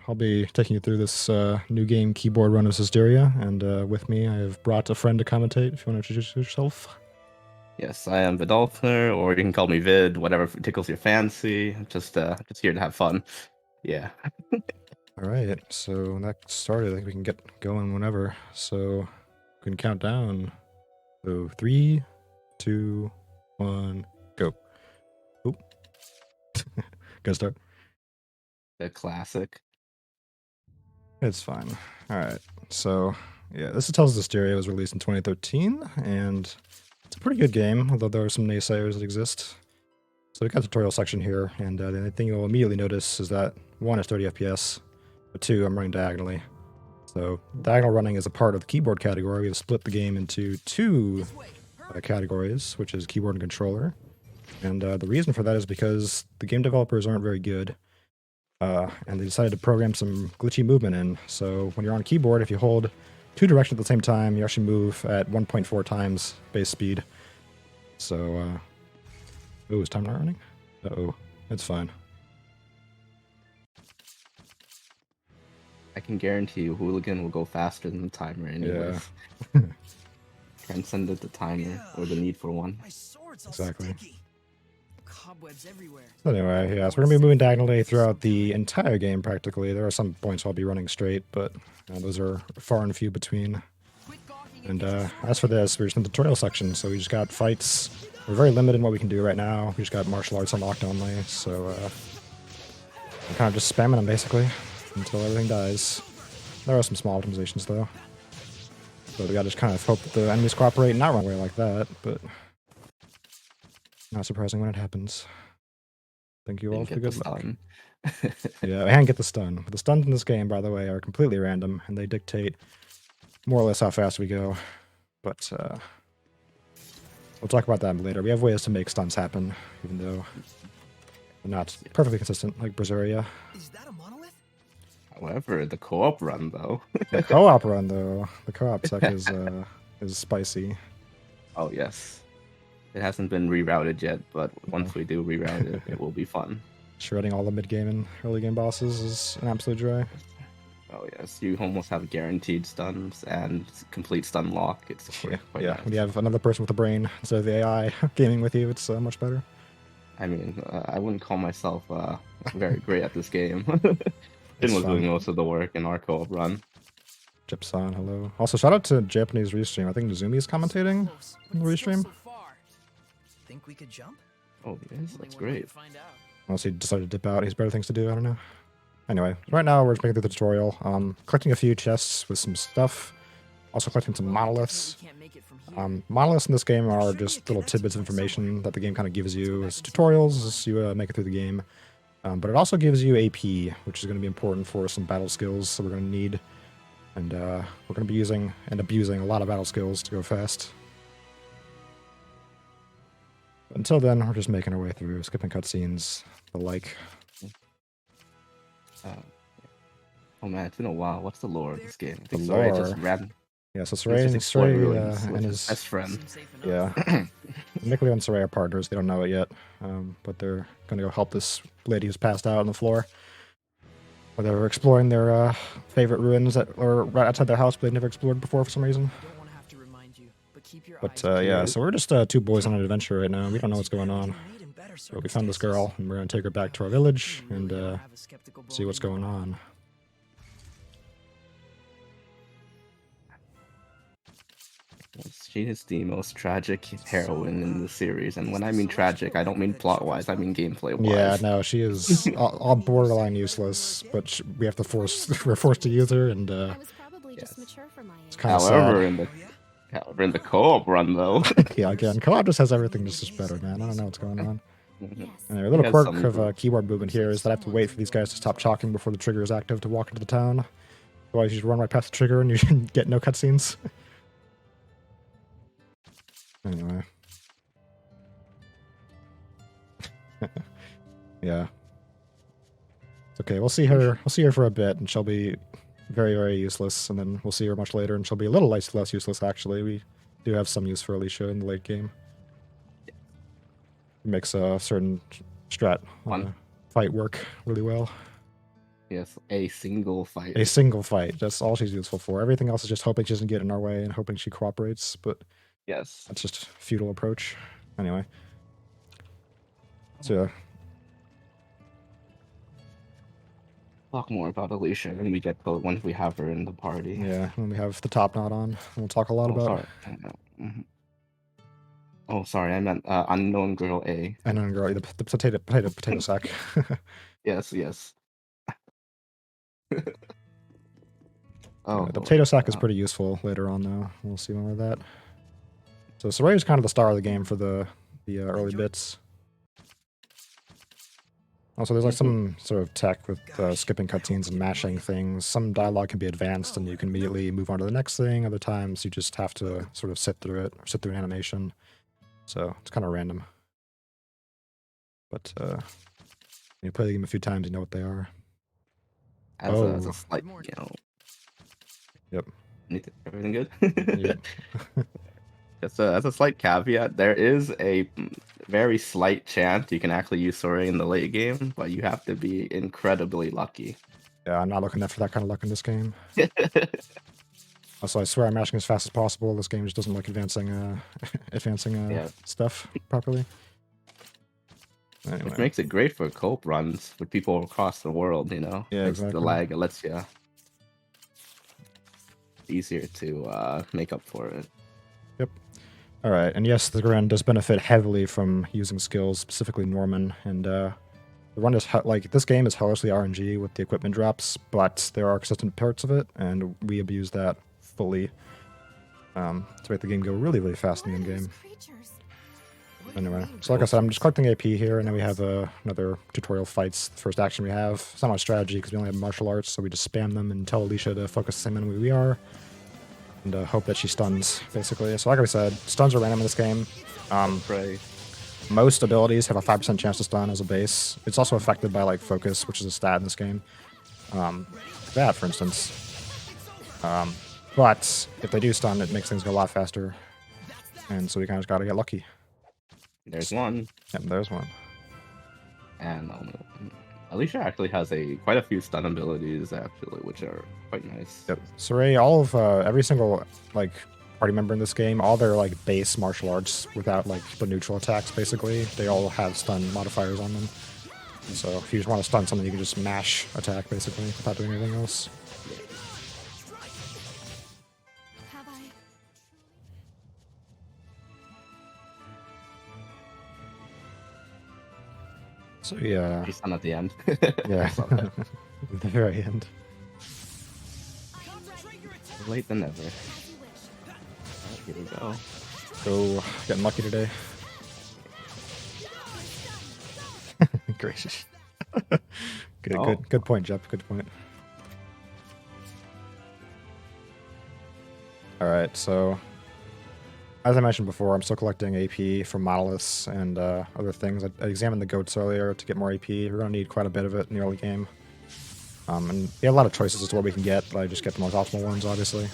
I'll be taking you through this new game, Keyboard Run of Zestiria, and with me I have brought a friend to commentate, if you want to introduce yourself. Yes, I am Vidolfner, or you can call me Vid, whatever tickles your fancy. Just here to have fun. Yeah. Alright, so that started. I think we can get going whenever. So, we can count down. So, 3, 2, 1, go. Oop. Gotta start. The classic. It's fine. Alright, so, yeah, this tells Zestiria was released in 2013, and it's a pretty good game, although there are some naysayers that exist. So we got a tutorial section here, and the thing you'll immediately notice is that 1 is 30 FPS, but 2, I'm running diagonally. So diagonal running is a part of the keyboard category. We've split the game into two categories, which is keyboard and controller. And the reason for that is because the game developers aren't very good, and they decided to program some glitchy movement in. So when you're on a keyboard, if you hold two directions at the same time, you actually move at 1.4 times base speed. So, oh, is time not running? Uh-oh, it's fine. I can guarantee you Hooligan will go faster than the timer anyways. Yeah. Transcended the timer, or the need for one. Exactly. Cobwebs everywhere. So anyway, yeah, so we're going to be moving diagonally throughout the entire game practically. There are some points I'll be running straight, but those are far and few between. And as for this, we're just in the tutorial section, so we just got fights. We're very limited in what we can do right now. We just got martial arts unlocked only, so we're kind of just spamming them basically until everything dies. There are some small optimizations though. So we gotta just kind of hope that the enemies cooperate and not run away like that, but not surprising when it happens. Thank you all for the good luck. Yeah, and get the stun. The stuns in this game, by the way, are completely random, and they dictate more or less how fast we go. But we'll talk about that later. We have ways to make stuns happen, even though they're not perfectly consistent, like Brazilia. Is that a monolith? However, the co-op run though. The co-op run though, the co-op tech is spicy. Oh yes. It hasn't been rerouted yet, but once we do reroute it, it will be fun. Shredding all the mid-game and early game bosses is an absolute joy. Oh yes, you almost have guaranteed stuns and complete stun lock. It's quite yeah. nice. When you have another person with a brain instead of the AI gaming with you, it's much better. I mean, I wouldn't call myself very great at this game. It's Finn was fun. doing most of the work in our co-op run. Gypson, hello. Also, shout out to Japanese Restream. I think Nizumi is commentating in the Restream. Think we could jump? Oh yes, that's great. Unless he decided to dip out. He's better things to do, I don't know. Anyway, right now we're just making through the tutorial. Collecting a few chests with some stuff. Also collecting some monoliths. Monoliths in this game are just little tidbits of information that the game kind of gives you as tutorials as you make it through the game. But it also gives you AP, which is going to be important for some battle skills that we're going to need. And we're going to be using and abusing a lot of battle skills to go fast. But until then, we're just making our way through, skipping cutscenes, the like. Oh man, it's been a while. What's the lore of this game? I think The Sorry, lore. just ran. Yeah, so Let's Saray just and explore ruins Saray with and his best friend. yeah, Nicolai and Saray are partners. They don't know it yet, but they're gonna go help this lady who's passed out on the floor. Or they're exploring their favorite ruins that are right outside their house, but they've never explored before for some reason. But yeah, so we're just two boys on an adventure right now. We don't know what's going on. But we found this girl, and we're gonna take her back to our village and see what's going on. She is the most tragic heroine in the series, and when I mean tragic, I don't mean plot-wise. I mean gameplay-wise. Yeah, no, she is all borderline useless, but we have to we're forced to use her, and it's kind of However, sad. in the co-op run though. Yeah, again, co-op just has everything just better, man. I don't know what's going on. Mhm. Anyway, a little quirk of keyboard movement here is that I have to wait for these guys to stop talking before the trigger is active to walk into the town. Otherwise, you just run right past the trigger and you get no cutscenes. Anyway. Yeah. It's okay, we'll see her for a bit, and she'll be very, very useless, and then we'll see her much later, and she'll be a little less useless, actually. We do have some use for Alicia in the late game. It makes a certain strat fight work really well. Yes, a single fight. A single fight. That's all she's useful for. Everything else is just hoping she doesn't get in our way and hoping she cooperates, but Yes. that's just a futile approach. Anyway. So, yeah. Talk more about Alicia when we get once we have her in the party. Yeah, when we have the top knot on, we'll talk a lot Oh, about sorry. Oh, sorry. I meant unknown girl A. Unknown Girl, the potato sack. Yes, yes. Oh, The Lord. potato sack is pretty useful later on, though. We'll see more of that. So Saray is kind of the star of the game for the early bits. Also, there's like some sort of tech with skipping cutscenes and mashing things. Some dialogue can be advanced and you can immediately move on to the next thing. Other times you just have to sort of sit through it, or sit through an animation. So it's kind of random. But when you play the game a few times, you know what they are. As a slight, Yep. Everything good? Yep. Just as a slight caveat, there is a very slight chance you can actually use Soray in the late game, but you have to be incredibly lucky. Yeah, I'm not looking for that kind of luck in this game. Also, I swear I'm mashing as fast as possible. This game just doesn't like advancing stuff properly. Anyway. Which makes it great for cope runs with people across the world, Yeah, It's exactly. the lag, it lets you easier to make up for it. Yep. All right, and yes, the run does benefit heavily from using skills, specifically Norman, and the run is this game is helishly RNG with the equipment drops, but there are consistent parts of it, and we abuse that fully to make the game go really, really fast in the end game. Anyway, so like I said, I'm just collecting AP here, and then we have another tutorial fights. The first action we have. It's not much strategy because we only have martial arts, so we just spam them and tell Alicia to focus the same enemy we are, and hope that she stuns, basically. So like I said, stuns are random in this game. Pray. Most abilities have a 5% chance to stun as a base. It's also affected by like focus, which is a stat in this game. That, for instance. But if they do stun, it makes things go a lot faster. And so we kind of just gotta get lucky. There's one. Yep, there's one. And Alicia actually has quite a few stun abilities, actually, which are quite nice. Yep. Saray, all of every single like party member in this game, all their like base martial arts without like the neutral attacks, basically, they all have stun modifiers on them. So if you just want to stun something, you can just mash attack basically without doing anything else. So yeah. He's done at the end. Yeah. At the very end. Late than never. Right, here we go. Go getting lucky today. Gracious. Good point, Jeff. Good point. Alright, so as I mentioned before, I'm still collecting AP from monoliths and other things. I examined the goats earlier to get more AP. We're going to need quite a bit of it in the early game. And we have a lot of choices as to what we can get, but I just get the most optimal ones, obviously.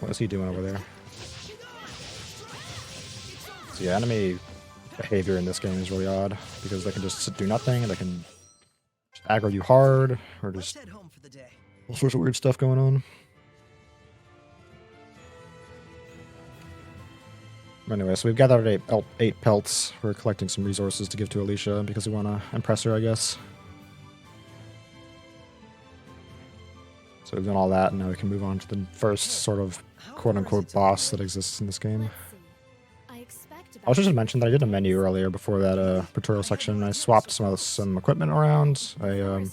What is he doing over there? So yeah, enemy behavior in this game is really odd, because they can just do nothing, and they can just aggro you hard, or just all sorts of weird stuff going on. Anyway, so we've gathered 8 pelts. We're collecting some resources to give to Alicia because we want to impress her, I guess. So we've done all that, and now we can move on to the first sort of quote-unquote boss that exists in this game. I also should mention that I did a menu earlier before that tutorial section. I swapped some equipment around. I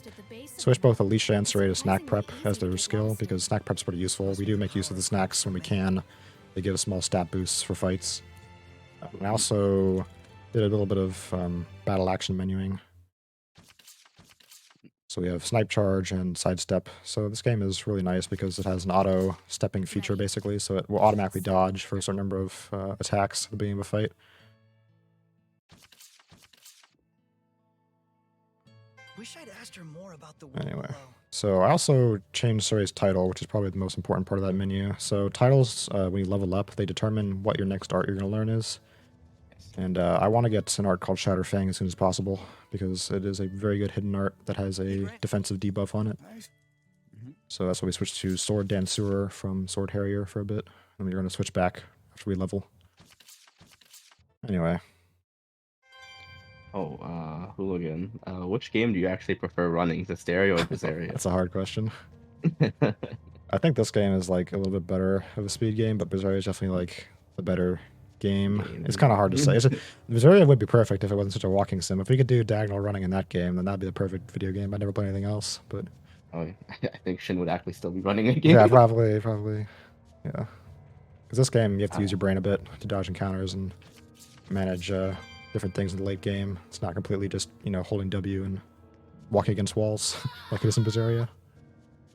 switched both Alicia and Saray to snack prep as their skill, because snack prep's pretty useful. We do make use of the snacks when we can. They give a small stat boost for fights. I also did a little bit of battle action menuing. So we have snipe charge and sidestep. So this game is really nice because it has an auto stepping feature basically, so it will automatically dodge for a certain number of attacks at the beginning of a fight. Wish I'd asked her more about the Anyway, so I also changed Saray's title, which is probably the most important part of that menu. So titles, when you level up, they determine what your next art you're going to learn is. And I want to get an art called Shatter Fang as soon as possible, because it is a very good hidden art that has a defensive debuff on it. So that's why we switched to Sword Dancer from Sword Harrier for a bit, and we're going to switch back after we level. Anyway. Oh, Hooligan. Which game do you actually prefer running, Zestiria or Zestiria? That's a hard question. I think this game is like a little bit better of a speed game, but Berseria is definitely like the better game. It's kind of hard to say. Berseria would be perfect if it wasn't such a walking sim. If we could do diagonal running in that game, then that'd be the perfect video game. I'd never play anything else, but Oh, I think Shin would actually still be running a game. yeah, probably, yeah. Because this game, you have to use your brain a bit to dodge encounters and manage different things in the late game. It's not completely just, you know, holding W and walking against walls like it is in Berseria.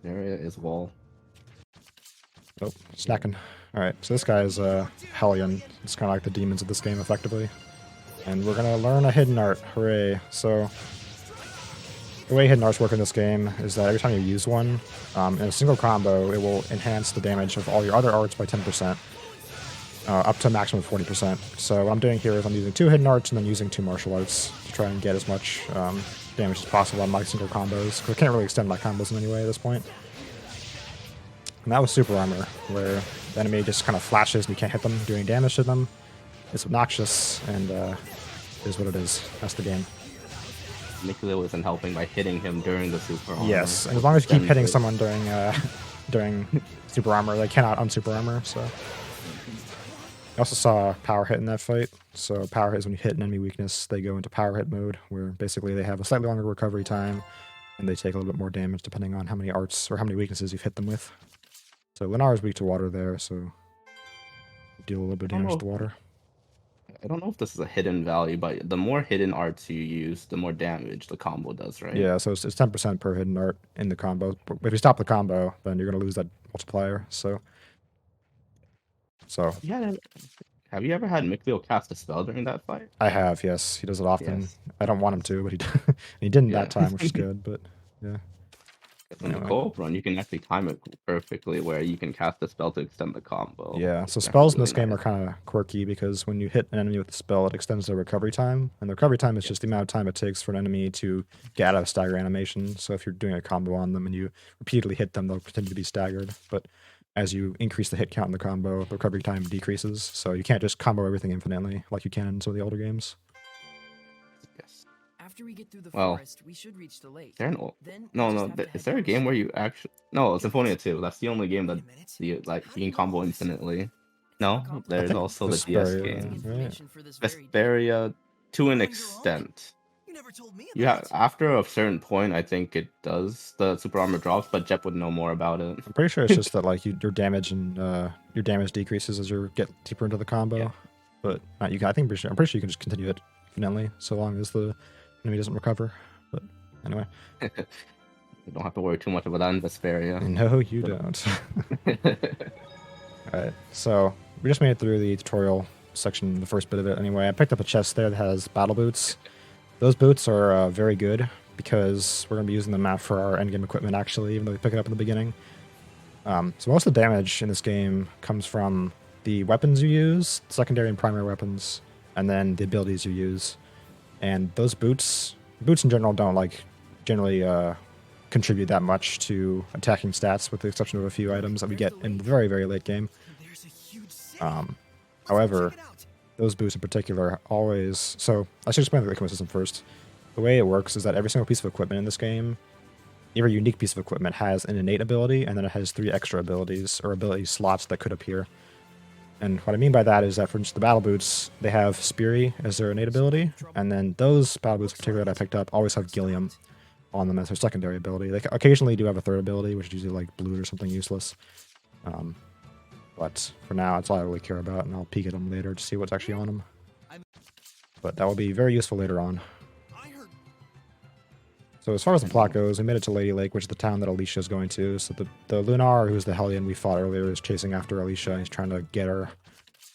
Area is wall. Oh, snacking. Alright, so this guy is Hellion. It's kind of like the demons of this game, effectively. And we're going to learn a hidden art. Hooray. So, the way hidden arts work in this game is that every time you use one, in a single combo, it will enhance the damage of all your other arts by 10%, up to a maximum of 40%. So what I'm doing here is I'm using 2 hidden arts and then using 2 martial arts to try and get as much damage as possible on my single combos, because I can't really extend my combos in any way at this point. And that was Super Armor, where the enemy just kind of flashes and you can't hit them, doing damage to them. It's obnoxious, and is what it is. That's the game. Nicola isn't helping by hitting him during the Super Armor. Yes, and as long as you keep hitting someone during during Super Armor, they cannot un-Super Armor, so... I also saw Power Hit in that fight. So Power Hit is when you hit an enemy weakness, they go into Power Hit mode, where basically they have a slightly longer recovery time, and they take a little bit more damage depending on how many arts or how many weaknesses you've hit them with. So Lennar is weak to water there, so you deal a little bit of damage to water. I don't know if this is a hidden value, but the more hidden arts you use, the more damage the combo does, right? Yeah, so it's 10% per hidden art in the combo. But if you stop the combo, then you're going to lose that multiplier, so... Yeah. Have you ever had Mikville cast a spell during that fight? I have, yes. He does it often. Yes. I don't want him to, but he didn't that time, which is good, but yeah. In the co-op run, you can actually time it perfectly where you can cast a spell to extend the combo. Yeah, so spells in this game are kind of quirky because when you hit an enemy with a spell, it extends their recovery time. And the recovery time is just the amount of time it takes for an enemy to get out of stagger animation. So if you're doing a combo on them and you repeatedly hit them, they'll continue to be staggered. But as you increase the hit count in the combo, the recovery time decreases. So you can't just combo everything infinitely like you can in some of the older games. Yes. After we get through the Well, forest, we should reach the lake. There no, Then no, we no. just have to Is head there a down game the where you actually? No, Symphonia 2. That's the only game that Wait a minute. you like How do you you can combo know this? infinitely. No, Accomplish- there's think also the DS Vesperia, game. right? Information for this very day. Vesperia, to an Find your own? extent. You never told me You about have it. after a certain point, I think it does. The super armor drops, but Jep would know more about it. I'm pretty sure it's just that like your damage and your damage decreases as you get deeper into the combo. Yeah. But you can. I'm pretty sure you can just continue it infinitely so long as the enemy doesn't recover. But anyway, You don't have to worry too much about that in Vesperia. no, you don't. Alright, so we just made it through the tutorial section, the first bit of it anyway. I picked up a chest there that has battle boots. Those boots are very good because we're going to be using them out for our endgame equipment actually, even though we pick it up in the beginning. So most of the damage in this game comes from the weapons you use, secondary and primary weapons, and then the abilities you use. And those boots in general don't generally contribute that much to attacking stats, with the exception of a few items that we get in the very, very late game. There's a huge city. However, Check it out. those boots in particular always... So, I should explain the equipment system first. The way it works is that every single piece of equipment in this game, every unique piece of equipment has an innate ability, and then it has 3 extra abilities, or ability slots that could appear. And what I mean by that is that, for instance, the battle boots, they have Speary as their innate ability, and then those battle boots in particular that I picked up always have Gilliam on them as their secondary ability. They occasionally do have a third ability, which is usually like Blue or something useless. But for now, that's all I really care about, and I'll peek at them later to see what's actually on them. But that will be very useful later on. I heard So as far as the plot goes, we made it to Lady Lake, which is the town that Alicia is going to. So the Lunar, who's the Hellion we fought earlier, is chasing after Alicia, and he's trying to get her.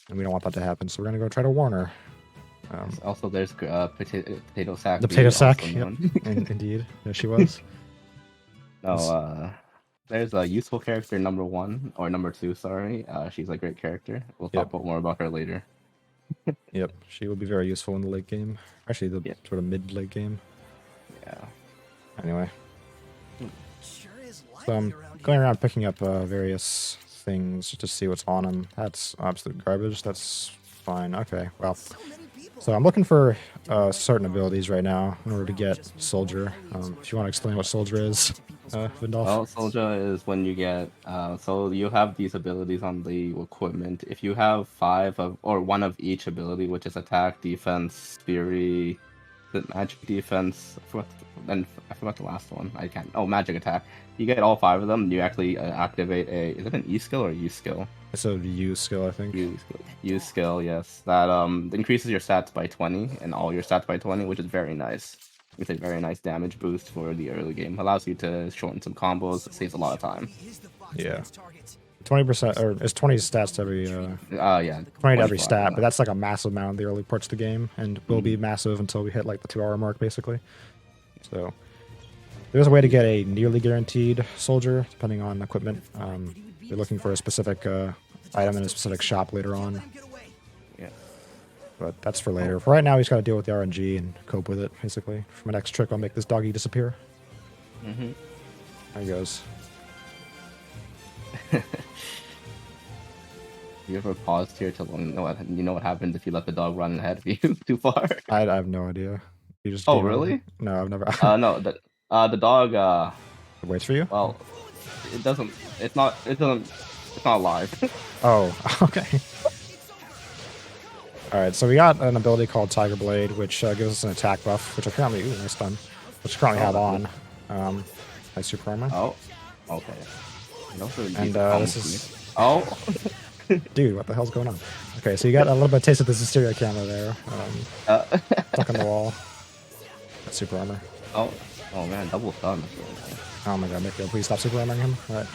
And we don't want that to happen, so we're going to go try to warn her. Also, there's potato sack. The potato also sack, yep. known. Indeed. There she was. No, there's a useful character number 1 or number 2. Sorry, she's a great character. We'll talk about more about her later. Yep, she will be very useful in the late game. Actually, the Yeah. sort of mid-late game. Yeah. Anyway, Sure is so I'm lively around going here. around picking up various things just to see what's on them. That's absolute garbage. That's fine. Okay, well. So many people. So I'm looking for certain abilities right now in order to get Soldier. If you want to explain what Soldier is, Vindolf. Well, Soldier is when you get so you have these abilities on the equipment. If you have 5 of or one of each ability, which is attack, defense, fury, the magic defense. I forgot the last one. I can't. Oh, magic attack. You get all 5 of them. You actually activate a. Is it an E skill or a U skill? It's a U skill, I think. U skill. Yes, that increases your stats by 20 and all your stats by 20, which is very nice. It's a very nice damage boost for the early game. Allows you to shorten some combos. It saves a lot of time. Yeah. 20% or it's 20 stats to every Yeah. 20 to every 25, stat, yeah. but that's like a massive amount in the early parts of the game, and will be massive until we hit like the 2-hour mark, basically. So there's a way to get a nearly guaranteed Soldier, depending on equipment. You're looking for a specific item in a specific shop later on, Yeah. but that's for later. For right now, he's got to deal with the RNG and cope with it, basically. For my next trick, I'll make this doggy disappear. Mm-hmm. There he goes. You ever paused here to know what happens if you let the dog run ahead of you too far? I have no idea. You just Oh, game over. really? No, I've never. No, the dog It waits for you? well, it doesn't. It's not. It doesn't. It's not alive. Oh, okay. Alright, so we got an ability called Tiger Blade, which gives us an attack buff, which I currently, ooh, nice stun, which I currently have on. Nice super armor. Oh, okay. And this is, Oh, dude, what the hell's going on? Okay, so you got a little bit of taste of the Zestiria camera there, stuck on the wall. That's super armor. oh man, double stun. That's really nice. Oh my god, Mikko, please stop super armoring him. Alright.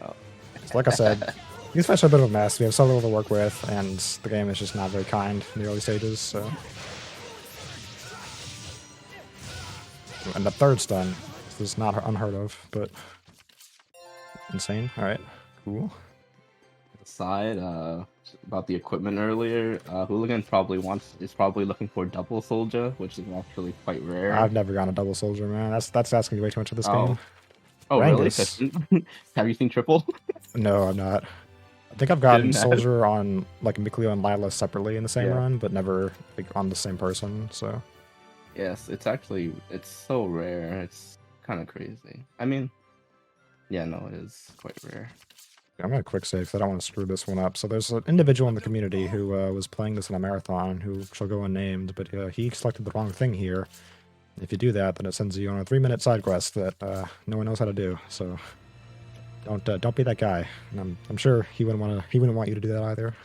Oh. So like I said, these fights are a bit of a mess. We have so little to work with, and the game is just not very kind in the early stages, so. And the third stun. This is not unheard of, but insane. Alright, cool. Aside about the equipment earlier, Hooligan is probably looking for double soldier, which is actually quite rare. I've never gone a double soldier, man. That's asking way too much of this Oh. game. Oh, Rangus. really? Have you seen triple? No, I'm not. I think I've gotten Didn't have- soldier on like Mikleo and Lila separately in the same Yeah. run, but never like on the same person. So Yes, it's so rare. It's kind of crazy. I mean, yeah, no, it is quite rare. I'm gonna quick save because I don't want to screw this one up. So there's an individual in the community who was playing this in a marathon who shall go unnamed, but he selected the wrong thing here. If you do that, then it sends you on a 3-minute side quest that no one knows how to do. So don't be that guy. And I'm sure he wouldn't want you to do that either.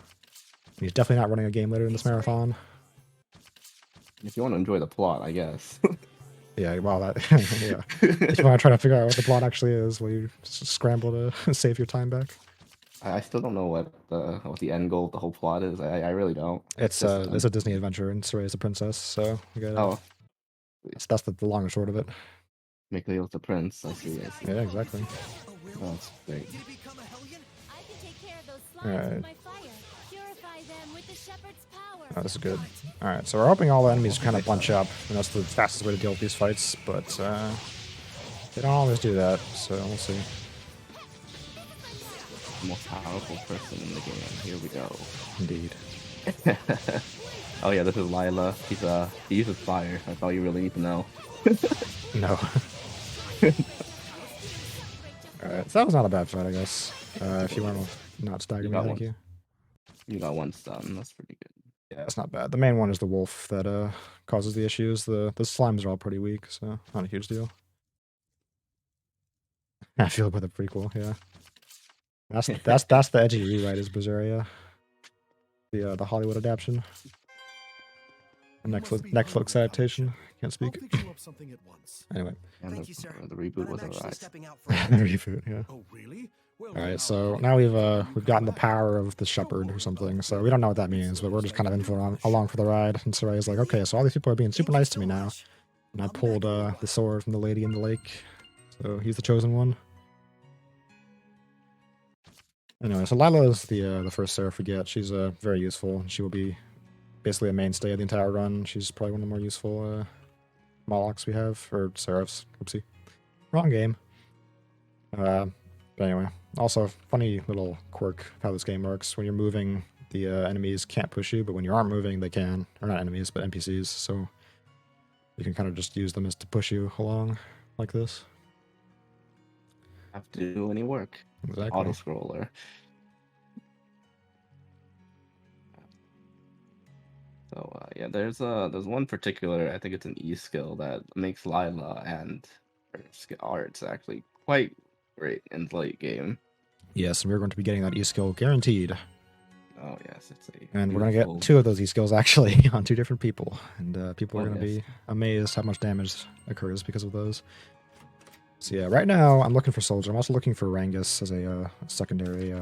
He's definitely not running a game later in this marathon. If you want to enjoy the plot, I guess. Yeah, well, that yeah. If you want to try to figure out what the plot actually is, will you scramble to save your time back? I still don't know what the end goal of the whole plot is. I really don't. It's a Disney adventure, and Saray's a princess, so we gotta. Oh, That's the long and short of it. Mikhail's the prince. I see. Yeah, exactly. Oh, that's great. You become a hellion? I can take care of those slimes Alright. with my fire. Purify them with the shepherd's power. Oh, this is good. All right, so we're hoping all the enemies kind of bunch up, and that's the fastest way to deal with these fights. But they don't always do that, so we'll see. The most powerful person in the game. Here we go. Indeed. Oh yeah, this is Lila. He uses fire. That's all you really need to know. No. All right, so that was not a bad fight, I guess. If you want to not stagger You me, got thank one. you. You got one stun. That's pretty good. Yeah, that's not bad. The main one is the wolf that causes the issues. The slimes are all pretty weak, so not a huge deal. I feel with a prequel, yeah. That's the edgy rewrite is Berseria. The Hollywood adaptation. The Netflix adaptation. Can't speak. I'll pick you up something at once. Anyway. And Thank you, sir. the reboot But was I'm actually alright. stepping out The for a reboot, yeah. Oh, really? Well, Alright, so now we've gotten the power of the shepherd or something, so we don't know what that means, but we're just kind of along for the ride. And Saray's like, okay, so all these people are being super nice to me now. And I pulled the sword from the lady in the lake. So he's the chosen one. Anyway, so Lila is the first Seraph we get. She's very useful. She will be basically a mainstay of the entire run. She's probably one of the more useful Molochs we have, or Seraphs. Oopsie. Wrong game. But anyway, also funny little quirk of how this game works. When you're moving, the enemies can't push you, but when you aren't moving, they can. Or not enemies, but NPCs. So you can kind of just use them as to push you along like this. Have to do any work. Exactly. Auto scroller. So yeah, there's one particular, I think it's an E skill that makes Lila and her arts actually quite great in the late game. Yes, and we're going to be getting that E-skill guaranteed. Oh yes, it's a And we're going to beautiful- get 2 of those E-skills actually on 2 different people. And people are Oh, going to yes. be amazed how much damage occurs because of those. So yeah, right now I'm looking for Soldier. I'm also looking for Rangus as a secondary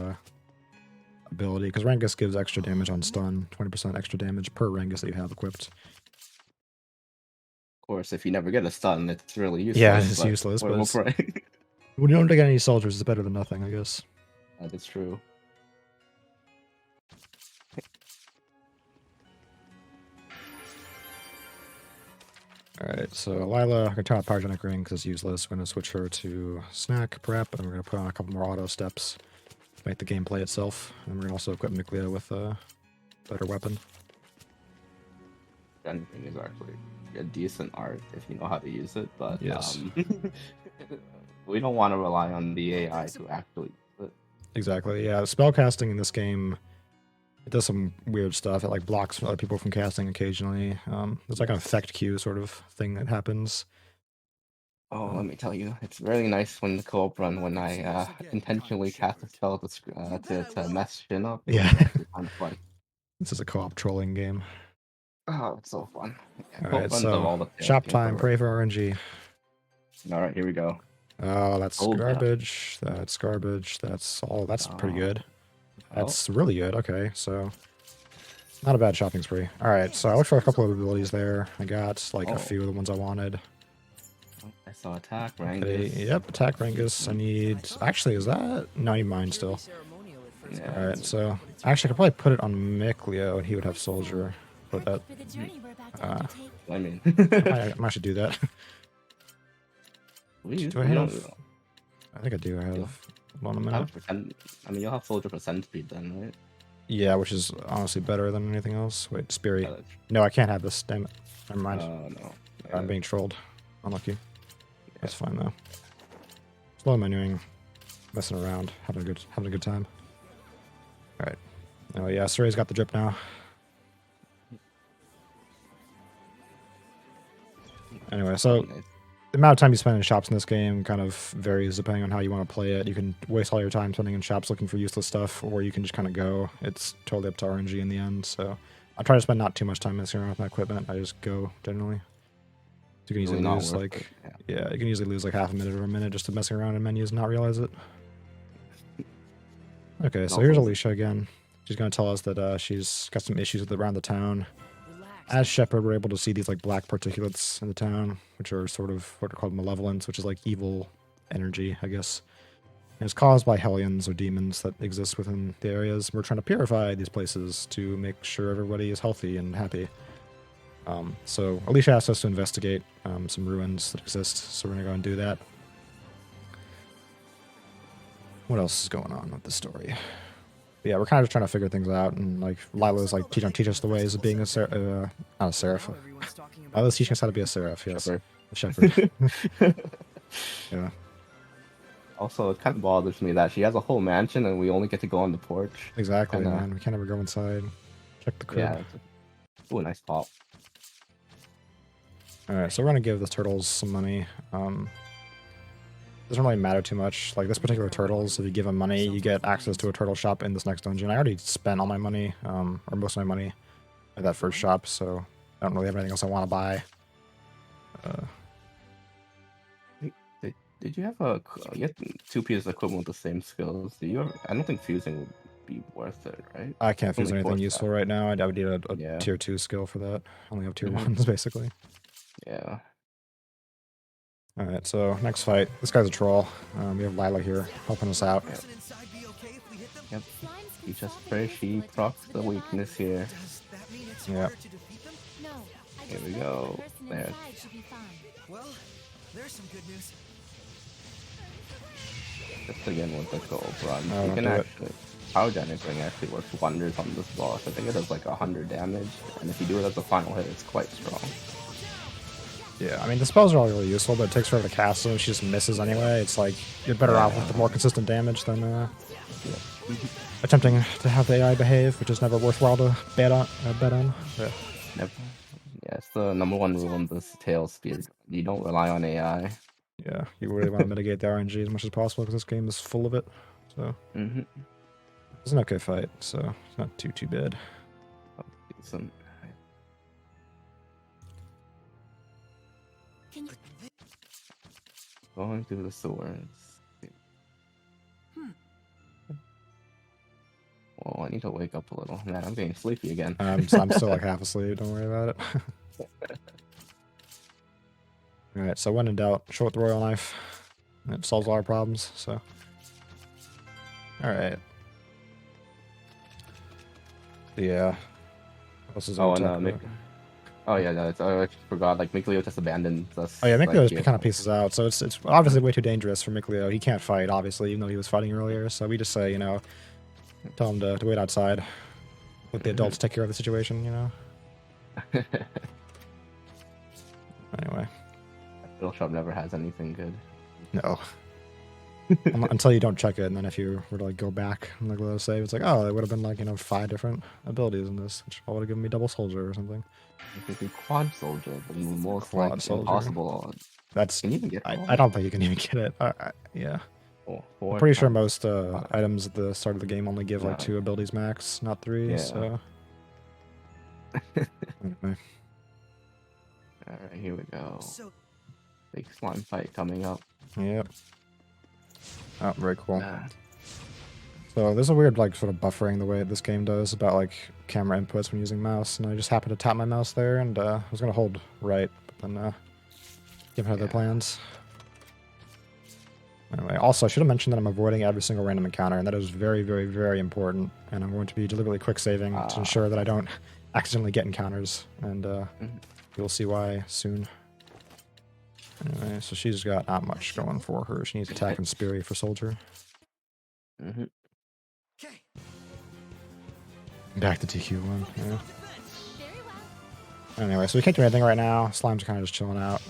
ability, because Rangus gives extra damage on stun, 20% extra damage per Rangus that you have equipped. Of course, if you never get a stun, it's really useless. Yeah, it's but useless, for but the it's- prey- When you don't get any soldiers, it's better than nothing, I guess. that is true. Alright, so Lila, I can turn on Pyrogenic Ring because it's useless. We're going to switch her to Snack Prep, and we're going to put on a couple more auto steps to make the gameplay itself. And we're going to also equip Miklia with a better weapon. Anything is actually a decent art if you know how to use it, but Yes. we don't want to rely on the AI to actually use it. Exactly, yeah. Spellcasting in this game, it does some weird stuff. It like blocks other people from casting occasionally. There's like an effect queue sort of thing that happens. Oh, let me tell you, it's really nice when the co-op run when I intentionally cast a spell to mess Shin up. Yeah. It's actually kind of fun. This is a co-op trolling game. Oh, it's so fun. Yeah, Alright, co-op runs so of all the shop games time, are- pray for RNG. All right, here we go. Oh, that's Oh, yeah. garbage. That's garbage. That's all. That's pretty Oh. good. Oh, That's really good. Okay, so not a bad shopping spree. All right, so I looked for a couple of abilities there. I got like Oh. a few of the ones I wanted. I saw attack, Okay, Rangus. yep, attack Rangus. I need. Actually, is that? No, I need mine still. Yeah, All right, so actually, I could probably put it on Mikleo, and he would have soldier. But that For the journey we're about to Uh, undertake. I mean, I might should do that. Do I have? I think I do. I have. Hold on a minute. I mean, you'll have soldier for centipede then, right? Yeah, which is honestly better than anything else. Wait, Spirit. Yeah, No, I can't have this. Damn it. Never mind. no. I'm being trolled. Unlucky. That's fine though. Slow menuing, messing around, having a good time. All right. Oh yeah, Surrey's got the drip now. Anyway, so Nice. the amount of time you spend in shops in this game kind of varies depending on how you want to play it. You can waste all your time spending in shops looking for useless stuff, or you can just kind of go. It's totally up to RNG in the end. So I try to spend not too much time messing around with my equipment. I just go generally. You can easily Really not lose worth like it, yeah. yeah, you can easily lose like half a minute or a minute just to messing around in menus and not realize it. Okay, so here's Alicia again. She's gonna tell us that she's got some issues with around the town. As Shepherd, we're able to see these like black particulates in the town, which are sort of what are called malevolence, which is like evil energy, I guess. And it's caused by hellions or demons that exist within the areas. We're trying to purify these places to make sure everybody is healthy and happy. So Alicia asked us to investigate some ruins that exist, so we're gonna go and do that. What else is going on with the story? Yeah, we're kind of just trying to figure things out, and like Lila's like teach us the ways of being a not a seraph. Lila's teaching us how to be a seraph. Yes, Shepherd. a shepherd. Yeah, Also, it kind of bothers me that she has a whole mansion and we only get to go on the porch. exactly, And, man. We can't ever go inside. Check the crib. Yeah. Ooh, a nice pop. All right, so we're gonna give the turtles some money. Doesn't really matter too much. Like this particular turtles, if you give them money, you get access to a turtle shop in this next dungeon. I already spent all my money, or most of my money, at that first shop, so I don't really have anything else I want to buy. Did you have you have 2 pieces of equipment with the same skills? I don't think fusing would be worth it, right? I can't fuse Only anything 4 useful right now. I would need a Yeah. tier 2 skill for that. I only have tier Mhm. 1s, basically. Yeah. Alright, so next fight. This guy's a troll. We have Lila here helping us out. Yep. Slimes You can just fall pray into she like procs with the the weakness here. It's Yeah. harder to defeat them? No, I Here just we think go. the person There. inside should be fine. Well, there's some good news. Just again with the gold run. Oh, You don't can do it. actually power generation actually works wonders on this boss. I think it does like 100 damage, and if you do it as the final hit, it's quite strong. Yeah, I mean, the spells are all really useful, but it takes forever to cast them. She just misses anyway. It's like, you're better off with the more consistent damage than attempting to have the AI behave, which is never worthwhile to bet on. Yeah. Never. Yeah, it's the #1 rule in this tail speed. You don't rely on AI. Yeah, you really want to mitigate the RNG as much as possible because this game is full of it. So, Mm-hmm. it's an okay fight, so it's not too bad. Decent. Can you Going through the swords. Oh, I need to wake up a little. Man, I'm getting sleepy again. I'm still like half asleep. Don't worry about it. All right, so when in doubt, short the royal knife. It solves all our problems. So, all right. Yeah. What else is Oh, on and top of it? oh yeah, no, I actually forgot. Like Mikleo just abandoned us. Oh yeah, like, Mikleo just kind of pieces out, so it's obviously way too dangerous for Mikleo. He can't fight, obviously, even though he was fighting earlier. So we just say, you know, tell him to wait outside. Let the adults take care of the situation, you know. Anyway, Bill Shop never has anything good. no. Until you don't check it, and then if you were to like go back and like let us save, it's like, oh, there would have been like, you know, 5 different abilities in this, which would have given me double soldier or something. If you do quad soldier, the most Quad like soldier. impossible. That's Can you even get? I don't think you can even get it. Yeah. I'm pretty sure most items at the start of the game only give like No. 2 abilities max, not 3. Yeah. So anyway, All right, here we go. So, Big slime fight coming up. yep. Oh, very cool. Ah, So there's a weird like sort of buffering the way this game does about like camera inputs when using mouse, and I just happened to tap my mouse there, and I was gonna hold right, but then given other plans. Anyway, also I should have mentioned that I'm avoiding every single random encounter, and that is very, very, very important. And I'm going to be deliberately quick saving to ensure that I don't accidentally get encounters, and you'll see why soon. Anyway, so she's got not much going for her. She needs attack and Speary for soldier. mhm. okay. Back to TQ1. Yeah. very well. Anyway, so we can't do anything right now. Slimes are kind of just chilling out.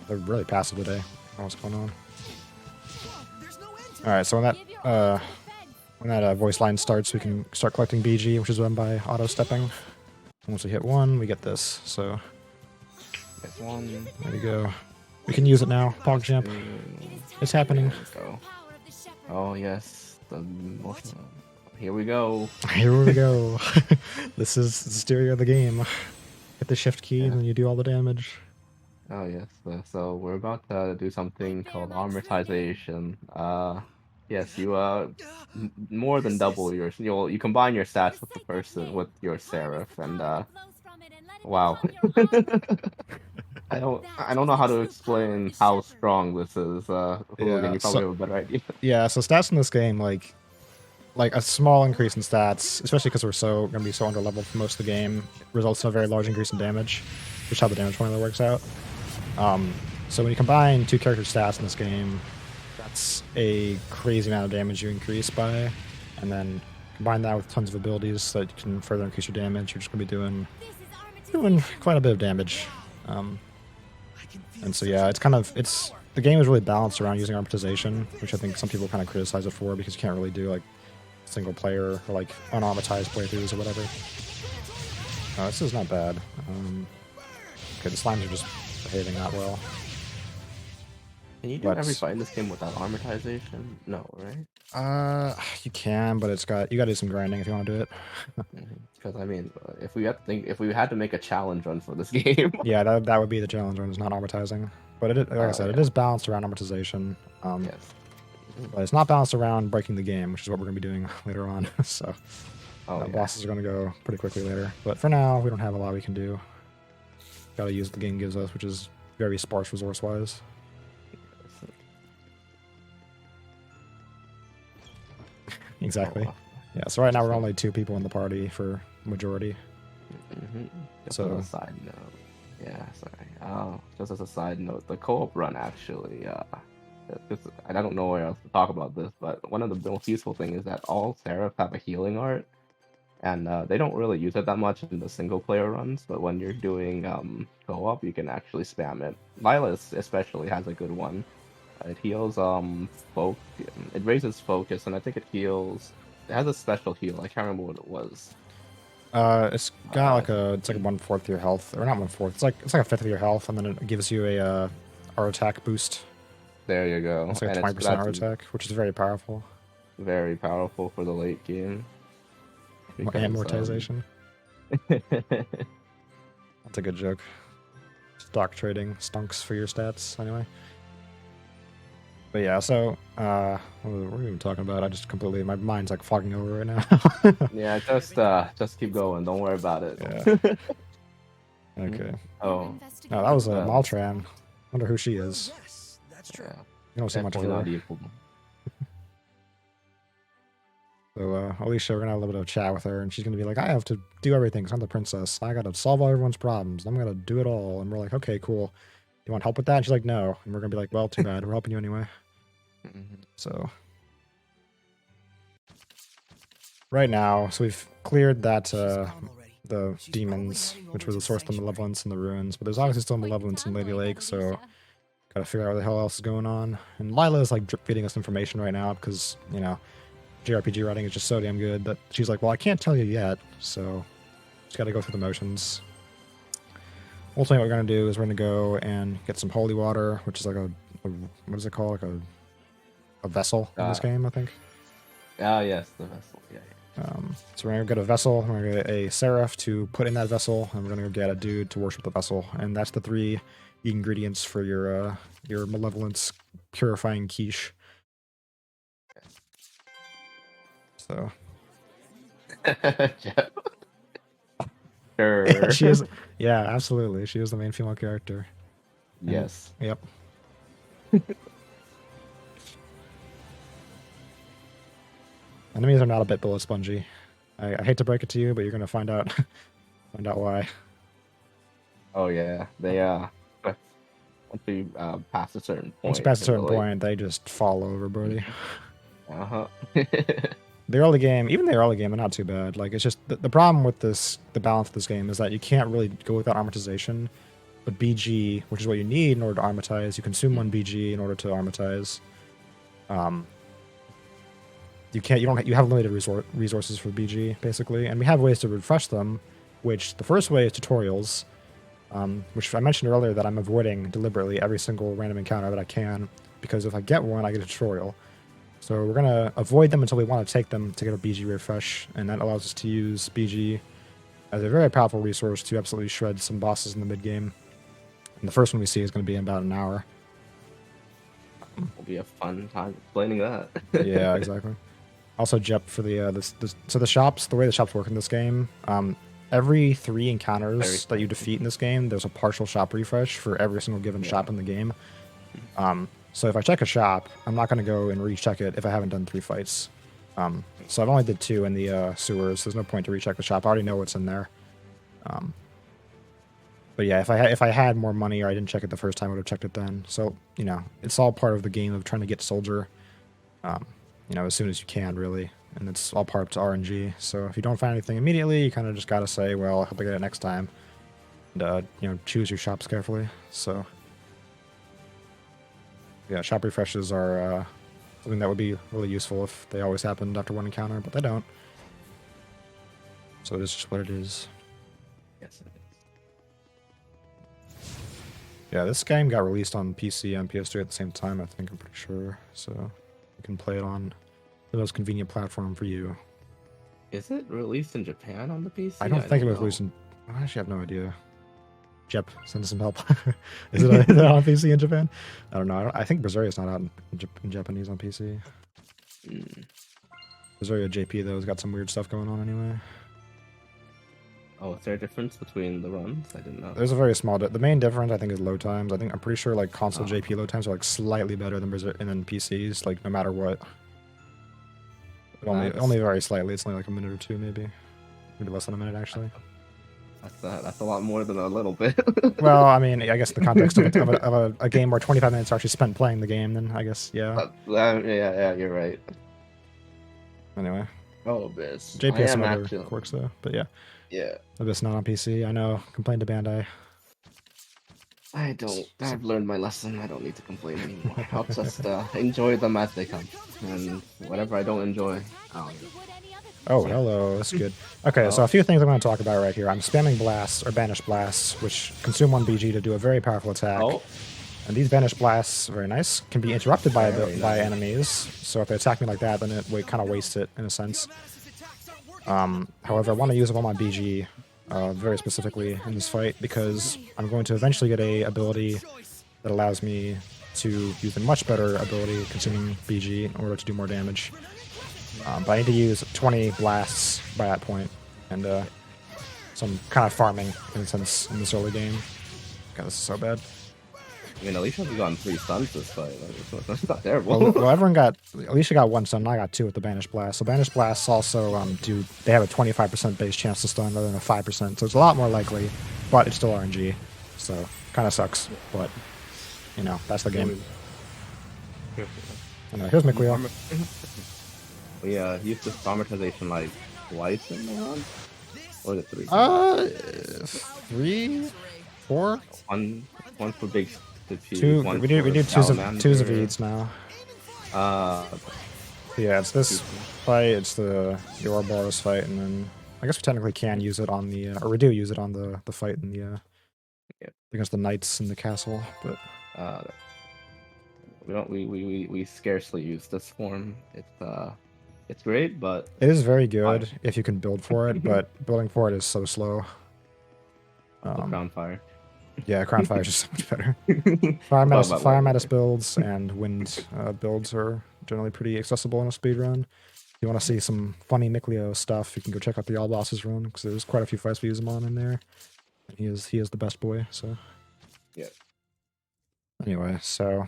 They're really passive today. I don't know what's going on. There's no end to All right, so when Give your all that to defense. voice line starts, we can start collecting BG, which is done by auto stepping. Once we hit 1, we get this. So This one. there you go. We can use it now. PogChamp. It's happening. There we go. Power of the shepherd. Oh yes, the motion. Here we go. Here we go. This is Zestiria of the game. Hit the shift key, and then you do all the damage. Oh yes. So we're about to do something called amortization. Yes, you more than double your. You combine your stats with the person with your seraph, and wow. I don't know how to explain how strong this is. Hooligan, you probably have a better idea. Yeah, so stats in this game, like a small increase in stats, especially because we're going to be so underleveled for most of the game, results in a very large increase in damage, which is how the damage formula works out. So when you combine 2 character stats in this game, that's a crazy amount of damage you increase by, and then combine that with tons of abilities that can further increase your damage. You're just going to be doing quite a bit of damage. And so yeah, the game is really balanced around using armatization, which I think some people kind of criticize it for because you can't really do like single player or like unarmatized playthroughs or whatever. This is not bad. Okay, the slimes are just behaving not well. Can you do every fight in this game without amortization? No, right? You can, but you got to do some grinding if you want to do it. Because I mean, if we had to make a challenge run for this game, Yeah, that would be the challenge when it's not amortizing. But like I said, it is balanced around amortization. yes. But it's not balanced around breaking the game, which is what we're going to be doing later on. So bosses are going to go pretty quickly later. But for now, we don't have a lot we can do. Got to use what the game gives us, which is very sparse resource-wise. Exactly. Yeah, so right now we're only 2 people in the party for majority. Just So- as a side note, yeah, sorry. Just as a side note, the co-op run actually, I don't know where else to talk about this, but one of the most useful things is that all Seraphs have a healing art, and they don't really use it that much in the single player runs, but when you're doing co-op, you can actually spam it. Lilas especially has a good one. It heals it raises focus, and I think it heals. It has a special heal. I can't remember what it was. It's got like it's like 1/4 of your health, or not 1/4. It's like a 1/5 of your health, and then it gives you a our attack boost. There you go. It's like a And 20% our that's attack, which is very powerful. very powerful for the late game. Because, Amortization. That's a good joke. Stock trading stunks for your stats, anyway. But yeah, so what were we even talking about? I just completely, my mind's like fogging over right now. yeah, just keep going. Don't worry about it. Yeah. Okay. Oh, No, that was Well- Maltran. Wonder who she is. Yes, that's true. yeah. You don't see much of Definitely her. not equal. So Alicia, we're gonna have a little bit of a chat with her, and she's gonna be like, "I have to do everything 'cause I'm the princess. I gotta solve all everyone's problems. I'm gonna do it all." And we're like, "Okay, cool. You want help with that?" And she's like, "No." And we're gonna be like, "Well, too bad. We're helping you anyway." So right now, so we've cleared that She's calm already. the She's demons, probably heading which over was to the source of the Sanctuary. malevolence in the ruins, but there's obviously still malevolence in Lady Lake, so gotta figure out what the hell else is going on. And Lila is like drip feeding us information right now because, you know, JRPG writing is just so damn good that she's like, "Well, I can't tell you yet, so just gotta go through the motions." Ultimately, what we're gonna do is we're gonna go and get some holy water, which is like a what is it called? Like a vessel in this game, I think. Ah, yes, the vessel. Yeah. So we're gonna get a vessel, we're gonna get a seraph to put in that vessel, and we're gonna go get a dude to worship the vessel, and that's the 3 ingredients for your malevolence purifying quiche. So Yeah. Sure. she is, yeah, absolutely, she is the main female character. Yes. Yep. Enemies are not a bit bullet spongy. I hate to break it to you, but you're gonna find out find out why. Oh yeah. They once you pass a certain point. Once you pass a certain really- point, they just fall over, buddy. Uh-huh. The early game, even the early game, are not too bad. Like, it's just the problem with this, the balance of this game is that you can't really go without amortization. But BG, which is what you need in order to armatize, you consume 1 BG in order to armatize. You have limited resources for BG basically, and we have ways to refresh them. Which the first way is tutorials, which I mentioned earlier that I'm avoiding deliberately every single random encounter that I can, because if I get one, I get a tutorial. So we're gonna avoid them until we want to take them to get a BG refresh, and that allows us to use BG as a very powerful resource to absolutely shred some bosses in the mid game. And the first one we see is going to be in about an hour. It'll be a fun time explaining that. Yeah, exactly. Also, Jep for the so the shops, the way the shops work in this game, every 3 encounters that you defeat in this game, there's a partial shop refresh for every single given shop in the game. So if I check a shop, I'm not going to go and recheck it if I haven't done 3 fights. So I've only did 2 in the sewers. There's no point to recheck the shop. I already know what's in there. But yeah, if I had more money or I didn't check it the first time, I would have checked it then. So, you know, it's all part of the game of trying to get Soldier, you know, as soon as you can, really. And it's all part to RNG. So if you don't find anything immediately, you kind of just got to say, well, I hope I get it next time. And, you know, choose your shops carefully. So, yeah, shop refreshes are something that would be really useful if they always happened after one encounter, but they don't. So it is just what it is. Yes, it is. Yeah, this game got released on PC and PS3 at the same time, I think, I'm pretty sure. So you can play it on the most convenient platform for you. Is it released in Japan on the PC? I don't think it was know. released in... I actually have no idea. Jep, send us some help. Is it on PC in Japan? I don't know. I think Berseria not out in Japanese on PC. Berseria JP, though, has got some weird stuff going on anyway. Oh, is there a difference between the runs? I didn't know. There's a very small... the main difference, I think, is load times. I'm pretty sure, like, console JP load times are, like, slightly better than PCs, like, no matter what. But only very slightly. It's only like a minute or two, maybe less than a minute actually. That's a lot more than a little bit. Well, I mean, I guess in the context of a game where 25 minutes are actually spent playing the game, then I guess yeah. Yeah, you're right. Anyway, Oh, Abyss. JP I has some am other actually. quirks though, but yeah, Yeah. Abyss not on PC. I know. Complain to Bandai. I don't. I've learned my lesson. I don't need to complain anymore. I'll just enjoy them as they come, and whatever I don't enjoy, I'll. Like you would any other Oh, hello. That's good. Okay, so a few things I'm going to talk about right here. I'm spamming blasts or banished blasts, which consume 1 BG to do a very powerful attack. Oh. And these banished blasts, very nice, can be interrupted by Very by nice. enemies. So if they attack me like that, then it kind of wastes it in a sense. However, I want to use up all my BG very specifically in this fight because I'm going to eventually get a ability that allows me to use a much better ability consuming BG in order to do more damage. But I need to use 20 blasts by that point, and so I'm kind of farming in a sense in this early game. God, this is so bad. I mean, Alicia has gotten 3 stuns this fight. Like, that's not terrible. Well, everyone got, Alicia got 1 stun, and I got 2 with the Banished Blast. So Banished Blasts also they have a 25% base chance to stun rather than a 5%, so it's a lot more likely, but it's still RNG, so kind of sucks, but, you know, that's the game. Anyway, here's McLeo. We used this traumatization like twice in the run? Or the 3? 3, 4? One for big stitches, 2, one we do for twos of salamander. Evids now. Yeah, it's this fight, it's the Ouroboros fight, and then I guess we technically can use it on the, or we do use it on the fight in the, against the knights in the castle, but we scarcely use this form. It's great, but it is very good if you can build for it, but building for it is so slow. Crown Fire. Yeah, Crown Fire is just so much better. Fire Mattis builds and Wind builds are generally pretty accessible in a speedrun. If you want to see some funny Mikleo stuff, you can go check out the All Bosses run, because there's quite a few fights we use him on in there. And he is the best boy, so. Yeah. Anyway, so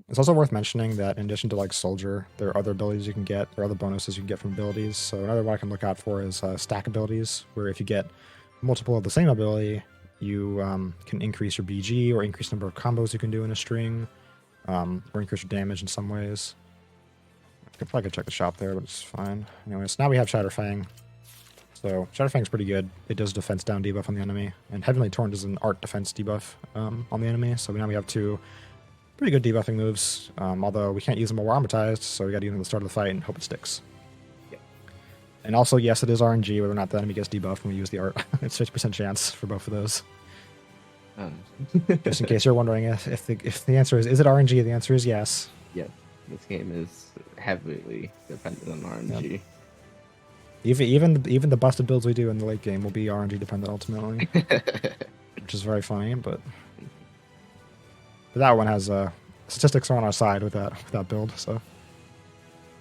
it's also worth mentioning that in addition to like Soldier, there are other abilities you can get, or other bonuses you can get from abilities. So another one I can look out for is stack abilities, where if you get multiple of the same ability, you can increase your BG or increase the number of combos you can do in a string, or increase your damage in some ways. I could probably check the shop there, but it's fine. Anyways, now we have Shatterfang. So Shatterfang's pretty good. It does defense down debuff on the enemy, and Heavenly Torrent is an art defense debuff on the enemy. So now we have 2 pretty good debuffing moves, although we can't use them while we're armatized, so we gotta use them at the start of the fight and hope it sticks. Yep. And also, yes, it is RNG, whether or not the enemy gets debuffed when we use the art. It's 50% chance for both of those. Just in case you're wondering if the answer is it RNG, the answer is yes. Yeah, this game is heavily dependent on RNG. Yep. Even the busted builds we do in the late game will be RNG dependent ultimately, which is very funny. But that one has statistics are on our side with that build. So.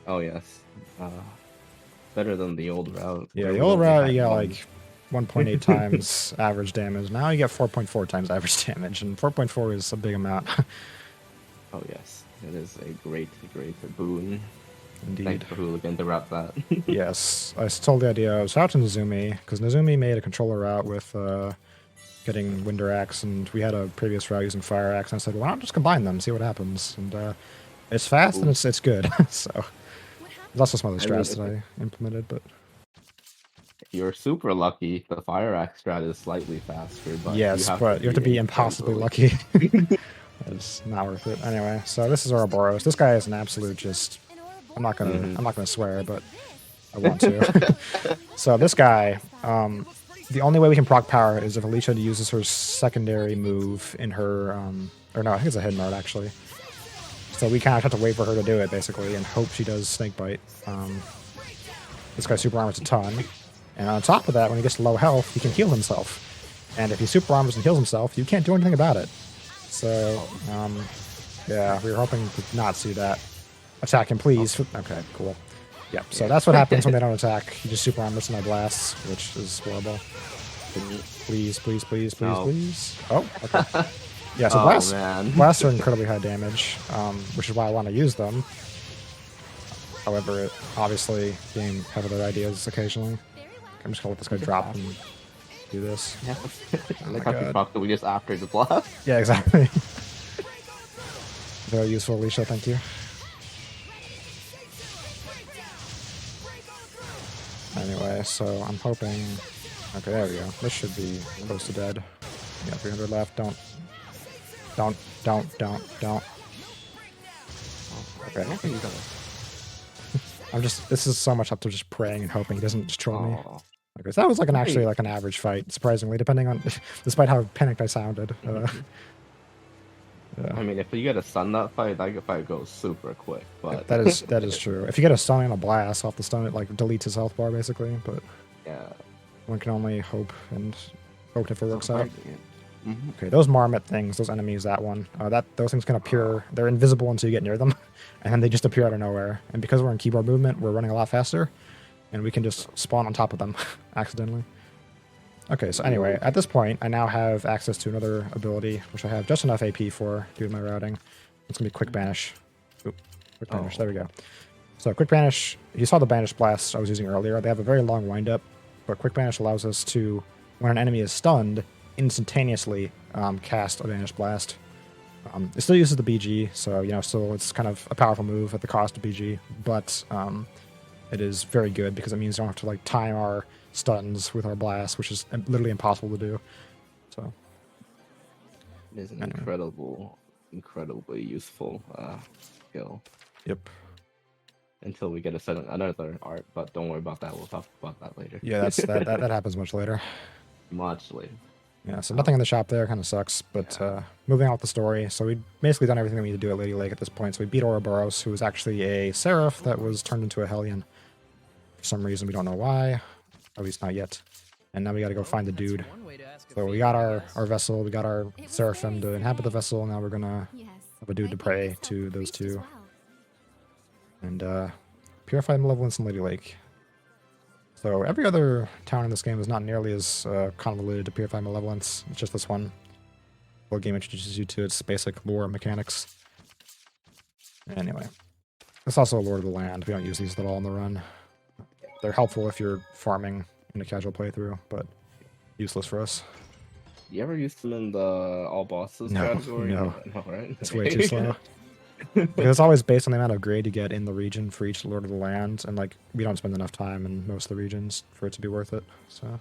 Oh yes, better than the old route. Yeah, the old route you got like 1.8 times average damage. Now you get 4.4 times average damage, and 4.4 is a big amount. Oh yes, it is a great boon. Indeed. Thanks for Hooligan to wrap that. Yes, I stole the idea of shout out to Nezumi, because Nezumi made a controller route with getting Winder Axe, and we had a previous route using Fire Axe, and I said, well, why not just combine them, see what happens? And it's fast and it's good. So there's also some other strats that I implemented, but if you're super lucky, the Fire Axe strat is slightly faster, but yes, but you have to be impossibly lucky. It's not worth it. Anyway, so this is Ouroboros. This guy is an absolute just. I'm not gonna swear, but I want to. So this guy, the only way we can proc power is if Alicia uses her secondary move in her, or no, I think it's a hidden mode actually. So we kind of have to wait for her to do it basically, and hope she does Snakebite. This guy super armors a ton, and on top of that, when he gets to low health, he can heal himself. And if he super armors and heals himself, you can't do anything about it. So, yeah, we were hoping to not see that. Attack him, please. Okay, cool. Yep, so that's what happens when they don't attack. He just super armors my blasts, which is horrible. Please, please, please, please, No. please. Oh, okay. Yeah, so man. blasts are incredibly high damage, which is why I want to use them. However, it obviously game have other ideas occasionally. Very well. I'm just gonna let this guy drop and do this. Yeah. Oh Like my how she god. procced we just after the blast. Yeah, exactly. Very useful, Alicia. Thank you. Anyway, so I'm hoping. Okay, there we go. This should be close to dead. Yeah, 300 left. Don't. Okay. I don't think he's gonna. I'm just. This is so much up to just praying and hoping he doesn't just troll me. Oh. Okay, so that was like actually Hey. like an average fight, surprisingly, depending on, despite how panicked I sounded. Yeah. I mean, if you get a stun that fight goes super quick. But That is true. If you get a stun and a blast off the stun, it like deletes his health bar basically. But yeah. one can only hope and hope if it works out. Mm-hmm. Okay, those marmot things, those enemies, that one, those things can appear. They're invisible until you get near them, and then they just appear out of nowhere. And because we're in keyboard movement, we're running a lot faster, and we can just spawn on top of them accidentally. Okay, so anyway, at this point, I now have access to another ability, which I have just enough AP for doing my routing. It's gonna be Quick Banish. Oop, Quick Banish, there we go. So Quick Banish, you saw the Banish Blast I was using earlier. They have a very long windup, but Quick Banish allows us to, when an enemy is stunned, instantaneously cast a Banish Blast. It still uses the BG, so still it's kind of a powerful move at the cost of BG, but it is very good because it means we don't have to like time our stuns with our blast, which is literally impossible to do. So It is an anyway. incredibly useful skill. Yep. Until we get another art, but don't worry about that. We'll talk about that later. Yeah, that happens much later. Much later. Yeah, so nothing in the shop there, kind of sucks. But moving on with the story, so we've basically done everything we need to do at Lady Lake at this point. So we beat Ouroboros, who was actually a Seraph that was turned into a Hellion. For some reason, we don't know why. At least not yet. And now we gotta go find the dude. So we got our vessel, we got our Seraphim to inhabit the vessel, now we're gonna Yes. have a dude I to think pray this to helped those priest as two. well. And purify malevolence in Lady Lake. So every other town in this game is not nearly as convoluted to purify malevolence. It's just this one. The game introduces you to its basic lore mechanics. Anyway, it's also a Lord of the Land. We don't use these at all on the run. They're helpful if you're farming in a casual playthrough, but useless for us. You ever used them in the all bosses No, category? no. No, right? It's way too slow. Because it's always based on the amount of grade you get in the region for each Lord of the Land, and like we don't spend enough time in most of the regions for it to be worth it. So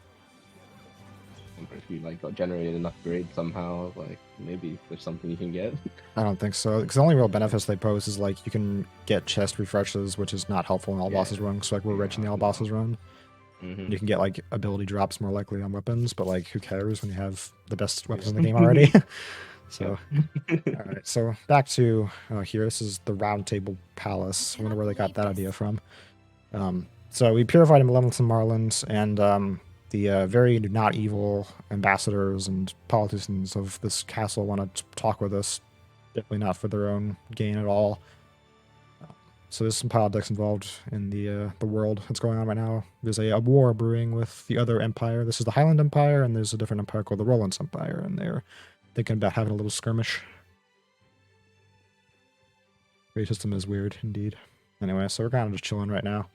If you like generate enough grade somehow, like maybe there's something you can get. I don't think so. Because the only real benefits they pose is like you can get chest refreshes, which is not helpful in all bosses run. So like we're rich in the all bosses run. Mm-hmm. You can get like ability drops more likely on weapons, but like who cares when you have the best weapons in the game already? So, all right. So back to here. This is the Round Table Palace. I wonder where they got that idea from. So we purified malevolence in Marland, and the very not evil ambassadors and politicians of this castle want to talk with us. Definitely not for their own gain at all. So there's some politics involved in the world that's going on right now. There's a war brewing with the other empire. This is the Highland Empire, and there's a different empire called the Roland's Empire, and they're thinking about having a little skirmish. Grade system is weird, indeed. Anyway, so we're kind of just chilling right now.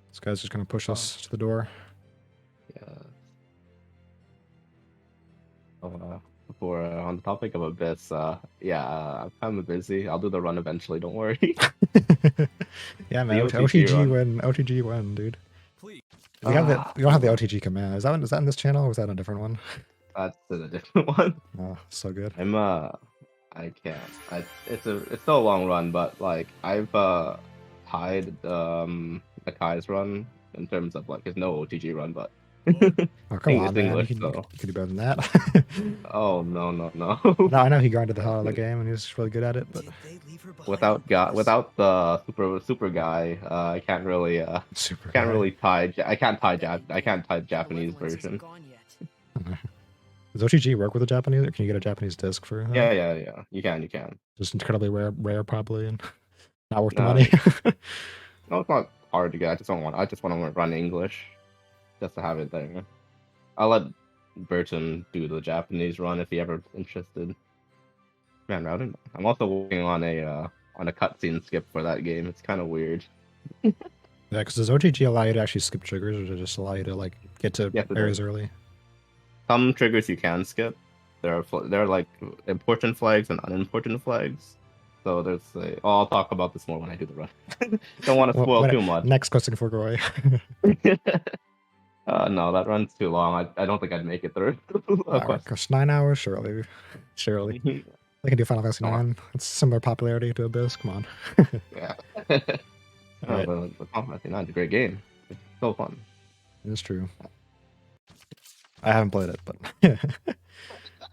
This guy's just going to push us to the door. Yeah. Before on the topic of Abyss, I'm kind of busy. I'll do the run eventually. Don't worry. Yeah, man. The OTG OTG run. win. OTG win, dude. We don't have the OTG command. Is that in this channel, or was that a different one? That's a different one. Oh, so good. I can't. It's still a long run, but like I've tied Akai's run in terms of like there's no OTG run, but Oh, come on, man. English, You so. could do better than that. Oh no. No, I know he grinded the hell out of the game, and he was really good at it, but Did they leave her behind without the super guy, I can't really super can't guy. really tie. I can't tie Japanese version. Does OTG work with a Japanese, or can you get a Japanese disc for that? Yeah. You can. Just incredibly rare probably, and not worth the No. money. No, it's not hard to get. I just want to run English, just to have it there. I'll let Burton do the Japanese run if he ever interested. Man, routing. I'm also working on on a cutscene skip for that game. It's kind of weird. Yeah, because does OTG allow you to actually skip triggers, or does it just allow you to like get to Yes, it areas does. early? Some triggers you can skip. There are like important flags and unimportant flags. So there's a. Oh, I'll talk about this more when I do the run. Don't want to Well, spoil too much. next question for Goy. No, that run's too long. I don't think I'd make it through. Gosh, 9 hours, surely. Surely. They can do Final Fantasy 9. It's similar popularity to Abyss. Come on. Yeah. Alright. The Final Fantasy 9 is a great game. It's so fun. It is true. I haven't played it, but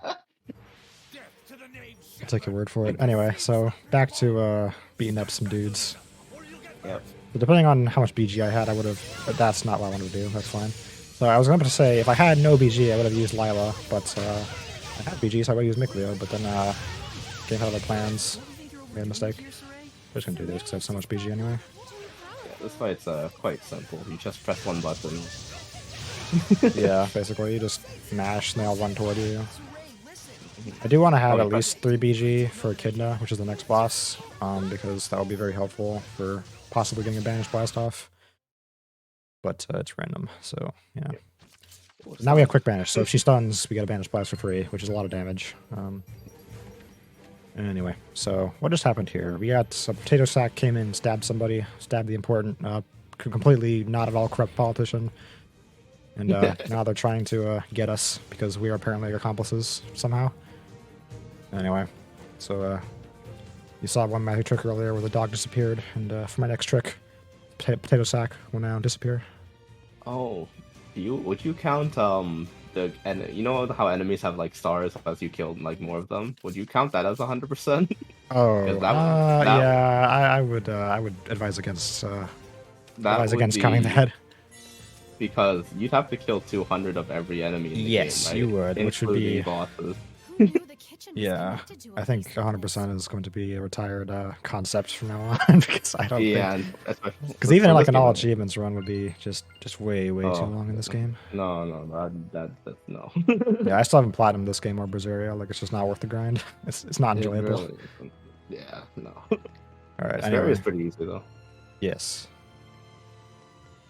I'll take your word for it. Anyway, so back to beating up some dudes. Yep. So depending on how much BG I had, I would have. But that's not what I wanted to do. That's fine. So I was going to say if I had no BG, I would have used Lila, but I had BG, so I would have used Mikleo. But then game had other plans. Made a mistake. I'm just gonna do this because I have so much BG anyway. Yeah, this fight's quite simple. You just press one button. Yeah, basically you just mash and they all run toward you. I do want to have at least 3 BG for Echidna, which is the next boss, because that will be very helpful for possibly getting a Banished Blast off. But it's random, so yeah. Now we have Quick Banish, so if she stuns, we get a Banished Blast for free, which is a lot of damage. Anyway, so what just happened here? We got a Potato Sack came in, stabbed somebody, stabbed the important, completely not at all corrupt politician. And now they're trying to get us because we are apparently accomplices somehow. Anyway, so you saw one magic trick earlier where the dog disappeared, and for my next trick, Potato Sack will now disappear. Oh, would you count you know how enemies have like stars as you kill like more of them? Would you count that as 100%? Oh, yeah, I would advise against counting be, that. Because you'd have to kill 200 of every enemy in the game, right? You would, which would be bosses. Who knew the kitchen was yeah. connected to I a think place like 100% is going to be a retired concept from now on because I don't think. Because Yeah, even like an all game, achievements run would be just way too long in this game. No, that no. Yeah, I still haven't platinumed this game or Berseria. Like it's just not worth the grind. It's not enjoyable. Really isn't. Yeah, no. All right. Zestiria Anyway. is pretty easy though. Yes.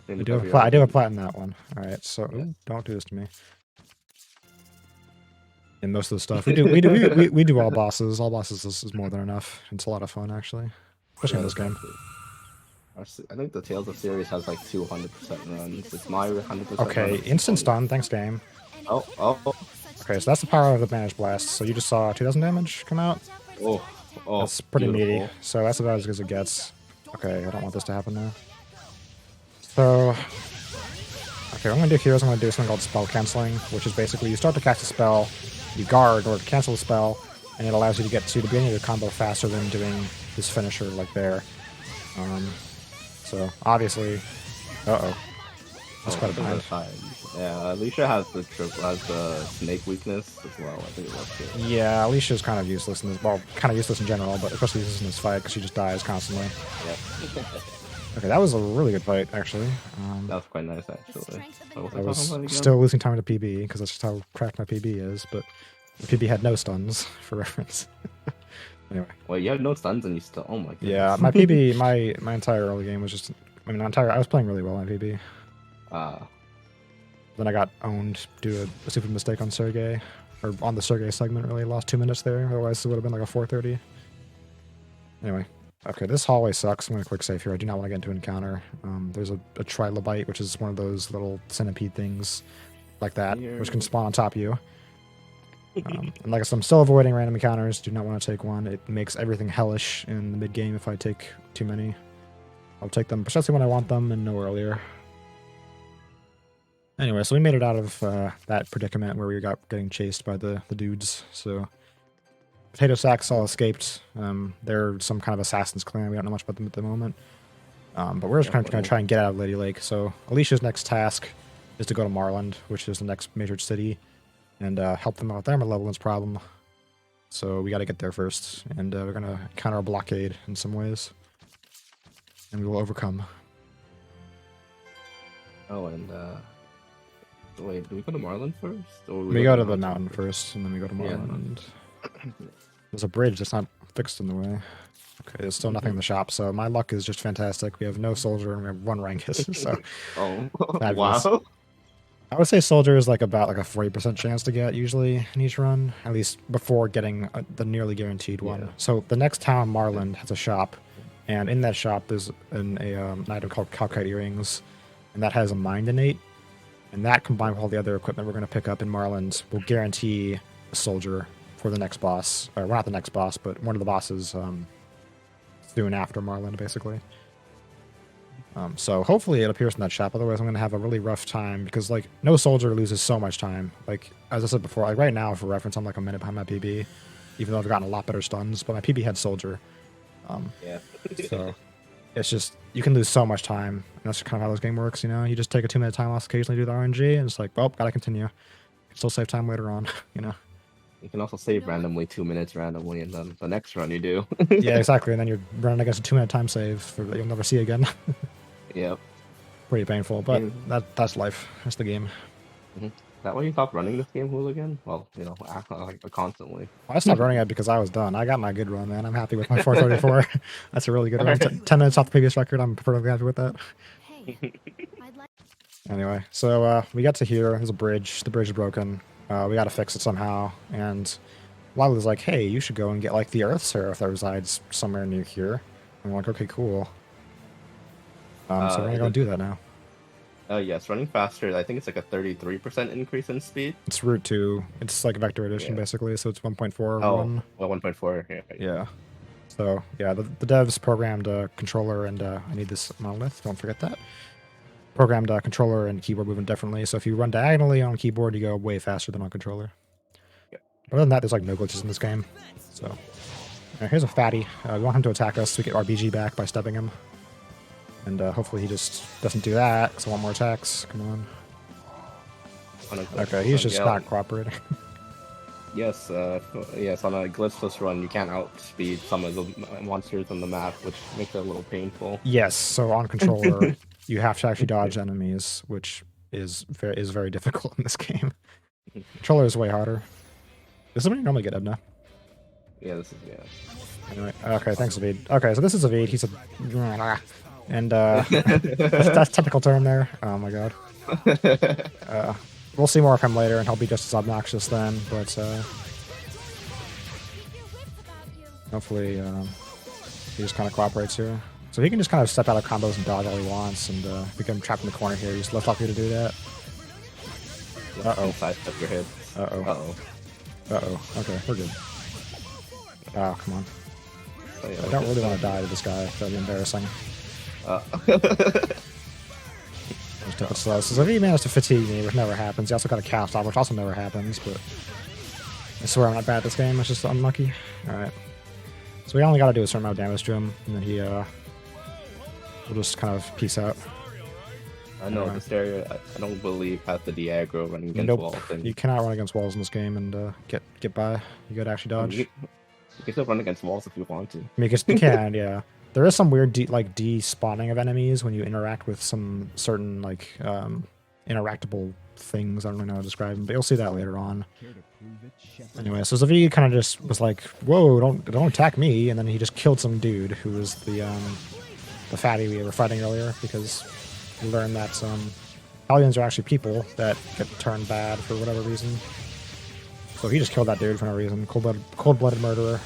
I I do have platinum that one. All right. So ooh, don't do this to me. And most of the stuff we do all bosses. All bosses is more than enough. It's a lot of fun actually, especially in this game. I think the Tales of series has like 200% runs. It's my 100%. Okay, instant stun. Thanks, game. Oh. Okay, so that's the power of the Banished Blast. So you just saw 2,000 damage come out. Oh, That's pretty beautiful. meaty. So that's about as good as it gets. Okay, I don't want this to happen now. So, okay, what I'm gonna do here is I'm gonna do something called spell canceling, which is basically you start to cast a spell, you guard or cancel the spell, and it allows you to get to the beginning of the combo faster than doing this finisher like there. So obviously, that's quite a bind. Yeah, Alicia has the snake weakness as well. I think it was good. Yeah, Alicia's kind of useless in this. Well, kind of useless in general, but especially useless in this fight because she just dies constantly. Yeah. Okay, that was a really good fight, actually. That was quite nice, actually. I was still losing time to PB because that's just how cracked my PB is, but the PB had no stuns for reference. Anyway. Well, you had no stuns and you still. Oh my god. Yeah, my PB, my entire early game was just. I was playing really well on PB. Then I got owned due to a stupid mistake on Sergey, or on the Sergey segment. Really lost 2 minutes there. Otherwise, it would have been like a 430. Anyway. Okay, this hallway sucks. I'm going to quick save here. I do not want to get into an encounter. There's a trilobite, which is one of those little centipede things like that, which can spawn on top of you. And like I said, I'm still avoiding random encounters. Do not want to take one. It makes everything hellish in the mid-game if I take too many. I'll take them precisely when I want them and no earlier. Anyway, so we made it out of that predicament where we got getting chased by the dudes. So Potato Sacks all escaped. They're some kind of assassin's clan. We don't know much about them at the moment. But we're just kind of going to try and get out of Lady Lake. So Alicia's next task is to go to Marland, which is the next major city, and help them out with their malevolence problem. So we got to get there first, and we're going to counter a blockade in some ways, and we will overcome. Oh, and wait, do we go to Marland first? Or We go to the mountain first, and then we go to Marland. Yeah. There's a bridge that's not fixed in the way. Okay, there's still nothing in the shop, so my luck is just fantastic. We have no soldier and we have one Rankus, so Oh, fabulous. wow. I would say soldier is like about like a 40% chance to get usually in each run, at least before getting the nearly guaranteed one. Yeah. So the next town, Marland, has a shop, and in that shop is an item called Calcite Earrings, and that has a Mind Innate, and that combined with all the other equipment we're going to pick up in Marland will guarantee a soldier for the next boss. Or well, not the next boss, but one of the bosses soon after Marland, basically. So hopefully it appears in that shop. Otherwise, I'm going to have a really rough time because, like, no soldier loses so much time. Like, as I said before, like right now, for reference, I'm like a minute behind my PB, even though I've gotten a lot better stuns. But my PB had soldier. Yeah. So it's just, you can lose so much time. And that's kind of how this game works, you know? You just take a 2-minute time loss, occasionally do the RNG, and it's like, well, gotta continue. Still save time later on, you know? You can also save randomly 2 minutes randomly, and then the next run you do. Yeah, exactly. And then you're running against a 2-minute time save that you'll never see again. Yep. Pretty painful, but that's life. That's the game. Is that why you stopped running this game, Hooligan? Well, you know, like constantly. I stopped running it because I was done. I got my good run, man. I'm happy with my 434. That's a really good run. 10 minutes off the previous record. I'm perfectly happy with that. Hey, I'd like. Anyway, so we got to here. There's a bridge. The bridge is broken. We got to fix it somehow. And Lila's like, hey, you should go and get like the Earth Seraph that resides somewhere near here. I'm like, okay, cool. So we're going to go and do that now. Yes, running faster. I think it's like a 33% increase in speed. It's Route 2. It's like a vector addition, basically. So it's 1.4. Oh, well, 1.4. Yeah. Yeah. So, yeah, the devs programmed a controller and I need this monolith. Don't forget that. Programmed a controller and keyboard movement differently. So if you run diagonally on keyboard, you go way faster than on controller. Yep. Other than that, there's like no glitches in this game. So, here's a fatty. We want him to attack us so we get RBG back by stepping him. And hopefully he just doesn't do that, because I want more attacks. Come on. Okay, he's just not cooperating. Yes, yes, on a glitchless run, you can't outspeed some of the monsters on the map, which makes it a little painful. Yes, so on controller, you have to actually dodge enemies, which is very difficult in this game. Controller is way harder. This is when you normally get Edna. Yeah, this is, yeah. Anyway, okay, thanks, Avid. Okay, so this is Avid. He's a... And that's technical term there. Oh my god. We'll see more of him later, and he'll be just as obnoxious then. But hopefully he just kind of cooperates here. So he can just kind of step out of combos and dodge all he wants, and become trapped in the corner here. He's left off here to do that. Uh-oh. Sidestep your head. Uh-oh. Uh-oh. Uh-oh. Okay, we're good. Oh, come on. Oh, yeah, I don't really want to die to this guy. That'd be embarrassing. Just took it slow. So if he managed to fatigue me, which never happens. He also got a cast off, which also never happens, but I swear I'm not bad at this game. It's just unlucky. Alright. So we only gotta do a certain amount of damage to him, and then he will just kind of peace out. I know, Zestiria, I don't believe has the Diagro running against Nope. walls. And You cannot run against walls in this game and get by. You gotta actually dodge. You can still run against walls if you want to. I mean, you can, yeah. There is some weird de-spawning of enemies when you interact with some certain like interactable things. I don't really know how to describe them, but you'll see that later on. Anyway, so Zavi kind of just was like, "Whoa, don't attack me!" And then he just killed some dude who was the fatty we were fighting earlier, because we learned that Hellions are actually people that get turned bad for whatever reason. So he just killed that dude for no reason. Cold-blooded murderer.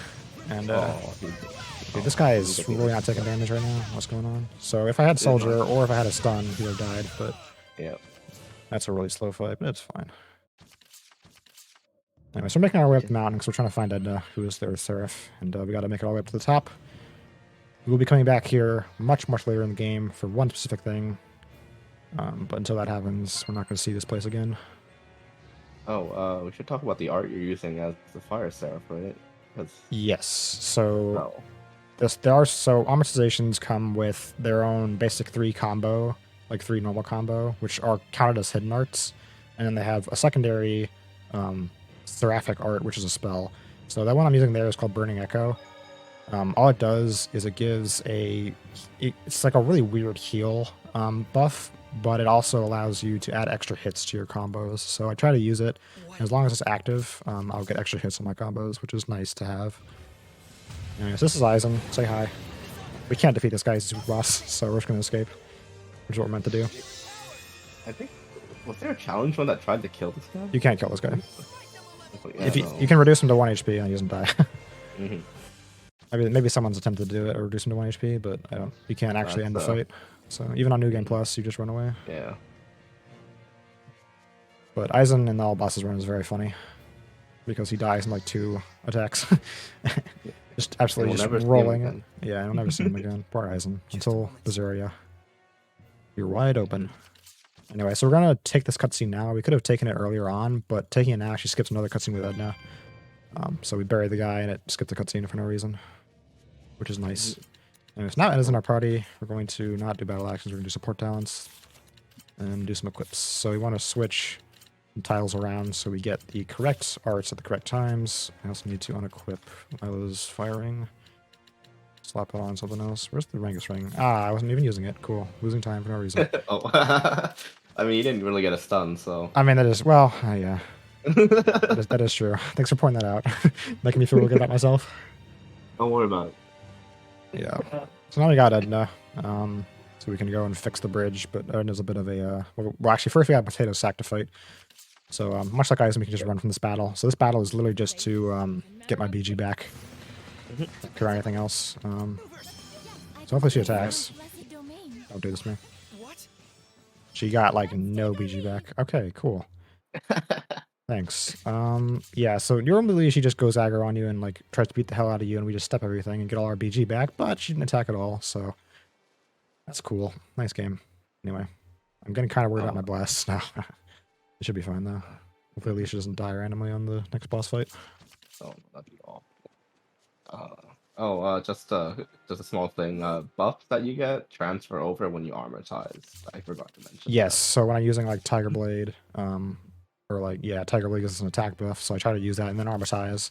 And dude, this guy is really not taking damage right now. What's going on? So if I had Soldier or if I had a stun, he would have died, but yeah, that's a really slow fight, but it's fine. Anyway, so we're making our way up the mountain because we're trying to find Edna, who is the Earth Seraph, and we got to make it all the way up to the top. We will be coming back here much later in the game for one specific thing, but until that happens, we're not going to see this place again. Oh, we should talk about the art you're using as the Fire Seraph, right? Yes, so... There are amortizations come with their own basic 3 combo, like 3 normal combo, which are counted as hidden arts, and then they have a secondary seraphic art, which is a spell. So that one I'm using there is called Burning Echo. All it does is it gives it's like a really weird heal buff, but it also allows you to add extra hits to your combos. So I try to use it, and as long as it's active, I'll get extra hits on my combos, which is nice to have. Anyways, this is Aizen. Say hi. We can't defeat this guy's super boss, so we're just gonna escape. Which is what we're meant to do. I think was there a challenge one that tried to kill this guy? You can't kill this guy. Yeah, If you, no. you can reduce him to 1 HP and he doesn't die. Mhm. Maybe someone's attempted to do it or reduce him to 1 HP, but I don't. You can't actually end the fight. So even on New Game Plus, you just run away. Yeah. But Aizen in the all bosses run is very funny because he dies in like 2 attacks. Just absolutely we'll just never see him rolling it. again. Yeah, I'll never see him again. Poor Aizen. Until Zestiria. You're wide open. Anyway, so we're gonna take this cutscene now. We could have taken it earlier on, but taking it now actually skips another cutscene with Edna. So we bury the guy and it skipped a cutscene for no reason, which is nice. Anyways, now Edna's in our party. We're going to not do battle actions. We're gonna do support talents and do some equips. So we want to switch tiles around so we get the correct arts at the correct times. I also need to unequip Isla's firing. Slap it on something else. Where's the Rangus ring? Ah, I wasn't even using it. Cool. Losing time for no reason. Oh. I mean, you didn't really get a stun, so. I mean, that is, well, yeah. That is true. Thanks for pointing that out. Making me feel real good about myself. Don't worry about it. Yeah. So now we got Edna. So we can go and fix the bridge, but Edna's a bit of a, well, actually, first we got Potato Sack to fight. So much like Aizen, we can just run from this battle. So this battle is literally just to get my BG back. Or anything else. So hopefully she attacks. Blessed domain. Don't do this to me. What? She got like no BG back. Okay, cool. Thanks. Yeah, so normally she just goes aggro on you and like tries to beat the hell out of you and we just step everything and get all our BG back, but she didn't attack at all, so that's cool. Nice game. Anyway, I'm getting kind of worried about my blasts now. It should be fine though. Hopefully Alicia doesn't die randomly on the next boss fight. Oh, that'd be all. Just a small thing. Buffs that you get transfer over when you armortize. I forgot to mention. Yes, so when I'm using like Tiger Blade, or like, yeah, Tiger Blade is an attack buff, so I try to use that and then armortize.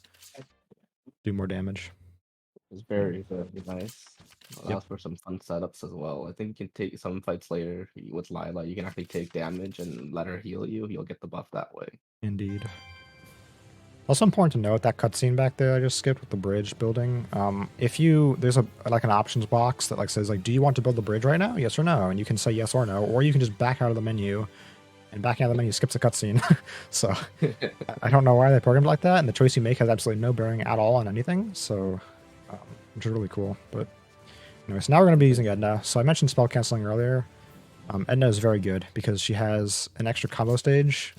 Do more damage. It's very, very nice. Allows Yep. for some fun setups as well. I think you can take some fights later with Lila. You can actually take damage and let her heal you. You'll get the buff that way. Indeed. Also important to note that cutscene back there I just skipped with the bridge building. If you there's a like an options box that like says like, do you want to build the bridge right now? Yes or no, and you can say yes or no, or you can just back out of the menu, and backing out of the menu skips a cutscene. So I don't know why they programmed it like that, and the choice you make has absolutely no bearing at all on anything. So which is really cool. But anyway, so now we're going to be using Edna. So I mentioned spell canceling earlier. Edna is very good because she has an extra combo stage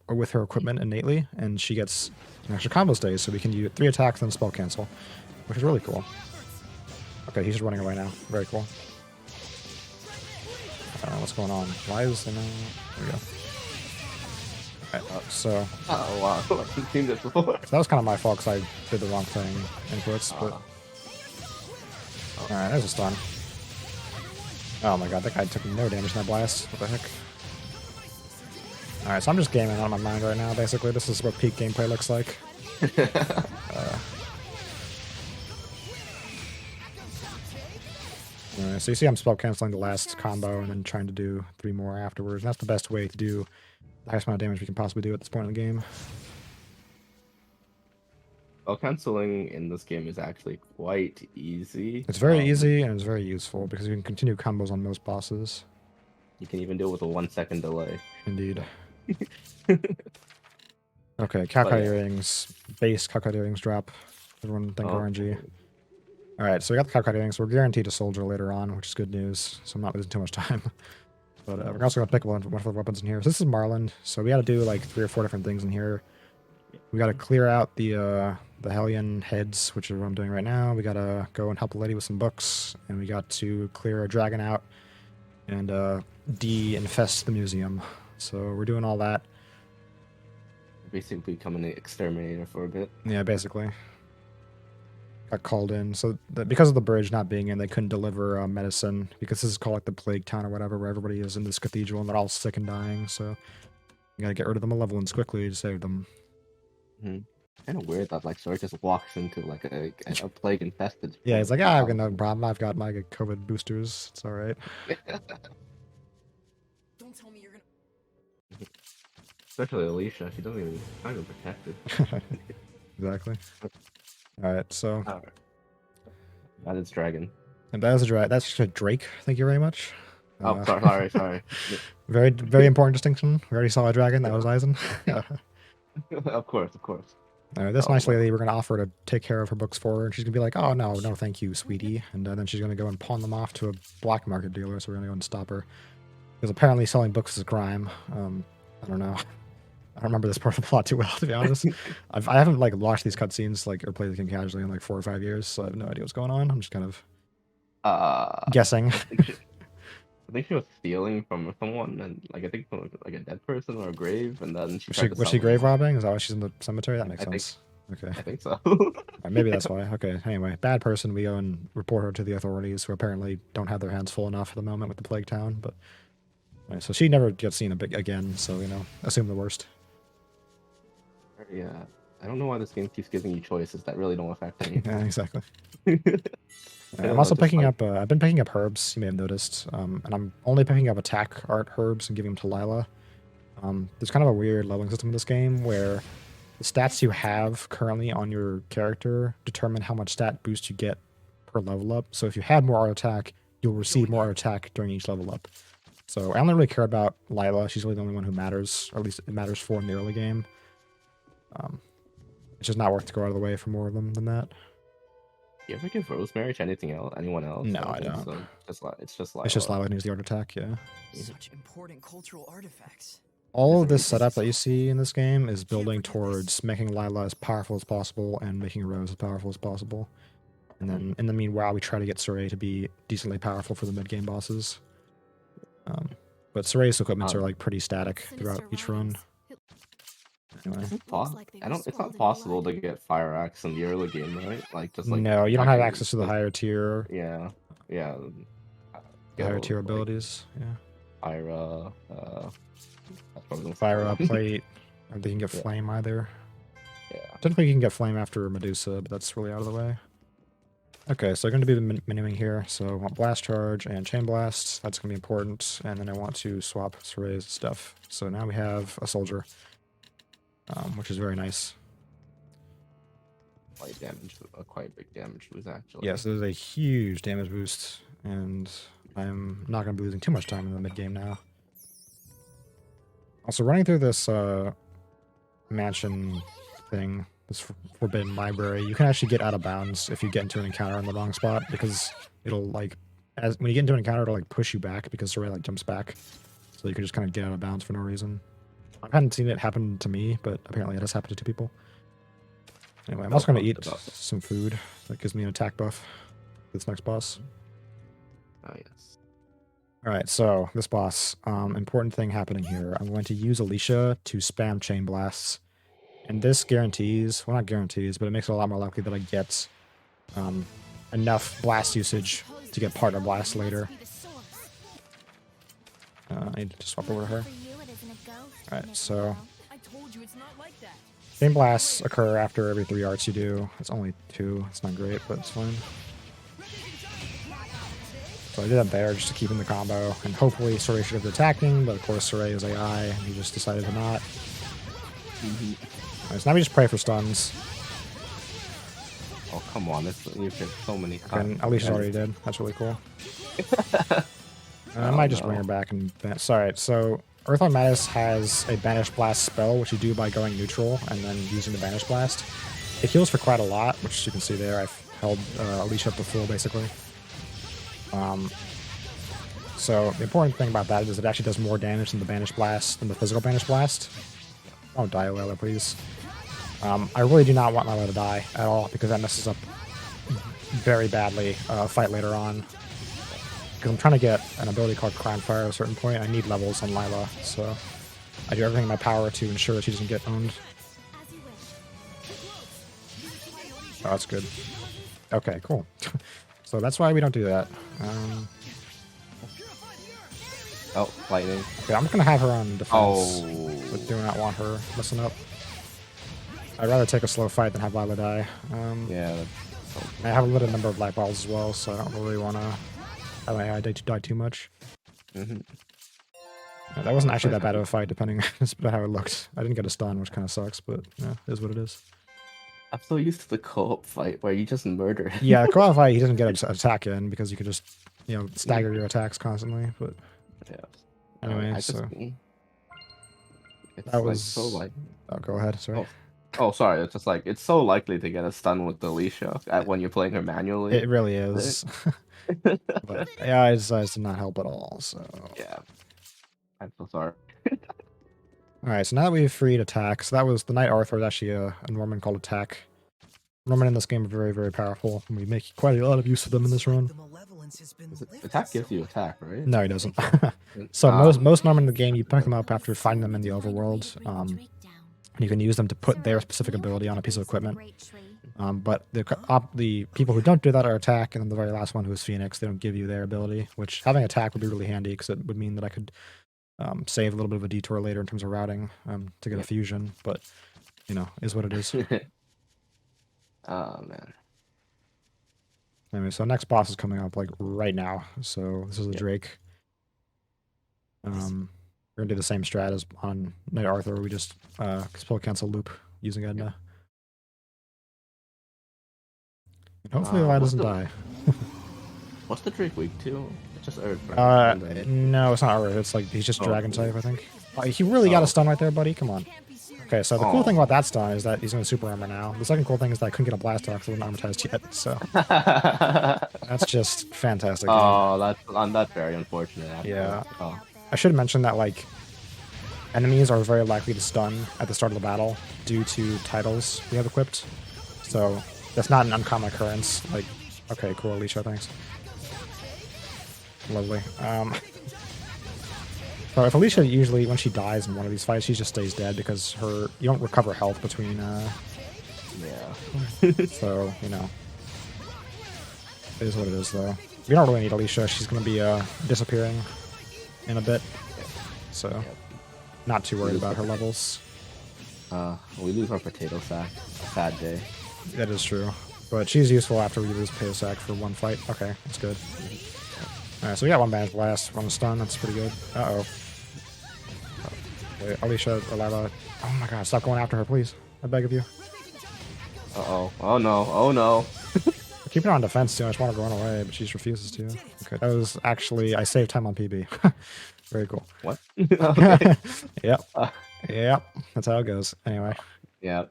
with her equipment innately, and she gets an extra combo stage, so we can use 3 attacks and spell cancel, which is really cool. Okay, he's just running away now. Very cool. What's going on? Why is there no... There we go. Alright, so Oh wow, I've seen this before. that was kind of my fault because I did the wrong thing inputs, but... Alright, there's a stun. Oh my god, that guy took no damage in that blast. What the heck? Alright, so I'm just gaming out of my mind right now, basically. This is what peak gameplay looks like. Alright, so you see I'm spell canceling the last combo and then trying to do 3 more afterwards. And that's the best way to do the highest amount of damage we can possibly do at this point in the game. Spell canceling in this game is actually quite easy. It's very easy and it's very useful because you can continue combos on most bosses. You can even do it with a 1-second delay. Indeed. Okay, Calcite earrings. Base Calcite earrings drop. Everyone think RNG. Alright, so we got the Calcite earrings. We're guaranteed a soldier later on, which is good news. So I'm not losing too much time. But we're also going to pick one of the weapons in here. So this is Marlin. So we got to do like 3 or 4 different things in here. We got to clear out the Hellion heads, which is what I'm doing right now. We got to go and help a lady with some books. And we got to clear a dragon out and de-infest the museum. So we're doing all that. Basically becoming an exterminator for a bit. Yeah, basically. Got called in. So because of the bridge not being in, they couldn't deliver medicine. Because this is called like the Plague Town or whatever, where everybody is in this cathedral and they're all sick and dying. So you gotta get rid of the malevolence quickly to save them. Kind of weird that like Sora just walks into like a plague infested. Yeah, he's like, I've got no problem. I've got my COVID boosters. It's all right. Don't tell me you're gonna. Especially Alicia, she doesn't even not even protected. Exactly. All right, so Alright. That is dragon. And that is that's a Drake. Thank you very much. Oh, sorry. Very, very important distinction. We already saw a dragon. That was Aizen. Of course. This Oh, nice well. lady, we're gonna offer to take care of her books for her, and she's gonna be like, "Oh no, no, thank you, sweetie," and then she's gonna go and pawn them off to a black market dealer. So we're gonna go and stop her because apparently selling books is a crime. I don't know. I don't remember this part of the plot too well, to be honest. I haven't like watched these cutscenes like or played the game casually in like 4 or 5 years, so I have no idea what's going on. I'm just kind of guessing. I think she was stealing from someone, and like I think from like a dead person or a grave, and then she Was tried she, to was sell she them grave all. robbing? Is that why she's in the cemetery? That makes I think sense. Okay. I think so. Maybe that's why. Okay. Anyway, bad person. We go and report her to the authorities, who apparently don't have their hands full enough at the moment with the plague town. But anyway, so she never gets seen again. So assume the worst. Yeah, I don't know why this game keeps giving you choices that really don't affect anything. Yeah, exactly. I I'm don't also know, just picking like up. I've been picking up herbs. You may have noticed, and I'm only picking up attack art herbs and giving them to Lila. There's kind of a weird leveling system in this game where the stats you have currently on your character determine how much stat boost you get per level up. So if you have more art attack, you'll receive more art attack during each level up. So I only really care about Lila. She's really the only one who matters, or at least it matters for in the early game. It's just not worth to go out of the way for more of them than that. you ever give Rosemary to anyone else? No, I I think don't. so. It's just It's just Lila. Lila who needs the art attack, yeah. Such important cultural artifacts. All of this setup that you see in this game is building towards making Lila as powerful as possible and making Rose as powerful as possible. And then in the meanwhile, we try to get Sorey to be decently powerful for the mid-game bosses. But Sorey's equipments are like pretty static throughout each run. Anyway. It's not possible to get Fire Axe in the early game, right? Like just like No, you don't have actually access to the just- higher tier Yeah. higher tier Like, abilities. Yeah. Fire, that's what I was gonna say. Fire up plate. Or they can get Yeah. flame either. Yeah. Typically you can get flame after Medusa, but that's really out of the way. Okay, so I'm going to be menuing here. So I want blast charge and chain blast. That's going to be important. And then I want to swap Sorey's stuff. So now we have a soldier, which is very nice. Quite big damage boost actually. Yes, there's a huge damage boost, and I'm not going to be losing too much time in the mid game now. Also, running through this mansion thing, this forbidden library, you can actually get out of bounds if you get into an encounter in the wrong spot, because it'll like, when you get into an encounter, it'll like push you back because Sorey like jumps back, so you can just kind of get out of bounds for no reason. I haven't seen it happen to me, but apparently it has happened to people. Anyway, I'm also going to eat some food that gives me an attack buff for this next boss. Oh yes. Alright, so this boss, important thing happening here. I'm going to use Alicia to spam chain blasts. And this guarantees, well not guarantees, but it makes it a lot more likely that I get enough blast usage to get partner blast later. I need to swap over to her. Alright, so I told you it's not like that. chain blasts occur after every 3 arts you do. It's only 2, it's not great, but it's fine. So I did that there just to keep in the combo, and hopefully Sorey should have been attacking, but of course Sorey is AI, and he just decided to not. Alright, so now we just pray for stuns. Oh come on! You've hit so many times. And Alicia's already dead. That's really cool. I might just bring her back and... Sorry, so Earthly Mattis has a Banish Blast spell, which you do by going neutral and then using the Banish Blast. It heals for quite a lot, which you can see there. I've held Alicia up to full, basically. So the important thing about that is it actually does more damage than the Banish Blast, than the physical Banish Blast. Don't die, Layla, please. I really do not want Layla to die at all, because that messes up very badly fight later on. Because I'm trying to get an ability called Crown Fire at a certain point. I need levels on Layla, so I do everything in my power to ensure that she doesn't get owned. Oh, that's good. Okay, cool. So that's why we don't do that. Oh, lightning. Okay, I'm just gonna have her on defense. Oh. But do not want her messing up. I'd rather take a slow fight than have Lila die. Yeah. I have a limited number of light balls as well, so I don't really want to have my AI die too much. Mm-hmm. Yeah, that wasn't actually that bad of a fight, depending on how it looked. I didn't get a stun, which kind of sucks, but yeah, it is what it is. I'm so used to the co-op fight where you just murder him. Yeah, the co-op fight, he doesn't get an attack in because you can just, stagger your attacks constantly. But Yeah. anyway, I just so it's that like so was. like Oh, go ahead. Sorry. oh sorry, it's just like it's so likely to get a stun with Alicia when you're playing her manually. It really is. But yeah, I decided to not help at all. So. Yeah. I'm so sorry. All right, so now that we've freed attack, so that was the Knight Arthur is actually a Norman called attack. Norman in this game are very, very powerful, and we make quite a lot of use of them in this run. Attack gives you attack, right? No, he doesn't. So most Norman in the game, you pick them up after finding them in the overworld. You can use them to put their specific ability on a piece of equipment. But the people who don't do that are attack, and then the very last one, who is Phoenix, they don't give you their ability, which having attack would be really handy because it would mean that I could save a little bit of a detour later in terms of routing to get a fusion, but, is what it is. Oh, man. Anyway, so next boss is coming up, like, right now. So this is the Drake. We're going to do the same strat as on Knight Arthur, where we just spell cancel loop using Edna. And hopefully the lad doesn't die. What's the Drake weak to? It's just Earth, right? No, it's not Earth. It's like, he's just Dragon type, I think. He really got a stun right there, buddy. Come on. Okay, so the cool thing about that stun is that he's going to super armor now. The second cool thing is that I couldn't get a blast off because it wasn't armorized yet, so that's just fantastic. Oh, that's very unfortunate. Actually. Yeah. I should mention that, like, enemies are very likely to stun at the start of the battle due to titles we have equipped. So that's not an uncommon occurrence. Like, okay, cool, Alicia, thanks. Lovely. So if Alicia usually, when she dies in one of these fights, she just stays dead because you don't recover health between, Yeah. So, it is what it is, though. We don't really need Alicia. She's going to be disappearing in a bit. So, not too worried about her levels. We lose our potato sack. Sad day. That is true. But she's useful after we lose potato sack for one fight. Okay, that's good. Alright, so we got one banish blast, one stun, that's pretty good. Uh-oh. Wait, Alicia, Lila. Oh my god, stop going after her, please. I beg of you. Uh-oh. Oh no. Oh no. Keep her on defense too, I just want her to run away, but she just refuses to. Okay, that was actually, I saved time on PB. Very cool. What? Yep. Yep, that's how it goes. Anyway. Yeah.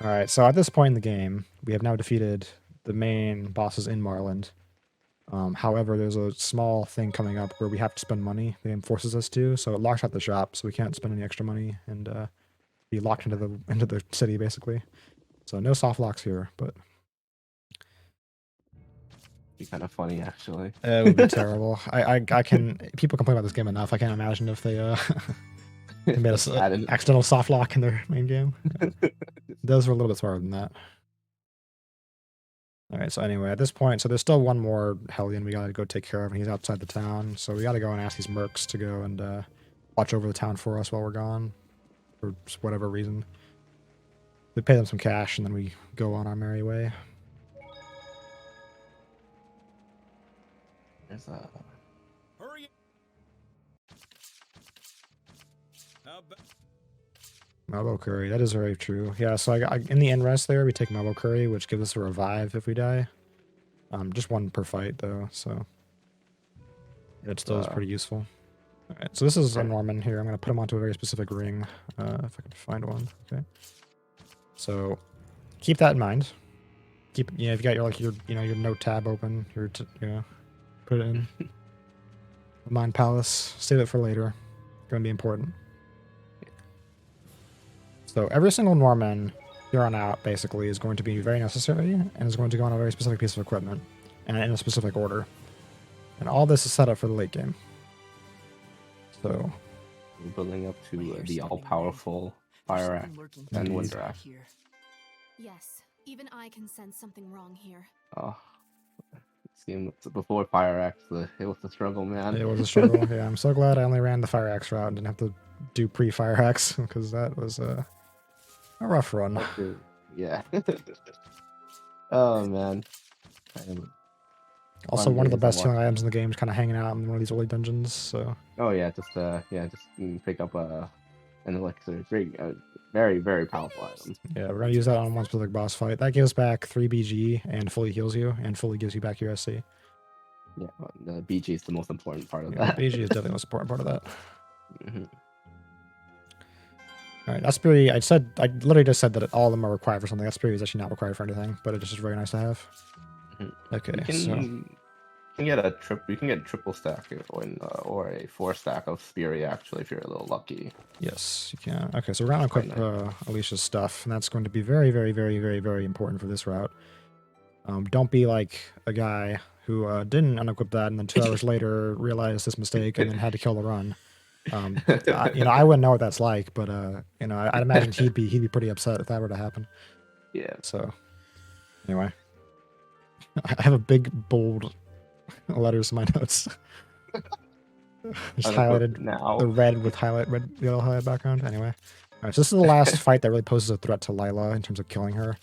Alright, so at this point in the game, we have now defeated the main bosses in Marland. However, there's a small thing coming up where we have to spend money. The game forces us to, so it locks out the shop, so we can't spend any extra money and be locked into the city basically. So no soft locks here, but Be kind of funny actually. it would be terrible. I can people complain about this game enough. I can't imagine if they they made an accidental soft lock in their main game. Those were a little bit smarter than that. Alright, so anyway, at this point, so there's still one more Hellion we gotta go take care of, and he's outside the town, so we gotta go and ask these mercs to go and watch over the town for us while we're gone, for whatever reason. We pay them some cash, and then we go on our merry way. There's a... Hurry! Malvo Curry, that is very true. Yeah, so in the end rest there, we take Malvo Curry, which gives us a revive if we die. Just one per fight, though, so it still is pretty useful. Alright, so this is a Norman here. I'm going to put him onto a very specific ring, if I can find one. Okay. So, keep that in mind. If you got your note tab open, put it in. The Mind Palace, save it for later. It's going to be important. So every single Norman here on out, basically, is going to be very necessary, and is going to go on a very specific piece of equipment, and in a specific order. And all this is set up for the late game. So... We're building up to the all-powerful Fire Axe and Wind Axe. Yes, even I can sense something wrong here. Oh. Before Fire Axe, it was a struggle, man. It was a struggle, yeah. I'm so glad I only ran the Fire Axe route and didn't have to do pre-Fire Axe, because that was a rough run. Yeah. Oh, man. Also, one of the best healing items in the game is kind of hanging out in one of these early dungeons, so... Oh, yeah, just pick up an elixir. Very, very powerful item. Yeah, we're gonna use that on one specific boss fight. That gives back 3 BG and fully heals you, and fully gives you back your SC. Yeah, the BG is the most important part of Yeah, that. BG is definitely the most important part of that. Mhm. All right, Zestiria, I literally just said that all of them are required for something. Zestiria is actually not required for anything, but it just is very nice to have. Mhm. Okay, You so can get a you can get a triple stack or a 4 stack of Speary actually if you're a little lucky. yes, you can. Okay, so we're gonna Quite equip nice. Alicia's stuff, and that's going to be very, very, very, very, very important for this route. Don't be like a guy who didn't unequip that and then 2 hours later realized his mistake and then had to kill the run. I wouldn't know what that's like, but I'd imagine he'd be pretty upset if that were to happen. Yeah. So anyway, I have a big bold letters in my notes. Just Unequip highlighted now. the red with red yellow highlight background. Anyway, all right, so this is the last fight that really poses a threat to Lila in terms of killing her.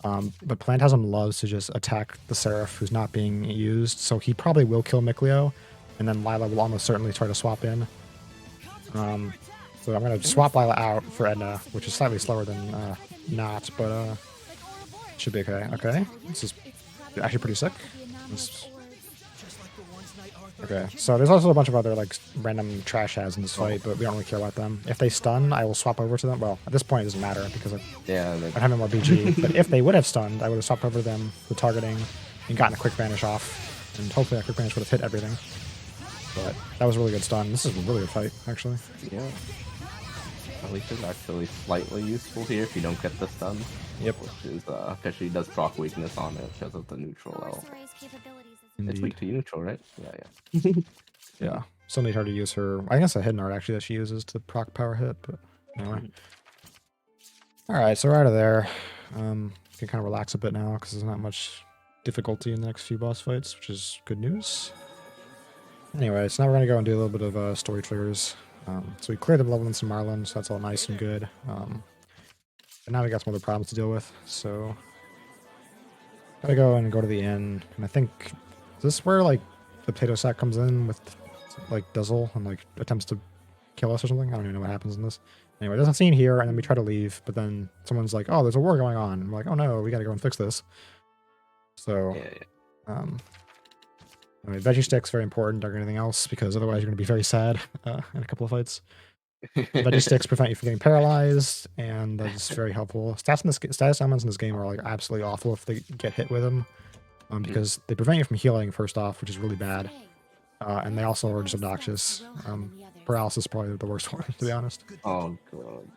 But Plantasm loves to just attack the Seraph who's not being used, so he probably will kill Mikleo, and then Lila will almost certainly try to swap in. So I'm going to swap Lila out for Edna, which is slightly slower than not, but should be okay. Okay, this is actually pretty sick. Okay, so there's also a bunch of other like random trash ads in this fight, but we don't really care about them. If they stun, I will swap over to them. Well, at this point it doesn't matter because I Yeah. don't have any more BG. But if they would have stunned, I would have swapped over to them with targeting and gotten a quick vanish off, and hopefully that quick vanish would have hit everything. But that was a really good stun. This is a really good fight, actually. Yeah. At least it's actually slightly useful here if you don't get the stun. Yep. Which is because she does proc weakness on it because of the neutral L. It's Indeed. weak to neutral, right? Yeah. Yeah. Still need her to use her. I guess a hidden art actually that she uses to proc power hit, but anyway. All right, so we're out of there. Can kind of relax a bit now because there's not much difficulty in the next few boss fights, which is good news. Anyway, so now we're gonna go and do a little bit of story triggers. So we cleared the level in some Marlin, so that's all nice and good. But now we got some other problems to deal with, so gotta go and go to the inn. And I think is this where like the potato sack comes in with like Duzzle and like attempts to kill us or something? I don't even know what happens in this. Anyway, there's a scene here, and then we try to leave, but then someone's like, "Oh, there's a war going on." And we're like, "Oh no, we gotta go and fix this." So, Yeah. anyway, veggie sticks very important, or anything else, because otherwise you're gonna be very sad in a couple of fights. Veggie sticks prevent you from getting paralyzed, and that's very helpful. Status elements in this game are like absolutely awful if they get hit with them, because they prevent you from healing first off, which is really bad, and they also are just obnoxious. Paralysis is probably the worst one, to be honest. Oh god.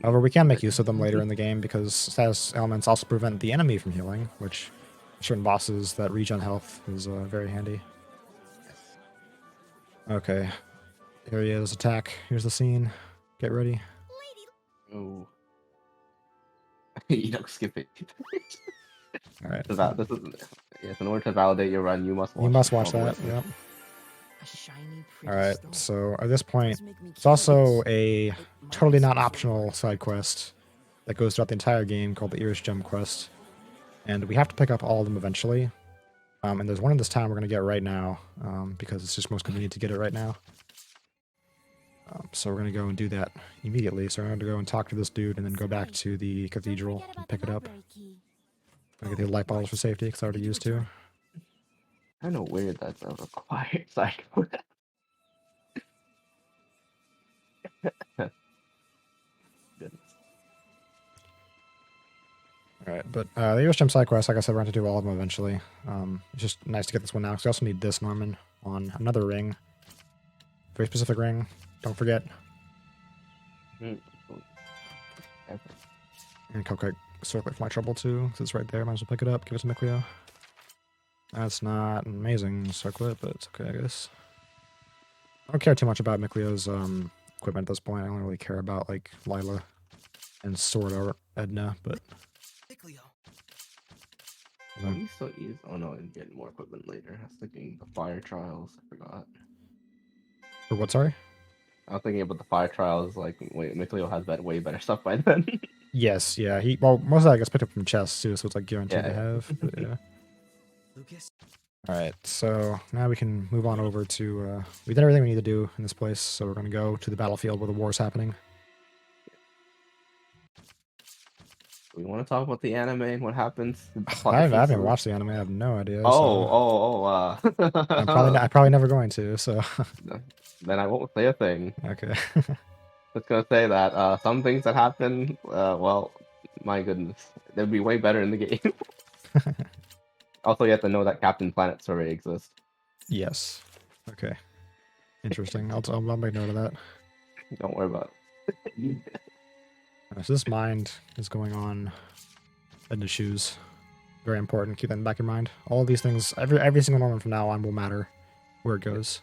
However, we can make use of them later in the game because status elements also prevent the enemy from healing, which certain bosses that regen health is very handy. Okay, here he is. Attack. Here's the scene. Get ready. Oh. You don't skip it. All right. This is yes. In order to validate your run, you must watch. You must watch all the way that. through. Yep. A shiny, All pretty right. stone. So at this point, Does make me it's also curious. a totally not optional side quest that goes throughout the entire game called the Iris Gem quest, and we have to pick up all of them eventually. And there's one in this town we're gonna get right now because it's just most convenient to get it right now. So we're gonna go and do that immediately. So we're gonna go and talk to this dude and then go back to the cathedral and pick it up. I'm gonna get the light bottles for safety because I already used two. Kind of weird that's a required side quest. Goodness. Alright, but the Iris Gem side quest, like I said, we're going to do all of them eventually. It's just nice to get this one now, because we also need this Norman on another ring. Very specific ring. Don't forget. Mm. And Coco Circlet for my trouble too, because it's right there. Might as well pick it up. Give it to Mikleo. That's not an amazing Circlet, but it's okay, I guess. I don't care too much about Mikleo's equipment at this point. I don't really care about like Lila and Sword Art Edna, but Are you so easy? Oh no, I'm getting more equipment later. I was thinking the fire trials. I forgot. for what? Sorry. I was thinking about the fire trials. Like, wait, Mikleo has way better stuff by then. Yes, yeah. Well, most of that gets picked up from chests too, so it's like guaranteed Yeah, to yeah. have. But, yeah. Lucas? All right, so now we can move on over to. We did everything we need to do in this place, so we're going to go to the battlefield where the war is happening. We want to talk about the anime and what happens. The plot I haven't devices? watched the anime. I have no idea. Oh, So I'm probably never going to. So Then I won't say a thing. okay. Just gonna say that some things that happen, well, my goodness, they'd be way better in the game. Also, you have to know that Captain Planet Survey exists. Yes. Okay. Interesting. I'll make note of that. Don't worry about it. So this mind is going on in the shoes. Very important. Keep that in the back of your mind. All of these things, every single one from now on will matter where it goes.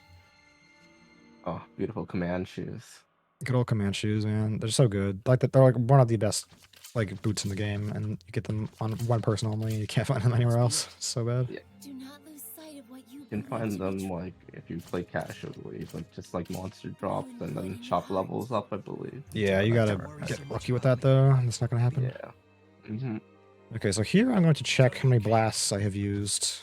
Oh, beautiful command shoes. Good old command shoes, man. They're so good. Like they're like one of the best like boots in the game, and you get them on one person only. You can't find them anywhere else. So bad. Yeah. Do not lose sight of what you You can find them like if you play casually, like just like monster drops and then chop levels up, I believe. Yeah, you gotta get lucky with that though. That's not gonna happen. Yeah. Okay, so here I'm going to check how many blasts I have used,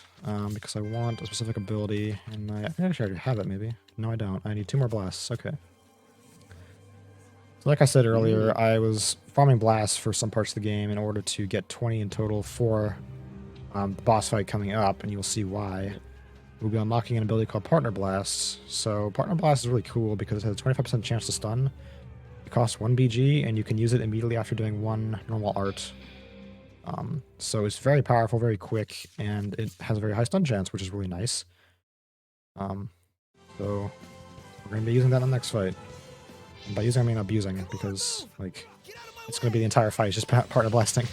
because I want a specific ability, and I actually already have it, maybe. No, I don't. I need 2 more blasts. Okay. So like I said earlier, I was farming blasts for some parts of the game in order to get 20 in total for the boss fight coming up, and you'll see why. We'll be unlocking an ability called Partner Blast. So Partner Blast is really cool because it has a 25% chance to stun. It costs 1 BG, and you can use it immediately after doing 1 normal art. So it's very powerful, very quick, and it has a very high stun chance, which is really nice. So we're going to be using that in the next fight. And by using, I mean abusing it, because like it's going to be the entire fight. It's just partner blasting.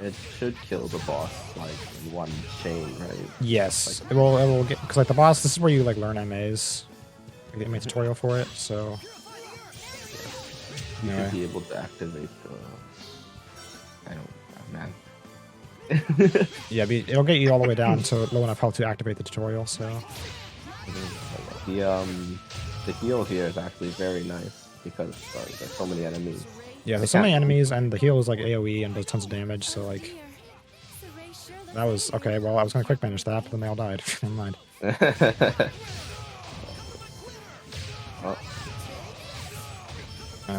It should kill the boss like in one chain, right? Yes, it will get, because like the boss. This is where you like learn MAs. You get a tutorial for it, so You anyway. should be able to activate the. I don't, man. Yeah, it'll get you all the way down to low enough health to activate the tutorial. So The heal here is actually very nice because there's so many enemies. yeah, there's so many enemies, and the heal is like AOE and does tons of damage. So like that was okay. Well, I was gonna quick banish that, but then they all died. Never mind. Oh,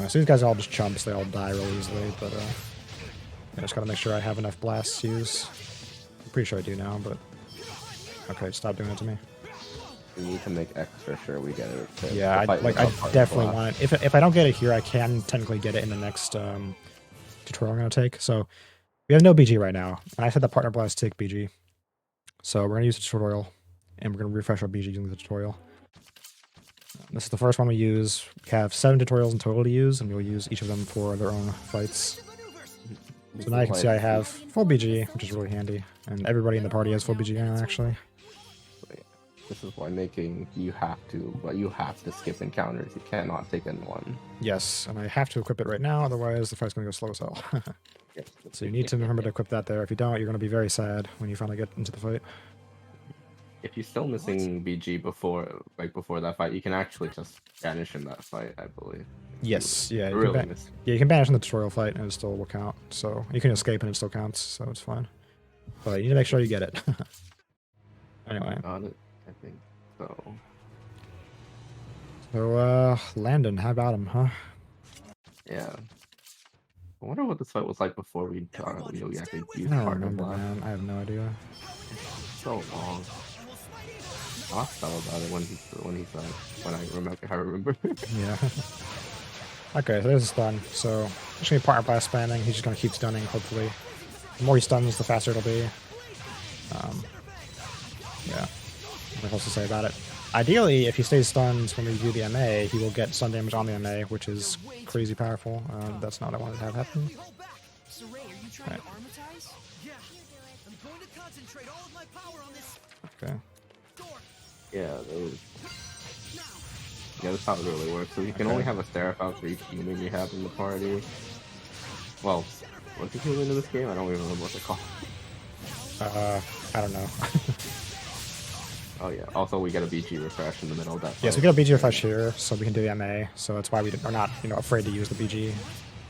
So these guys are all just chumps. They all die really easily, but I just gotta make sure I have enough blasts to use. I'm pretty sure I do now, but okay, stop doing it to me. we need to make extra sure we get it. to Yeah, fight I without partner definitely blast. want it. If I don't get it here, I can technically get it in the next tutorial I'm gonna take. So we have no BG right now, and I said the partner blast take BG. So we're gonna use the tutorial, and we're gonna refresh our BG using the tutorial. This is the first one we use. We have 7 tutorials in total to use, and we'll use each of them for their own fights. So now you can see I have full BG, which is really handy, and everybody in the party has full BG now, actually. This is why making you have to skip encounters. You cannot take in one. Yes, and I have to equip it right now, otherwise the fight's gonna go slow as hell. So you need to remember to equip that there. If you don't, you're gonna be very sad when you finally get into the fight. If you're still missing BG before that fight, you can actually just banish in that fight, I believe. Yes, yeah, Really miss. yeah, you can banish in the tutorial fight and it still will count. So you can escape and it still counts, so it's fine. But you need to make sure you get it. Anyway, Got it, I think so. so Landon, how about him, huh? Yeah. I wonder what this fight was like before we actually used I partner don't remember, blast. man. I have no idea. So long. I'll tell about it when I remember. Yeah. Okay, so there's a stun. So just gonna be partner blast spamming. He's just gonna keep stunning, hopefully. The more he stuns, the faster it'll be. Yeah. Nothing else to say about it. Ideally, if he stays stunned when we do the MA, he will get stun damage on the MA, which is crazy powerful. That's not what I wanted to have happen. Saray, are you trying Right. to armatize? Yeah. I'm going to concentrate all of my power on this Okay. door. Yeah, that's how it really works. So you can only have a Seraph out for each human you have in the party. Well, what's the human in this game? I don't even remember what they're called. I don't know. Oh yeah. Also, we get a BG refresh in the middle of that. Yes, we fight. get a BG refresh here, so we can do the MA. So that's why we are not, afraid to use the BG.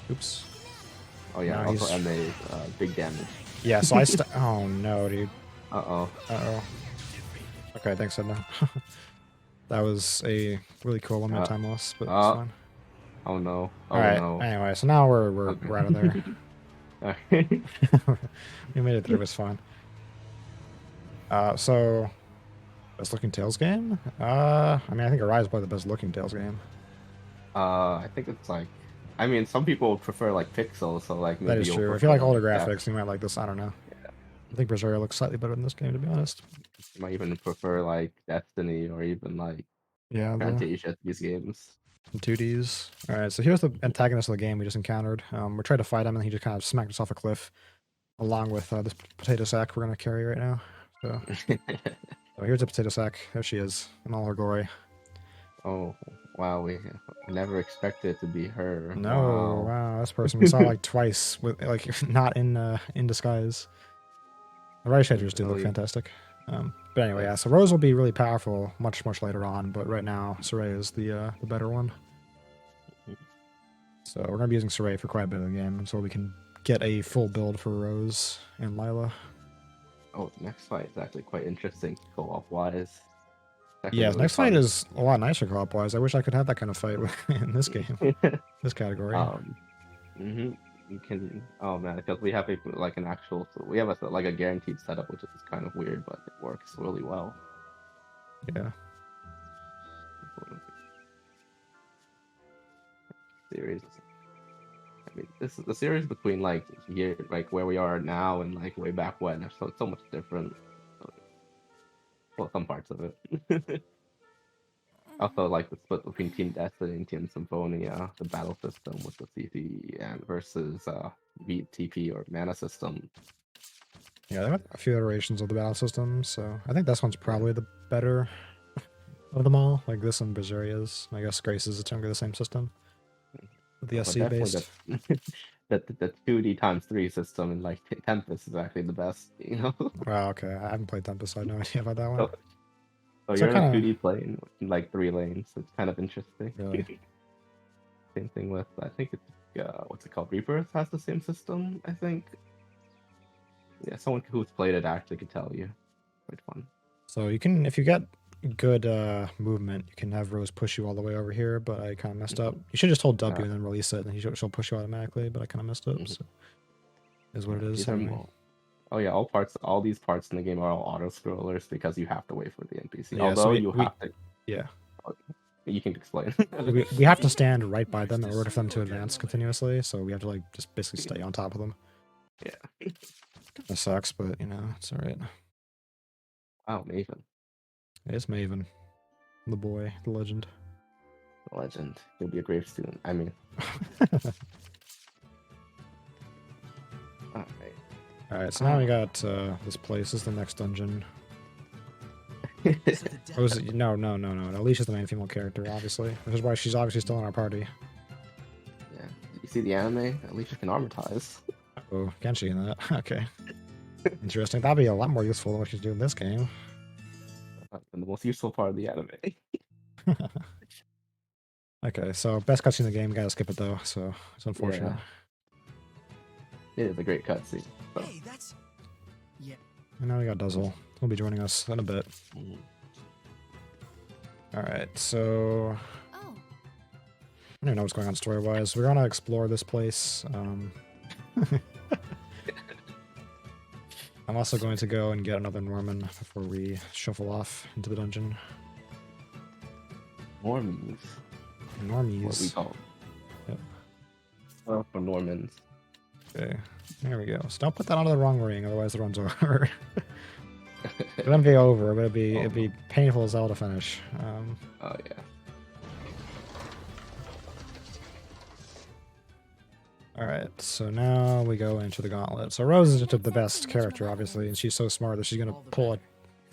Oops. Oh yeah. No, Also, he's- MA is big damage. Yeah, so oh no, dude. Uh-oh. Uh-oh. Okay, thanks, Edna. That was a really cool 1 minute time loss, but it's fine. Oh no. Oh Alright, no. anyway, so now we're out of there. Alright. We made it through. It was fun. So best looking Tails game? I mean, I think Arise is probably the best looking Tails game. I think it's like, I mean, some people prefer like pixels, so like That maybe is you'll true. If you prefer like older like that. graphics, you might like this. I don't know. Yeah. I think Berseria looks slightly better than this game, to be honest. You might even prefer like Destiny or even like Yeah, the Fantasia to these games. 2Ds. All right, so here's the antagonist of the game we just encountered. We tried to fight him, and he just kind of smacked us off a cliff, along with this potato sack we're gonna carry right now. So, so here's a potato sack. There she is, in all her glory. Oh, wow, we never expected it to be her. No, Wow. wow, this person we saw like twice with like not in disguise. The right shaders do look Really, fantastic. But anyway, yeah. nice. So Rose will be really powerful much later on, but right now Soraya is the better one. So we're gonna be using Soraya for quite a bit of the game, so we can get a full build for Rose and Lila. Oh, the next fight is actually quite interesting co-op wise. Actually Yeah, really next fight fun. is a lot nicer co-op wise. I wish I could have that kind of fight in this game, this category. hmm You can. Oh man, because we have a like an actual, so we have a like a guaranteed setup, which is kind of weird, but it works really well. Yeah. Series. I mean, this is the series between like here, like where we are now, and like way back when. So it's so much different. Well, some parts of it. Also, like the split between Team Destiny and Team Symphonia, the battle system with the CC and versus VTP or mana system. Yeah, there are a few iterations of the battle system, so I think this one's probably the better of them all. Like this and Berzeria's. I guess Grace is a chunk of the same system. The But SC definitely based. the 2D times 3 system in like Tempest is actually the best, you know? Wow, okay. I haven't played Tempest, so I have no idea about that one. So, so So you're in a kind of 2D plane in like 3 lanes. It's kind of interesting. really. Same thing with, I think it's, what's it called? Rebirth has the same system, I think. Yeah, someone who's played it actually could tell you. Quite fun. So you can, if you get good movement, you can have Rose push you all the way over here, but I kind of messed up. You should just hold W and then release it, and she'll push you automatically, but I kind of messed up, so is what it is. These are Anyway. more. Oh yeah, all these parts in the game are all auto scrollers because you have to wait for the NPC. Yeah, so Although we, you we have to, yeah. you can explain. We have to stand right by them in order for them to advance continuously, so we have to like just basically stay on top of them. Yeah. That sucks, but you know, it's alright. Wow, Maven, It's Maven. The boy, the legend. the legend. You'll be a grave student. I mean, alright. Alright, so now we got this place. This is the next dungeon. So the Oh, is depth it? No. Alicia's the main female character, obviously. Which is why she's obviously still in our party. Yeah. You see the anime? Alicia can armatize. Oh, can she in that? Okay. Interesting. That'd be a lot more useful than what she's doing in this game. And the most useful part of the anime. Okay, so best cutscene in the game. Gotta skip it though, so it's unfortunate. It is a great cutscene. So. Hey, that's. Yeah. And now we got Duzzle. He'll be joining us in a bit. Mhm. Alright, so Oh, I don't even know what's going on story-wise. We're gonna explore this place. I'm also going to go and get another Norman before we shuffle off into the dungeon. Normies. What we Normies. call. Yep. Oh, for Normans. Okay, there we go. So don't put that onto the wrong ring, otherwise the run's over. It wouldn't be over, but it'd be painful as hell to finish. Oh yeah. Alright, so now we go into the gauntlet. So Rose is just the best character, obviously, and she's so smart that she's gonna pull a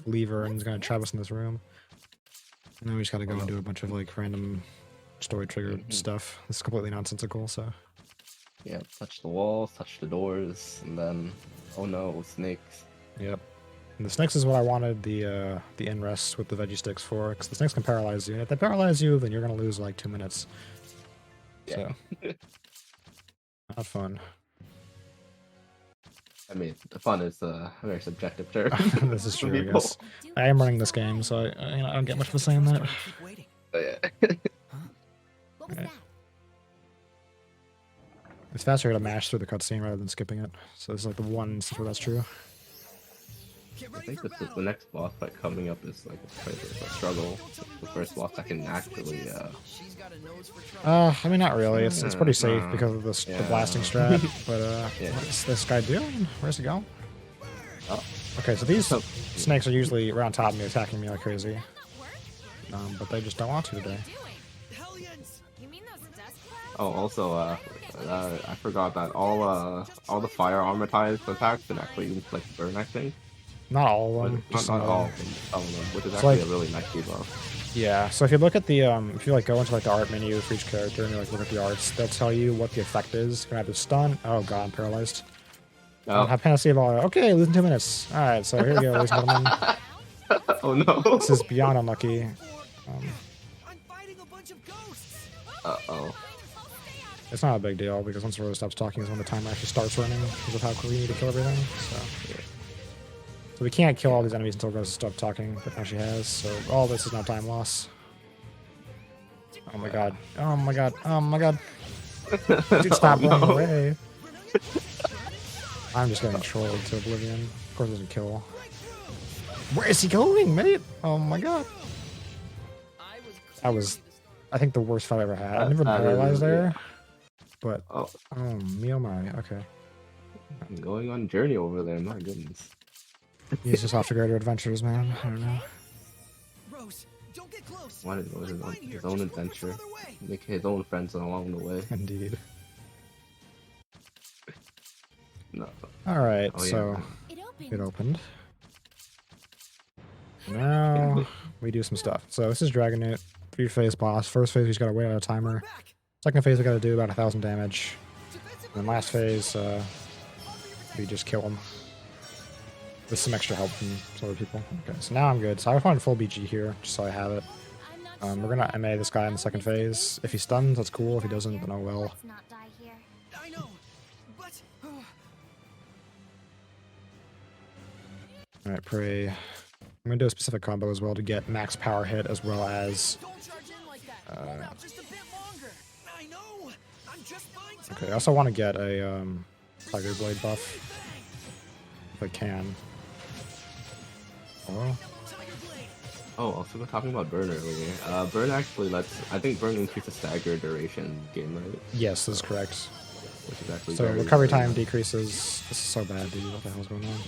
lever and is gonna trap us in this room. And then we just gotta go and do a bunch of like random story triggered stuff. This is completely nonsensical, so Yeah, touch the walls, touch the doors, and then, oh no, snakes. yep. And the snakes is what I wanted the end rest with the veggie sticks for, because the snakes can paralyze you, and if they paralyze you, then you're gonna lose like 2 minutes. Yeah. So not fun. I mean, the fun is a very subjective term. This is Some true, I people- guess. I am running this game, so I don't get much of a say in that. Keep waiting. But yeah. what was Okay. that? It's faster to mash through the cutscene rather than skipping it. So this is like the one instance where that's true. Get I ready think for that the battle. next boss fight coming up is like quite a bit of a struggle. The first boss that can actually She's got a nose for trouble. I mean, not really. It's pretty safe because of the blasting Yeah. strat. But Yeah. what's this guy doing? Where's he going? Oh. Okay, so these snakes are usually right on top of me, attacking me like crazy. But they just don't want to today. Hellions! You mean those dust clouds? Oh, also, I forgot that all the fire armor-type attacks can actually like burn. I think. Not all of But them. not, Just not some all of of them. them, some of them, which is So, actually like- a really nice debuff. Yeah. So if you look at the if you like go into like the art menu for each character and you like look at the arts, they'll tell you what the effect is. You can either stun. Oh god, I'm paralyzed. Oh. Have Panacea of all. Okay, lose in 2 minutes. All right, so here we go, ladies and gentlemen. Oh no. This is beyond unlucky. I'm fighting a bunch of ghosts! Oh. It's not a big deal because once Rose stops talking is when the timer actually starts running because of how quickly we need to kill everything. So we can't kill all these enemies until Rose stops talking, but now she has. So all this is now time loss. Oh my god. Oh my god. Oh my god. Dude, stop Oh, running no. away. I'm just getting trolled to oblivion. Of course it doesn't kill. Where is he going, mate? Oh my god. That was, I think, the worst fight I ever had. I've never been That is, paralyed there. yeah. But, Oh, me oh my, okay. I'm going on journey over there. My goodness. He's just off to greater adventures, man. I don't know. Rose, don't get close! Wanted to go I'm fine here. his own Just look for adventure, some other way. make his own friends along the way. Indeed. No. Alright, Oh, yeah. so It opened. it opened. Now we do some stuff. So this is Dragon Newt, 3-phase boss. First phase we just gotta wait on a timer. Back! Second phase we gotta do about 1,000 damage. Defensive And then last phase, we just kill him. With some extra help from some other people. Okay, so now I'm good. So I found full BG here, just so I have it. I'm not We're gonna MA this guy in the second phase. If he stuns, that's cool. If he doesn't, then oh well. Let's not die here. I know, but... Alright, pray. I'm gonna do a specific combo as well to get max power hit as well as... don't charge in like that! Hold out just a bit longer! I know! I'm just fine! Okay, I also want to get a Tiger Blade buff. If I can. Oh, Tiger Blade! Oh, also we're talking about burn earlier. Burn actually I think burn increases stagger duration game, right? yes, this is correct. Which is actually So very, recovery very time nice. decreases. This is so bad, dude. What the hell's going on?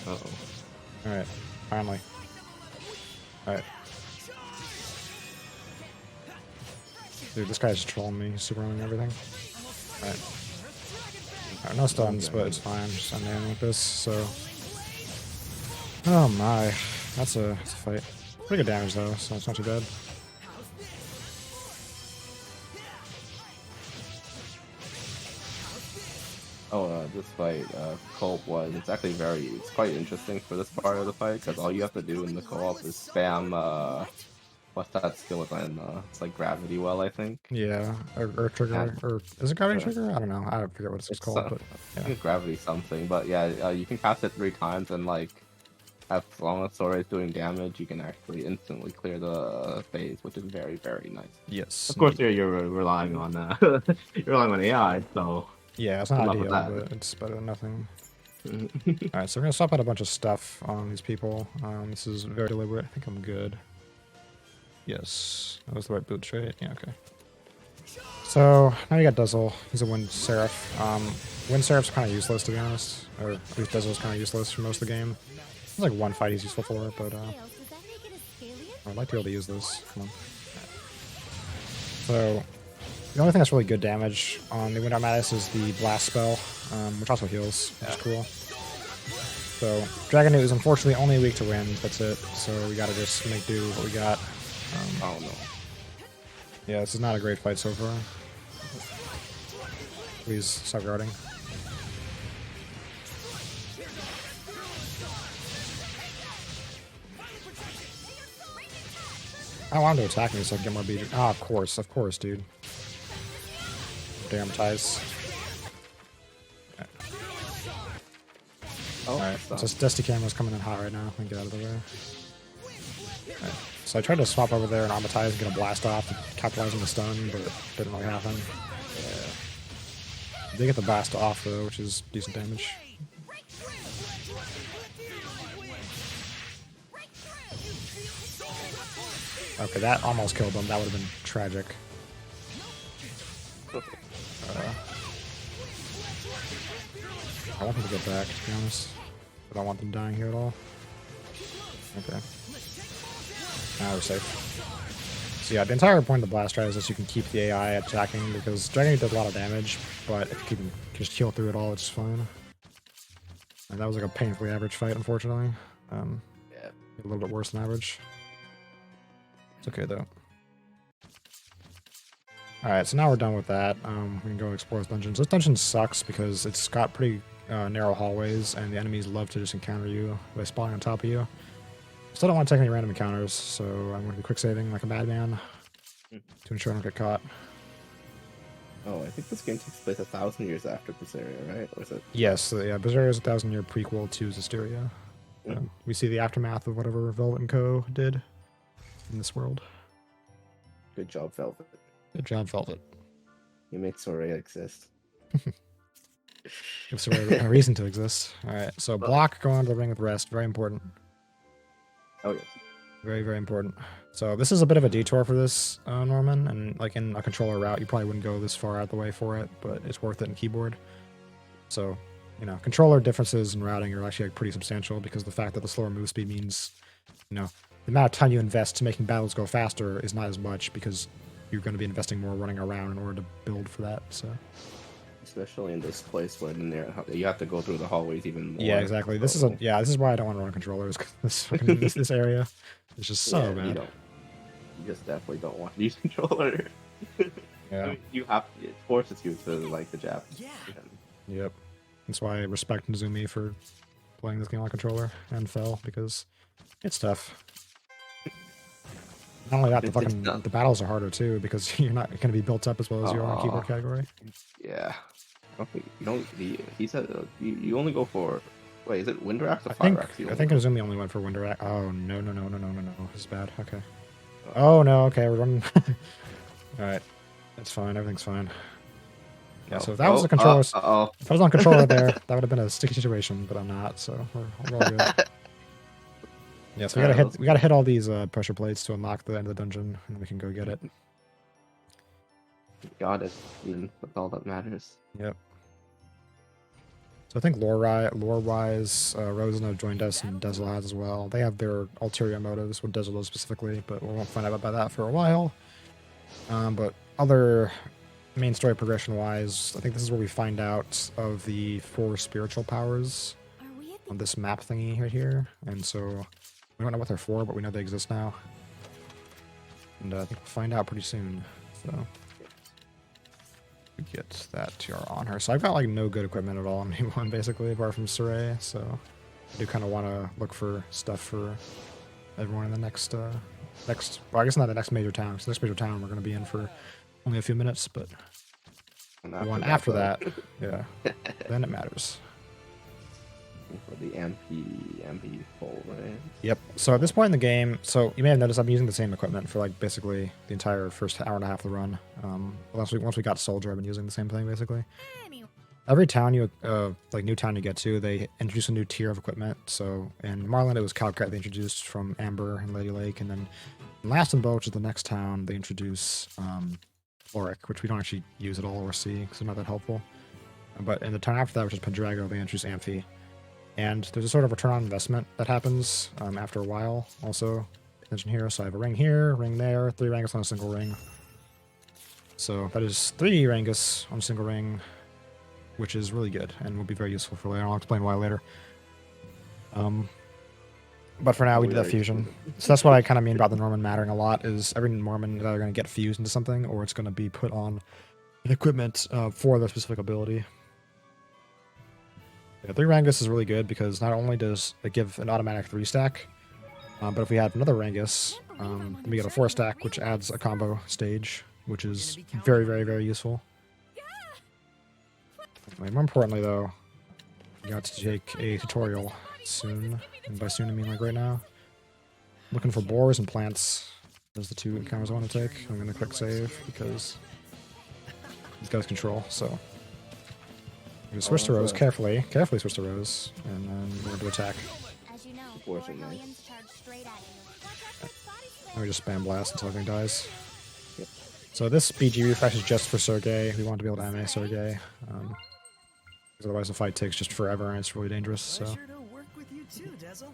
Uh-oh. Alright, finally. Alright. Dude, this guy's just trolling me, super running everything. Alright. Alright, no stuns, but it's fine. Just unnamed with this, so. Oh my. That's a fight. Pretty good damage though, so it's not too bad. Oh, this fight, co-op was, it's quite interesting for this part of the fight, because all you have to do in the co-op is spam, what's that skill again? It's like Gravity Well, I think. Yeah, or trigger, or is it gravity trigger? I don't know. I forget what it's called, but I yeah. think Gravity something, but yeah, you can cast it 3 times, and like, as long as Sora is doing damage, you can actually instantly clear the phase, which is very, very nice. Yes. Of course, you're relying on, you're relying on AI, so... Yeah, it's not Enough of ideal, that. but it's better than nothing. Alright, so we're gonna swap out a bunch of stuff on these people. This is very deliberate. I think I'm good. Yes, that was the right boots, right? Yeah, okay. So now you got Duzzle. He's a Wind Seraph. Wind Seraph's kind of useless, to be honest. Or at least Duzzle's kind of useless for most of the game. There's like one fight he's useful for, but Tails, does that make it a scallion? I'd like to be able to use this. Come on. So the only thing that's really good damage on the Wind Armatus is the Blast spell, which also heals, which is cool. So Dragon Newt is unfortunately only weak to wind. That's it. So we gotta just make do with what we got. Oh no. Yeah, this is not a great fight so far. Please stop guarding. I want him to attack me so I can get more beat. Ah, of course, dude. Damn ties. Oh, Alright, stop. so Dusty Camera's coming in hot right now. Let me get out of the way. Alright, so I tried to swap over there and armatize and get a blast off to capitalize on the stun, but it didn't really happen. They get the blast off though, which is decent damage. Okay, that almost killed them. That would have been tragic. I want them to get back, to be honest. I don't want them dying here at all. Okay. Now we're safe. So yeah, the entire point of the blast drive is that you can keep the AI attacking, because Dragon did a lot of damage, but if you can just heal through it all, it's fine. And that was like a painfully average fight, unfortunately. Yeah. A little bit worse than average. It's okay though. Alright, so now we're done with that. We can go explore this dungeon. So this dungeon sucks because it's got pretty narrow hallways, and the enemies love to just encounter you by spawning on top of you. Still don't want to take any random encounters, so I'm going to be quick saving like a madman to ensure I don't get caught. Oh, I think this game takes place 1,000 years after Zestiria, right? Or is it? Yes, yeah, Zestiria is a 1,000-year prequel to Zestiria. We see the aftermath of whatever Velvet and Co. did in this world. Good job, Velvet. Good job, Velvet. You make Soraya exist. Gives Soraya a reason to exist. Alright, so block going to the ring with rest. Very important. Oh, yes. Very, very important. So this is a bit of a detour for this, Norman, and like in a controller route, you probably wouldn't go this far out the way for it, but it's worth it in keyboard. So, you know, controller differences in routing are actually like, pretty substantial, because the fact that the slower move speed means, you know, the amount of time you invest to making battles go faster is not as much, because you're going to be investing more running around in order to build for that, so... Especially in this place where you have to go through the hallways even more. Yeah, exactly. This is this is why I don't want to run controllers. This area is just so bad. You just definitely don't want to use controller. Yeah. I mean, it forces you to like the Japanese. Yeah. Yep. That's why I respect Nizumi for playing this game on controller and Fell, because it's tough. Not only that, the battles are harder too, because you're not going to be built up as well as you are in keyboard category. Yeah. Okay, you don't. He said you only go for. Wait, is it Wind Rack or Fire Rack? I think Nizumi only went for Wind Rack. Oh no. This is bad. Okay. Oh no. Okay, we're running. All right, that's fine. Everything's fine. Yeah. So if that was a controller, if I was on controller there, that would have been a sticky situation. But I'm not, so we're all good. Yeah. So we gotta hit all these pressure plates to unlock the end of the dungeon, and then we can go get it. Got it. That's all that matters. Yep. So I think lore-wise, Rosena joined us and Dezel has as well. They have their ulterior motives with Dezel specifically, but we won't find out about that for a while. But other main story progression-wise, I think this is where we find out of the 4 spiritual powers on this map thingy right here. And so we don't know what they're for, but we know they exist now. And I think we'll find out pretty soon. So... get that tiara on her. So I've got like no good equipment at all on anyone basically, apart from Soraya. So I do kind of want to look for stuff for everyone in the next, well, I guess not the next major town. Because the next major town we're going to be in for only a few minutes, but the one after that, yeah, then it matters. For the MP full, right? Yep. So at this point in the game, so you may have noticed I'm using the same equipment for like basically the entire first hour and a half of the run. Once we got Soldier, I've been using the same thing basically. Every town new town you get to, they introduce a new tier of equipment. So in Marland, it was Calcat they introduced from Amber and Lady Lake, and then in Lastenbow, which is the next town, they introduce Loric, which we don't actually use at all or see because they're not that helpful. But in the town after that, which is Pendrago, they introduce Amphi. And there's a sort of return on investment that happens after a while. Also, attention here. So I have a ring here, ring there, 3 Rangus on a single ring. So that is 3 Rangus on a single ring, which is really good and will be very useful for later. I'll explain why later. But for now, we did that fusion. So that's what I kind of mean about the Norman mattering a lot, is every Norman is either going to get fused into something, or it's going to be put on an equipment for the specific ability. Yeah, 3 Rangus is really good because not only does it give an automatic 3 stack, but if we have another Rangus, then we get a 4 stack, which adds a combo stage, which is very, very, very useful. Anyway, more importantly, though, we got to take a tutorial soon, and by soon I mean like right now. Looking for boars and plants. Those are the 2 encounters I want to take. I'm going to quick save because these guys control, so... You switch to Oh, Rose that's carefully. Carefully switch to Rose. And then we're going to attack. As you know, Unfortunately. Hellions charge straight at you. Watch out for its body spam. And we just spam blast until everything dies. Yep. So this BG refresh is just for Sergei. We want to be able to MA Sergei. Because otherwise the fight takes just forever and it's really dangerous. So Pleasure to work with you too, Dezel.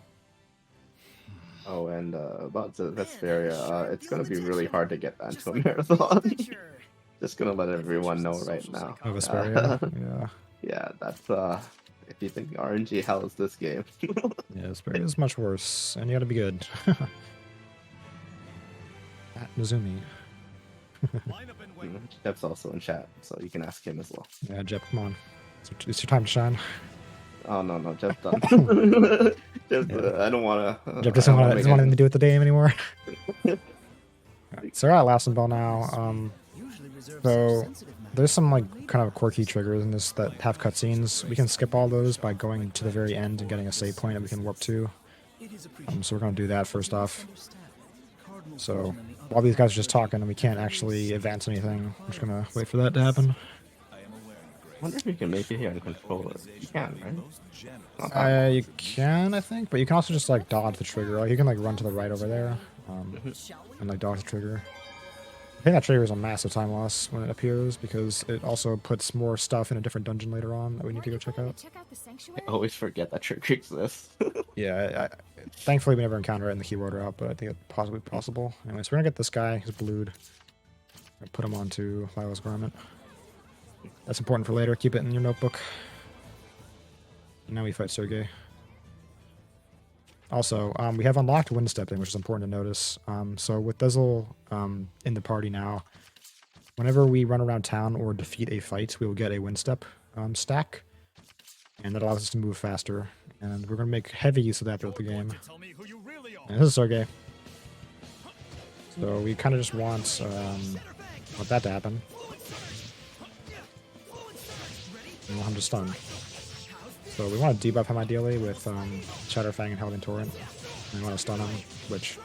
Oh, and about the Zestiria, it's gonna be really hard to get that into a marathon. Picture. Just gonna let everyone know right now. oh, Vesperia. Yeah. Yeah, that's if you think RNG hell is this game. Yeah, Vesperia is much worse. And you gotta be good. At Mizumi. Jeff's also in chat, so you can ask him as well. Yeah, Jep, come on. It's your time to shine. Oh no, Jeff done. Jeff, I don't wanna. Jep doesn't want anything to do with the game anymore. Alright, so we're at Last and Bell now. Usually reserved So such sensitive matters. there's some like kind of quirky triggers in this that have cutscenes. We can skip all those by going to the very end and getting a save point that we can warp to. It is appreciated. So we're gonna do that first off. Understand. Cardinal So Fulton and the while these guys are just talking and we can't actually advance anything, I'm just gonna wait for that to happen. I wonder if you can make it here on controller. You can, right? Not that You can, I think, but you can also just like dodge the trigger. Like you can like run to the right over there, and like dodge the trigger. I think that trigger is a massive time loss when it appears because it also puts more stuff in a different dungeon later on that we need to go check out. Check out the sanctuary. I always forget that trigger exists. Yeah, thankfully we never encounter it in the keyword route, but I think it's possibly possible. Anyway, so we're gonna get this guy. He's blued. Gonna put him onto Lila's garment. That's important for later. Keep it in your notebook. And now we fight Sergei. Also, we have unlocked wind stepping, which is important to notice. So with Dezel in the party now, whenever we run around town or defeat a fight, we will get a wind step stack, and that allows us to move faster. And we're going to make heavy use of that throughout the game. And this is Sergei. So we kind of just want that to happen. And we'll have to stun. So we want to debuff him ideally with Shatterfang and Hellion Torrent. And we want to stun him, which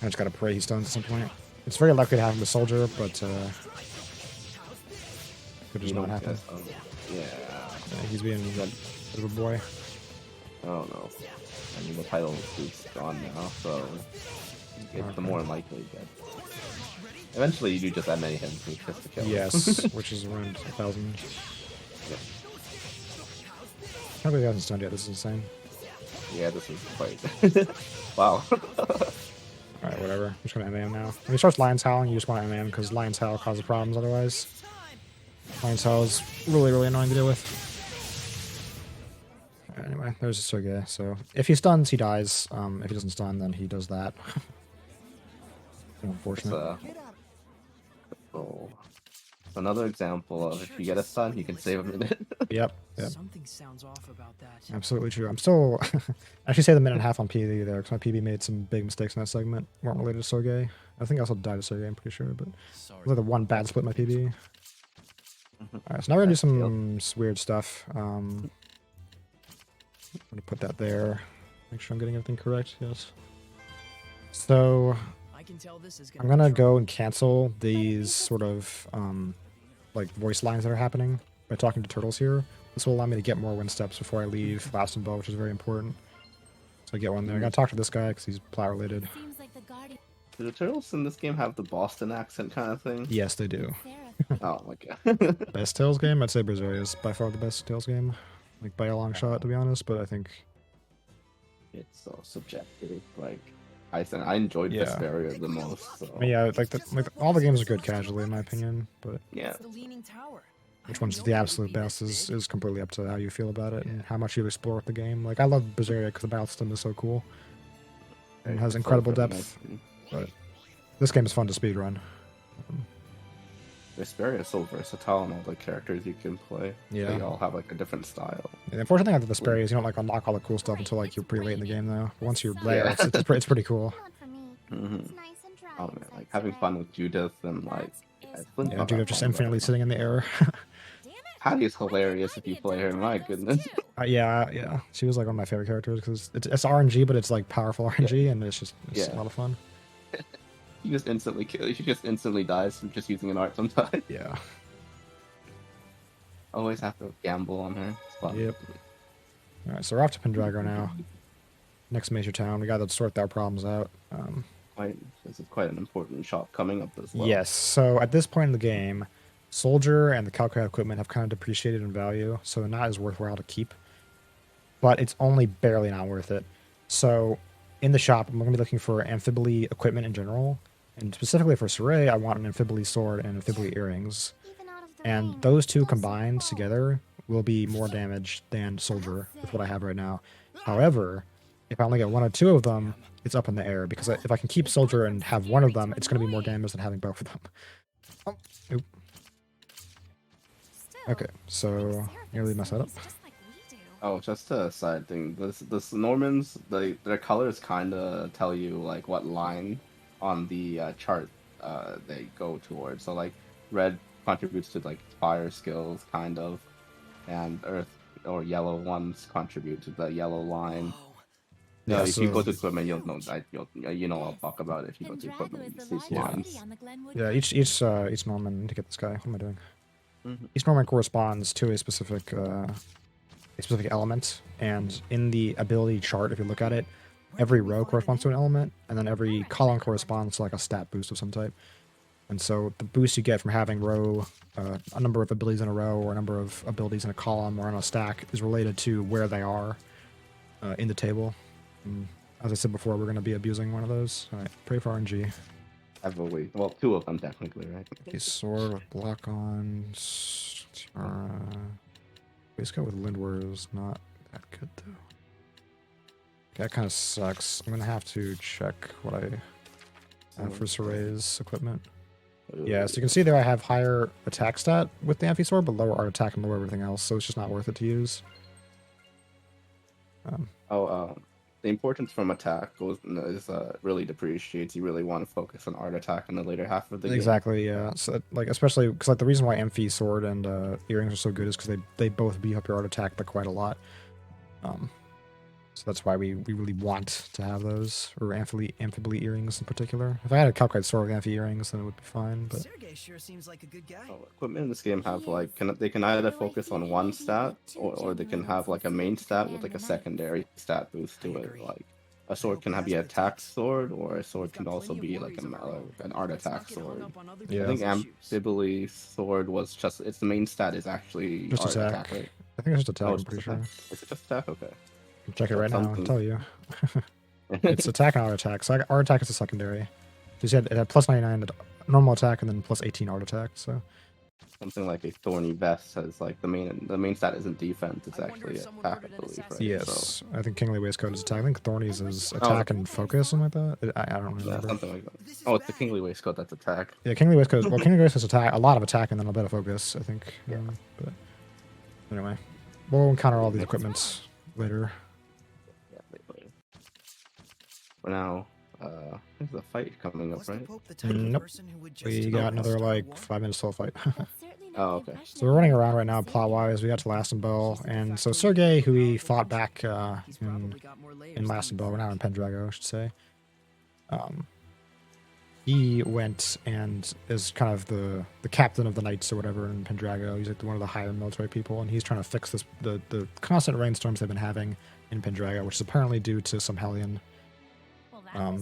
I just gotta pray he stuns at some point. It's very likely to have him with Soldier, but could just not happen. Yeah. He's being a little boy. I don't know. I mean, the title is gone now, so it's the more likely that. Eventually, you do just that many hits just to kill him. Yes, which is around 1,000. Yep. I can't believe he hasn't stunned yet. This is insane. Yeah, this is quite. Wow. Alright, whatever. I'm just gonna MAM now. When he starts Lion's Howling, you just want to MAM because Lion's Howl causes problems otherwise. Lion's Howl is really, really annoying to deal with. Anyway, there's Sergei. So if he stuns, he dies. If he doesn't stun, then he does that. Unfortunate. So another example of if you get a stun, you can save a minute. Yep. Something sounds off about that. Absolutely true. I'm still actually saved a minute and a half on PB there because my PB made some big mistakes in that segment. Weren't related to Sergei. I think I also died to Sergei. I'm pretty sure, but it was like the one bad split in my PB. All right, so now we're gonna do some weird stuff. I'm gonna put that there. Make sure I'm getting everything correct. Yes. So I can tell this is I'm gonna go and cancel these sort of like voice lines that are happening by talking to turtles here. This will allow me to get more wind steps before I leave Last and Bow, which is very important. So I get one there. I gotta talk to this guy because he's plow related. Seems like the guardian. Do the turtles in this game have the Boston accent kind of thing? Yes, they do. Oh my god. Best Tales game? I'd say Berseria is by far the best Tales game. Like by a long shot, to be honest. But I think It's so subjective. Like I said, I enjoyed Yeah. Vesperia the most. So. I mean, yeah, like all the games are good casually in my opinion. But Yeah. the Leaning Tower. which one's the absolute best is completely up to how you feel about it and how much you explore with the game. Like I love Berseria because the battle system is so cool and has incredible depth. But this game is fun to speedrun. Vesperia is so versatile and all the characters you can play. Yeah. They all have like a different style. And the unfortunate thing about the Vesperia is you don't like unlock all the cool stuff until like you're pretty late in the game though. But once you're there, Yeah. it's pretty cool. Not for me. Mhm. It's nice and dry Oh man, inside like having today. fun with Judith and like. It's been Yeah, fun dude, having just fun with infinitely her. sitting in the air. Damn it. Patty is hilarious if you play her. My goodness. Yeah. She was like one of my favorite characters because it's RNG, but it's like powerful RNG, and it's Yeah. a lot of fun. She just instantly kills. She just instantly dies from just using an art sometimes. Yeah. Always have to gamble on her. Spot. Yep. All right, so we're off to Pendrago now. Next major town. We got to sort our problems out. This is quite an important shop coming up as well. Yes. So at this point in the game, Soldier and the Calculated equipment have kind of depreciated in value, so they're not as worthwhile to keep. But it's only barely not worth it. So in the shop, I'm going to be looking for amphibily equipment in general. And specifically for Saray, I want an amphibily sword and amphibily earrings. And those two combined together will be more damage than Soldier with what I have right now. However, if I only get one or two of them, it's up in the air. Because if I can keep Soldier and have one of them, it's going to be more damage than having both of them. Oh, oop. Okay, so nearly messed that up. Oh, just a side thing. This Normans, their colors kind of tell you like what line on the chart they go towards. So like red contributes to like fire skills, kind of, and earth or yellow ones contribute to the yellow line. Yeah, if you go to equipment, you'll know that. I'll talk about it if you go to equipment. These lines. Yeah, each Norman to get this guy. What am I doing? Each Norman corresponds to a specific element, and in the ability chart, if you look at it, every row corresponds to an element, and then every column corresponds to like a stat boost of some type. And so the boost you get from having a number of abilities in a row, or a number of abilities in a column, or on a stack, is related to where they are in the table. And as I said before, we're going to be abusing one of those. All right, pray for RNG. Heavily. Well, two of them technically, right? Okay, sword with block on. Base coat with Lindwar is not that good though. Okay, that kind of sucks. I'm gonna have to check what I have for Saray's equipment. Yeah, so you can see there I have higher attack stat with the Amphi Sword, but lower art attack and lower everything else, so it's just not worth it to use. The importance from attack really depreciates. You really want to focus on art attack in the later half of the game. Exactly, yeah. So, like, especially because like the reason why Amphi Sword and earrings are so good is because they both beef up your art attack by quite a lot. So that's why we really want to have those, or amphibly earrings in particular. If I had a Calcite Sword with Amphi earrings, then it would be fine. But Sergey sure seems like a good guy. Equipment in this game have like they can either focus on one stat, or they can have like a main stat with like a secondary stat boost to it. Like a sword can be an attack sword, or a sword can also be like an art attack sword. Yeah. I think amphibly sword was just its main stat is actually just art attack. right? I think it's just attack. Oh, I'm pretty sure. Is it just attack? Okay. Check it right now. I'll something. tell you. It's attack and art attack. So art attack is the secondary. Because it had plus 99 normal attack and then plus 18 art attack. So Something like a thorny vest has like the main stat isn't defense, it's actually attack, I believe, right? yes, So, I think Kingly Waistcoat is attack. I think Thorny's is attack and focus, something like that. I don't yeah, remember. something like that. Oh, it's the Kingly Waistcoat that's attack. Yeah, Kingly Waistcoat. Well, Kingly Waistcoat is attack, a lot of attack, and then a bit of focus, I think. Yeah. But anyway, we'll encounter all these equipments later. Yeah, later. For now, there's a fight coming up, right? Nope. We got another like 5 minutes till fight. Oh, okay. So we're running around right now plot-wise. We got to Lastenbell, and so Sergey, who we fought back in Lastenbell, we're now in Pendrago, I should say. He went and is kind of the captain of the knights or whatever in Pendrago. He's like one of the higher military people, and he's trying to fix the constant rainstorms they've been having in Pendrago, which is apparently due to some Hellion.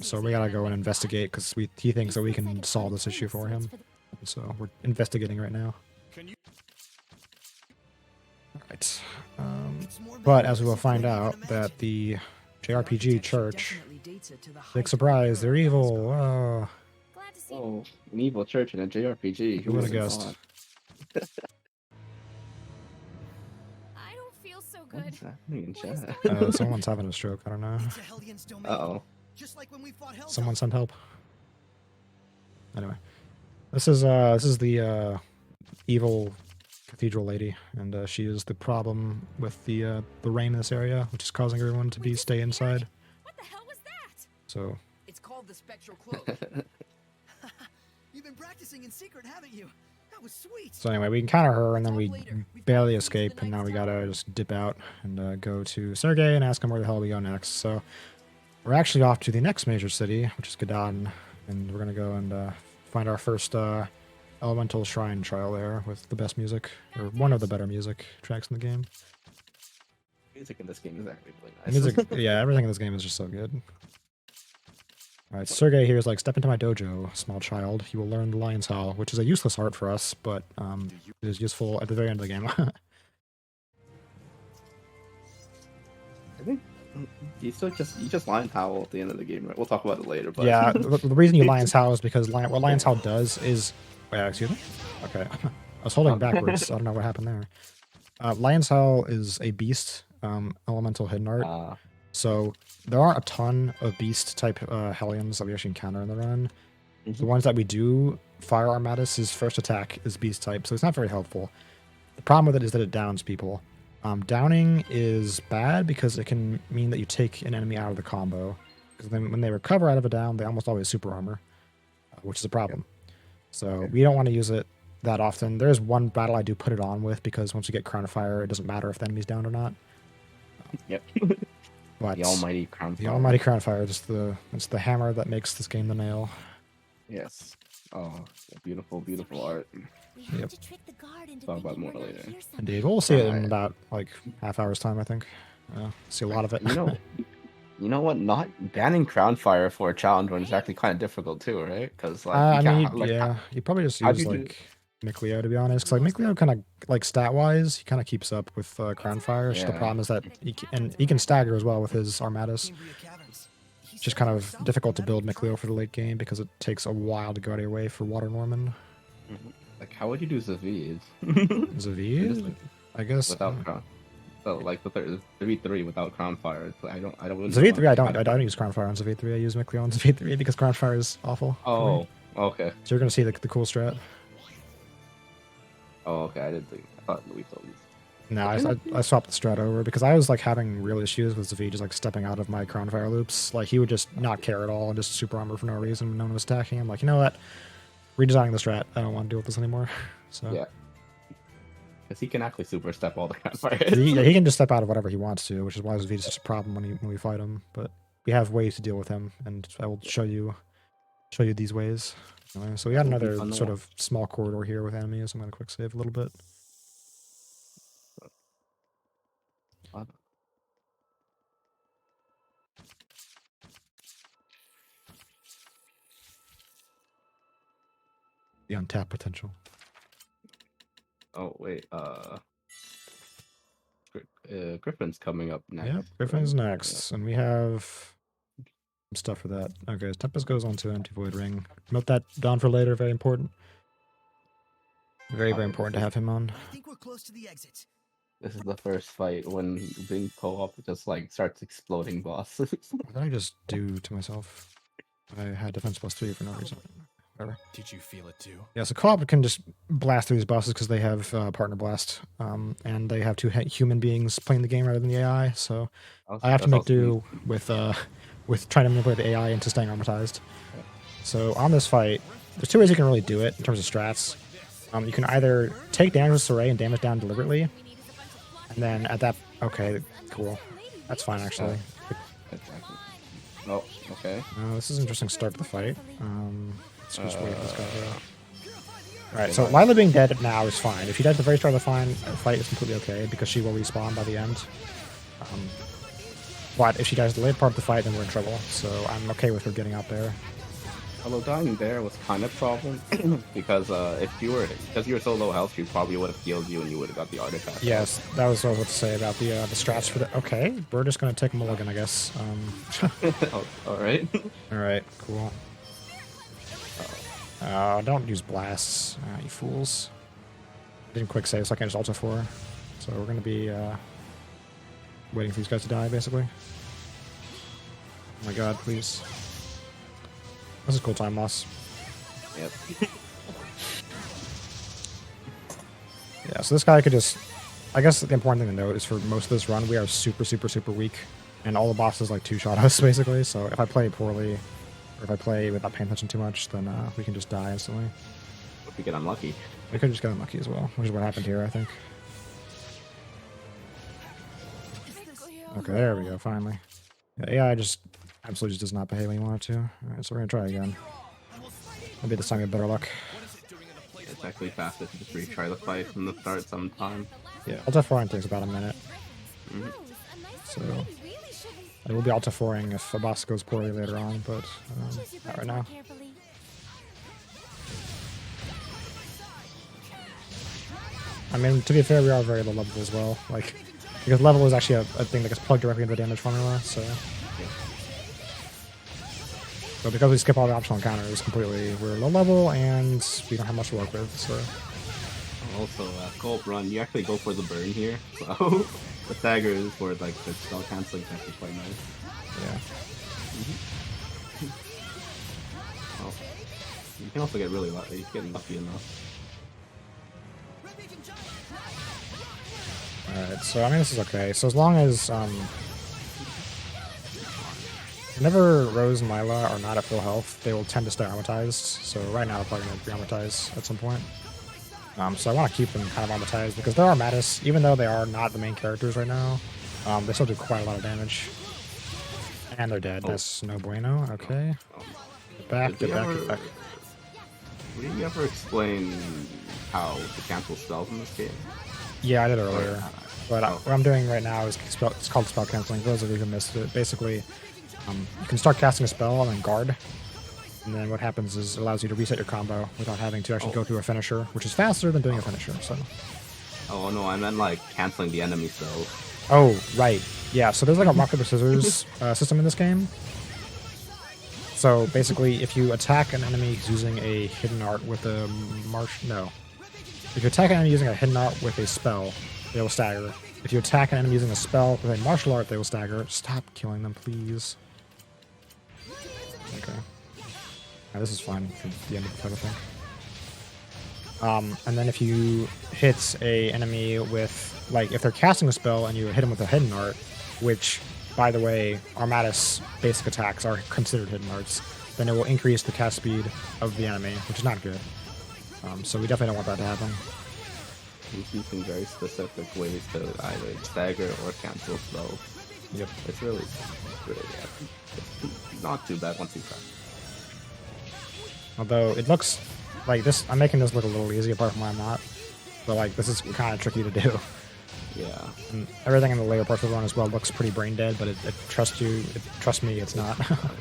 So we gotta go and investigate because he thinks that we can solve this issue for him. So we're investigating right now. Alright. But as we will find out that the JRPG church, big surprise, they're evil. Oh, an evil church in a JRPG. Who would have guessed? I don't feel so What's good. happening in chat? Someone's having a stroke. I don't know. Uh-oh. Someone send help. Anyway, this is the evil cathedral lady, and she is the problem with the rain in this area, which is causing everyone to stay inside. What the hell was that? So It's called the spectral cloak. You've been practicing in secret, haven't you? That was sweet. So anyway, we encounter her, and then we barely escape, and now we gotta just dip out and go to Sergey and ask him where the hell we go next. So we're actually off to the next major city, which is Gadan, and we're gonna go and find our first Elemental Shrine trial there with the best music, or one of the better music tracks in the game. Music in this game is actually really nice. Music, yeah, everything in this game is just so good. Alright, Sergey here is like, step into my dojo, small child. You will learn the Lion's Howl, which is a useless art for us, but it is useful at the very end of the game. I think you just Lion Howl at the end of the game, right? We'll talk about it later. But yeah, the reason you Lion's Howl is because what Lion's Howl does is... Wait, excuse me? Okay. I was holding backwards. I don't know what happened there. Lion's Howl is a beast, elemental hidden art. So there aren't a ton of beast-type Hellions that we actually encounter in the run. The ones that we do, Fire Armatus' first attack is beast-type, so it's not very helpful. The problem with it is that it downs people. Downing is bad because it can mean that you take an enemy out of the combo. Because then when they recover out of a down, they almost always super armor, which is a problem. So we don't want to use it that often. There's one battle I do put it on with because once you get Crown of Fire, it doesn't matter if the enemy's down or not. Yep. But the almighty Crown of Fire. The almighty Crown of Fire, it's the hammer that makes this game the nail. Yes. Oh, beautiful, beautiful art. Yep. Talk about more later. Indeed. We'll see it in about like half hour's time, I think. See a lot of it. You know what? Not banning Crown Fire for a challenge run is actually kind of difficult too, right? Because like, you probably just use like Mikleo, to be honest. Because like Mikleo kind of like stat wise, he kind of keeps up with Crown Fire. The problem is that he can stagger as well with his Armatus. It's just kind of difficult to build Mikleo for the late game because it takes a while to go out of your way for Water Norman. Like, how would you do Zaviz? Zaviz? I guess without Crown. So like the 3-3 without Crown Fire. I don't. Really Zaviz 3. I don't use Crown Fire on Zaviz 3. I use Mikleo on Zaviz 3 because Crown Fire is awful. Oh, okay. So you're gonna see the cool strat. Oh, okay. I didn't think. I thought Louis told you. No, I swapped the strat over because I was like having real issues with Zaviz just like stepping out of my Crown Fire loops. Like he would just not care at all and just super armor for no reason when no one was attacking him. Like, you know what? Redesigning the strat. I don't want to deal with this anymore. So yeah. Because he can actually super step all the Crown Fire. he can just step out of whatever he wants to, which is why Zaviz is such a problem when we fight him. But we have ways to deal with him, and I will show you these ways. Anyway, so we got another sort of small corridor here with enemies. I'm gonna quick save a little bit. The untapped potential. Oh wait, Griffin's coming up next. Yep, Griffin's next, and we have some stuff for that. Okay, Tempest goes on to Empty Void Ring. Note that down for later. Very important. Very important to have him on. I think we're close to the exit. This is the first fight when being co-op just like starts exploding bosses. What did I just do to myself? I had defense +3 for no reason. Whatever. Did you feel it too? Yeah, so co-op can just blast through these bosses because they have partner blast, and they have two human beings playing the game rather than the AI. So I have to make do with trying to manipulate the AI into staying armatized. So on this fight, there's two ways you can really do it in terms of strats. You can either take damage with Saray and damage down deliberately, and then at that, okay, cool, that's fine actually. Oh, okay. This is an interesting start to the fight. Let's just wait for this guy here. Alright, so Lila being dead now is fine. If she dies at the very start of the fight, it's completely okay, because she will respawn by the end. But if she dies at the late part of the fight, then we're in trouble. So I'm okay with her getting out there. Although dying there was kind of a problem, because if you were so low health, she probably would have healed you and you would have got the artifact. Yes, that was what I was about to say about the strats for the... Okay, we're just going to take a mulligan, I guess. Alright. Alright, cool. Don't use blasts, you fools. Didn't quick save, so I can't just Ultra 4. So we're going to be waiting for these guys to die, basically. Oh my god, please. This is cool time loss. Yep. Yeah, so this guy could just... I guess the important thing to note is for most of this run, we are super, super, super weak. And all the bosses like two-shot us, basically. So if I play poorly, or if I play without paying attention too much, then we can just die instantly. If we get unlucky. We could just get unlucky as well, which is what happened here, I think. Okay, there we go, finally. Yeah, AI just absolutely just does not behave when you want it to. Alright, so we're gonna try again. Maybe this time we have better luck. actually faster to just retry the fight from the start sometime. Yeah, Alta 4ing takes about a minute. Mhm. So I will be Alta 4ing if a boss goes poorly later on, but not right now. I mean, to be fair, we are very low level as well. Like, because level is actually a thing that gets plugged directly into the damage formula, so. So because we skip all the optional encounters completely, we're low level and we don't have much to work with, so. Also, co-op run, you actually go for the burn here, so the stagger is for like the spell canceling is actually quite nice. Yeah. Oh. You can also get really lucky. You can get lucky enough. Alright, so I mean this is okay. So as long as whenever Rose and Lila are not at full health, they will tend to stay armatized. So right now they're probably going to be armatized at some point. So I want to keep them kind of armatized because there are Mattis, even though they are not the main characters right now, they still do quite a lot of damage. And they're dead. That's no bueno. Okay. Get back, get back, get back. Did you ever explain how to cancel spells in this game? Yeah, I did earlier. But what I'm doing right now is it's called spell canceling. For those of you who missed it, basically, you can start casting a spell and then guard. And then what happens is it allows you to reset your combo without having to actually go through a finisher, which is faster than doing a finisher. So. Oh no, I meant like canceling the enemy spells. Oh, right. Yeah, so there's like a rock, paper, scissors system in this game. So basically, if you attack an enemy using a hidden art with a If you attack an enemy using a hidden art with a spell, they will stagger. If you attack an enemy using a spell with a martial art, they will stagger. Stop killing them, please. Okay. Now, this is fine for the end of the fight, I think. And then if you hit a enemy with, like, if they're casting a spell and you hit them with a hidden art, which, by the way, Armatis basic attacks are considered hidden arts, then it will increase the cast speed of the enemy, which is not good. So we definitely don't want that to happen. He's using very specific ways to either stagger or cancel spells. Yep. It's really it's not too bad once you crack. Although it looks like this, I'm making this look a little easy apart from why I'm not. But like this is kind of tricky to do. Yeah. And everything in the later parts of the run as well looks pretty brain dead, but trust me, it's not. It's not.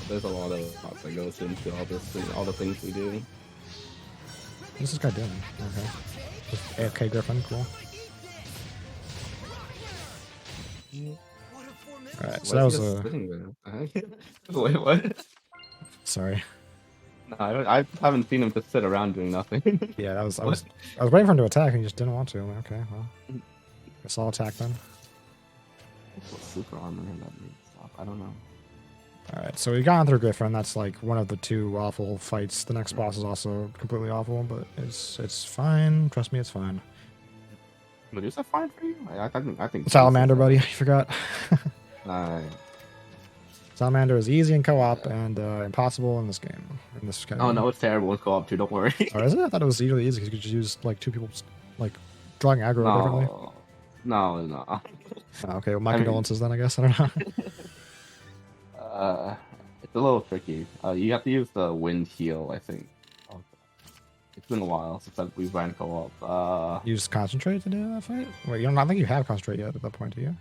There's a lot of thoughts that goes into all the things we do. What's this guy doing? Okay. AFK Griffin, cool. Alright, so that was a... Wait, what? Sorry. No, I haven't seen him just sit around doing nothing. Yeah, that was... I was waiting for him to attack and he just didn't want to. Like, okay, well. Guess I'll attack then. What super armor that means stuff? I don't know. Alright, so we've gone through Griffin. That's like one of the two awful fights. The next boss is also completely awful, but it's fine. Trust me, it's fine. Medusa fine for you? I think Salamander, buddy. You forgot. Uh, Salamander is easy in co-op and impossible in this game. In this kind of no, it's terrible in co-op too. Don't worry. Oh, is it? I thought it was really easy because you could just use like two people like drawing aggro differently. No. Oh, okay, well, my condolences then, I guess. I don't know. It's a little tricky. You have to use the wind heal, I think. It's been a while since we've ran co-op. Use concentrate to do that fight? Wait, you don't. I think you have concentrate yet at that point, do you?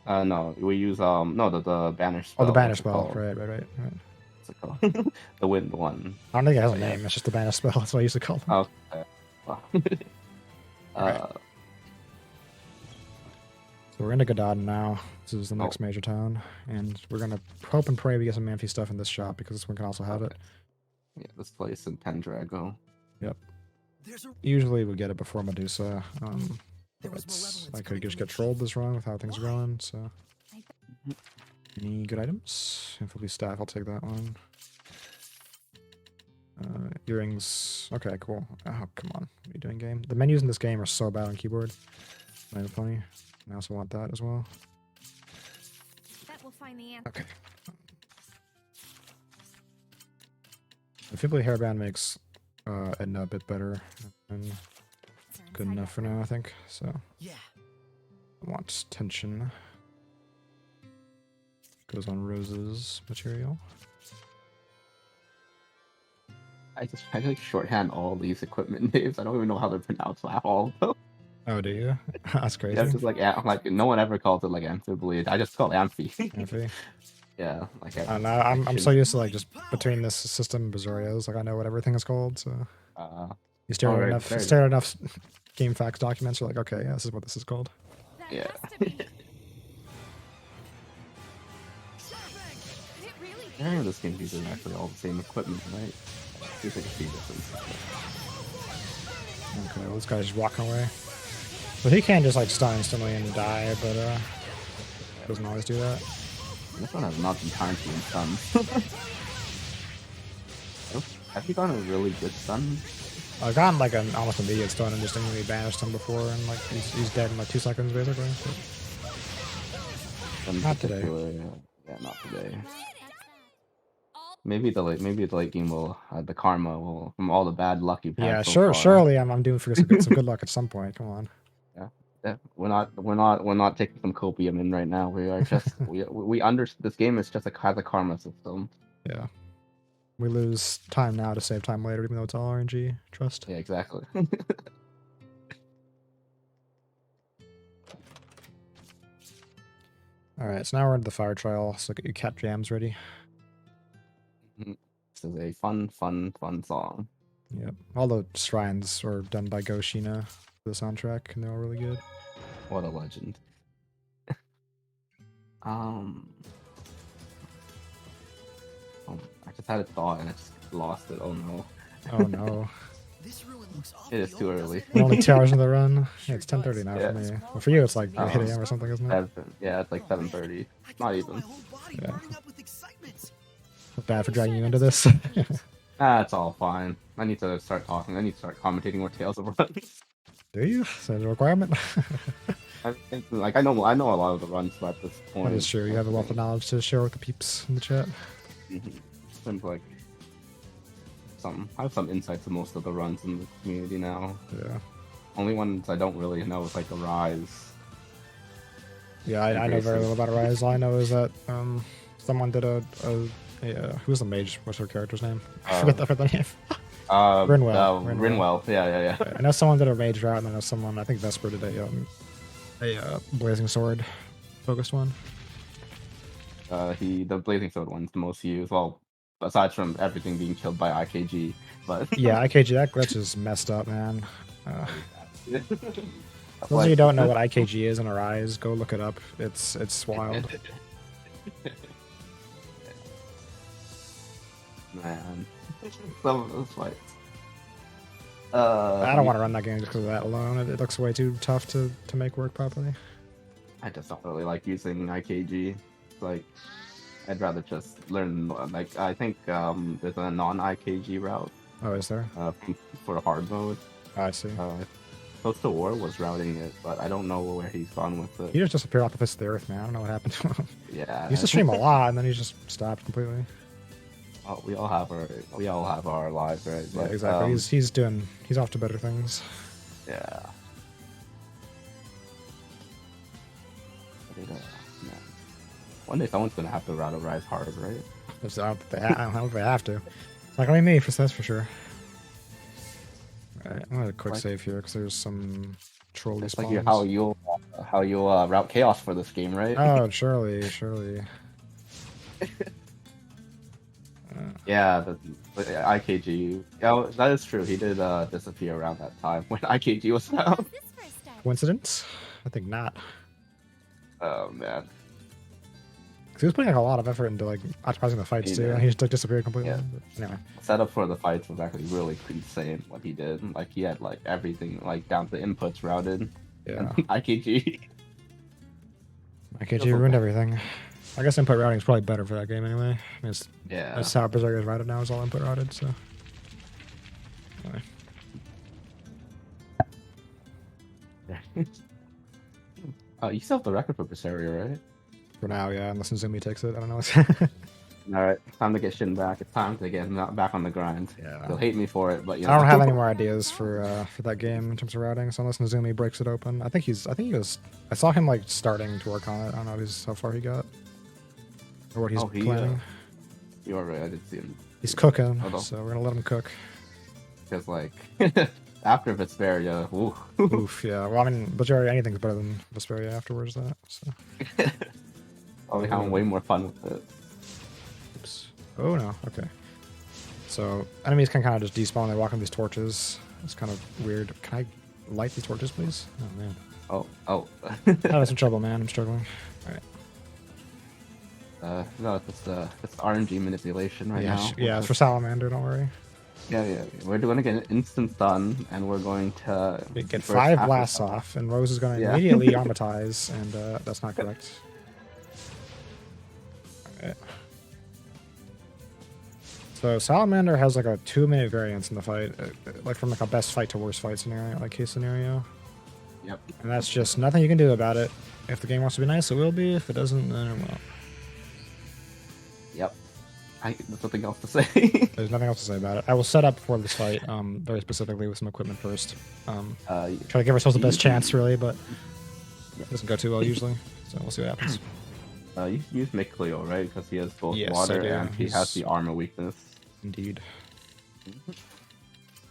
No, we use the banner spell. Oh, the banner spell. Right. What's it called? The wind one. I don't think it has a name. It's just the banner spell. That's what I used to call them. Okay. Wow. Right. So we're into Gadad now. This is the next major town, and we're gonna hope and pray we get some Manphy stuff in this shop because this one can also have it. Yeah, this place in Pendrago. Yep. Usually we get it before Medusa. I could just get trolled this run with how things are going. So, any good items? Infantry staff. I'll take that one. Earrings. Okay, cool. Oh, come on. What are you doing, game? The menus in this game are so bad on keyboard. Not even funny. I also want that as well. That will find the answer. Okay. The Fibly hairband makes Edna a bit better and good enough for now, I think. So, yeah. I want tension. Goes on Rose's material. I like shorthand all these equipment names. I don't even know how they're pronounced at all. Oh, do you? That's crazy. Yeah, it's just like no one ever calls it like amphibly. I just call it amphi. Amphi. Yeah, like I don't know. I'm so used to like just between this system and Bizarrios, like I know what everything is called. So you stare at alright, enough, fair stare at enough game facts documents. You're like, okay, yeah, this is what this is called. That Yeah. has to be. It really I remember this game uses actually all the same equipment, right? There's like a few differences. Okay, well, this guy's just walking away. But he can just like stun instantly and die, but doesn't always do that. This one has not been time to be stunned. Have you gotten a really good stun? I've gotten like an almost immediate stun and just immediately banished him before, and like he's dead in like 2 seconds basically. But not today. Yeah, not today. Maybe the late game will the karma will from all the bad luck you've had. Yeah, so sure, far. surely I'm doing for some good luck at some point. Come on. Yeah, we're not taking some copium in right now. We are just we this game is just has a karma system. Yeah. We lose time now to save time later, even though it's all RNG. Trust. Yeah, exactly. Alright, so now we're into the fire trial, so get your cat jams ready. This is a fun song. Yep. All the shrines were done by Goshina for the soundtrack, and they're all really good. What a legend. Oh, I just had a thought and I just lost it. Oh no. Oh no. This ruin looks It is too early. We're only 2 hours into the run. Yeah, it's 10:30 now Yeah. for me. Well, for you, it's like Oh. 8 AM or something, isn't it? Yeah, it's like 7:30. Not even. Yeah. Bad for dragging you into this. It's all fine. I need to start talking. I need to start commentating more Tales of Runs. Do you? Is that a requirement? I know a lot of the runs at this point. That is true. You have a wealth of knowledge to share with the peeps in the chat. Seems like I have some insight to most of the runs in the community now. Yeah. Only ones I don't really know is like Arise. Yeah, I know very little about Arise. All I know is that someone did a who was the mage? What's her character's name? I forget the name. Rinwell. Rinwell. Yeah. I know someone did a mage route, and I know someone. I think Vesper did a blazing sword focused one. The blazing sword one's the most used. Well, aside from everything being killed by IKG, but Yeah, IKG, that glitch is messed up, man. Those of you who Like- don't know what IKG is in Arise, go look it up. It's wild. Man, some of those fights. I don't want to run that game just because of that alone. It looks way too tough to make work properly. I just don't really like using IKG. Like, I'd rather just learn. Like, I think there's a non-IKG route Oh, is there? for hard mode. Oh, I see. Close to War was routing it, but I don't know where he's gone with it. He just disappeared off the face of the earth, man. I don't know what happened to him. Yeah, He used to stream a lot, and then he just stopped completely. we all have our lives, right? Yeah, But, exactly. He's off to better things. Yeah. Man. One day someone's gonna have to route a Rise hard, right? I don't know if they have to. It's not gonna be me, that's for sure. Alright, I'm gonna quick What? save here because there's some trolley It's spawns. like how you'll route chaos for this game, right? Oh, surely. Yeah, the IKG. Yeah, that is true. He did disappear around that time when IKG was around. this first step. Coincidence? I think not. Oh man. 'Cause he was putting like a lot of effort into like optimizing the fights too, Yeah. and he just like disappeared completely. Yeah. But anyway, Setup for the fights was actually really insane. What he did, like he had like everything like down to inputs routed. yeah, IKG. IKG ruined everything. I guess input routing is probably better for that game anyway. I mean, Yeah. that's how Berserker is routed now, is all input routed. So anyway, You still have the record for Berseria, right? for now, yeah, unless Zumi takes it, I don't know. All right, time to get Shin back. It's time to get back on the grind. Yeah. You'll hate me for it, but you know. I don't have any more ideas for that game in terms of routing. So unless Nizumi breaks it open, I think he was. I saw him like starting to work on it. I don't know how far he got or what he's Oh, planning. You're right. I did see him He's cooking, Hold on. so we're gonna let him cook. Because like after Vesperia, ooh. Oof, yeah. Well, I mean, Bajari, anything's better than Vesperia afterwards. That. So. I'll be having way more fun with it. Oops. Oh no. Okay. So enemies can kind of just despawn. They walk on these torches. It's kind of weird. Can I light these torches, please? Oh man. Oh. Having some trouble, man. I'm struggling. All right. No, it's RNG manipulation right now. Yeah, it's for Salamander. Don't worry. Yeah. We're going to get an instant stun, and we're going to Get 5 blasts off, and Rose is going to immediately armatize, and that's not correct. All right. So Salamander has like a 2-minute variance in the fight, like from like a best fight to worst fight scenario, like case scenario. Yep. And that's just nothing you can do about it. If the game wants to be nice, it will be. If it doesn't, then it won't. Yep. There's nothing else to say. There's nothing else to say about it. I will set up for this fight very specifically with some equipment first. Try to give ourselves the best chance, really, but it doesn't go too well usually. So we'll see what happens. You use Mikleo, right? Because he has both Yes, water I do. and he has the armor weakness. Indeed.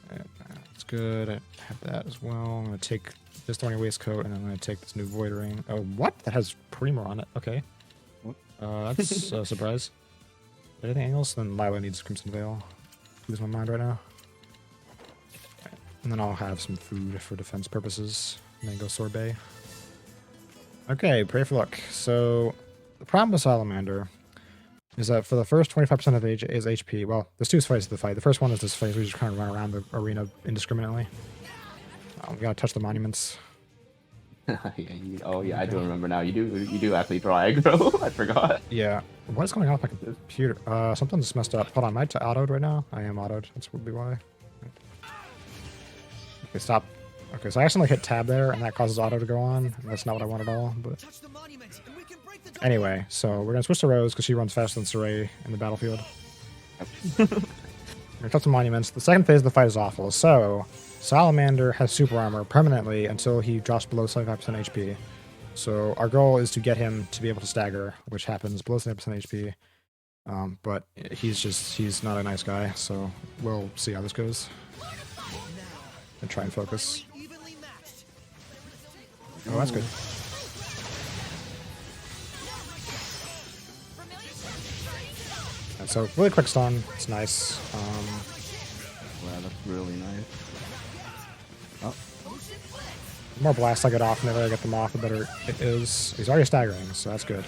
That's good. I have that as well. I'm going to take this thorny waistcoat, and I'm going to take this new void ring. Oh, what? That has Primo on it. Okay. That's a surprise. Anything else? Then Lila needs Crimson Veil. Lose my mind right now. Right. And then I'll have some food for defense purposes. Mango sorbet. Okay, pray for luck. So, the problem with Salamander is that for the first 25% of his HP, well, there's 2 phases of the fight. The first one is this phase where you just kind of run around the arena indiscriminately. We gotta touch the monuments. I do remember now. You do actually draw aggro. I forgot. Yeah. What is going on with my computer? Something's messed up. Hold on, am I autoed right now? I am autoed. That's would be why. Okay, stop. Okay, so I accidentally hit tab there, and that causes auto to go on. And that's not what I want at all. But anyway, so we're gonna switch to Rose because she runs faster than Saray in the battlefield. We're gonna touch the monuments. The second phase of the fight is awful. So Salamander has super armor permanently until he drops below 75% HP. So our goal is to get him to be able to stagger, which happens below 70% HP. But he's not a nice guy, so we'll see how this goes. And try and focus. Oh, that's good. And so really quick stun, it's nice. Wow, that's really nice. The more blasts I get off, and the better I get them off, the better it is. He's already staggering, so that's good.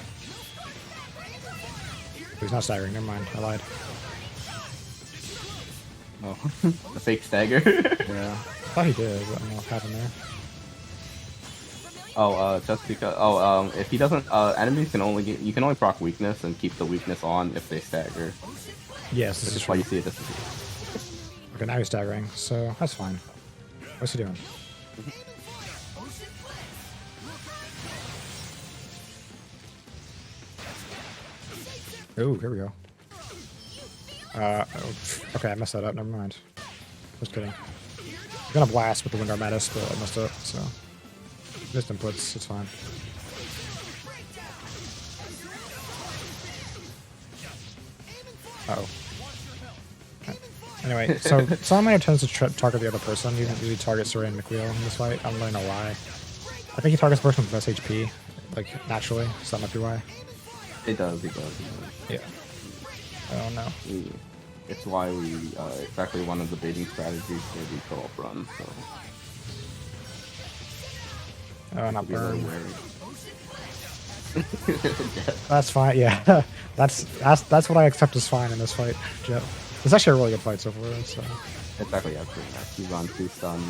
He's not staggering, never mind, I lied. Oh, the fake stagger. Yeah, I thought he did, but I don't know what happened there. Just because. If he doesn't, enemies can only you can only proc weakness and keep the weakness on if they stagger. Yes, this is why true. you see it. This is Okay, now he's staggering, so that's fine. What's he doing? Oh, here we go. Okay, I messed that up. Never mind. Just kidding. I'm gonna blast with the Wind Armatus, but I messed up, so. Missed inputs, it's fine. Uh-oh. Anyway, so Salamander tends to target the other person. He doesn't really target Saray and McLeo in this fight. I don't really know why. I think he targets the person with the best HP, like, naturally, so that might be why. It does. Yeah. Oh no. It's why it's actually one of the baiting strategies for the co-op run, so. Oh, not burn. Yeah. That's fine, yeah. that's what I accept as fine in this fight, Jet. It's actually a really good fight so far, so. It's actually pretty nice. You run 2 stun,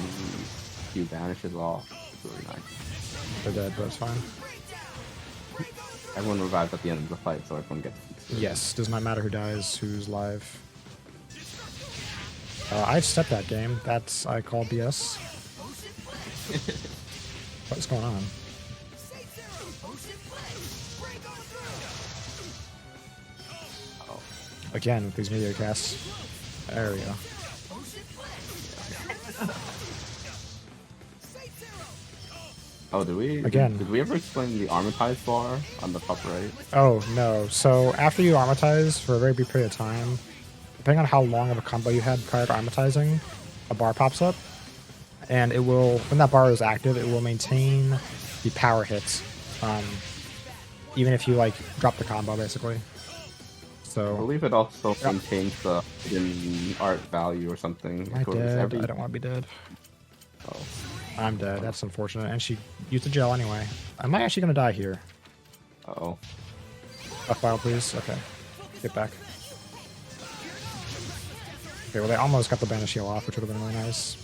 you vanishes off. It's really nice. They're dead, but it's fine. Everyone revives at the end of the fight, so everyone gets. Yes, does not matter who dies, who's live. I've stepped that game. That's I call BS. What's going on? Again with these media casts. There we go. Oh, did we? Again. Did we ever explain the armatize bar on the top right? Oh no! So after you armatize for a very brief period of time, depending on how long of a combo you had prior to armatizing, a bar pops up, and it will, when that bar is active, it will maintain the power hits, even if you like drop the combo basically. I So believe it also maintains the hidden art value or something. am I dead? I don't want to be dead. Oh. I'm dead. That's unfortunate. And she used the gel anyway. Am I actually gonna die here? Uh-oh. Buff file, please. Okay. Get back. Okay, well, they almost got the banish heal off, which would have been really nice.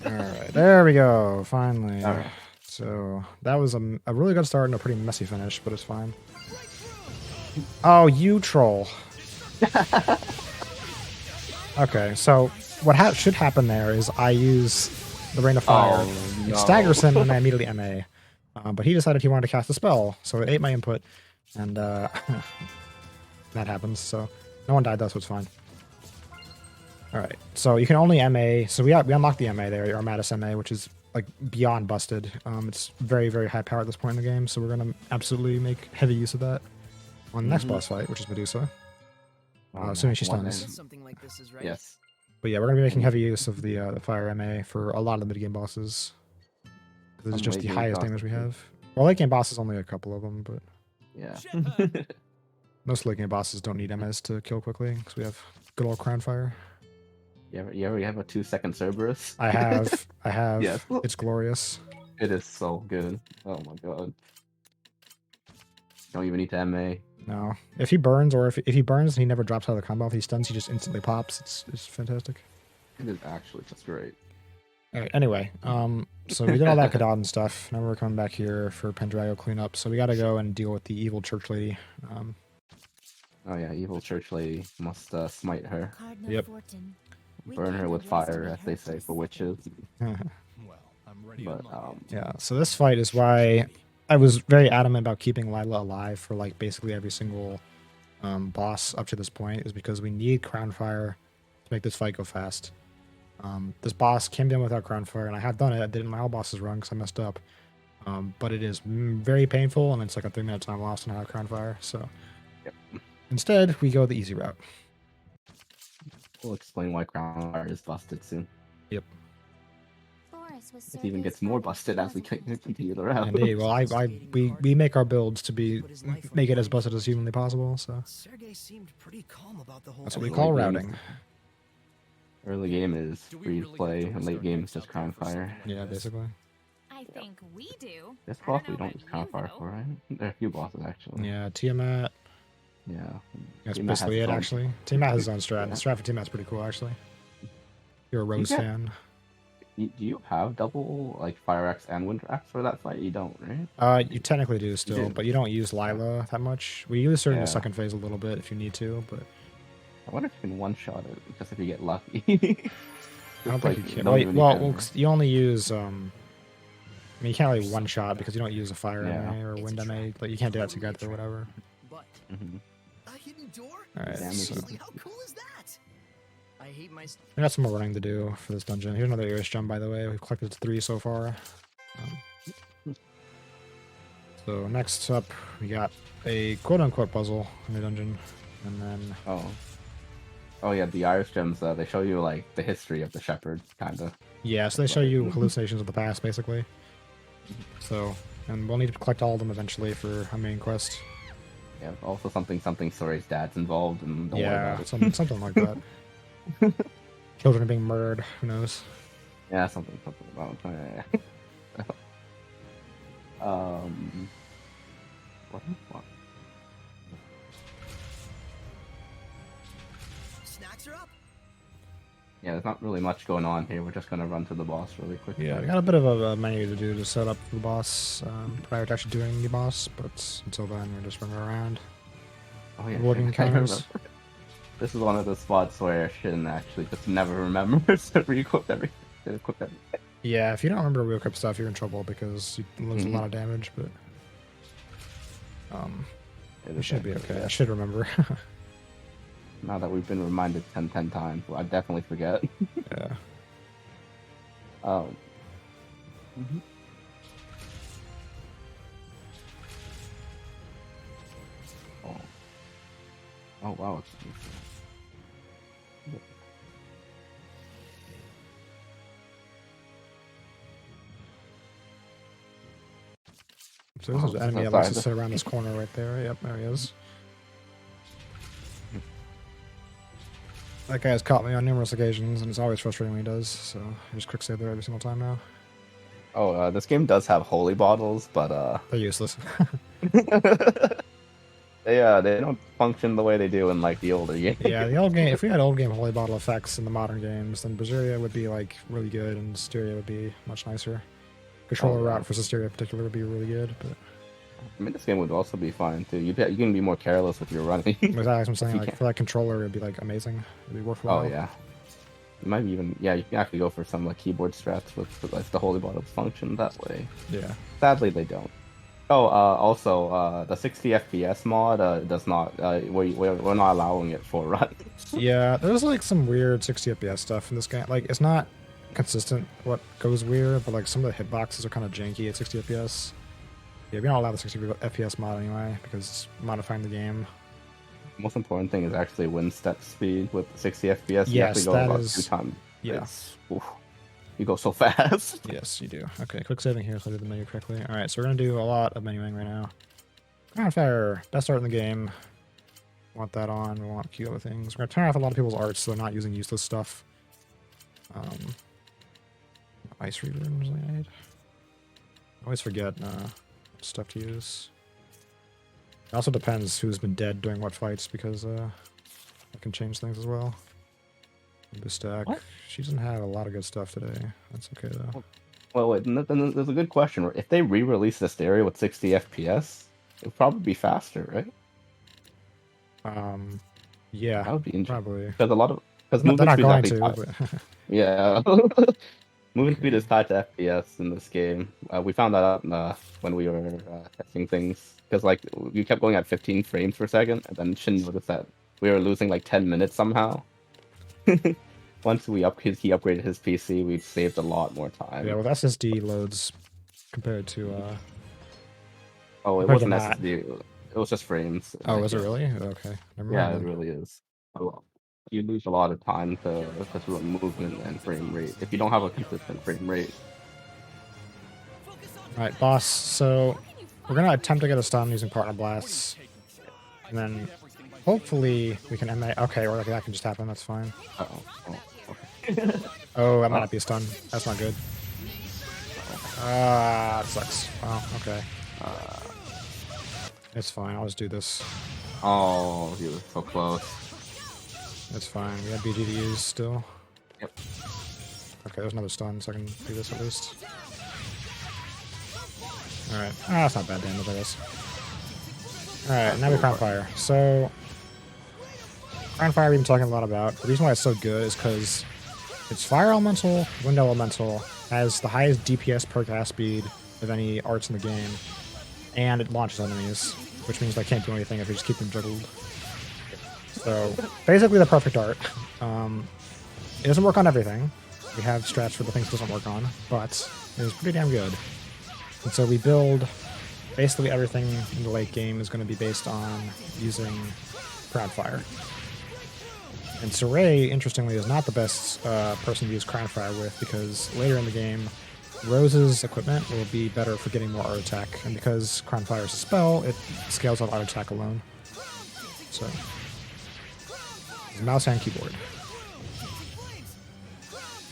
Alright, there we go. Finally. Alright. So, that was a really good start and a pretty messy finish, but it's fine. Oh, you troll. Okay, so what should happen there is I use the Rain of Fire. Oh, It no. staggers him and I immediately MA. But he decided he wanted to cast a spell, so it ate my input, and that happens, so no one died, that's what's fine. Alright, so you can only MA, so we unlocked the MA there, our Mattis MA, which is like beyond busted. It's very, very high power at this point in the game, so we're going to absolutely make heavy use of that on the next boss fight, which is Medusa. Assuming she stuns. Something like this is right. Yes. But yeah, we're going to be making heavy use of the Fire MA for a lot of the mid-game bosses. This is Some just the late-game highest bosses damage we too. have. Well, late game bosses only a couple of them, but Yeah. most late game bosses don't need MS to kill quickly because we have good old Crown Fire. You ever have a 2-second Cerberus? I have. Yes. It's glorious. It is so good. Oh my god. Don't even need to MA. No, if he burns, or if he burns and he never drops out of the combo, if he stuns, he just instantly pops. It's fantastic. It is actually just great. All right, anyway, so we did all that Kadad stuff. Now we're coming back here for Pendrago cleanup. So we got to go and deal with the evil church lady. Oh yeah, evil church lady must smite her. Cardinal Yep. Fortin. We Burn her came with to fire, rescue as they her say, for justice. witches. Well, I'm ready But to unlock it. Yeah. So this fight is why I was very adamant about keeping Lila alive for like basically every single boss up to this point, is because we need Crown Fire to make this fight go fast. This boss came down without Crown Fire, and I have done it. I did it in my all bosses run because I messed up. But it is very painful, and it's like a 3-minute time lost and I have Crown Fire. So Yep. instead, we go the easy route. We'll explain why Crown Fire is busted soon. Boris was It even Sergei's gets more father. busted as we He wasn't continue the route. Indeed. Well, we make our builds to make it as busted as humanly possible. So Sergei seemed pretty calm about the whole that's what we thing. call Early routing. games. Early game is Do we free really play, get to and late restart game is next just update Crown for something Fire. like Yeah, this? basically. I think we do. This I boss don't we know don't about use Crown you, Fire though. for, right? There are a few bosses actually. Yeah, Tiamat. Yeah. That's Tiamat has basically its it, own- actually. Tiamat has his own strat, and the Yeah. strat for Tiamat's pretty cool, actually. You're a Rose get- fan. Do you have double like Fire Axe and Wind Axe for that fight? You don't, right? You technically do still, do. but you don't use Lila that much. We use her in the Yeah. second phase a little bit if you need to, but I wonder if you can one-shot it, just if you get lucky. I don't think you can. don't Well, even well, need to- 'cause you only use I mean, you can't really one shot because you don't use a fire Yeah. MA or a wind MA, but you can't do that together or whatever. But Mhm. a hidden door? Alright, Damage. so Seriously, how cool is that? I hate my we got some more running to do for this dungeon. Here's another Iris gem, by the way. We've collected 3 so far. So next up, we got a quote-unquote puzzle in the dungeon, and then Oh yeah, the Irish gems. They show you like the history of the shepherd, kind of. yeah, so they show you hallucinations of the past, basically. So, and we'll need to collect all of them eventually for our main quest. Yeah. Also something Story's dad's involved, and don't worry Yeah, about it. something like that. Children are being murdered. Who knows? Yeah, something about. What? snacks are up. Yeah, there's not really much going on here. We're just gonna run to the boss really quick. Yeah, we got a bit of a menu to do to set up the boss prior to actually doing the boss, but until then, we're just running around. Oh yeah, Avoiding I encounters. remember. This is one of the spots where Shin actually just never remembers to re-equip everything. Yeah, if you don't remember wheel equip stuff, you're in trouble because you lose a lot of damage, but It we is should be actually- okay. I should remember. Now that we've been reminded 10 times, well, I definitely forget. Yeah. Mhm. Oh, oh wow. So this is Oh, an enemy that sorry, likes to sit around this corner right there. Yep, there he is. That guy's caught me on numerous occasions, and it's always frustrating when he does, so I just quick save there every single time now. Oh, this game does have holy bottles, but They're useless. they don't function the way they do in like the older games. Yeah, the old game, if we had old game holy bottle effects in the modern games, then Zestiria would be like really good, and Zestiria would be much nicer. Controller yeah. route for Zestiria in particular would be really good, but I mean, this game would also be fine too. You can be more careless with your running. with that, I'm saying, you like can. for that controller, it'd be like amazing. It'd be worthwhile. Oh yeah, you might even you can actually go for some like keyboard strats with like the holy bottles function that way. Yeah. Sadly, they don't. Oh, also, the 60 FPS mod does not. We're not allowing it for runs. Yeah, there's like some weird 60 FPS stuff in this game. Like, it's not consistent what goes weird, but like some of the hitboxes are kind of janky at 60 FPS. Yeah, we don't allow the 60 FPS mod anyway because it's modifying the game. The most important thing is actually win step speed with 60 FPS. You Yes, actually go that about is. 2 times. Yeah. Oof, you go so fast. Yes, you do. Okay, quick saving here so I did the menu correctly. All right, so we're gonna do a lot of menuing right now. Ground Fire, best art in the game. Want that on. We want a few other things. We're gonna turn off a lot of people's arts so they're not using useless stuff. Ice reruns I need. I always forget stuff to use. It also depends who's been dead during what fights because that can change things as well. Stack. What? She doesn't have a lot of good stuff today. That's okay though. Well, wait, then there's a good question. If they re-release Zestiria with 60 FPS, it would probably be faster, right? Yeah, That would be interesting. probably. Because They're movement not speed going is to, actually tied. but Yeah, movement speed is tied to FPS in this game. We found that out when we were testing things because like we kept going at 15 frames per second, and then Shin noticed that we were losing like 10 minutes somehow. Once he upgraded his PC, we saved a lot more time. yeah, with SSD loads compared to Oh, it compared to wasn't not. SSD. It was just frames. Oh, Like, is it really? Okay, never Yeah, mind. it really is. You lose a lot of time to movement and frame rate if you don't have a consistent frame rate. All right, boss. So we're gonna attempt to get a stun using partner blasts, and then hopefully we can end that. Okay, or like that can just happen. That's fine. Uh-oh. Oh, okay. Oh, that might not be a stun. That's not good. Ah, that sucks. Oh, okay. It's fine. I'll just do this. Oh, he was so close. It's fine. We have BG to use still. Yep. Okay, there's another stun, so I can do this at least. Alright. Ah, that's not bad damage, I guess. Alright, now we Crown Fire. So, Crown Fire we've been talking a lot about. The reason why it's so good is because it's Fire Elemental, Wind Elemental, has the highest DPS per cast speed of any arts in the game, and it launches enemies, which means they can't do anything if you just keep them juggled. So, basically the perfect art. It doesn't work on everything. We have strats for the things it doesn't work on, but it is pretty damn good. And so we build basically everything in the late game is going to be based on using Crown Fire. And Saray, interestingly, is not the best person to use Crown Fire with because later in the game, Rose's equipment will be better for getting more art attack. And because Crown Fire is a spell, it scales out art attack alone. So, it's mouse and keyboard.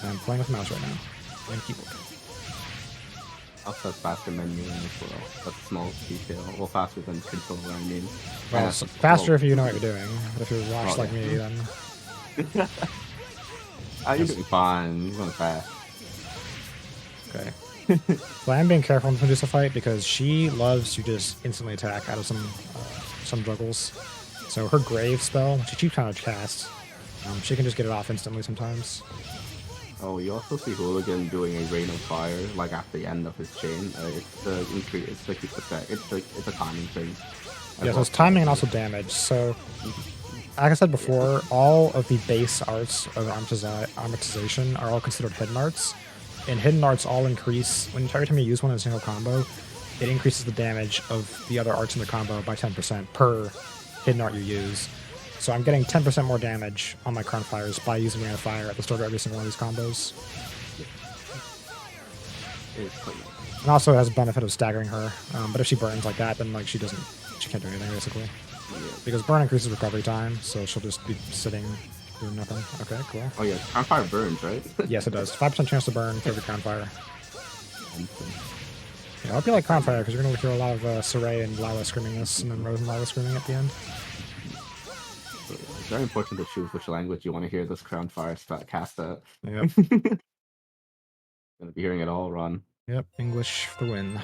And I'm playing with mouse right now. And keyboard. Also has faster menuing as well. That's a small detail. Well, faster than controller, I mean. Well, it's faster if you know what you're doing. But if you're washed like me, then... You're doing fine. You're going fast. Okay. So I am being careful in Medusa fight because she loves to just instantly attack out of some juggles. So her Grave spell, which she kind of casts, she can just get it off instantly sometimes. Oh, you also see Hooligan doing a rain of fire, like at the end of his chain. It's the increase. It's 50%. It's a timing thing. Yeah, so it's timing and also damage. So, like I said before, all of the base arts of Armatization are all considered hidden arts. And hidden arts all increase, every time you use one in a single combo, it increases the damage of the other arts in the combo by 10% per hidden art you use. So I'm getting 10% more damage on my current fires by using Rain of Fire at the start of every single one of these combos. And also it has a benefit of staggering her. But if she burns like that, then like she can't do anything basically. Because burn increases recovery time, so she'll just be sitting doing nothing. Okay, cool. Oh yeah, Crown Fire burns, right? Yes, it does. 5% chance to burn for every Crown Fire. Yeah, I hope you like Crown Fire, because you're going to hear a lot of Saray and Lila screaming this, and then Rose and Lila screaming at the end. It's very important to choose which language you want to hear this Crown Fire cast at. Yep. Gonna be hearing it all run. Yep, English for the win.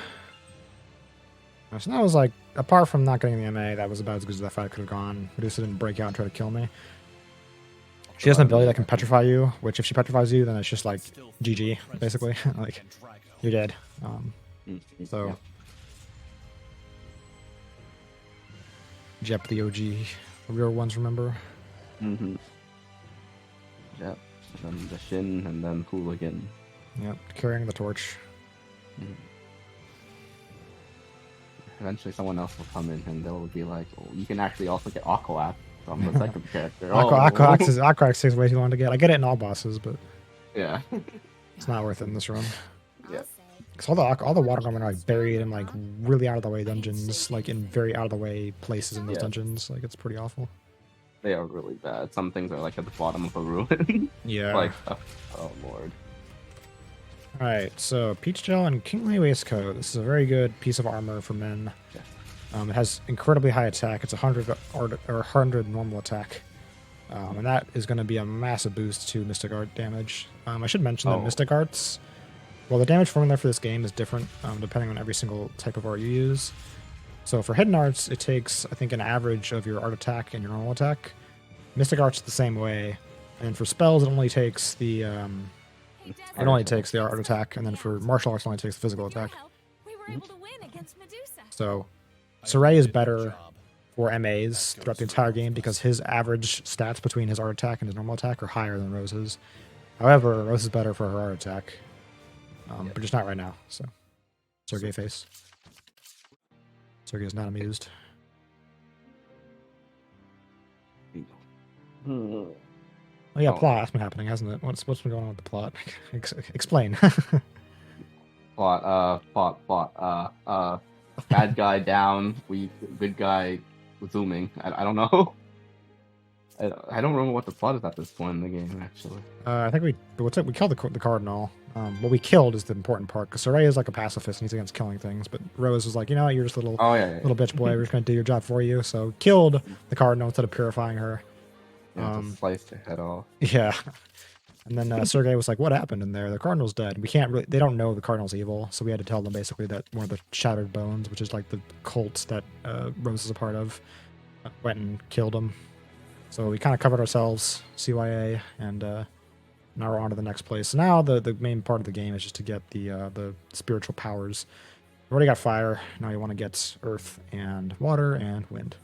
So that was like, apart from not getting the MA, that was about as good as that fight could have gone. Medusa didn't break out and try to kill me. She has an ability that can petrify you, which if she petrifies you, then it's just like GG, basically. Like, you're dead. So, Jep the OG, the real ones, remember? Mm-hmm. Yep. And then the Shin, and then Hooligan. Yep, carrying the torch. Mm-hmm. Eventually someone else will come in and they'll be like, oh, you can actually also get Aquax from the second character. Aquax takes way too long to get. I get it in all bosses, but yeah. It's not worth it in this run. Yeah. Because all the water women are like buried in like really out of the way dungeons, like in very out of the way places in those dungeons. Like it's pretty awful. They are really bad. Some things are like at the bottom of a ruin. Yeah. Like, oh lord. Alright, so Peach Gel and Kingly Waistcoat. This is a very good piece of armor for men. Yeah. It has incredibly high attack. It's 100 or 100 normal attack. And that is going to be a massive boost to Mystic Art damage. I should mention that Mystic Arts, well, the damage formula for this game is different depending on every single type of art you use. So for Hidden Arts, it takes, I think, an average of your art attack and your normal attack. Mystic Arts the same way. And for spells, it only takes the art attack, and then for martial arts, it only takes the physical attack. We were able to win against Medusa. So Saray is better for MAs throughout the entire game because his average stats between his art attack and his normal attack are higher than Rose's. However, Rose is better for her art attack, but just not right now. So Sergey face. Sergey is not amused. Oh yeah, plot. That's been happening, hasn't it? What's been going on with the plot? Explain. Plot. Bad guy down. Good guy zooming. I don't know. I don't remember what the plot is at this point in the game, actually. I think we killed the cardinal. What we killed is the important part, because Saray is like a pacifist and he's against killing things, but Rose was like, you know what, you're just a little bitch boy. We're just gonna do your job for you. So killed the cardinal instead of purifying her. Just sliced her head off. Yeah. And then Sergey was like, what happened in there? The cardinal's dead. They don't know the cardinal's evil, so we had to tell them basically that one of the Shattered Bones, which is like the cult that Rose is a part of, went and killed him. So we kind of covered ourselves, CYA, and now we're on to the next place. So now the main part of the game is just to get the spiritual powers. We already got fire. Now you want to get earth and water and wind.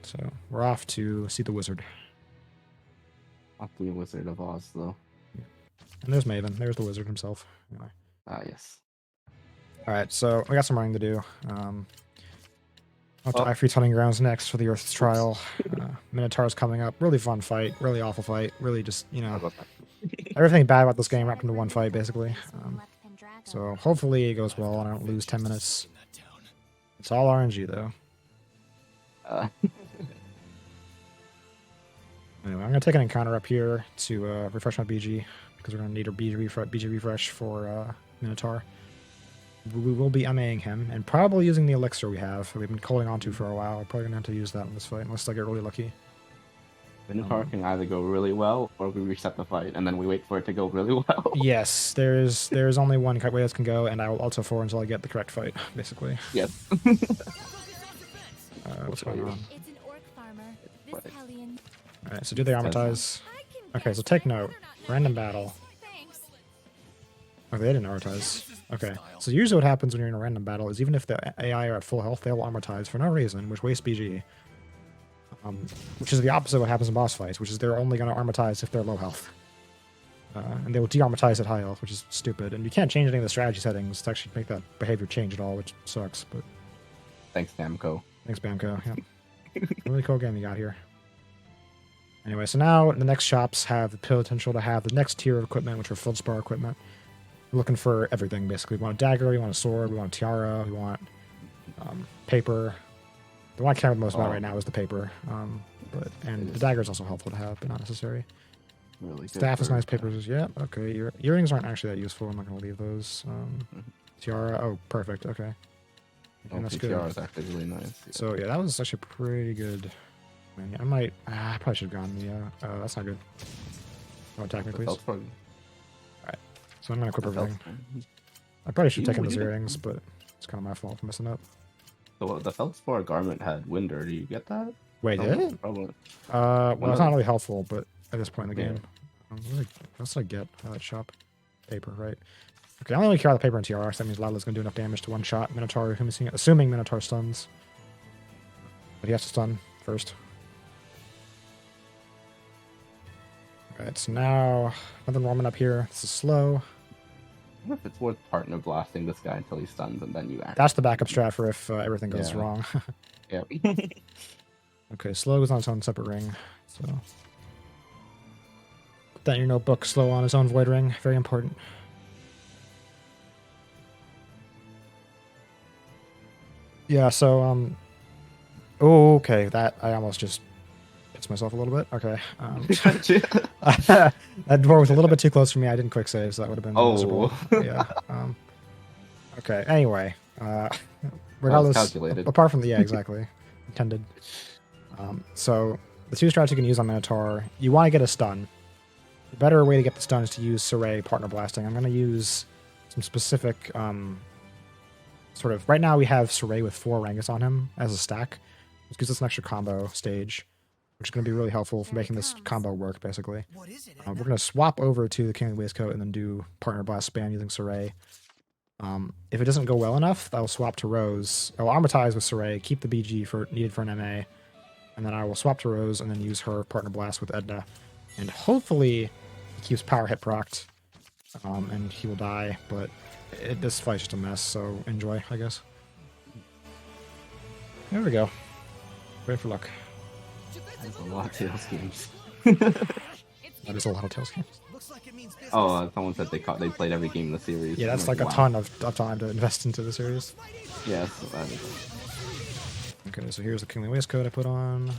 So we're off to see the wizard. Not the Wizard of Oz, though. And there's Maven. There's the wizard himself. Anyway. Yes. All right, so we got some running to do. I'll try Free Hunting Grounds next for the Earth's Trial. Minotaur's coming up. Really fun fight. Really awful fight. Really just, everything bad about this game wrapped into one fight, basically. So hopefully it goes well and I don't lose 10 minutes. It's all RNG, though. Anyway, I'm going to take an encounter up here to refresh my BG, because we're going to need a BG refresh for Minotaur. We will be MAing him, and probably using the elixir we have, that we've been holding on to for a while. We're probably going to have to use that in this fight, unless I get really lucky. Minotaur can either go really well, or we reset the fight, and then we wait for it to go really well. Yes, there's only one way this can go, and I will alter for until I get the correct fight, basically. Yes. What's going on? It's an orc farmer. This hellion. Alright, so do they armatize? Okay, so take note. Random battle. Thanks. Okay, they didn't armatize. Okay, so usually what happens when you're in a random battle is even if the AI are at full health, they will armatize for no reason, which wastes BG. Which is the opposite of what happens in boss fights, which is they're only going to armatize if they're low health. And they will de-armatize at high health, which is stupid. And you can't change any of the strategy settings to actually make that behavior change at all, which sucks. But Thanks, Namco. thanks, Bamco. Yeah. Really cool game you got here. Anyway, so now the next shops have the potential to have the next tier of equipment, which are feldspar equipment. We're looking for everything, basically. We want a dagger, we want a sword, we want a tiara, we want paper. The one I care most about right now is the paper. And the dagger is also helpful to have, but not necessary. Really good Staff is for- nice, papers is, yeah, okay. Earrings aren't actually that useful. I'm not going to leave those. Tiara, oh, perfect, okay. And that's good. PTR is actually really nice. So, yeah, that was actually pretty good. I probably should have gone the, that's not good. Oh, attack me, The please. feldspar- So I'm going to equip the everything. feldspar- I probably should You take in would those do that? earrings, but it's kind of my fault for messing up. The feldspar garment had winder. Do you get that? Wait, did it? Probably. Well, it's no. not really helpful, but at this point in the Yeah. game. What else did I get out of that shop? Paper, right? Okay, I only really care about the paper and TR, so that means Lala's going to do enough damage to one shot Minotaur, assuming Minotaur stuns. But he has to stun first. Alright, so now nothing warming up here. This is slow. I wonder if it's worth partner blasting this guy until he stuns and then you act. That's the backup strat for if everything goes Yeah. wrong. Yeah. Okay, slow is on its own separate ring. So put that in your notebook. Slow on his own void ring. Very important. Yeah, so oh, okay, that I almost just hits myself a little bit. Okay. That door was a little bit too close for me. I didn't quick save, so that would have been Oh. miserable. Yeah. Okay, anyway. Regardless, calculated. apart from the, yeah, exactly. Intended. So the two strats you can use on Minotaur, you want to get a stun. The better way to get the stun is to use Saray partner blasting. I'm going to use some specific sort of. Right now we have Saray with 4 Rangus on him as a stack, which gives us an extra combo stage, which is going to be really helpful for making this combo work. Basically, What is it? we're going to swap over to the Kingly Waistcoat and then do partner blast spam using Saray. If it doesn't go well enough, I'll swap to Rose. I'll armatize with Saray, keep the BG needed for an MA, and then I will swap to Rose and then use her partner blast with Edna. And hopefully he keeps power hit procced, and he will die, but this fight's just a mess, so enjoy, I guess. There we go. Ready for luck. That's a lot of Tails games. That is a lot of Tails games. Looks like it means business. Oh, someone said they played every game in the series. Yeah, that's I'm like a wow. ton of time to invest into the series. Yeah, so that is Okay, so here's the Kingly Waistcoat I put on.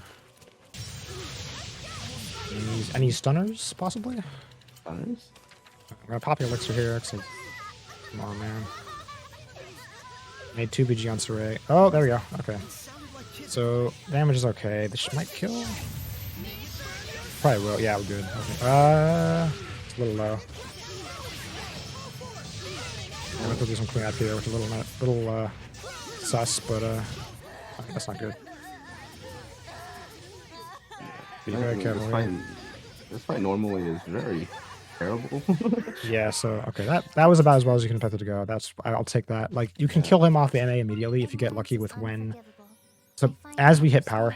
Any stunners, possibly? stunners. I'm gonna pop your elixir here. Come on, man. Made 2 BG on Saray. Oh, there we go. Okay. Sounded like kids. So, damage is okay. This might kill. Probably will. Yeah, we're good. Okay. It's a little low. I'm gonna do some cleanup here, which is a little sus, but that's not good. Be very careful. here. This fight normally is very terrible. Yeah, so okay, that was about as well as you can expect it to go. I'll take that. Like you can kill him off the MA immediately if you get lucky with when. So as we hit, power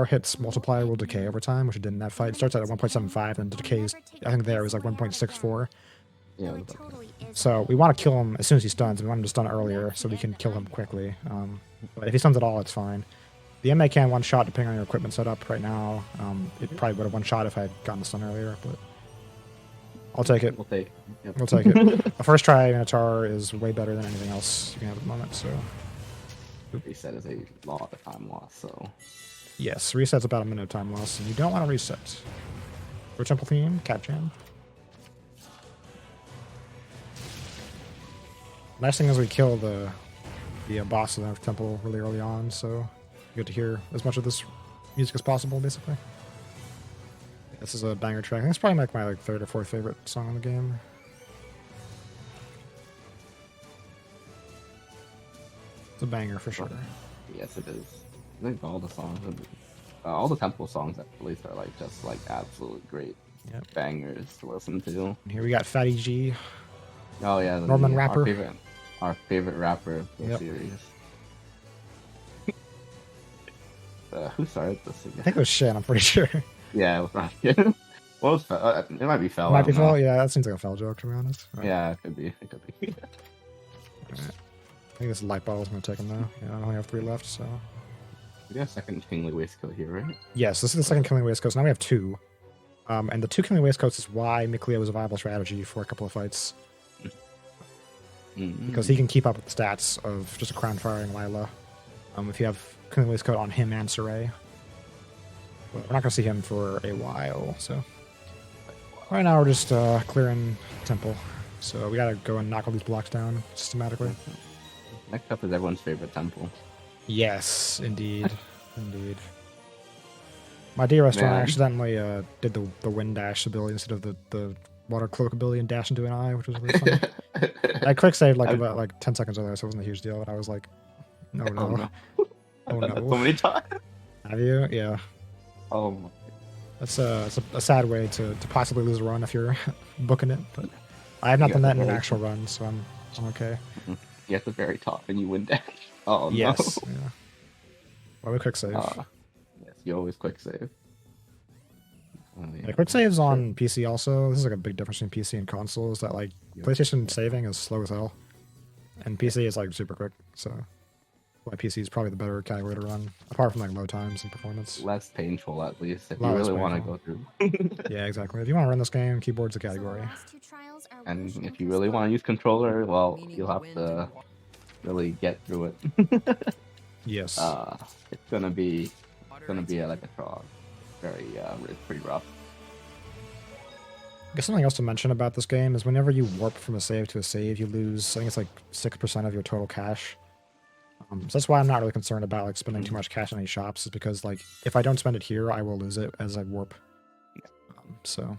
hits multiplier will decay over time, which it did in that fight. It starts at 1.75 and decays. I think there was like 1.64. Yeah, So we want to kill him as soon as he stuns. We want him to stun earlier so we can kill him quickly. But if he stuns at all, it's fine. The MA can one shot depending on your equipment setup right now. It probably would have one shot if I had gotten the stun earlier, but I'll take it. we'll take. Yep. We'll take it. A first try Minotaur is way better than anything else you can have at the moment. So Reset is a lot of time loss, so yes, reset's about a minute of time loss, and you don't want to reset. For temple theme, cat jam. Nice thing is we kill the boss of the temple really early on, so you get to hear as much of this music as possible, basically. This is a banger track. I think it's probably like my 3rd or 4th favorite song in the game. It's a banger for sure. yes, it is. I think all the songs, all the temple songs at least are like just like absolutely great Yep. bangers to listen to. And here we got Fatty G. Oh yeah, Norman rapper. Our favorite rapper of the Yep. series. Who started this again? I think it was Shin, I'm pretty sure. Yeah, it was Rocket. What was Fel? It might be Fel. Might I be don't know. Phil. Yeah, that seems like a Fel joke, to be honest. Right. Yeah, it could be. It could be. Alright. I think this light bottle's gonna take him now. Yeah, I only have 3 left, so. We got a second kingly waistcoat here, right? Yes, this is the second killing waistcoat. So now we have two. And the two killing waistcoats is why Micleo was a viable strategy for a couple of fights. Because he can keep up with the stats of just a crown firing Lila. If you have killing waistcoat on him and Saray. But we're not going to see him for a while, so. Right now we're just clearing temple. So we got to go and knock all these blocks down systematically. Next up is everyone's favorite temple. Yes, indeed. Indeed. My dear restaurant Man. accidentally did the wind dash ability instead of the water cloak ability and dash into an eye, which was really funny. I quick saved like about like 10 seconds earlier, so it wasn't a huge deal. But I was like, no, no. Oh no. Oh, I've done that no. so many times. Have you? Yeah. Oh my. That's a sad way to possibly lose a run if you're booking it. But I have not You done got that in the an very actual run, so I'm okay. You at the very top and you win dash. Oh Yes. no. Yeah. Why we quick save? Yes, you always quick save. Oh, Yeah, quick saves on PC also. This is like a big difference between PC and consoles. That like PlayStation saving is slow as hell, and PC is like super quick. So, why PC is probably the better category to run, apart from like low times and performance. Less painful at least if you Less really want to painful. go through. Yeah, exactly. If you want to run this game, keyboard's a So the category. last two trials are And Rouge if you really want to use controller, well, you'll have to really get through it. Yes. It's gonna be like a trough. Very it's pretty rough. I guess something else to mention about this game is whenever you warp from a save to a save, you lose, I think it's like 6% of your total cash. So that's why I'm not really concerned about like spending too much cash on any shops, is because like if I don't spend it here, I will lose it as I warp. So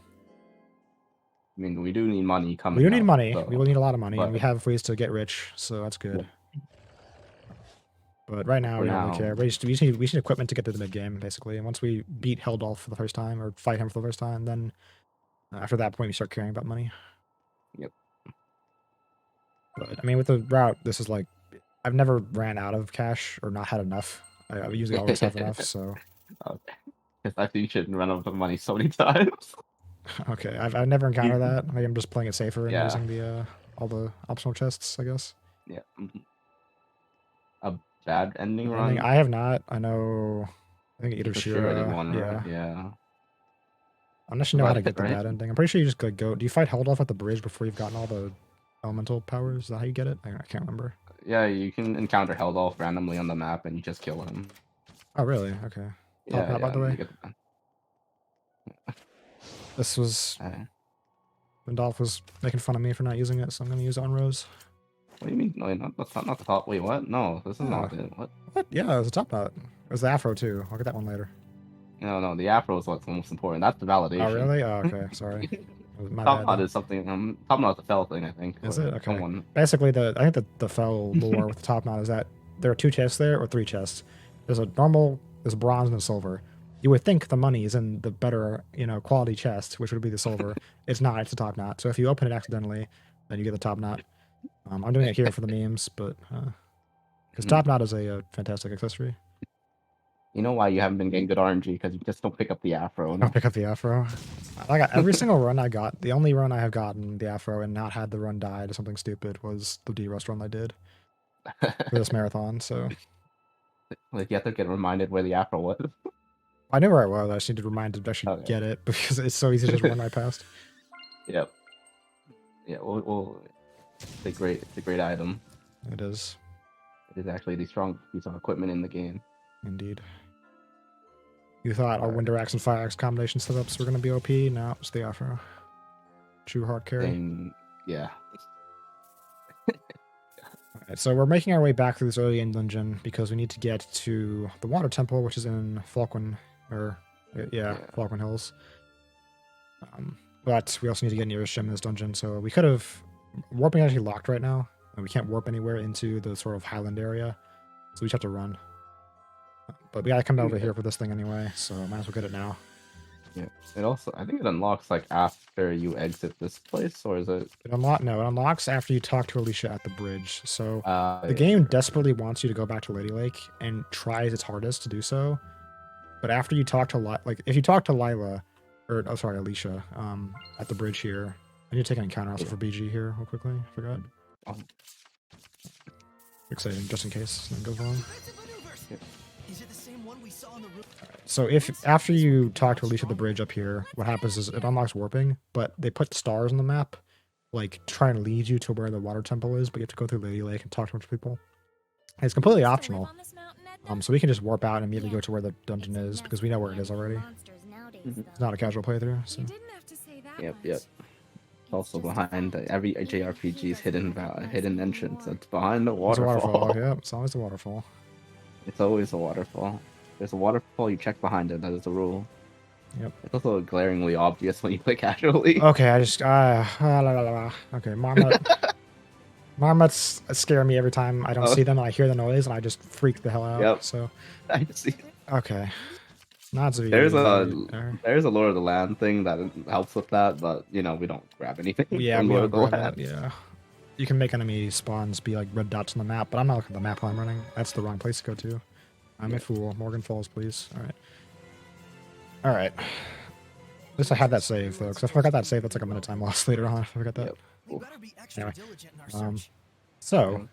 I mean, we do need money coming. we do need up, money. so- We will need a lot of money, and we but- have ways to get rich, so that's good. But right now, For we don't really now- care. We just need equipment to get to the mid game, basically. And once we beat Heldolf for the first time, or fight him for the first time, then after that point, we start caring about money. Yep. But I mean, with the route, this is like I've never ran out of cash or not had enough. I usually always have enough. So Okay. Because I think you shouldn't run out of money so many times. okay, I've never encountered that. Maybe I'm just playing it safer and Yeah. using the all the optional chests, I guess. Yeah. A bad ending I run. think I have not. I know. I think either For sure, Shira. one, Yeah. right? Yeah. Unless you know how to Right, get the right. bad ending. I'm pretty sure you just like go. Do you fight Heldolf at the bridge before you've gotten all the elemental powers? Is that how you get it? I can't remember. Yeah, you can encounter Heldolf randomly on the map and you just kill him. Oh, really? Okay. Yeah, map, by the you way. get This was the- Vendolf was making fun of me for not using it, so I'm gonna use it on Rose. What do you mean? No, that's not the top. Wait, what? No, this is not Oh. it. What? What? Yeah, it was a top knot. It was the afro too. I'll get that one later. No, the afro is what's the most important. That's the validation. Oh, really? Oh, okay. Sorry. My Top bad knot then. is something. Top knot's a fell thing, I think. Is or it? Okay. Someone. Basically, I think the fell lore with the top knot is that there are two chests there, or three chests. There's a normal, there's a bronze and a silver. You would think the money is in the better, quality chest, which would be the silver. It's not. It's the top knot. So if you open it accidentally, then you get the top knot. I'm doing it here for the memes, but because top knot is a fantastic accessory. You know why you haven't been getting good RNG? Because you just don't pick up the afro. I'll pick up the afro. I got every single run I got. The only run I have gotten the afro and not had the run die to something stupid was the D-Rust run I did for this marathon. So Like you have to get reminded where the afro was. I knew where I was. I just needed to remind to actually Okay. get it because it's so easy to just run right past. Yep. Yeah. It's a great item. It is It is actually the strongest piece of equipment in the game. indeed. You thought our Wind Axe and Fire Axe combination setups were going to be OP? No, it's the afro. True hard carry. And yeah. Alright, so we're making our way back through this early end dungeon because we need to get to the Water Temple, which is in Falkland, Falkland Hills. But we also need to get nearest gem in this dungeon, so we could have... Warping is actually locked right now, and we can't warp anywhere into the sort of highland area, so we just have to run. But we gotta come over here for this thing anyway, so might as well get it now. Yeah. It also, I think it unlocks like after you exit this place, or is it? It unlocks after you talk to Alicia at the bridge, so... The Yeah. game desperately wants you to go back to Lady Lake and tries its hardest to do so. But after you talk to if you talk to Alicia, at the bridge here, I need to take an encounter also for BG here real quickly. I forgot. Oh. Quick saving just in case something goes wrong. Is it the same one we saw on the roof. So if after you talk to Alicia at the bridge up here, what happens is it unlocks warping, but they put stars on the map, like trying to lead you to where the water temple is, but you have to go through Lady Lake and talk to a bunch of people. And it's completely optional. So we can just warp out and immediately go to where the dungeon is because we know where it is already. It's not a casual playthrough. So. Yep. Also behind every JRPG's hidden entrance. It's behind the It's a waterfall. waterfall. Yeah, it's always the waterfall. It's always a waterfall. There's a waterfall, you check behind it. That is the rule. Yep. It's also glaringly obvious when you play casually. Okay, I just okay, marmots scare me every time I don't see them and I hear the noise and I just freak the hell out. Yep. So I see. okay, not severe. There's a Lord of the Land thing that helps with that, but you know we don't grab anything. Yeah, from we Lord don't of the grab Land. that. Yeah, you can make enemy spawns be like red dots on the map, but I'm not looking at the map while I'm running. That's the wrong place to go to. I'm a fool. Morgan Falls, please. All right. At least I had that save though, because if I forgot that save, that's like a minute time loss later on. If I forgot that. Yep. We better be extra Anyway, diligent in our search. So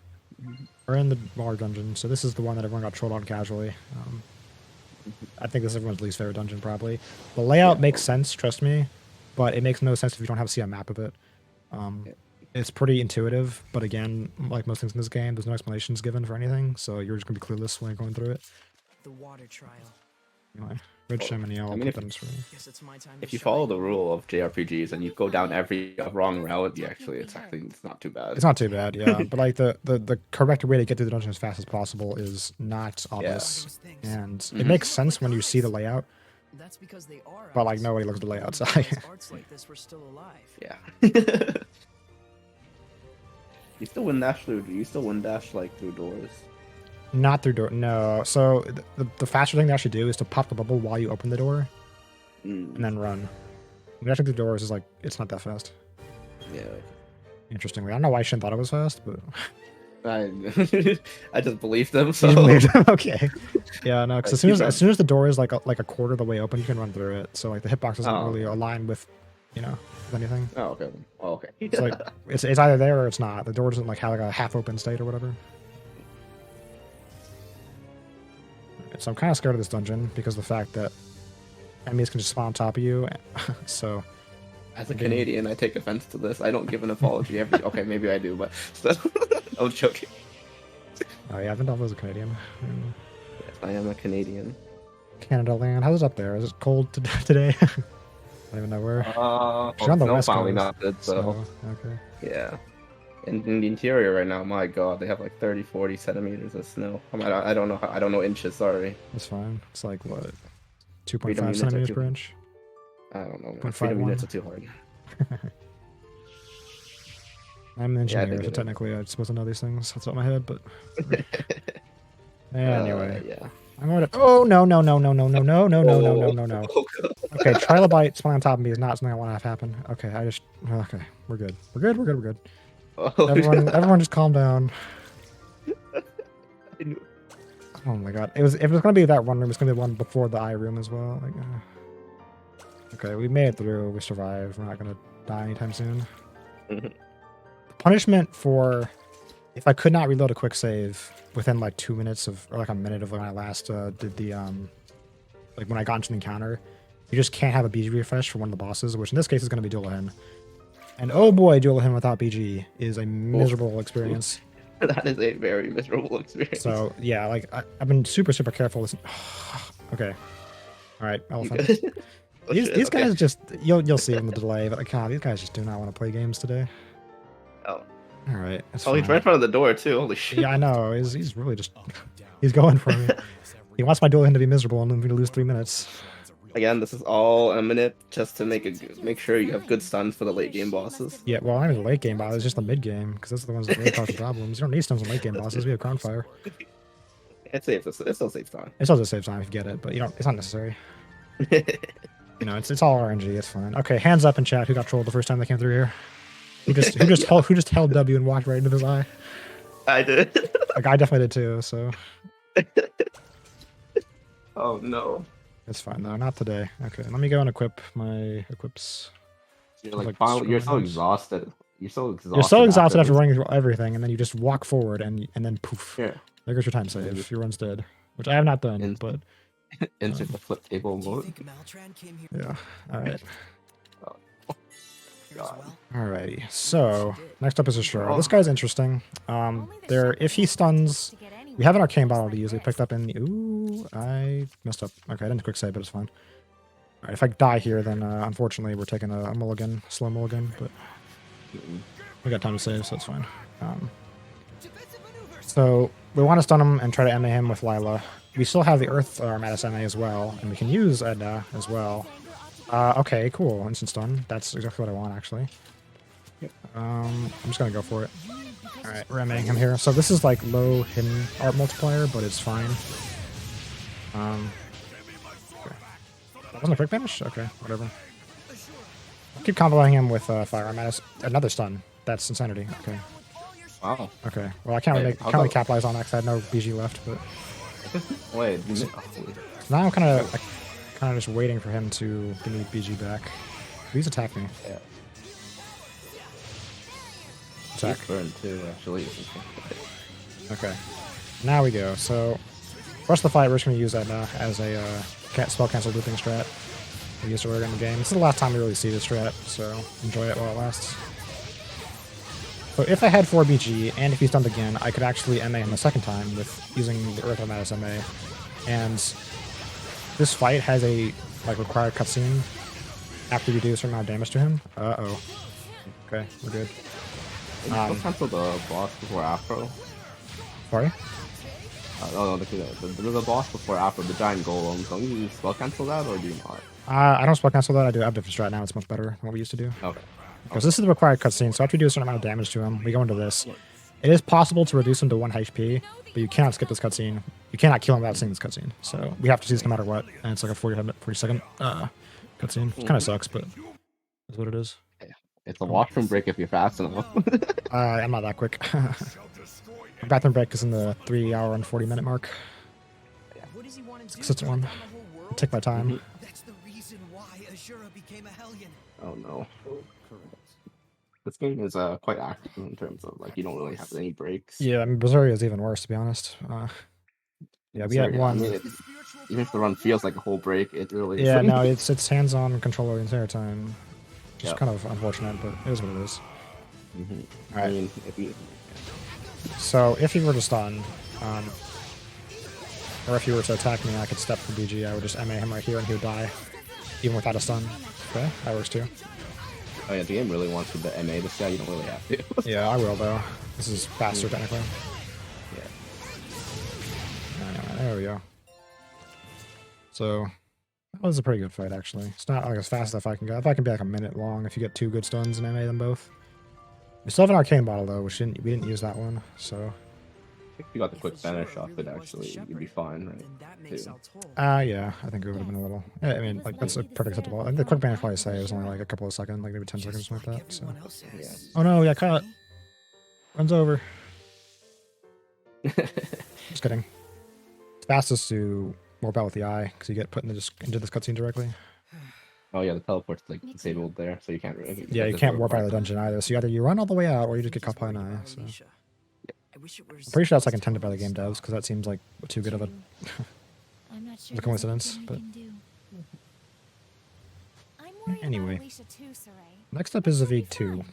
we're in the Water Dungeon. So this is the one that everyone got trolled on casually. I think this is everyone's least favorite dungeon probably. The layout makes sense, trust me, but it makes no sense if you don't have to see a map of it. It's pretty intuitive, but again, like most things in this game, there's no explanations given for anything, so you're just gonna be clueless when you're going through it. The water trial. Anyway, Red Chamonix, I'll I mean, put if- that on screen. Guess it's my time If to you shine. follow the rule of JRPGs and you go down every wrong route, it's not too bad. It's not too bad, yeah. But like the correct way to get through the dungeon as fast as possible is not obvious, Those things. and it makes sense when you see the layout. That's because they are. But like eyes. nobody looks at the layout, so Otherwise, arts like this were still alive. Yeah. You still win dash like through doors. not through door. No, so the faster thing they actually do is to pop the bubble while you open the door and then run. Dashing through doors is like it's not that fast. Yeah. Interestingly, I don't know why Shin thought it was fast, but I just believed them. So you believed him. Okay. Yeah, no, because Like, as soon as the door is like a quarter of the way open, you can run through it. So like the hitbox doesn't really align with, with anything. Oh, okay. Oh, okay. It's like it's either there or it's not. The door doesn't like have like a half open state or whatever. Alright, so I'm kind of scared of this dungeon because of the fact that enemies can just spawn on top of you. So As a Canadian, I take offense to this. I don't give an apology every. Okay, maybe I do, but I'm joking. oh yeah, Vindalva is a Canadian. Yes, I am a Canadian. Canada land. How's it up there? Is it cold today? I don't even know where. She's on the snow west finally coast. melted, so Okay. yeah. In the interior right now, my god, they have like 30-40 centimeters of snow. I don't know. I don't know inches. Sorry. That's fine. It's like what, Freedom 2.5 units are centimeters too- per inch. I don't know. 0.51. Freedom units are too hard. I'm an Yeah, I engineer, think so it is. technically I'm supposed to know these things. That's out my head, but anyway, Yeah. I'm going to. Oh no no no no no no no no no no no no no. Oh, God. Okay, trilobite spawning on top of me is not something I want to have happen. Okay, okay, we're good. We're good. Oh, Everyone, just calm down. I knew- Oh my god, if it was gonna be that one room, it's gonna be the one before the eye room as well. Like, okay, we made it through. We survived. We're not gonna die anytime soon. Mhm. The punishment for if I could not reload a quick save within like 2 minutes or like a minute of when I last did the like when I got into the encounter, you just can't have a BG refresh for one of the bosses, which in this case is gonna be Dullahan. And oh boy, Dullahan without BG is a miserable experience. That is a very miserable experience. So yeah, like I've been super careful. Okay, all right, You elephant. good? Oh, These shit, guys okay. just you'll see in the delay, but like, God, these guys just do not want to play games today. Oh, All right, that's oh, he's fine. right in front of the door too. Holy shit. Yeah, I know. He's really just Up, down, he's going for me. several He wants my Dullahan to be miserable and then me to lose 3 minutes. rounds of real Again, this is all a minute just to make sure you have good stuns for the late game bosses. Yeah, well, not even the late game boss. It's just the mid game because those are the ones that really cause the problems. You don't need stuns on late game bosses. We have Crownfire. It still saves time. It still just saves time if you get it, but you don't. It's not necessary. It's all RNG. It's fine. Okay, hands up in chat. Who got trolled the first time they came through here? Who just held W and walked right into his eye? I did. Like I definitely did too. So Oh no. it's fine though. Not today. Okay, let me go and equip my equips. You're Like like finally, you're so scrolling. exhausted. You're so exhausted. You're so exhausted after this. running through everything, and then you just walk forward, and then poof, Yeah. there goes your time save. Your run's dead, which I have not done, And- but Insert the flip table Do you mode. think Maltran came here Yeah. All right. as well? Alrighty. So next up is Ashura. This guy's interesting. There, if he stuns, we have an arcane bottle to use. We picked up in the. Ooh, I messed up. Okay, I didn't quick save, but it's fine. All right, if I die here, then unfortunately we're taking a mulligan, slow mulligan, but we got time to save, so it's fine. Defensive maneuvers. So we want to stun him and try to MA him with Lila. We still have the Earth Armatus MA as well, and we can use Edna as well. Okay, cool. Instant stun. That's exactly what I want, actually. I'm just going to go for it. Alright, we're MAing him here. So this is like low hidden art multiplier, but it's fine. Okay. That wasn't a quick banish? Okay, whatever. I'll keep comboing him with Fire Armatus. Another stun. That's insanity. Okay. Wow. Okay. Well, I can't really capitalize on that because I had no BG left, but Wait. now I'm kind of just waiting for him to give me BG back. Please attack me. Yeah. Attack. Burn too, actually. Okay. Now we go. So, first the fight, we're just going to use that as a spell cancel looping strat. We used it earlier in the game. This is the last time we really see this strat, so enjoy it while it lasts. So if I had 4 BG, and if he's stunned again, I could actually MA him a second time with using the Earth Armatus MA. And this fight has a required cutscene after you do a certain amount of damage to him. Uh-oh. Okay, we're good. Don't cancel the boss before Afro. Sorry? No, the boss before Afro, the giant golem. Don't you spell cancel that, or do you not? I don't spell cancel that. I do Abdiff strat now. It's much better than what we used to do. Okay. Because this is the required cutscene, so after you do a certain amount of damage to him, we go into this. It is possible to reduce him to 1 HP, but you cannot skip this cutscene. You cannot kill him without seeing this cutscene. So we have to see this no matter what, and it's like a 40-second cutscene. Kind of sucks, but that's what it is. It's a washroom break if you're fast enough. I'm not that quick. My bathroom break is in the 3 hour and 40-minute mark. What does he want to do? Consistent one. Take down the whole world? Take my time. That's the reason why Ashura became a Hellion. Oh no. This game is quite active in terms of you don't really have any breaks. Yeah, I mean, Berseria is even worse, to be honest. Yeah, we had one. I mean, even if the run feels like a whole break, it really Yeah, isn't. no, it's hands-on controller the entire time. It's Yep. kind of unfortunate, but it is what it is. I Alright. mean, if you So if he were to stun, or if he were to attack me and I could step for BG, I would just MA him right here and he would die, even without a stun. Okay, that works too. oh yeah, the game really wants you to MA this guy. You don't really have to. Yeah, I will though. This is faster technically. Yeah. There we go. So that was a pretty good fight actually. It's not like as fast as if I can go. If I can be like a minute long if you get 2 good stuns and MA them both. We still have an arcane bottle though, which we didn't use that one, so. If you got the quick banish off it, actually, you'd be fine, right? Then that makes Too. Al's whole. Yeah, I think it would have been a little. Yeah, I mean, like that's a pretty acceptable. The quick banish probably say it was only like a couple of seconds, like maybe 10 seconds, Just something like that. So. everyone else has. Oh no, yeah, cut. Runs over. Just kidding. It's fastest to warp out with the eye because you get put into this cutscene directly. Oh yeah, the teleport's disabled there, so you can't really. Yeah, you can't warp out of the dungeon either. So either you run all the way out or you just get caught by an eye. So. Alicia. I wish it was I'm pretty sure that's like intended by the game devs because that seems like too good of a. I'm not sure The coincidence, there's but- anything we can do. I'm worried Anyway. about Alicia too, Saray. Next up is Zavid 2.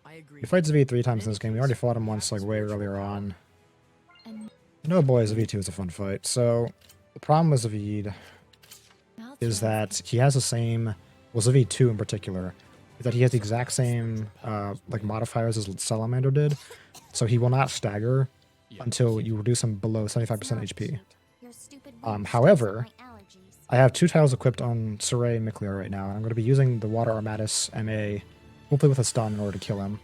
I agree. We fight Zavid 3 times in this game. We already fought him once, like way earlier on. And No boy, Zavid 2 is a fun fight. So the problem with Zavid is Maltran- that he has the same. Well, Zavid 2 in particular, is that he has the exact same like modifiers as Salamander did. So he will not stagger until you reduce him below 75% HP. Your stupid However, my allergies. I have 2 tiles equipped on Saray and Miklior right now, and I'm going to be using the Water Armatus MA, hopefully with a stun in order to kill him.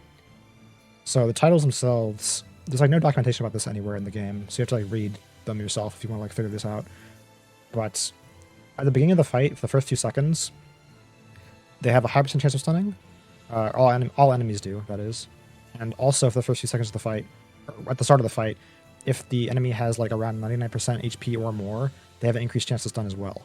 So the titles themselves, there's like no documentation about this anywhere in the game, so you have to like read them yourself if you want to like figure this out. But at the beginning of the fight, for the first few seconds, they have a high percent chance of stunning. All enemies do, that is. And also for the first few seconds of the fight, or at the start of the fight, if the enemy has like around 99% HP or more, they have an increased chance to stun as well.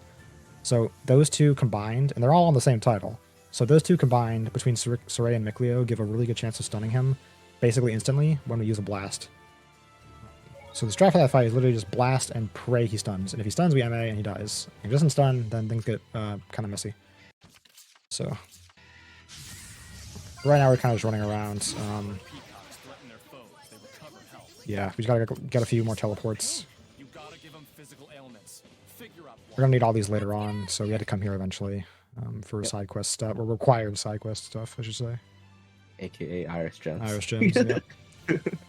So those two combined, and they're all on the same title, so those two combined between Saray and Mikleo give a really good chance of stunning him, basically instantly, when we use a blast. So the strat for that fight is literally just blast and pray he stuns. And if he stuns, we MA and he dies. If he doesn't stun, then things get kind of messy. So right now we're kind of just running around. Peacocks threaten their foes. They recover health. Yeah, we just gotta get a few more teleports. You gotta give them physical ailments. Figure out We're gonna need all these later on, so we had to come here eventually for side quest stuff, or required side quest stuff, I should say. AKA Irish Gems. Irish gems. Yep.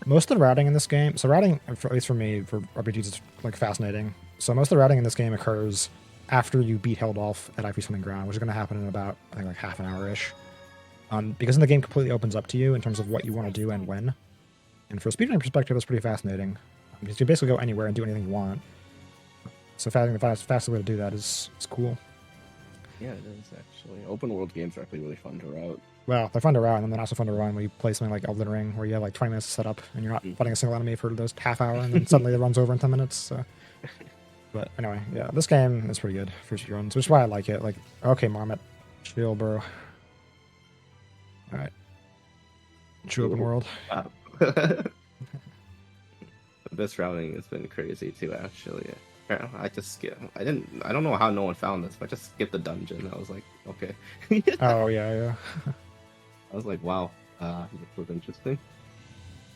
Most of the routing in this game, so routing, at least for me, for RPGs, is like fascinating. So most of the routing in this game occurs after you beat Heldolf at Ivory Swimming Ground, which is going to happen in about, I think, like half an hour-ish. Because then the game completely opens up to you in terms of what you want to do and when. And for a speedrunning perspective, that's pretty fascinating. Because you basically go anywhere and do anything you want. So finding the fastest way to do that is cool. Yeah, it is actually. Open world games are actually really fun to route. Well, they're fun to route, and then they're also fun to run when you play something like Elden Ring, where you have like 20 minutes to set up, and you're not fighting a single enemy for those half hour, and then suddenly it runs over in 10 minutes. So. But anyway, yeah, this game is pretty good for speedruns, which is why I like it. Like, okay, Marmot, chill, bro. All right, true open world. This routing has been crazy too, actually. I just skip. I don't know how no one found this, but I just skipped the dungeon. I was like, okay. Oh yeah. I was like, wow, this was interesting.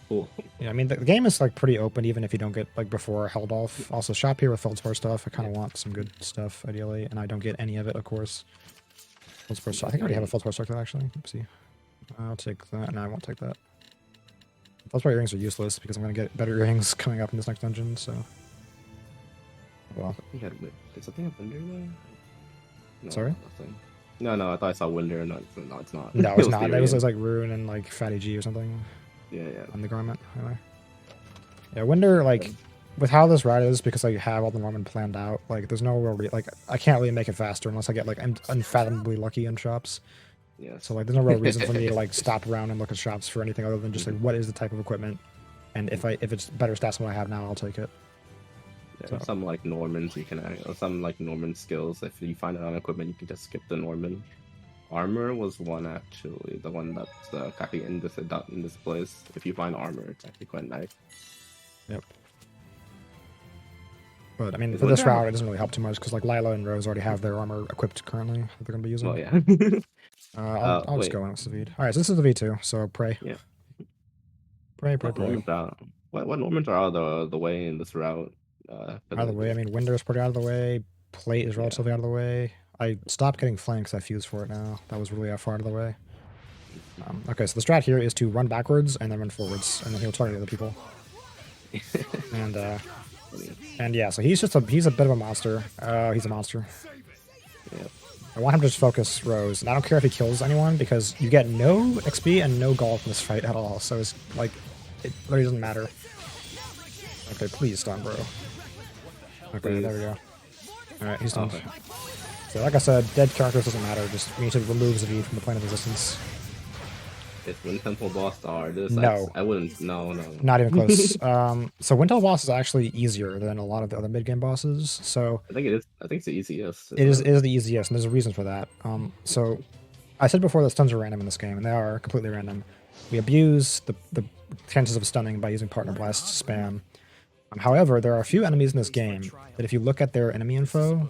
Cool. Yeah, I mean the game is like pretty open, even if you don't get like before Heldolf. Also, shop here with Feldspar stuff. I kind of want some good stuff ideally, and I don't get any of it, of course. Feldspar. I think I already have a Feldspar circle actually. Let's see. I'll take that. No, I won't take that. Feldspar earrings are useless because I'm gonna get better earrings coming up in this next dungeon. So. Well. Is something a Winder there? No, Sorry? Nothing. No, I thought I saw Winder. No, it's not. No, it's not. It was like Rune and like Fatty G or something. Yeah. On the garment. Anyway. Yeah, Winder, like, with how this ride is, because I have all the Norman planned out, like, there's no real like, I can't really make it faster unless I get like unfathomably lucky in shops. Yeah. So like, there's no real reason for me to like stop around and look at shops for anything other than just like, what is the type of equipment, and if it's better stats than what I have now, I'll take it. Yeah, some like Normans you can some like Norman skills. If you find it on equipment, you can just skip the Norman. Armor was one actually, the one that's actually in this place. If you find armor, it's actually quite nice. Yep. But I mean, for this route, it doesn't really help too much because like Lila and Rose already have their armor equipped currently that they're gonna be using. Oh yeah. I'll just go in with the V. All right, so this is the V2. So pray. Yeah. Pray. What Normans are out of the way in this route? Out of the way. I mean, Winder is pretty out of the way. Plate is relatively out of the way. I stopped getting flanks. I fuse for it now. That was really far out of the way. Okay, so the strat here is to run backwards and then run forwards, and then he'll target the other people. And yeah, so he's a bit of a monster. He's a monster. Yep. I want him to just focus Rose, and I don't care if he kills anyone because you get no XP and no gold from this fight at all. So it's like it really doesn't matter. Okay, please stun, bro. Okay, there we go. Alright, he's done. Okay. So like I said, dead characters doesn't matter, just we need to remove Zavid from the plane of existence. If Wind Temple boss are this, no. I wouldn't. No. Not even close. So Wind Temple boss is actually easier than a lot of the other mid-game bosses. So I think it is. I think it's the easiest. It is the easiest, and there's a reason for that. So I said before that stuns are random in this game, and they are completely random. We abuse the chances of stunning by using Partner Blast spam. However, there are a few enemies in this game that if you look at their enemy info,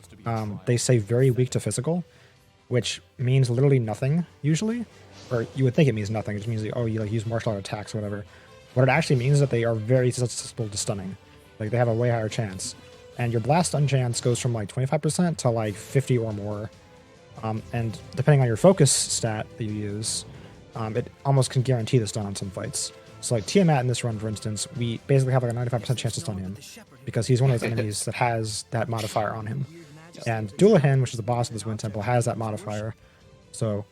they say very weak to physical, which means literally nothing, usually. Or you would think it means nothing. It just means, you like use martial art attacks or whatever. What it actually means is that they are very susceptible to stunning. Like, they have a way higher chance. And your blast stun chance goes from like 25% to like 50 or more. And depending on your focus stat that you use, it almost can guarantee the stun on some fights. So like Tiamat in this run, for instance, we basically have like a 95% chance to stun him because he's one of those enemies that has that modifier on him. And Dullahan, which is the boss of this Wind Temple, has that modifier. So,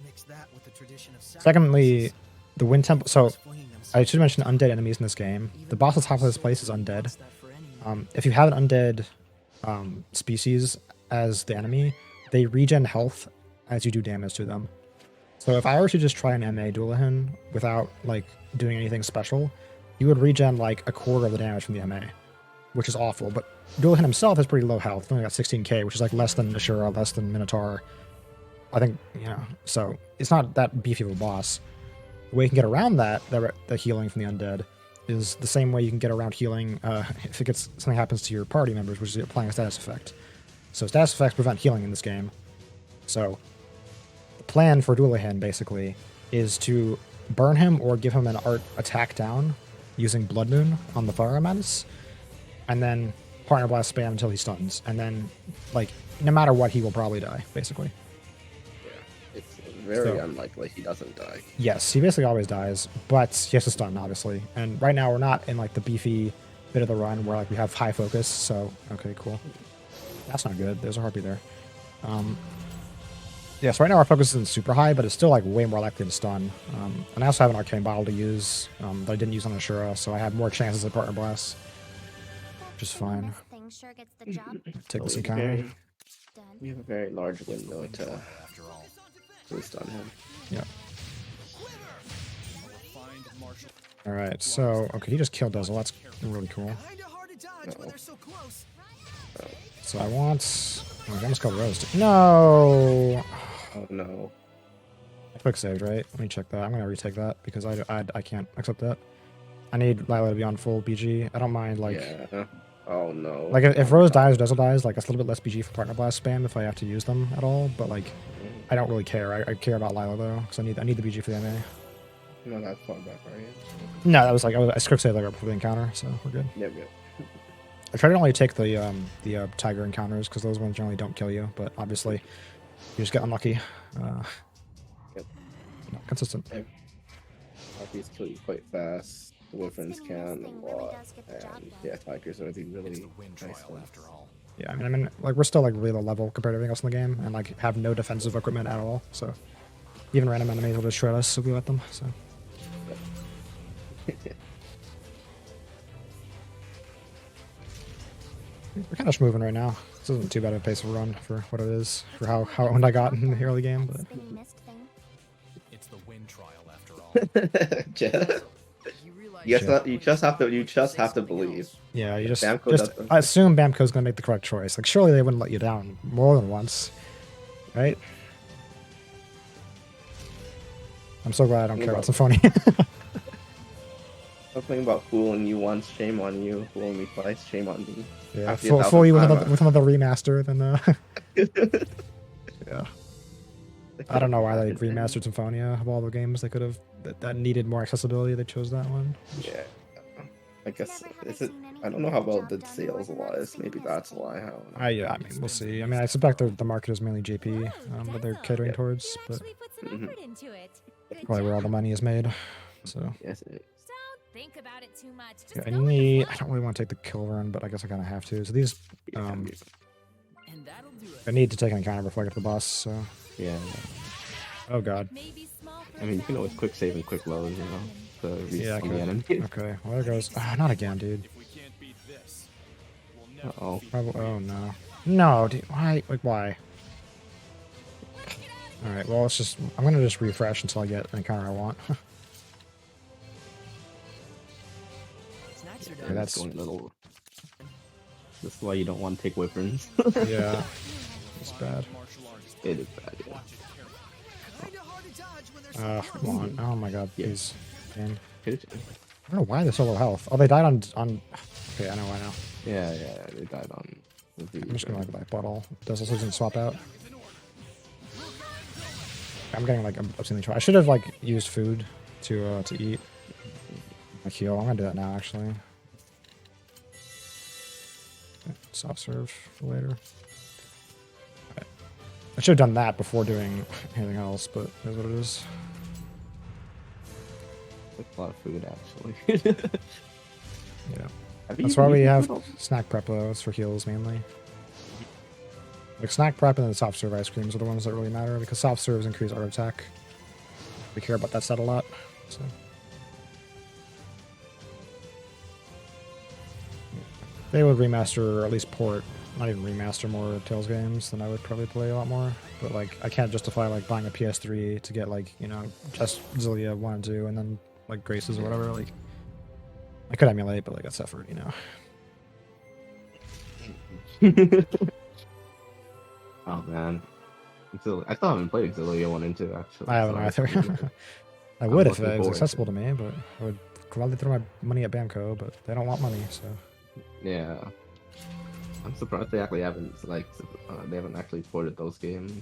secondly, the Wind Temple. So, I should mention undead enemies in this game. The boss at the top of this place is undead. If you have an undead species as the enemy, they regen health as you do damage to them. So if I were to just try an MA Dullahan without like doing anything special, you would regen like a quarter of the damage from the MA, which is awful. But Dullahan himself has pretty low health. He's only got 16k, which is like less than Ashura, less than Minotaur. I think, so it's not that beefy of a boss. The way you can get around that, the healing from the undead, is the same way you can get around healing if something happens to your party members, which is applying a status effect. So status effects prevent healing in this game. So the plan for Duelahan basically is to burn him or give him an art attack down using Blood Moon on the fire elementals, and then partner blast spam until he stuns, and then like no matter what he will probably die basically. It's very So- unlikely he doesn't die. Yes, he basically always dies, but he has to stun, obviously. And right now we're not in like the beefy bit of the run where like we have high focus. So okay, cool. That's not good. There's a harpy there. Yes, right now our focus isn't super high, but it's still like way more likely to stun. And I also have an arcane bottle to use that I didn't use on Ashura, so I have more chances at partner blast. Which is fine. This thing sure gets the job Take this We encounter. done. have a very large window to After all, boost on him. Yeah. a refined martial All right. So okay, he just killed Dazzle. That's really cool. Kinda hard to dodge when they're so close. So I want. Oh, I almost killed Rose. No. Oh no. I quick saved, right? Let me check that. I'm gonna retake that because I can't accept that. I need Lila to be on full BG. I don't mind like Yeah. Oh no. like if Rose dies or Dazzle dies, like it's a little bit less BG for partner blast spam if I have to use them at all. But like I don't really care. I care about Lila though because I need the BG for the MA. Not that far back, are you? No, that was like I quick saved like right before the encounter, so we're good. Yep, yep. I try to only take the tiger encounters because those ones generally don't kill you, but obviously you just get unlucky. Yep. Not consistent. Harpies kill you quite fast. The Wyverns Spinning can this a thing really lot. does get the job And done. yeah, Tigers are the really it's the win nice trial ones. after all. Yeah, I mean, like we're still like really low level compared to everything else in the game, and like have no defensive equipment at all. So even random enemies will just shred us if we let them. So we're kind of just moving right now. This isn't too bad of a pace of run for what it is, for how owned I got in the early game. But Spinning mist thing. It's the win trial after all. Jeff, You realize you just have to believe. yeah, you just Bamco doesn't- I assume Bamco's gonna make the correct choice. Like surely they wouldn't let you down more than once, right? I'm so glad I don't care about Symphony. Something about fooling you once, shame on you. Fooling me twice, shame on me. Yeah, After fool 1,000 you with time, another remaster, then yeah. I don't know why they remastered Symphonia of all the games they could have that needed more accessibility. They chose that one. Yeah. I guess Never have I is it? seen anything I don't know how get well job did done sales more than wise. spinning Maybe mist that's thing. why. I mean, we'll see. I mean, I suspect the market is mainly JP that they're catering towards, You but actually put some Mhm. effort into it. Good probably where all the job. money is made. So Yes. Don't think about it too much. Just yeah, I go with the need. flow. I don't really want to take the kill run, but I guess I kind of have to. So these, Yeah. And that'll do it. I need to take an encounter before I get to the boss. So Yeah. oh god. Maybe small for I mean, you can always example. quick save and quick load, you know, to reach Yeah, I the could. enemy. Okay, well there goes. Not again, dude. If we can't beat this, we'll never Uh-oh. beat Probably, oh no. No, dude, why? Like, why? Alright, well, it's just. I'm gonna just refresh until I get an encounter I want. Snacks are Yeah, done. that's- going a little. This is why you don't want to take Wyverns. Yeah, it's bad. martial arts. It is bad, yeah. Watch it carefully. Kinda hard to dodge when they're so close. Come on. Oh my god, Yeah. please. Again. It- I don't know why they're so low health. Oh, they died on. Okay, I know, I know. Yeah, they died on. I'm just gonna like buy bottle. Does this doesn't swap out? I'm getting like obscenely try. I should have like used food to eat. Like heal. I'm gonna do that now actually. Okay, soft serve for later. Alright. I should have done that before doing anything else, but it is what it is. That's a lot of food, actually. Yeah. Have you That's even why we used have food? snack prep though. It's for heals mainly. Like snack prep and then soft serve ice creams are the ones that really matter because soft serves increase auto attack. We care about that stat a lot. So if they would remaster or at least port, not even remaster more Tales games, then I would probably play a lot more. But like I can't justify like buying a PS3 to get like, you know, just Zillia 1 and 2 and then like Graces or whatever. Like I could emulate, but like that's effort, you know. Oh man, I still haven't played Zestiria 1 and 2 actually. I haven't so either. I I'm would if looking it was forward to accessible to me, but I would I'd rather throw my money at Bamco, but they don't want money, so. Yeah. I'm surprised they actually haven't they haven't actually ported those games.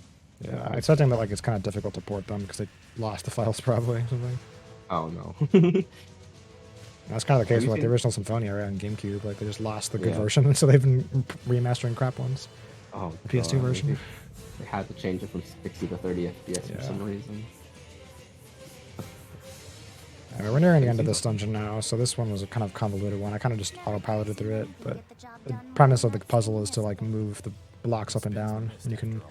Yeah, I said that like it's kind of difficult to port them because they lost the files probably or something. Oh no. That's kind of the case Have you with like, the seen- original Symphonia right, on GameCube. Like they just lost the good Yeah. version, and so they've been remastering crap ones. Oh, The PS2 God. version. They had to change it from 60 to 30 FPS for Yeah. some reason. I mean, we're nearing the end of this dungeon now, so this one was a kind of convoluted one. I kind of just auto-piloted through it, but Get the job the done premise of more the puzzle is to like move the blocks up and down, and you can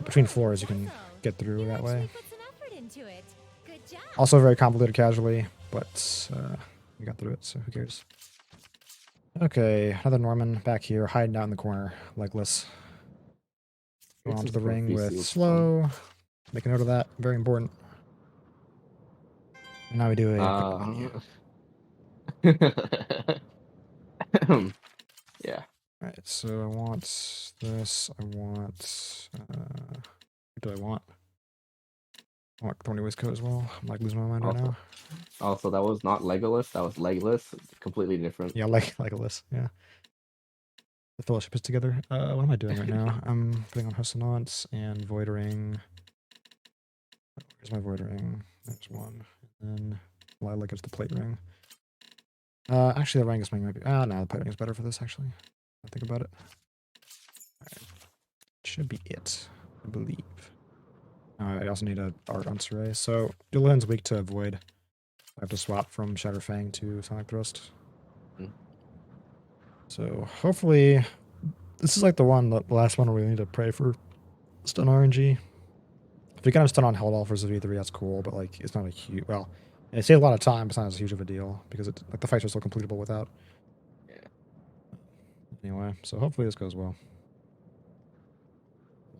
between floors you can get through that way. Put some effort into it. Good job. Also very convoluted casually, but we got through it, so who cares? Okay, another Norman back here, hiding out in the corner, legless. Go It's onto a the different ring PC with with slow. Make a note of that, very important. And now we do a quick menu. Yeah. Alright, so I want this, I want, what do I want? I want Thorny Waistcoat as well. I'm like losing my mind right Also, now. also, that was not Legolas, that was Legless. It's completely different. Yeah, like a list, yeah. The fellowship is together. What am I doing right now? I'm putting on Hossonance and Void Ring. Where's my Void Ring? There's one. And then Lilac is the Plate Ring. Actually, the Rangus Ring might be. Ah, no, the Plate Ring is better for this, actually. I think about it. Alright. Should be it, I believe. I also need a art on Saray. So, Dullahan's weak to Void. I have to swap from Shatterfang to Sonic Thrust. Hmm. So, hopefully, this is like the last one where we need to pray for stun RNG. If we get him stun on Held All for V3, that's cool, but like, it's not a huge. Well, it saves a lot of time, but it's not as huge of a deal because like the fights are still completable without. Yeah. Anyway, so hopefully this goes well.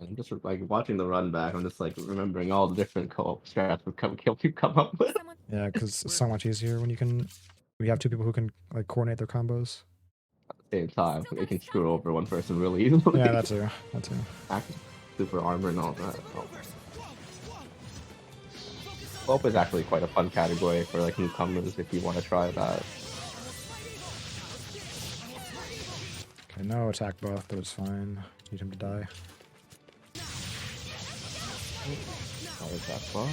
I'm just like watching the run back. I'm just like remembering all the different co-op strats you come up with. Someone Yeah, because it's so much easier when you have two people who can like coordinate their combos. At the same time, they can screw over one person really easily. Yeah, that too. That too. Actually, super armor and all that. Oh. Co-op is actually quite a fun category for like newcomers if you want to try that. Okay, no attack buff, but it's fine. Need him to die. How is that fun?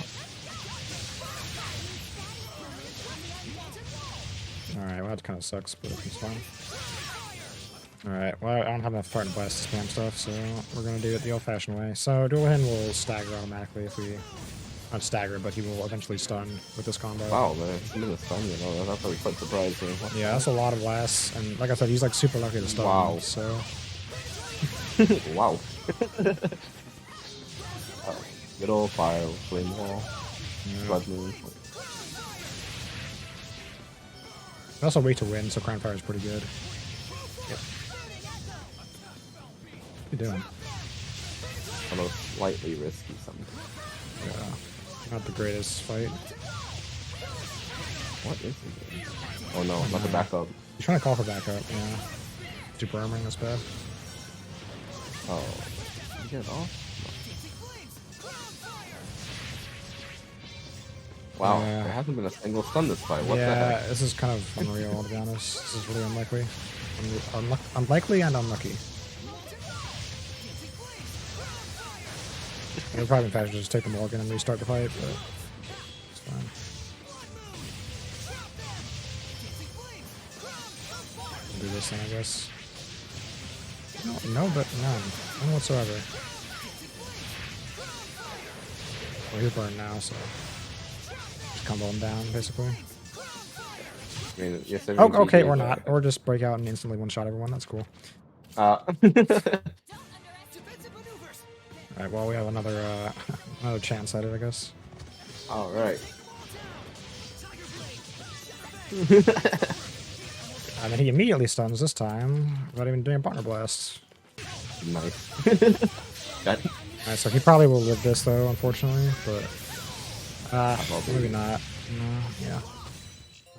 Alright, well that kind of sucks, but it's fine. Alright, well I don't have enough Fart and Blast to spam stuff, so we're gonna do it the old-fashioned way. So Dullahan will stagger automatically if we... Not stagger, but he will eventually stun with this combo. Wow, man, I'm gonna stun you know, that's actually quite surprising. Yeah, that's a lot of blasts, and like I said, he's like super lucky to stun. Wow. So Wow. Good old fire, flame wall, blood moon. It's also a way to win, so Crown Fire is pretty good. Yep. What are you doing? Although slightly risky something. Yeah. Not the greatest fight. What is he doing? Oh no, not the backup. He's trying to call for backup, yeah. Super armoring, that's bad. Oh. Did he get it off? No. Wow, Yeah. there hasn't been a single stun this fight. What the Yeah, heck? this is kind of unreal, to be honest. This is really unlikely. Unlikely and unlucky. It would probably be faster to just take the Morgan and restart the fight, but it's fine. Do this then, I guess. No, but none. None whatsoever. Well, he's burned now, so just combo him down, basically. I mean, yes, Oh, okay, GG, or but- not. Or just break out and instantly one-shot everyone. That's cool. Alright, well, we have another another chance at it, I guess. All right. I mean, he immediately stuns this time without even doing a partner blast. Nice. Got Alright, so he probably will live this, though, unfortunately, but... Probably. maybe not. No, yeah.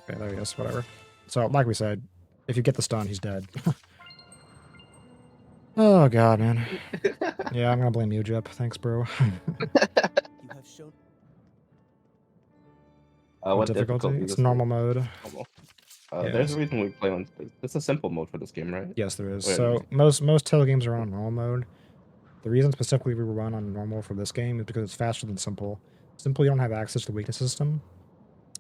Okay, there he is, whatever. So, like we said, if you get the stun, he's dead. Oh, God, man. Yeah, I'm gonna blame you, Jep. Thanks, bro. You have shown What difficulty? is It's this normal mode. normal? Yeah, There's a reason we play on. It's a simple mode for this game, right? Yes, there is. Wait, So most Tale games are on normal mode. The reason specifically we run on normal for this game is because it's faster than simple. Simple, you don't have access to the weakness system,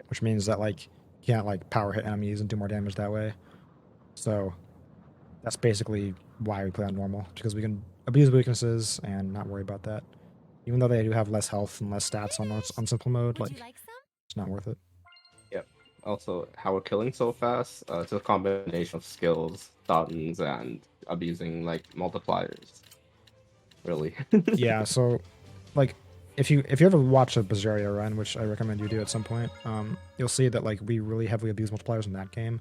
which means that like you can't like power hit enemies and do more damage that way. So that's basically why we play on normal, because we can abuse weaknesses and not worry about that. Even though they do have less health and less stats on simple mode, Would like you like some? it's not worth it. Yep. Also, how we're killing so fast, it's a combination of skills, stuns, and abusing like multipliers. Really. Yeah, so like if you ever watch a Zestiria run, which I recommend you do at some point, you'll see that like we really heavily abuse multipliers in that game.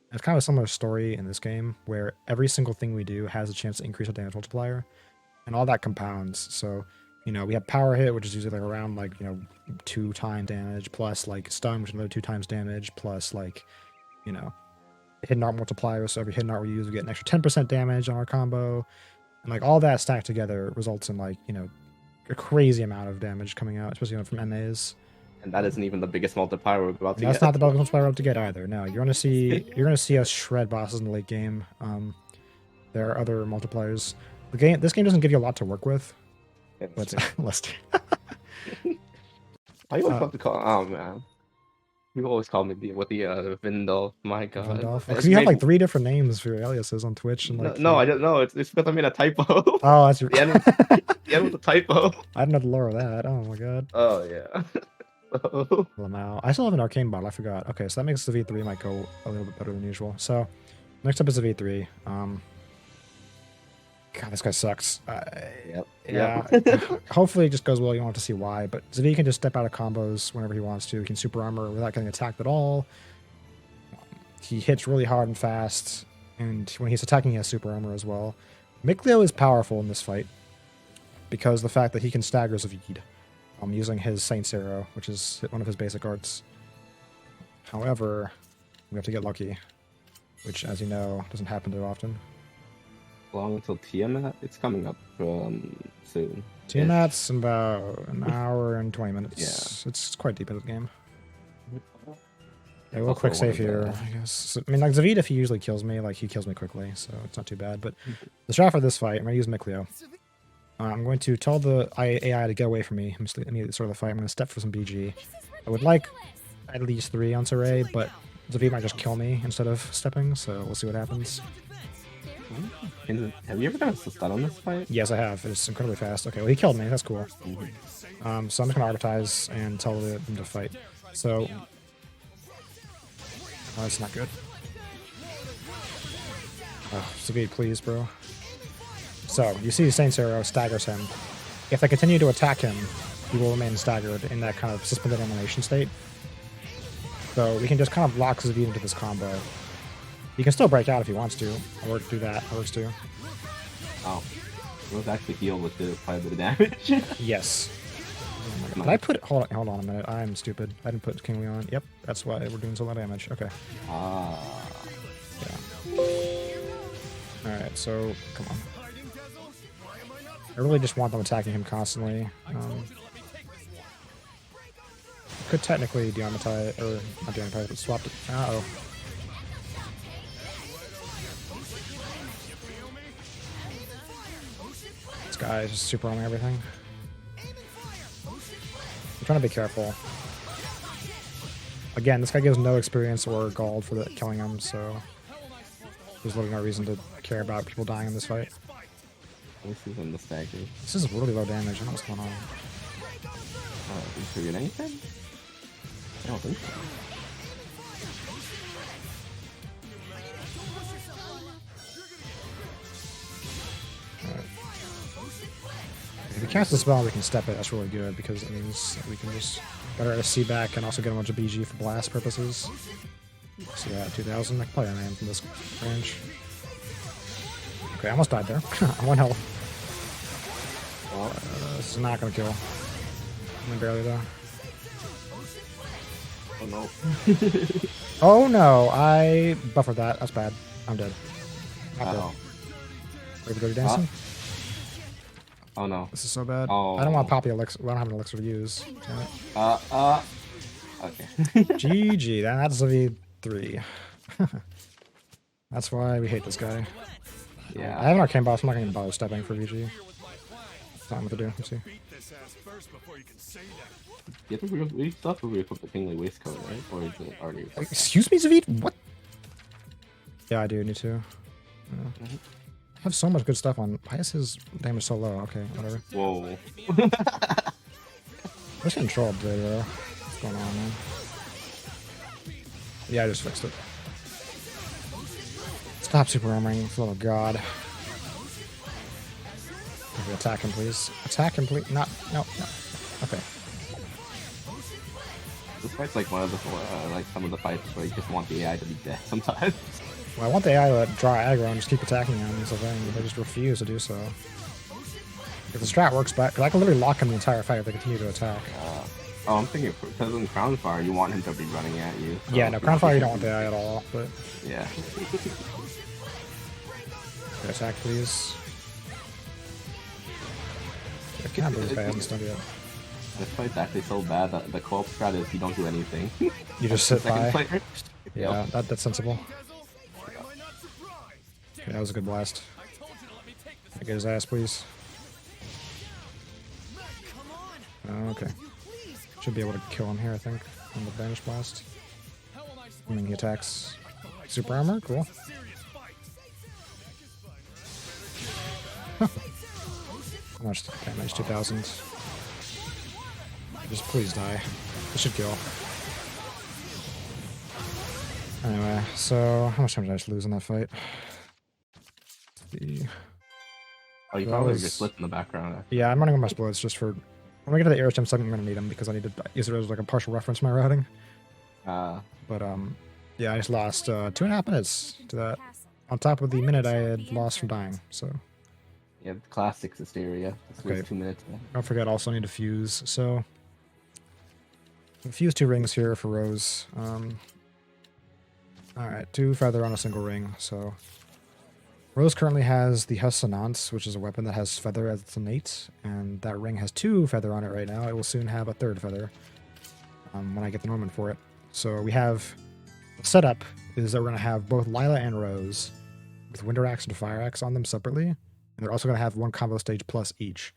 And it's kind of a similar story in this game where every single thing we do has a chance to increase our damage multiplier, and all that compounds. So you know we have power hit, which is usually like around like 2 times damage, plus like stun, which is another 2 times damage, plus like hidden art multiplier. So every hidden art we use, we get an extra 10% damage on our combo. And like all that stacked together results in like, a crazy amount of damage coming out, especially from MAs. And that isn't even the biggest multiplier we're about to And that's get. not the biggest multiplier we're about to get either. No, you're gonna see us shred bosses in the late game. There are other multipliers. This game doesn't give you a lot to work with, Yeah, but let's. I always love to call. Oh man, you always call me with the Vindel. My God, Because you have like 3 different names for your aliases on Twitch and like. No, I don't know. It's because I made a typo. Oh, that's your. The end with the typo. I didn't know the lore of that. Oh my god. Oh yeah. Lamau. I still have an arcane bottle. I forgot. Okay, so that makes the V3 might go a little bit better than usual. So next up is the V3. God, this guy sucks. Yep. Yeah. Hopefully it just goes well. You don't have to see why. But Zvi can just step out of combos whenever he wants to. He can super armor without getting attacked at all. He hits really hard and fast. And when he's attacking, he has super armor as well. Mikleo is powerful in this fight because the fact that he can stagger Zvid using his Saint's Arrow, which is one of his basic arts. However, we have to get lucky, which, as you know, doesn't happen too often. Long until Tiamat, it's coming up soon. Tiamat's in about an hour and 20 minutes. Yeah. It's quite deep into the game. Yeah, we'll Also quick one save of the- here, I guess. So, I mean, like, Zvid, if he usually kills me, like, he kills me quickly, so it's not too bad. But the strat for this fight, I'm going to use Mikleo. I'm going to tell the AI to get away from me immediately at the start of the fight. I'm going to step for some BG. I would like at least 3 on Saray, but Zvid might just kill me instead of stepping, so we'll see what happens. Have you ever done a stun on this fight? Yes, I have. It's incredibly fast. Okay, well, he killed me. That's cool. So I'm just going to advertise and tell them to fight. So... Oh, that's not good. Oh, Zvid, please, bro. So, you see Saint's Arrow staggers him. If I continue to attack him, he will remain staggered in that kind of suspended animation state. So, we can just kind of lock Zvid into this combo. He can still break out if he wants to, or do that. It works too. Oh, it was actually healed with quite a bit of damage. Yes. Did I put... Hold on a minute. I'm stupid. I didn't put King Leon. Yep, that's why we're doing so much damage. Okay. Yeah. Alright, so... Come on. I really just want them attacking him constantly. Could technically deamatize... Or, not deamatize, but swap it. Uh-oh. This guy is just super arming everything. I'm trying to be careful. Again, this guy gives no experience or gold for killing him, so there's literally no reason to care about people dying in this fight. This is in the stagger. This is really low damage. I don't know what's going on. Did you get anything? I don't think so. If we cast the spell, we can step it. That's really good because it means that we can just better SC back and also get a bunch of BG for blast purposes. So yeah, 2000. I can probably land from this range. Okay, I almost died there. 1 health. This is not gonna kill. Only barely though. Oh no. Oh no! I buffered that. That's bad. I'm dead. Not dead. Uh-oh. Ready for Dirty Dancing? Oh no. This is so bad. Oh. I don't want to pop the elixir. I don't have an elixir to use. Damn it. Okay. GG. That's a V3. That's why we hate this guy. I Yeah. have an arcane boss. I'm not going to bother stepping for VG. That's not what to do. Let's see. Beat this ass first before you can say that. You have to we still have to re-equip the Kingly Waistcoat, right? Or is it already equipped? Excuse me, Zavid? What? Yeah, I do need to. I have so much good stuff on. Why is his damage so low? Okay, whatever. Whoa. I'm just getting trolled today, bro. What's going on, man? Yeah, I just fixed it. Stop super armoring, for the love of God. Okay, attack him, please. Attack him, please. Not. No, no. Okay. This fight's like one of the like some of the fights where you just want the AI to be dead sometimes. Well, I want the AI to draw aggro and just keep attacking him. That's the thing. They just refuse to do so. If the strat works back, because I can literally lock him the entire fight if they continue to attack. Oh, I'm thinking because in Crown Fire you want him to be running at you. So Yeah, no, Crown Fire you don't want the AI at all, but... Yeah. Okay, attack, please. I can't believe this guy hasn't stunned yet. This fight's actually so bad that the co-op strat is you don't do anything. You just sit by. Player. Yeah, Yep. that's sensible. Why am I not surprised? Okay, that was a good blast. I told you to let me take this. Get his ass, please. Come on. Okay. You please. Should be able to kill him here, I think, on the Banish Blast. How am I I supposed mean, he attacks. Super armor, cool. to serious fight? How much damage? 2,000. Just please die. This should kill. Anyway, so how much time did I just lose in that fight? The Oh, you That probably was- just split in the background. yeah, I'm running with my splits just for when we get to the air gem segment. I'm gonna need them because I need to use it as like a partial reference to my routing. But yeah, I just lost 2.5 minutes to that. On top of the minute I had lost from dying. So Yeah, classic Zestiria. Just Okay. lose 2 minutes. don't forget, I also need to fuse. So fuse 2 rings here for Rose. All right, 2 feather on a single ring. So Rose currently has the Hussanance, which is a weapon that has feather as its innate, and that ring has 2 feather on it right now. It will soon have a 3rd feather when I get the Norman for it. So we have the setup is that we're going to have both Lila and Rose with Winder Axe and Fire Axe on them separately, and they're also going to have 1 combo stage plus each.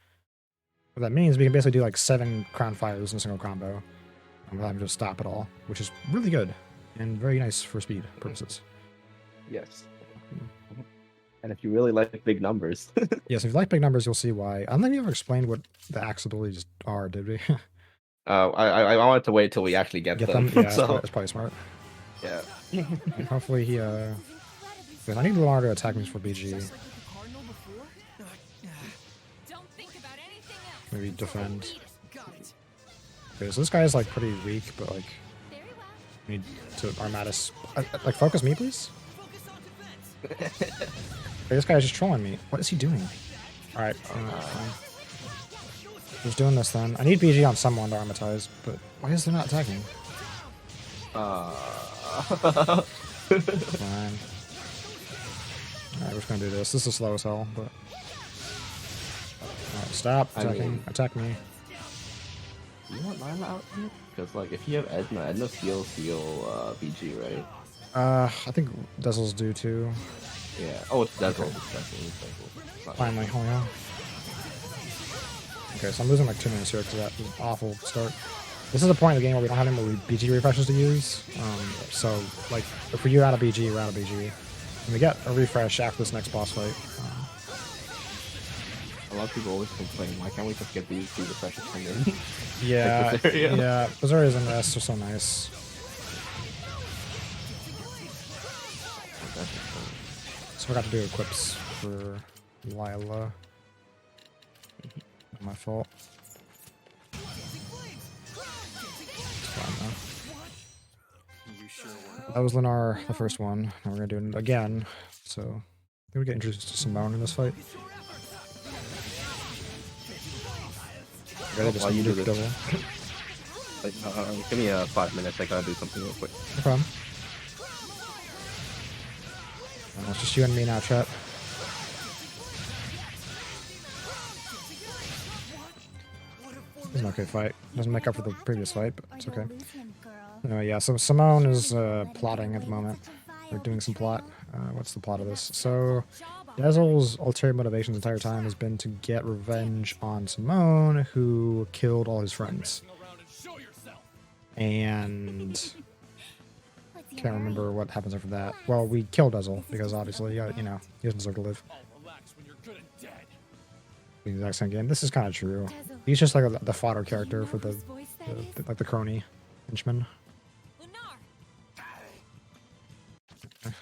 What that means, we can basically do like 7 Crown Fires in a single combo without having to stop at all, which is really good and very nice for speed purposes. Yes. And if you really like big numbers. Yes, if you like big numbers, you'll see why. I don't think we ever explained what the axe abilities are, did we? I wanted to wait till we actually get Get them. them? Yeah, so, that's probably smart. yeah. And hopefully he, because I need Lamar to attack me for BG. Cardinal before? Don't think about anything else. Maybe defend. Got it. Okay, so this guy is like pretty weak, but like, Very well. we need to Armatus. Like, focus me, please? Focus on defense. Okay, this guy is just trolling me. What is he doing? Alright, fine. Just doing this then. I need BG on someone to armatize, but why is they not attacking? Fine. Alright, we're just gonna do this. This is slow as hell, but... Alright, stop I attacking. mean- Attack me. You want Lila out here? Because like if you have Edna steal BG, right? I think Dezel's do too. Yeah. Oh, it's Dezel. It's Dezel. Not- Finally, oh yeah. Okay, so I'm losing like 2 minutes here because that was an awful start. This is the point of the game where we don't have any more BG refreshes to use. So, like, if we are out of BG, we're out of BG. And we get a refresh after this next boss fight. A lot of people always complain, why can't we just get these 2 refreshes from in? Yeah, Zestiria. yeah. Bazarias and Rest are so nice. So we got to do equips for Lila. My fault. It's fine though. You sure were. That was Lennar, the first one. Now we're gonna do it again. So I think we get introduced to Simone in this fight. Gotta just While you do nuke this. double. Like, give me 5 minutes, I gotta do something real quick. No problem. It's just you and me now, chat. It's an okay fight. Doesn't make up for the previous fight, but it's Or okay. you'll lose him, girl. Yeah, so Simone is plotting at the moment. We're doing some plot. What's the plot of this? So Dazzle's ulterior motivation the entire time has been to get revenge on Simone, who killed all his friends. And can't remember what happens after that. Well, we kill Dazzle because obviously, you know, he doesn't deserve to live. The exact same game. This is kind of true. He's just like the fodder character for the like the crony henchman.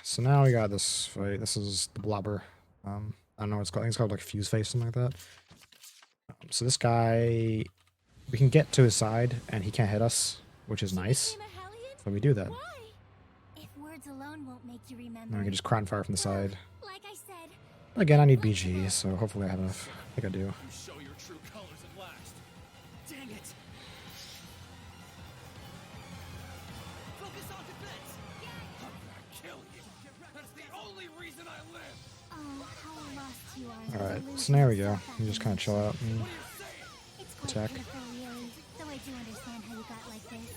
So now we got this fight. This is the blobber. I don't know what it's called. I think it's called like fuse face, something like that. So this guy, we can get to his side and he can't hit us, which is nice. So we do that. If words alone won't make you remember. Now we can just crown fire from the side. Like I said. Again, I need BG, so hopefully I have enough. I think I do. You show your true colors at last. Dang it! Focus on defense. I'm gonna kill you. That's the only reason I live. Oh, how lost you are. Alright, so there we go. You just kind of chill out and It's quite attack. pitiful, really. Though I do understand how you got like this.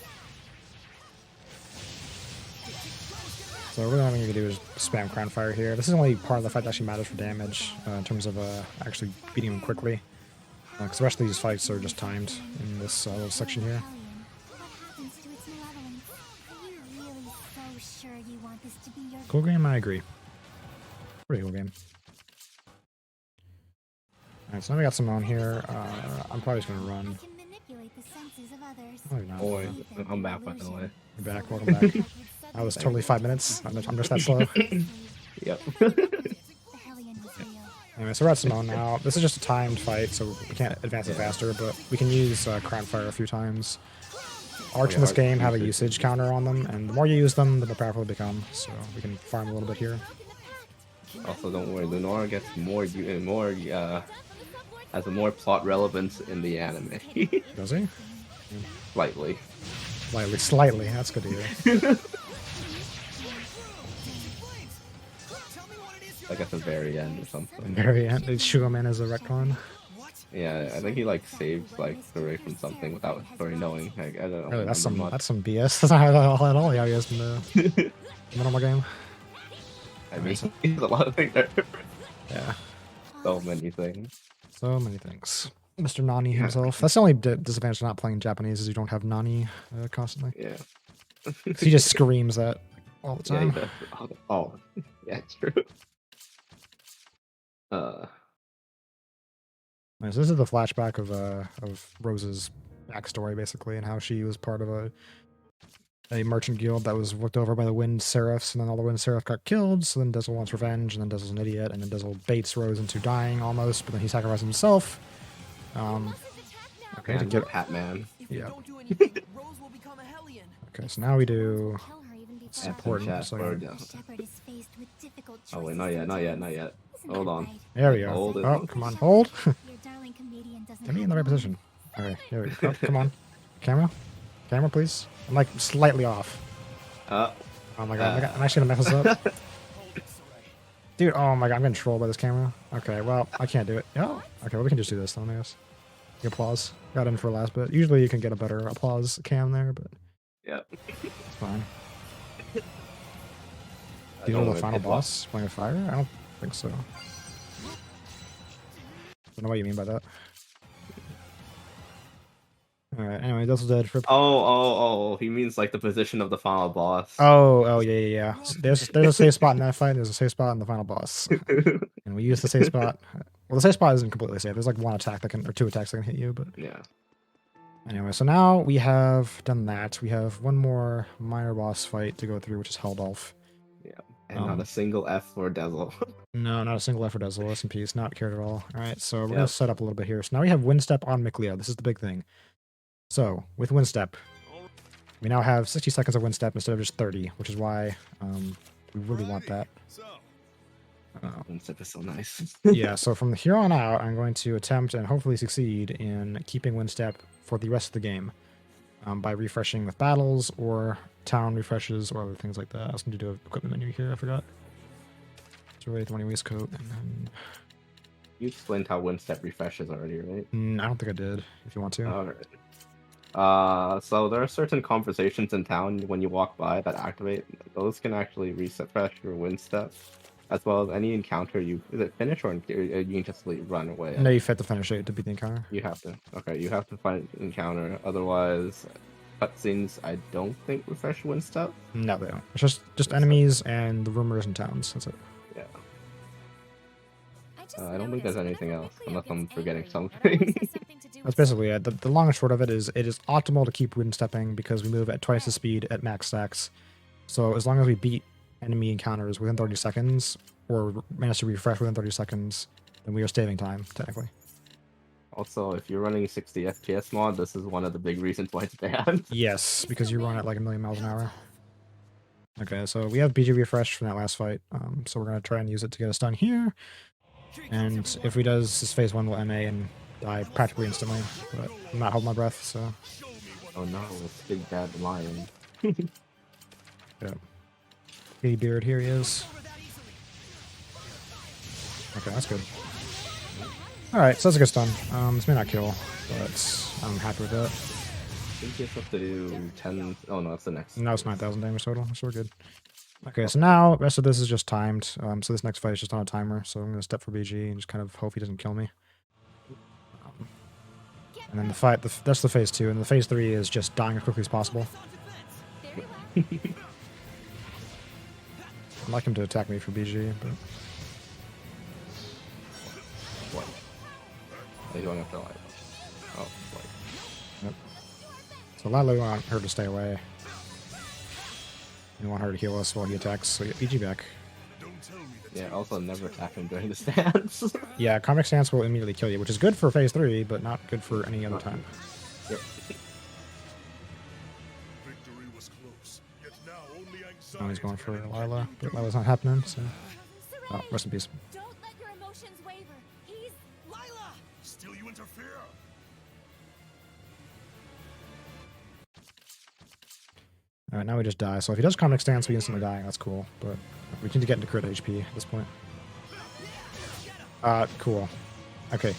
So what I'm going to do is spam crown fire here. This is only part of the fight that actually matters for damage in terms of actually beating him quickly. Because the rest of these fights are just timed in this little section here. What happens to its malevolence? Are you really so sure you want this to be your Cool game, I agree. Pretty cool game. Alright, so now we got Simone here. I'm probably just going to run. I can manipulate the senses of others. No, you're not. Boy, I'm back by the way. You're back, welcome back. That was totally 5 minutes. I'm just that slow. Yep. The Hellion was real. Anyway, so we're at Simone now. This is just a timed fight, so we can't advance it faster, but we can use crown fire a few times. Arcs in this game have a usage counter on them, and the more you use them, the more powerful they become. So we can farm a little bit here. Also, don't worry, Lenora gets has a more plot relevance in the anime. Does he? Slightly. Slightly. That's good to hear. Like at the very end or something. Very end. They shoot him in as a retcon. Yeah, I think he like saves like Story from something without Story knowing. Like, I don't know. Really, that's remember some BS. That's not how at all how he is in the normal game. I mean, there's a lot of things that are different. Yeah. So many things. So many things. Mr. Nani himself. That's the only disadvantage of not playing Japanese is you don't have Nani constantly. Yeah. He just screams that all the Yeah, he time. does. Oh, yeah, true. Nice. This is the flashback of Rose's backstory, basically, and how she was part of a merchant guild that was looked over by the Wind Seraphs, and then all the Wind Seraph got killed, so then Dizzle wants revenge, and then Dizzle's an idiot, and then Dizzle baits Rose into dying almost, but then he sacrifices himself. Okay, to And get... Hat Man. If we Yeah. don't do anything, Rose will become a Hellion. Okay, so now we do... Tell her even before It's important. Chat So, for- the shepherd is faced with difficult Oh wait, choices not yet, to not make. yet, not yet. Isn't Hold that on. right? there we go. Hold it. Oh, come on, hold! Your darling comedian doesn't Get me have in the right long. position. Okay, here we go. Oh, come on. Camera? Camera, please? I'm like slightly off. Oh my god, I'm actually gonna mess this up. Dude, oh my god, I'm getting trolled by this camera. Okay, well, I can't do it. Oh, okay, well, we can just do this then, I guess. The applause. Got in for the last bit. Usually you can get a better applause cam there, but Yep. it's fine. I You don't know the wanna final piss boss playing with fire? I don't think so. Don't know what you mean by that. Alright, anyway, Dizzle's dead. Rip. Oh, he means like the position of the final boss. Oh, yeah. There's a safe spot in that fight. There's a safe spot in the final boss, and we use the safe spot. Well, the safe spot isn't completely safe. There's like one attack that can, or two attacks that can hit you. But Yeah. anyway, so now we have done that. We have one more minor boss fight to go through, which is Heldolf. And not a single F for Dazzle. No, not a single effort Dazzle. Rest in peace. Not cared at all. All right, so we're gonna Yep. set up a little bit here. So now we have Windstep on Micleo. This is the big thing. So with Windstep, we now have 60 seconds of Windstep instead of just 30, which is why we really want that. Windstep is so nice. Yeah, so from here on out, I'm going to attempt and hopefully succeed in keeping Windstep for the rest of the game by refreshing with battles or town refreshes or other things like that. I was going to do an equipment menu here, I forgot. So right, the money waistcoat, and then... You explained how Windstep refreshes already, right? I don't think I did, if you want to. Alright. So there are certain conversations in town when you walk by that activate. Those can actually refresh your wind step, as well as any encounter you is it finish or you can just run away. No, you have to finish it to beat the encounter. You have to. Okay, you have to find an encounter. Otherwise, cutscenes I don't think refresh wind step. No, they don't. It's just enemies and the rumors in towns. That's it. Yeah. just I don't think there's noticed anything whenever else, Ripley unless I'm gets forgetting angry, it always something. has something to do That's with basically it. The long and short of it is optimal to keep wind stepping because we move at twice the speed at max stacks. So as long as we beat enemy encounters within 30 seconds or manage to refresh within 30 seconds, then we are saving time, technically. Also, if you're running 60 FPS mod, this is one of the big reasons why it's banned. Yes, because you run at like 1,000,000 miles an hour. Okay, so we have BG refresh from that last fight, so we're going to try and use it to get us done here. And if we does, this phase 1 will MA and die practically instantly, but I'm not holding my breath, so... Oh no, it's Big Bad Lion. Yeah. Big beard, here he is. Okay, that's good. Alright, so that's a good stun. This may not kill, but I'm happy with that. I think it's up to do 10... Oh no, that's the next. Now it's 9,000 damage total, so we're good. Okay, so now the rest of this is just timed. So this next fight is just on a timer, so I'm going to step for BG and just kind of hope he doesn't kill me. And then the fight, that's the phase 2, and the phase 3 is just dying as quickly as possible. I'd like him to attack me for BG, but... What? Are you going after light? Oh, light. Yep. So Lalo want her to stay away. We want her to heal us while he attacks, so get BG back. Yeah, also never attack him during the stance. Yeah, comic stance will immediately kill you, which is good for phase 3, but not good for any other time. Yep. Oh, he's going for Lila, but Lila's not happening, so... Oh, rest in peace. Don't let your emotions waver. He's Lila! Still you interfere. Alright, now we just die. So if he does comic stance, we instantly die. That's cool, but we need to get into crit HP at this point. Cool. Okay.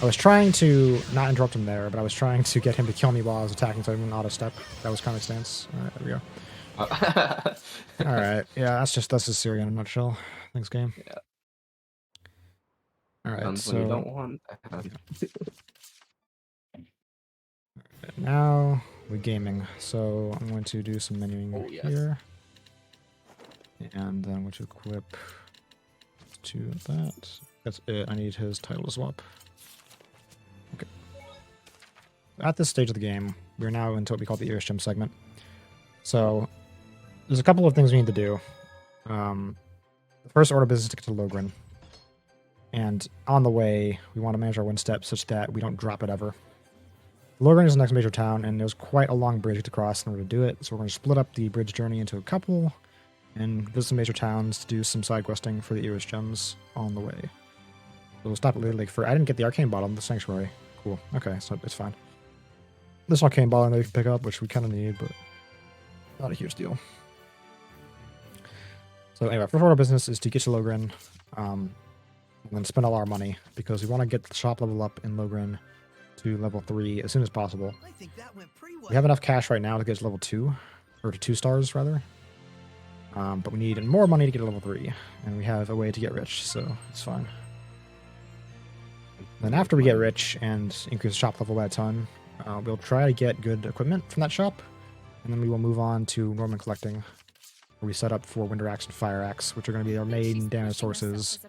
I was trying to not interrupt him there, but I was trying to get him to kill me while I was attacking so I wouldn't auto-step. That was comic stance. Alright, there we go. Alright, yeah, that's just Zestiria in a nutshell. Thanks, game. Yeah. Alright, When you don't so want... now we're gaming. So I'm going to do some menuing Oh, yes. here. And then I'm going to equip to that. That's it. I need his title to swap. Okay. At this stage of the game, we're now into what we call the Ears Gym segment. So there's a couple of things we need to do. The first order of business is to get to Logren. And on the way, we want to manage our wind step such that we don't drop it ever. Logren is the next major town, and there's quite a long bridge to cross in order to do it, so we're going to split up the bridge journey into a couple, and visit some major towns to do some side questing for the Eris gems on the way. So we'll stop at Lady Lake for... I didn't get the arcane bottle in the sanctuary. Cool. Okay, so it's fine. This arcane bottle that we can pick up, which we kind of need, but not a huge deal. So anyway, first order of business is to get to Logren, and then spend all our money, because we want to get the shop level up in Logren to level 3 as soon as possible. I think that went pretty well. We have enough cash right now to get to level 2, or to 2 stars rather. But we need more money to get to level 3, and we have a way to get rich, so it's fine. Then after we get rich and increase the shop level by a ton, we'll try to get good equipment from that shop, and then we will move on to Norman collecting, where we set up for Winder Axe and Fire Axe, which are going to be our main damage sources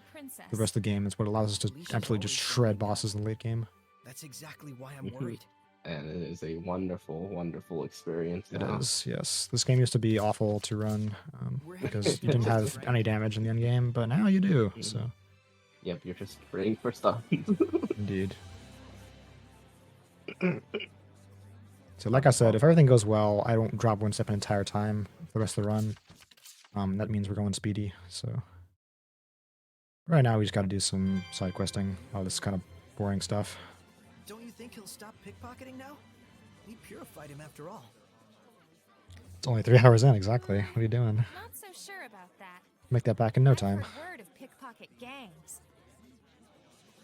the rest of the game. It's what allows us to absolutely just shred bosses in the late game. That's exactly why I'm worried. And it is a wonderful, wonderful experience. It is, yes. This game used to be awful to run because you didn't have any damage in the end game, but now you do. So, Yep, you're just praying for stuff. indeed. So, like I said, if everything goes well, I don't drop one step an entire time for the rest of the run. That means we're going speedy. So, right now we just got to do some side questing, all this kind of boring stuff. Don't you think he'll stop pickpocketing now? We purified him after all. It's only 3 hours in, exactly. What are you doing? not so sure about that. Make that back in no I've time. heard word of pickpocket gangs.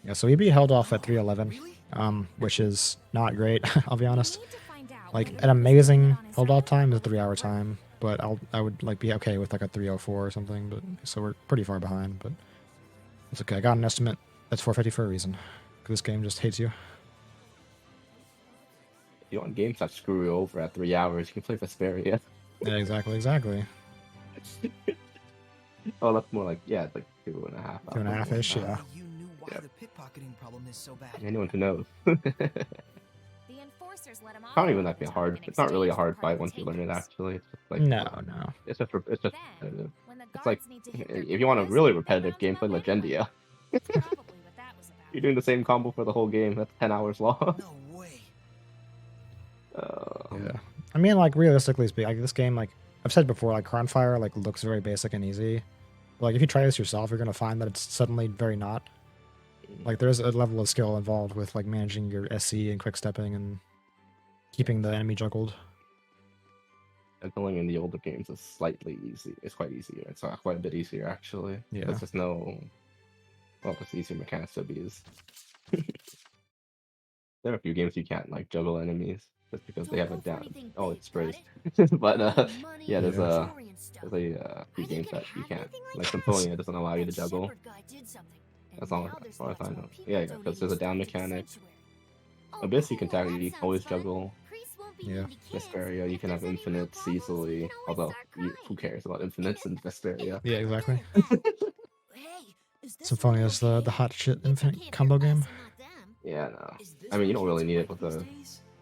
Yeah, so we'd be held off at 311, which is not great, I'll be honest. We need to find out Like an amazing hold off time is a 3-hour time, but I would like be okay with like a 3:04 or something. But so we're pretty far behind, but it's okay. I got an estimate that's 450 for a reason. 'Cause this game just hates you. If you want games that screw you over at 3 hours, you can play Vesperia. Yeah, exactly. Oh, that's more like, yeah, it's like 2.5 hours. 2.5-ish, yeah. You knew why Yep. the pickpocketing problem is so bad. Anyone who knows. The enforcers let him off Not even all that the be time hard. in It's not really a exchange for hard part of fight the once you learn it. takings. Actually, it's just like No. It's just Then, repetitive. when the It's like guards need to hit their if you want a quarters, really they repetitive round game, him play up anyway. Legendia. That's probably what that was about. You're doing the same combo for the whole game. That's 10 hours long. No way. Yeah. I mean, like realistically speaking, like this game, like I've said before, like Crownfire like looks very basic and easy. But, like if you try this yourself, you're gonna find that it's suddenly very not. Like there's a level of skill involved with like managing your SC and quick stepping and keeping the enemy juggled. Juggling in the older games is slightly easy. It's quite easier. It's quite a bit easier actually. Yeah. There's just no. Well, there's easier mechanics to abuse. There are a few games you can't like juggle enemies just because they have it down. Oh, it's sprays. But yeah, there's a few games that you can't. Like Symphonia doesn't allow you to juggle. As far as I know. Yeah, because there's a down mechanic. Abyss you can technically always juggle. Yeah. Vesperia you can have infinites easily. Although who cares about infinites in Vesperia? Yeah, exactly. Symphonia is the hot shit infinite combo game. Yeah, no. I mean you don't really need it with the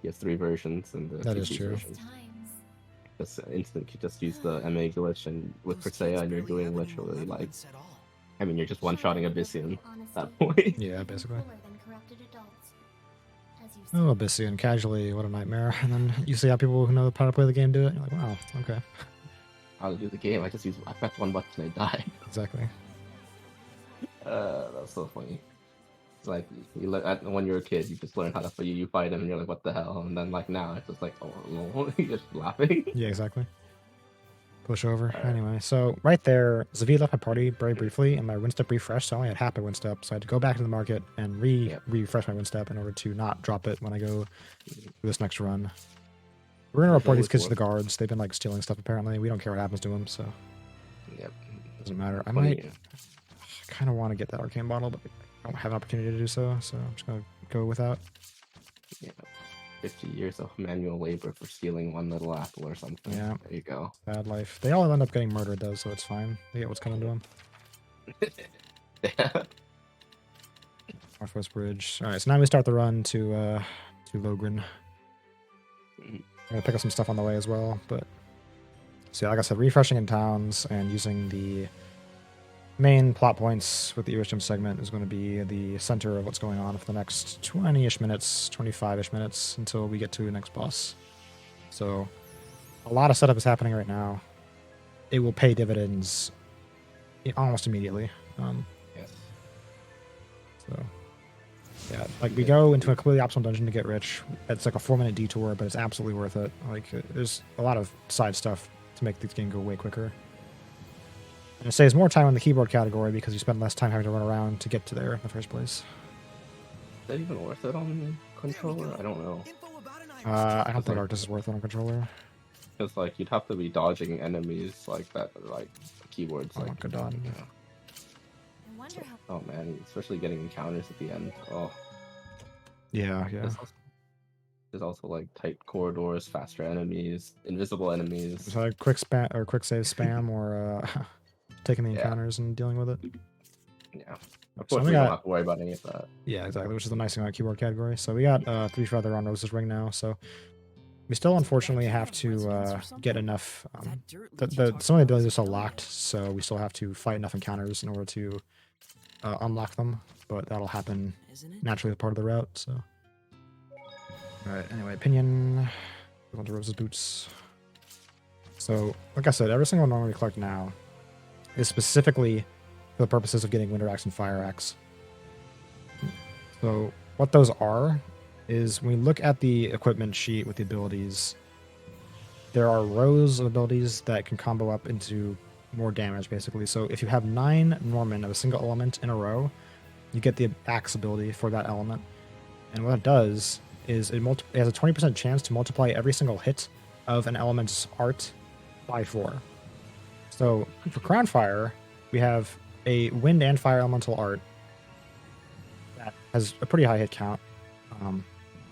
PS3 versions and the That is PC true. versions. Just instant, you just use the MA glitch and with Persea and you're doing literally like, I mean you're just one-shotting Abyssian at that point. Yeah, basically. Oh, Abyssian, casually, what a nightmare. And then you see how people who know how to play the game do it, you're like, wow, okay. How to do the game, I press one button and I die. Exactly. That's so funny. It's like when you're a kid, you just learn how to fight. You fight him, and you're like, "What the hell?" And then like now, it's just like, "Oh no," you're just laughing. Yeah, exactly. Push over. Anyway, so right there, Zavi left my party very briefly, and my Winstep refreshed, so I only had half my Winstep, so I had to go back to the market and refresh my Winstep in order to not drop it when I go do this next run. We're gonna report these kids to the guards. They've been like stealing stuff apparently. We don't care what happens to them, so Yep. doesn't matter. I Funny. might kind of want to get that arcane bottle, but I don't have an opportunity to do so, so I'm just gonna go without. Yeah. 50 years of manual labor for stealing one little apple or something. Yeah. There you go. Bad life. They all end up getting murdered though, so it's fine. They get what's coming to them. Northwest Bridge. All right, so now we start the run to Logren. I'm gonna pick up some stuff on the way as well, but so yeah, like I said, refreshing in towns and using the main plot points with the Irish Gym segment is going to be the center of what's going on for the next 20-ish minutes, 25-ish minutes until we get to the next boss. So a lot of setup is happening right now. It will pay dividends almost immediately. Yes. So yeah, like we go into a completely optional dungeon to get rich. It's like a 4-minute detour, but it's absolutely worth it. Like there's a lot of side stuff to make this game go way quicker. And it saves more time on the keyboard category because you spend less time having to run around to get to there in the first place. Is that even worth it on controller? I don't know. I don't think Arctis is worth it on controller. Because like you'd have to be dodging enemies like that, like keyboards. Oh, Like good on. you know. Oh man, especially getting encounters at the end. Oh, Yeah. there's also like tight corridors, faster enemies, invisible enemies. So quick save spam or taking the encounters and dealing with it. Yeah. Of So course, we we don't got- have to worry about any of that. Yeah, exactly, which is the nice thing about keyboard category. So we got 3 Feather on Rose's Ring now, so we still unfortunately have to get enough. Some of the abilities are still locked, so we still have to fight enough encounters in order to unlock them, but that'll happen naturally as part of the route, so. Alright, anyway, Pinion. Go on to Rose's Boots. So, like I said, every single one we collect now is specifically for the purposes of getting Wind Axe and Fire Axe. So, what those are is when we look at the equipment sheet with the abilities, there are rows of abilities that can combo up into more damage, basically. So, if you have 9 Norman of a single element in a row, you get the Axe ability for that element. And what it does is it has a 20% chance to multiply every single hit of an element's art by 4. So for Crown Fire, we have a wind and fire elemental art that has a pretty high hit count.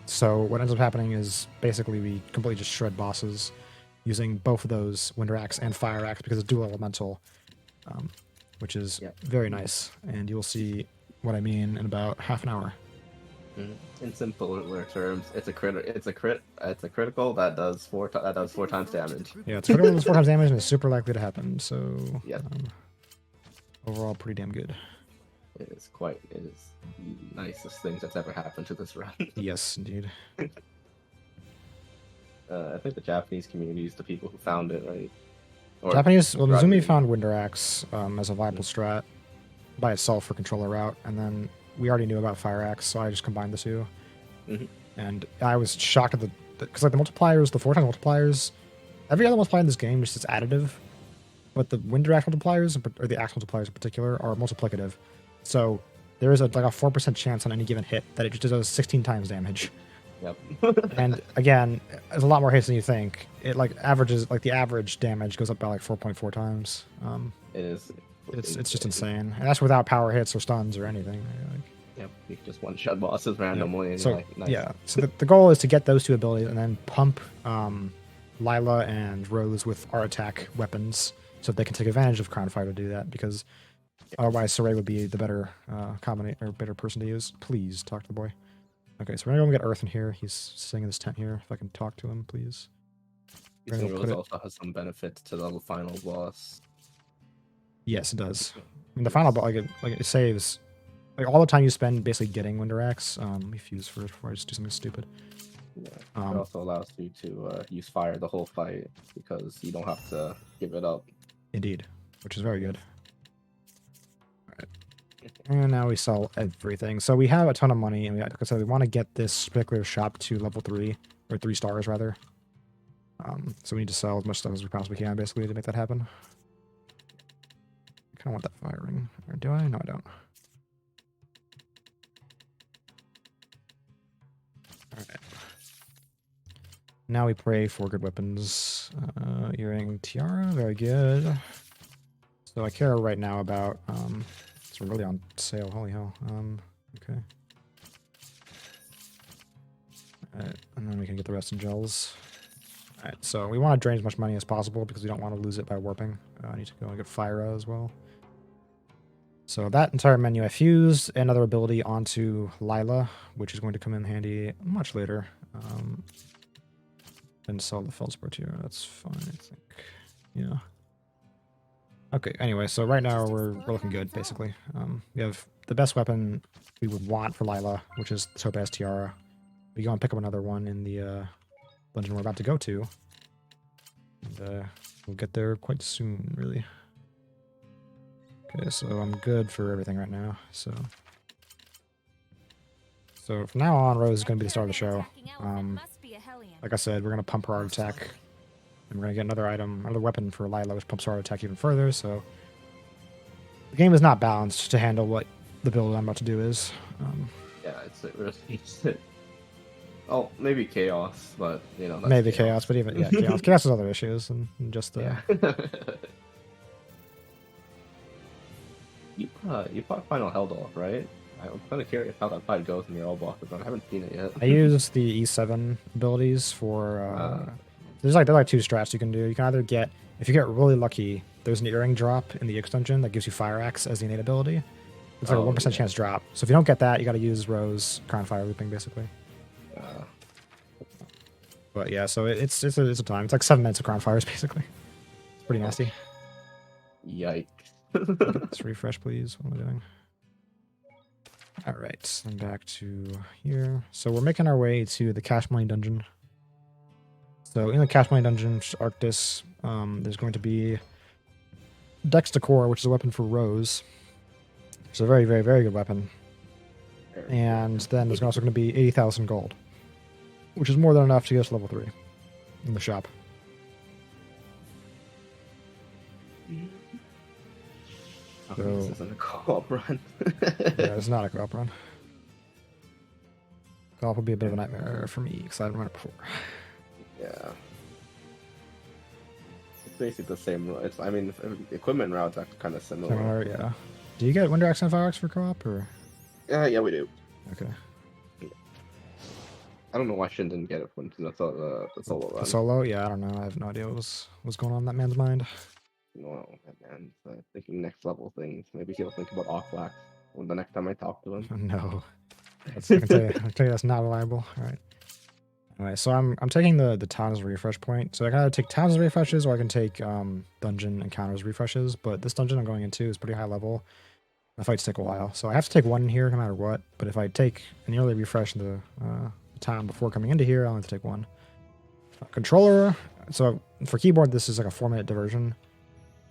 So what ends up happening is basically we completely just shred bosses using both of those Wind Axe and Fire Axe because it's dual elemental, which is very nice. And you'll see what I mean in about half an hour. In simpler terms, it's a critical that does 4 times damage. Yeah, it's critical does 4 times damage and it's super likely to happen. So overall, pretty damn good. It is the nicest thing that's ever happened to this run. Yes, indeed. I think the Japanese community is the people who found it, right? Mizumi found Wind Axe as a viable strat by itself for controller route, and then we already knew about Fire Axe, so I just combined the two. And I was shocked at because like the multipliers, the 4 times multipliers, every other multiplier in this game is just additive, but the Wind Axe multipliers, or the Axe multipliers in particular, are multiplicative. So there is like a 4% chance on any given hit that it just does 16 times damage. Yep. And again, it's a lot more hits than you think. It like averages, like the average damage goes up by like 4.4 times. It is. It's just insane, and that's without power hits or stuns or anything. Like, yep, you can just one-shot bosses randomly. And so like, nice. yeah, so the goal is to get those 2 abilities and then pump Lila and Rose with our attack weapons so that they can take advantage of Crown Fire to do that, because otherwise Saray would be the better better person to use. Please talk to the boy. Okay, so we're gonna go get Earth in here. He's sitting in this tent here. If I can talk to him, please. Rose also has some benefits to the final boss. Yes, it does. I mean, the final boss, like it saves, like all the time you spend basically getting Wind Axe. Let me fuse first before I just do something stupid. Yeah, it also allows you to use fire the whole fight because you don't have to give it up. Indeed, which is very good. And now we sell everything. So we have a ton of money, and like I said, we want to get this particular shop to level 3, or 3 stars rather. So we need to sell as much stuff as we possibly can, basically, to make that happen. I kind of want that fire ring. Or do I? No, I don't. Alright. Now we pray for good weapons. Earring tiara, very good. So I care right now about... It's really on sale, holy hell. Okay. Alright, and then we can get the rest in gels. Alright, so we want to drain as much money as possible because we don't want to lose it by warping. I need to go and get Fire as well. So that entire menu, I fused another ability onto Lila, which is going to come in handy much later. And sell the Feldspar here. That's fine, I think. Yeah. Okay, anyway, so right now we're looking good, basically. We have the best weapon we would want for Lila, which is the Topaz Tiara. We go and pick up another one in the dungeon we're about to go to. And we'll get there quite soon, really. Okay, so I'm good for everything right now, so... So from now on, Rose is going to be the star of the show. Like I said, we're going to pump her art attack. And we're going to get another item, another weapon for Lila, which pumps her art attack even further, so... The game is not balanced to handle what the build I'm about to do is. Yeah, it's oh, maybe Chaos, but, you know... That's maybe Chaos, but even... Yeah, Chaos. Chaos has other issues, and just the... Yeah. You fought Final Helldorf, right? I'm kind of curious how that fight goes in your all bosses, but I haven't seen it yet. I use the E7 abilities for... there are like 2 strats you can do. You can either get... If you get really lucky, there's an earring drop in the X dungeon that gives you Fire Axe as the innate ability. It's like a 1% chance drop. So if you don't get that, you got to use Rose Crown Fire looping, basically. But yeah, so it's a time. It's like 7 minutes of Crown Fires, basically. It's pretty nasty. Yikes. Let's refresh, please. What am I doing? Alright, I'm back to here. So we're making our way to the Cash Money Dungeon. So in the Cash Money Dungeon, Arctis, there's going to be Dex Decor, which is a weapon for Rose. It's a very, very, very good weapon. And then there's also going to be 80,000 gold, which is more than enough to get us level 3 in the shop. So, this isn't a co-op run. Yeah, it's not a co-op run. Co-op will be a bit of a nightmare for me because I haven't run it before. Yeah. It's basically the same. I mean, equipment routes are kind of similar. Similar, yeah. Do you get Wind Axe and Fireworks for co-op or? Yeah, we do. Okay. I don't know why Shin didn't get it from the solo run. The solo? Yeah, I don't know. I have no idea what's going on in that man's mind. No, man. Thinking next level things. Maybe he'll think about Oclax when the next time I talk to him. No. I can tell you that's not reliable. All right. Anyway, so I'm taking the towns refresh point. So I can either take towns refreshes or I can take dungeon encounters refreshes. But this dungeon I'm going into is pretty high level. The fights take a while, so I have to take one here no matter what. But if I take an early refresh in the town before coming into here, I'll have to take one. Controller. So for keyboard, this is like a 4-minute diversion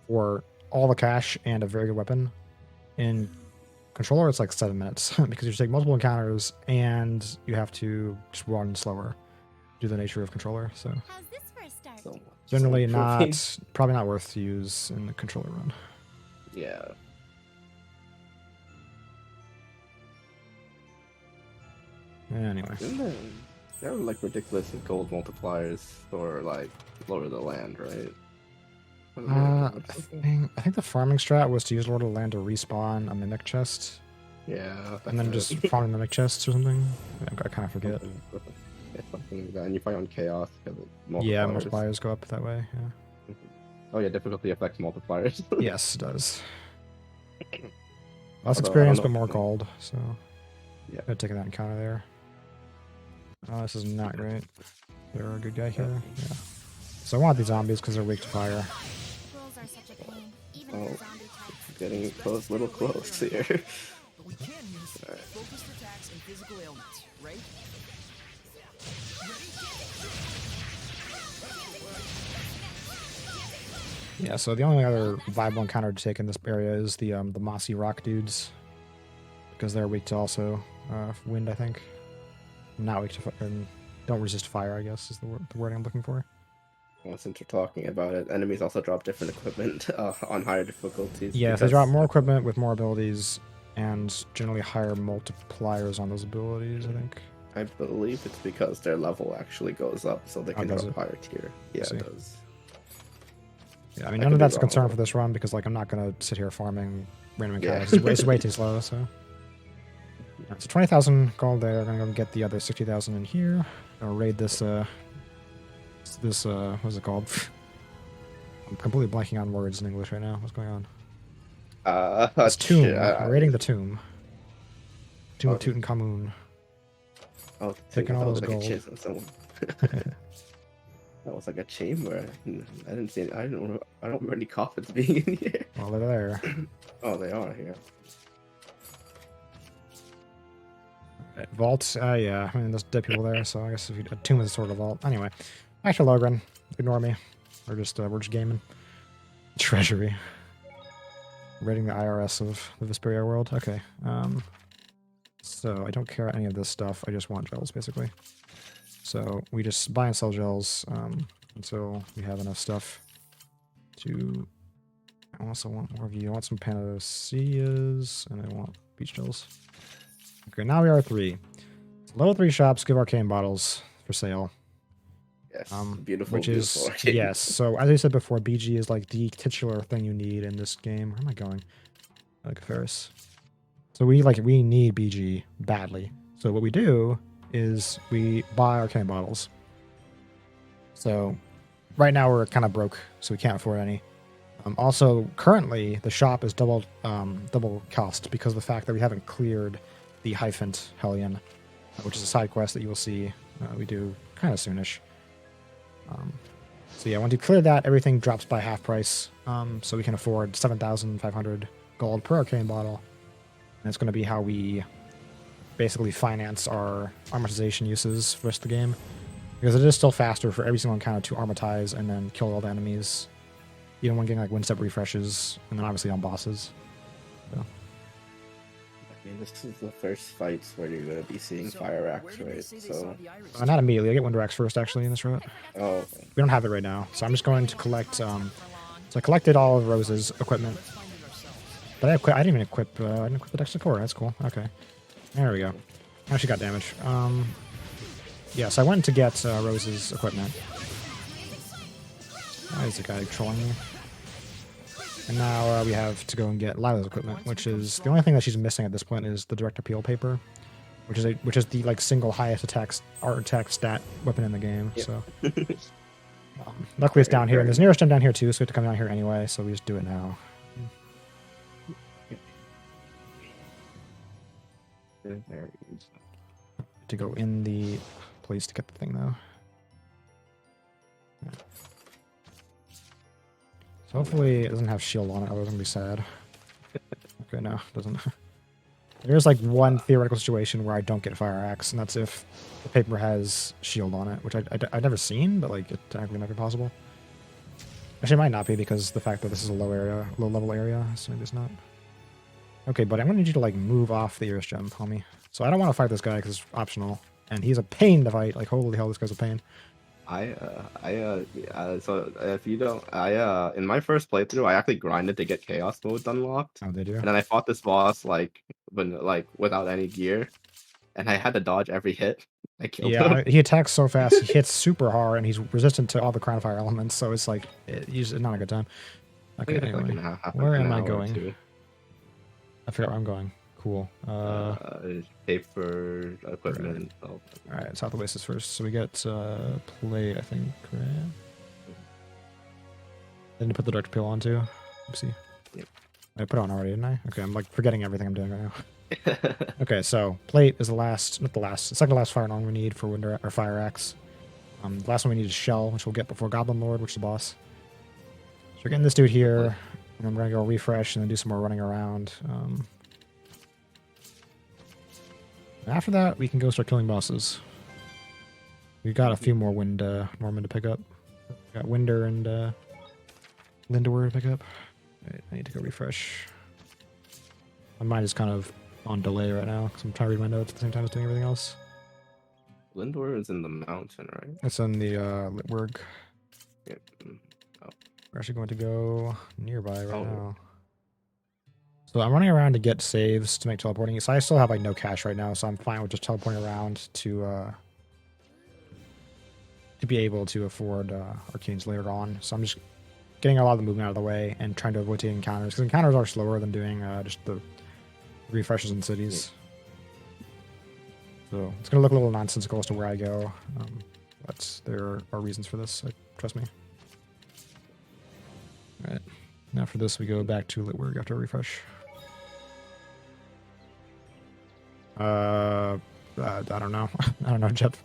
for all the cash and a very good weapon. In controller, it's like 7 minutes because you take multiple encounters and you have to just run slower due to the nature of controller. So How's this for a start? generally probably not worth to use in the controller run. Yeah. Anyway. There are like ridiculous gold multipliers for like Lord of the Land, right? I think the farming strat was to use Lord of the Land to respawn a mimic chest. Yeah. And then just farm mimic chests or something. I kind of forget. Yeah, something like that. And you fight on chaos because Yeah, multipliers go up that way. Yeah. Oh yeah, difficulty affects multipliers. Yes, it does. Less experience, but more gold. So yeah, I've taken that encounter there. Oh, this is not great. They're a good guy here. Yeah. So I want these zombies because they're weak to fire. Rolls are such a pain, even Oh, for zombie types. getting close, little close here. But we can use focused attacks and physical ailments, right? Yeah, so the only other viable encounter to take in this area is the mossy rock dudes. Because they're weak to also wind, I think. Not weak to fire, and don't resist fire, I guess, is the wording I'm looking for. Well, since we're talking about it, enemies also drop different equipment on higher difficulties. Yeah, they drop more equipment with more abilities, and generally higher multipliers on those abilities, I think. I believe it's because their level actually goes up, so they can does drop it? higher tier. Yeah, See. it does. Yeah, I mean, I none could of be that's a wrong, concern though. for this run, because, like, I'm not going to sit here farming random Yeah. encounters. It's way too slow, so... Yeah, so 20,000 gold there. I'm going to go get the other 60,000 in here. I'll raid this, what's it called? I'm completely blanking on words in English right now. What's going on? It's tomb. We're raiding the tomb. Tomb of Tutankhamun. Oh, Taking all those like gold. That was like a chamber. I didn't see. I don't remember any coffins being in here. Well, they're there. Oh, they are here. Right, vault. Yeah. I mean, there's dead people there, so I guess a tomb is a sort of vault. Anyway, back to Logren. Ignore me. We're just gaming. Treasury. Raiding the IRS of the Zestiria world. Okay. So I don't care about any of this stuff. I just want gels, basically. So we just buy and sell gels until we have enough stuff to... I also want more of you. I want some panaceas, and I want beach gels. Okay, now we are at 3. Level 3 shops give arcane bottles for sale. Yes, Which is, arcane. yes. So as I said before, BG is like the titular thing you need in this game. Where am I going? Like a Ferris. So we need BG badly. So what we do is we buy arcane bottles. So right now we're kind of broke, so we can't afford any. Also, currently the shop is double cost because of the fact that we haven't cleared the Hyphant Hellion, which is a side quest that you will see we do kind of soonish. So yeah, once you clear that, everything drops by half price. So we can afford 7,500 gold per arcane bottle. And it's going to be how we basically finance our armatization uses for the rest of the game. Because it is still faster for every single encounter to armatize and then kill all the enemies. Even when getting like one-step refreshes, and then obviously on bosses. So. I mean, this is the first fights where you're going to be seeing fire axe, right? So, Not immediately. I get Wonder Axe first, actually, in this route. oh, okay. We don't have it right now, so I'm just going to collect. So I collected all of Rose's equipment, but I didn't even equip. I didn't equip the Dex Core. That's cool. Okay, there we go. Actually got damage. Yeah, so I went to get Rose's equipment. Why is the guy trolling me? And now we have to go and get Lila's equipment, which is the only thing that she's missing at this point is the direct appeal paper, which is the like single highest attack stat weapon in the game. Yep. So luckily it's down here, and there's nearest gem down here too, so we have to come down here anyway. So we just do it now. To go in the place to get the thing though. Yeah. So hopefully it doesn't have shield on it, otherwise I'm gonna be sad. Okay, no, it doesn't. There's like one theoretical situation where I don't get Fire Axe, and that's if the paper has shield on it, which I've never seen, but like it technically might be possible. Actually, it might not be because the fact that this is a low level area, so maybe it's not. Okay, buddy, I'm gonna need you to like move off the Eris Gem, homie. So I don't want to fight this guy because it's optional, and he's a pain to fight. Like holy hell, this guy's a pain. So if you don't, in my first playthrough, I actually grinded to get Chaos Mode unlocked. Oh, did you? And then I fought this boss like without any gear, and I had to dodge every hit. I killed him. He attacks so fast, he hits super hard, and he's resistant to all the crown fire elements. So it's like he's not a good time. Okay, anyway, where am I going? I forgot where I'm going. Cool. Paper equipment. Right. All right, South Oasis first. So we get plate, I think, right? Didn't put the direct appeal on too. Oopsie. Yep. I put it on already, didn't I? Okay, I'm like forgetting everything I'm doing right now. Okay, so plate is the second to last fire arm we need for Winder or Fire Axe. The last one we need is Shell, which we'll get before Goblin Lord, which is the boss. So we're getting this dude here, and then we're gonna go refresh and then do some more running around. After that, we can go start killing bosses. We got a few more Norman to pick up. Got Winder and Lindor to pick up. Right, I need to go refresh. My mind is kind of on delay right now because I'm trying to read my notes at the same time as doing everything else. Lindor is in the mountain, right? It's in the Litwurg. Yep. Oh. We're actually going to go nearby right now. So I'm running around to get saves to make teleporting. So I still have like no cash right now, so I'm fine with just teleporting around to be able to afford arcanes later on. So I'm just getting a lot of the movement out of the way and trying to avoid taking encounters, because encounters are slower than doing just the refreshes in cities. So it's going to look a little nonsensical as to where I go, but there are reasons for this, trust me. Alright, now for this we go back to Litwurg after a refresh. I don't know. I don't know, Jeff.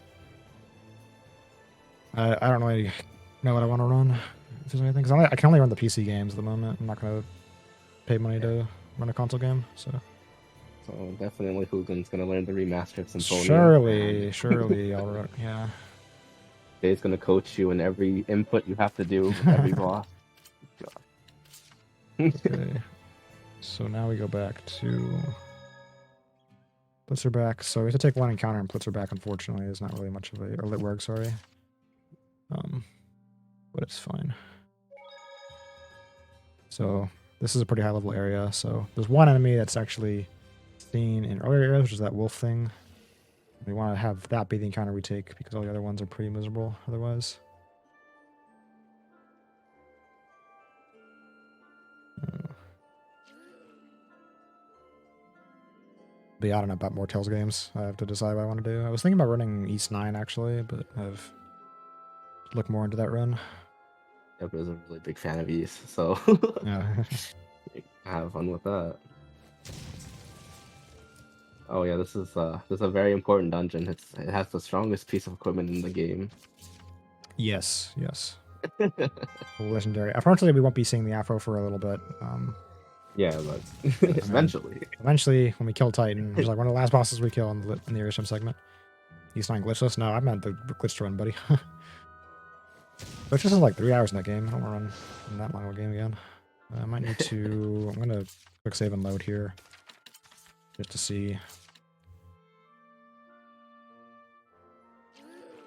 I don't really know what I want to run. If there's anything, because I can only run the PC games at the moment. I'm not going to pay money to run a console game, so definitely Hugin's going to learn the remastered Symphonia. Surely, I'll run. Yeah. Dave's going to coach you in every input you have to do with every boss. Okay. So now we go back to Blitzerback. So we have to take one encounter in Blitzerback, unfortunately. It's not really much of a... Or Litwurg, sorry. But it's fine. So this is a pretty high level area. So there's one enemy that's actually seen in earlier areas, which is that wolf thing. We want to have that be the encounter we take because all the other ones are pretty miserable otherwise. But yeah, I don't know about more Tales games. I have to decide what I want to do. I was thinking about running East 9 actually, but I've looked more into that run. I was a really big fan of East, so Yeah. have fun with that. Oh yeah, this is a very important dungeon. It has the strongest piece of equipment in the game. Yes. Legendary. Unfortunately, we won't be seeing the Afro for a little bit. Yeah, but eventually. Eventually, when we kill Titan, which is like one of the last bosses we kill in the Irisham segment. He's not glitchless? No, I meant the glitch run, buddy. Glitchless is like 3 hours in that game. I don't want to run in that long of a game again. I might need to... I'm going to quick save and load here. Just to see.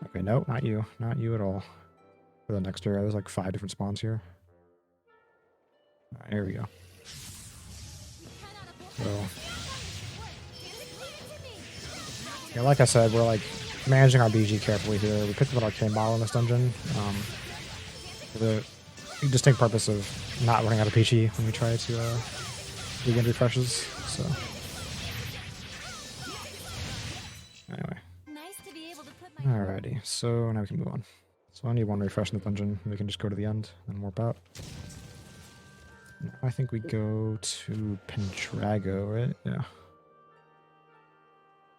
Okay, no, not you. Not you at all. For the next area, there's like 5 different spawns here. Alright, here we go. So, Yeah, like I said, we're like managing our BG carefully here. We picked up an arcane model in this dungeon for the distinct purpose of not running out of PG when we try to begin refreshes. So anyway, Nice to be able to put my alrighty. So now we can move on. So I need one refresh in the dungeon. We can just go to the end and warp out. Now I think we go to Pendrago, right? Yeah.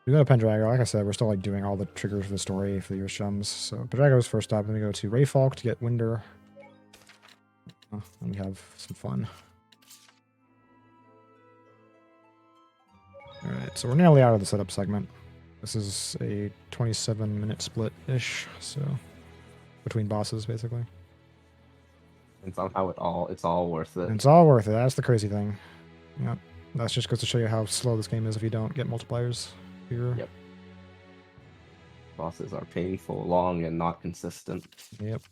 We go to Pendrago. Like I said, we're still like doing all the triggers for the story for the US gems. So Pendrago is first up. Then we go to Rayfalk to get Winder. And we have some fun. Alright, so we're nearly out of the setup segment. This is a 27-minute split-ish, so between bosses, basically. And somehow it's all worth it. And it's all worth it. That's the crazy thing. Yep. That just goes to show you how slow this game is if you don't get multipliers here. Yep. Bosses are painful, long, and not consistent. Yep.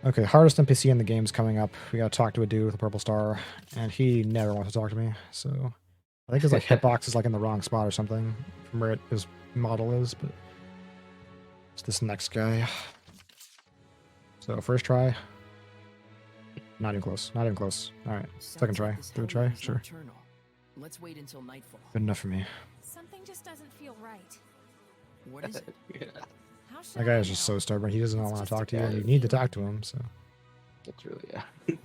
Okay, hardest NPC in the game's coming up. We gotta talk to a dude with a purple star, and he never wants to talk to me, so I think his like hitbox is like in the wrong spot or something from where his model is, but it's this next guy. So first try. Not even close. Not even close. Alright. Second try. Third try? Sure. Let's wait until nightfall. Good enough for me. Something just doesn't feel right. What is it? How should That guy I is just know? so stubborn. He doesn't want to just talk a to you, and guy. you need to talk to him, so. It's really, yeah.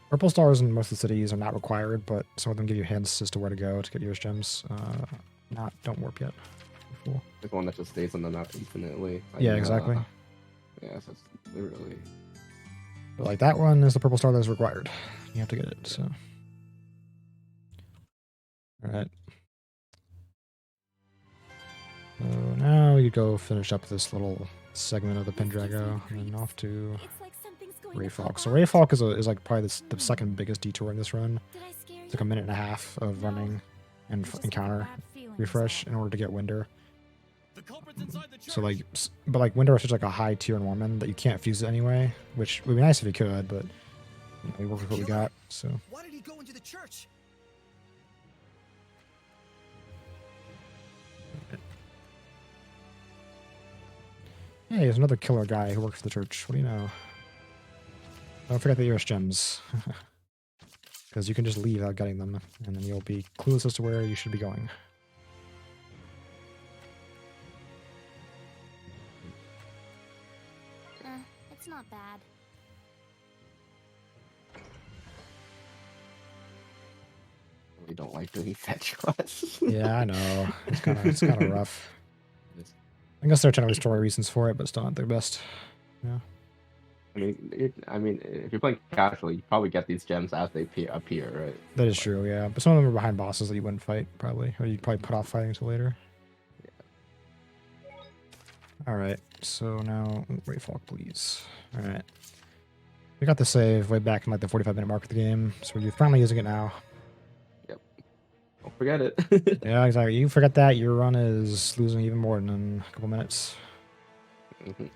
Purple stars in most of the cities are not required, but some of them give you hints as to where to go to get US gems. Don't warp yet. You're fool. The one that just stays on the map infinitely. Yeah, exactly. Yeah, so it's literally. But like that one is the purple star that is required. You have to get it, so. Alright. So now you go finish up this little segment of the Pendrago and then off to It's like something's going to Rayfalk. pop So out. Rayfalk is like probably the second biggest detour in this run. Did I scare It's like you? a minute and a half of running and I just encounter have a bad feeling, refresh so- in order to get Winder. The culprit's inside the church. So like, but like Winder is such like a high tier in Warman that you can't fuse it anyway, which would be nice if you could, but you know, we work with what we got. So Why did he go into the church? hey, there's another killer guy who works for the church. What do you know? Don't forget the US gems, because you can just leave without getting them, and then you'll be clueless as to where you should be going. It's not bad. We don't like doing fetch quests. Yeah, I know. It's kind of rough. It's- I guess they're trying to restore reasons for it, but it's still not their best. Yeah. I mean, if you're playing casually, you probably get these gems as they appear, right? That is true, yeah. But some of them are behind bosses that you wouldn't fight, probably. Or you'd probably put off fighting until later. Alright, so now Rayfalk, please. Alright. We got the save way back in like the 45-minute mark of the game, so we're finally using it now. Don't forget it. Yeah, exactly. You forget that, your run is losing even more than a couple minutes. Mhm.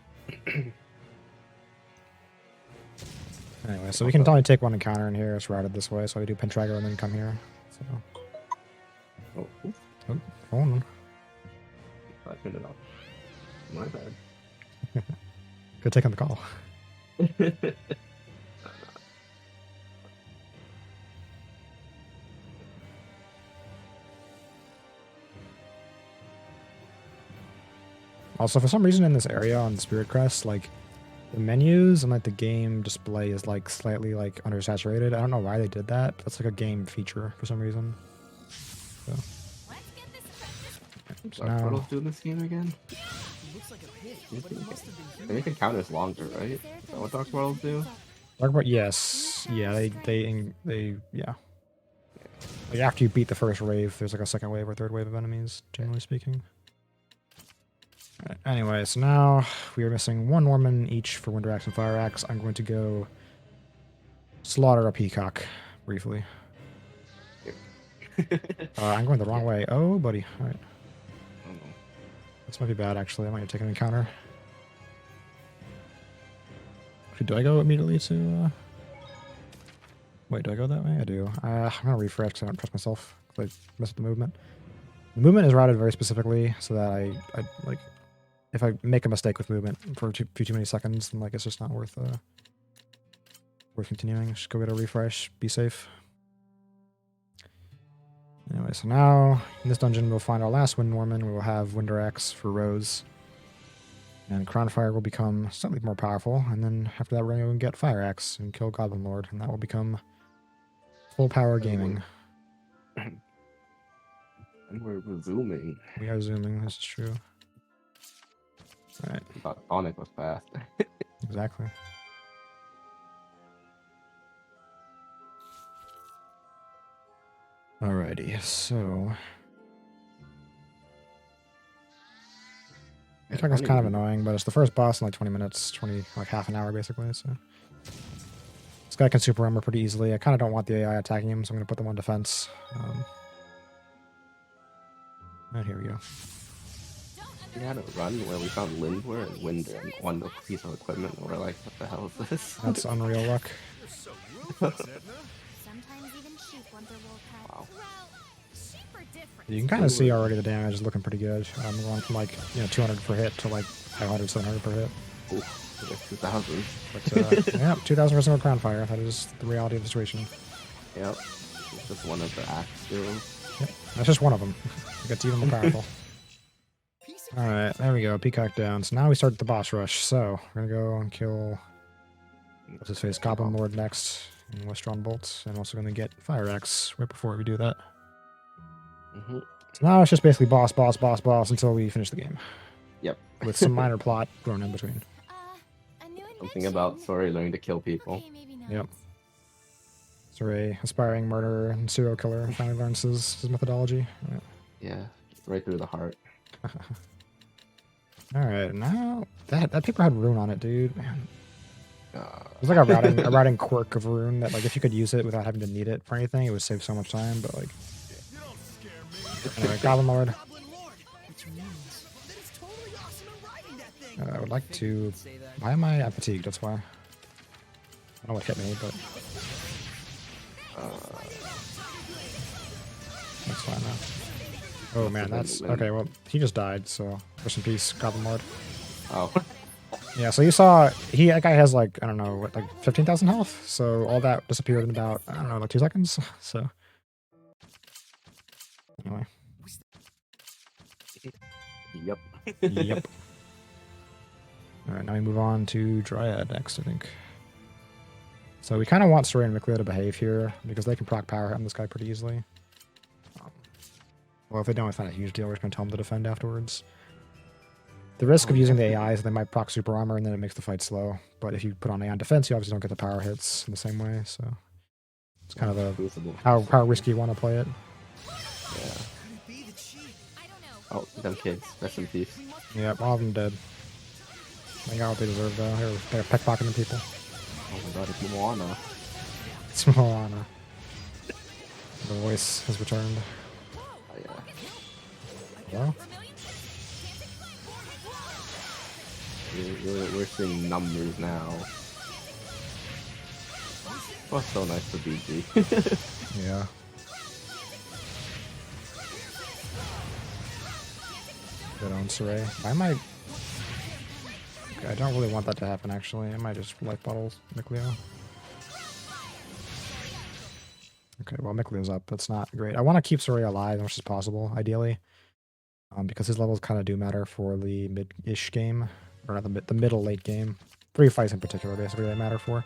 Anyway, so we can only take one encounter in here. It's routed this way, so we do Pentrago and then come here. So, Oh, oops, hold on. I turned it off. My bad. Good taking the call. Also, for some reason in this area on Spirit Crest, like the menus and like the game display is like slightly like undersaturated. I don't know why they did that, but that's like a game feature for some reason. So, Let's get this practice. So No. Turtles doing this game again? He looks like a pig, You but he think- must have been They human. make encounters longer, right? Is that what Dark Worlds do? Dark World, yes, yeah, they yeah. Like after you beat the first wave, there's like a second wave or third wave of enemies, generally speaking. Alright, anyway, so now we are missing one Norman each for Winder Axe and Fire Axe. I'm going to go slaughter a peacock briefly. I'm going the wrong way. Oh, buddy. All right. I don't know. This might be bad, actually. I might take an encounter. Actually, do I go immediately to... Wait, do I go that way? I do. I'm going to refresh because I don't trust myself. 'cause I missed the movement. The movement is routed very specifically so that I like if I make a mistake with movement for too many seconds, then like it's just not worth continuing. Just go get a refresh. Be safe. Anyway, so now in this dungeon we'll find our last Wind Norman. We will have Wind Axe for Rose. And Crown Fire will become slightly more powerful, and then after that we're going to get Fire Axe and kill Goblin Lord, and that will become full power gaming. And we're resuming. We are zooming, this is true. Alright, I thought Sonic was fast. exactly. Alrighty, so Attack is kind of annoying, but it's the first boss in like 20 minutes, like half an hour basically, so. This guy can super armor pretty easily. I kind of don't want the AI attacking him, so I'm going to put them on defense. And here we go. We had a run where we found Lindwer and Winder and one piece of equipment, and we're like, what the hell is this? That's unreal luck. You're so ruthless, Edna. Sometimes even sheep want their wool cut. Wow. Well, sheep are different. You can kind of see already the damage is looking pretty good. I'm going from like 200 per hit to like 500, 700 per hit. Ooh, like 2,000. But yeah, 2,000 for single Crown Fire. That is the reality of the situation. Yep. It's just one of the axe skills. Yep, that's just one of them. It gets even more powerful. Alright, there we go. Peacock down. So now we start the boss rush. So we're gonna go and kill what's his face, Goblin Lord next, and Westron Bolts, and also gonna get Fire Axe right before we do that. Mm-hmm. So now it's just basically boss until we finish the game. Yep. With some minor plot thrown in between. A new Something about invention? Sorry learning to kill people. Okay, maybe not. Yep. So a aspiring murderer and serial killer finally learns his methodology. Yeah, right through the heart. Alright, now that paper had rune on it, dude. Man. Uh, It's like a routing quirk of rune that like if you could use it without having to need it for anything, it would save so much time, but like You don't scare me. anyway, Goblin Lord. Goblin Lord. It's runes. That is totally awesome at riding that thing. I would like to Say that. why am I fatigued? That's why. I don't know what hit me, but that's fine now. Oh man, that's okay, well he just died, so rest in peace, Goblin Lord. oh. Yeah, so you saw that guy has like I don't know what like 15,000 health, so all that disappeared in about I don't know like 2 seconds. So anyway, Yep. yep. All right, now we move on to Dryad next, I think. So we kind of want Saray and Miklia to behave here because they can proc power hit this guy pretty easily. Well, if they don't, it's not a huge deal. We're just gonna tell them to defend afterwards. The risk of using the AI is they might proc super armor and then it makes the fight slow. But if you put on AI on defense, you obviously don't get the power hits in the same way. So it's kind of a Crucible. how risky you want to play it. Yeah. Could it be the cheat? I don't know. Oh, them kids. Rest in peace. Yep, all of them dead. They got what they deserve though. They're pickpocketing people. Oh my god, it's Moana. It's Moana. The voice has returned. Oh yeah. Hello? We're seeing numbers now. Oh, it's so nice to BG. Yeah. Good on Saray. Why am I... Okay, I don't really want that to happen, actually. I might just life bottle Mikleo. Okay, well, Mikleo's up. That's not great. I want to keep Saray alive as much as possible, ideally. Because his levels kind of do matter for the mid-ish game. Or not the middle-late game. 3 fights in particular, basically, they matter for.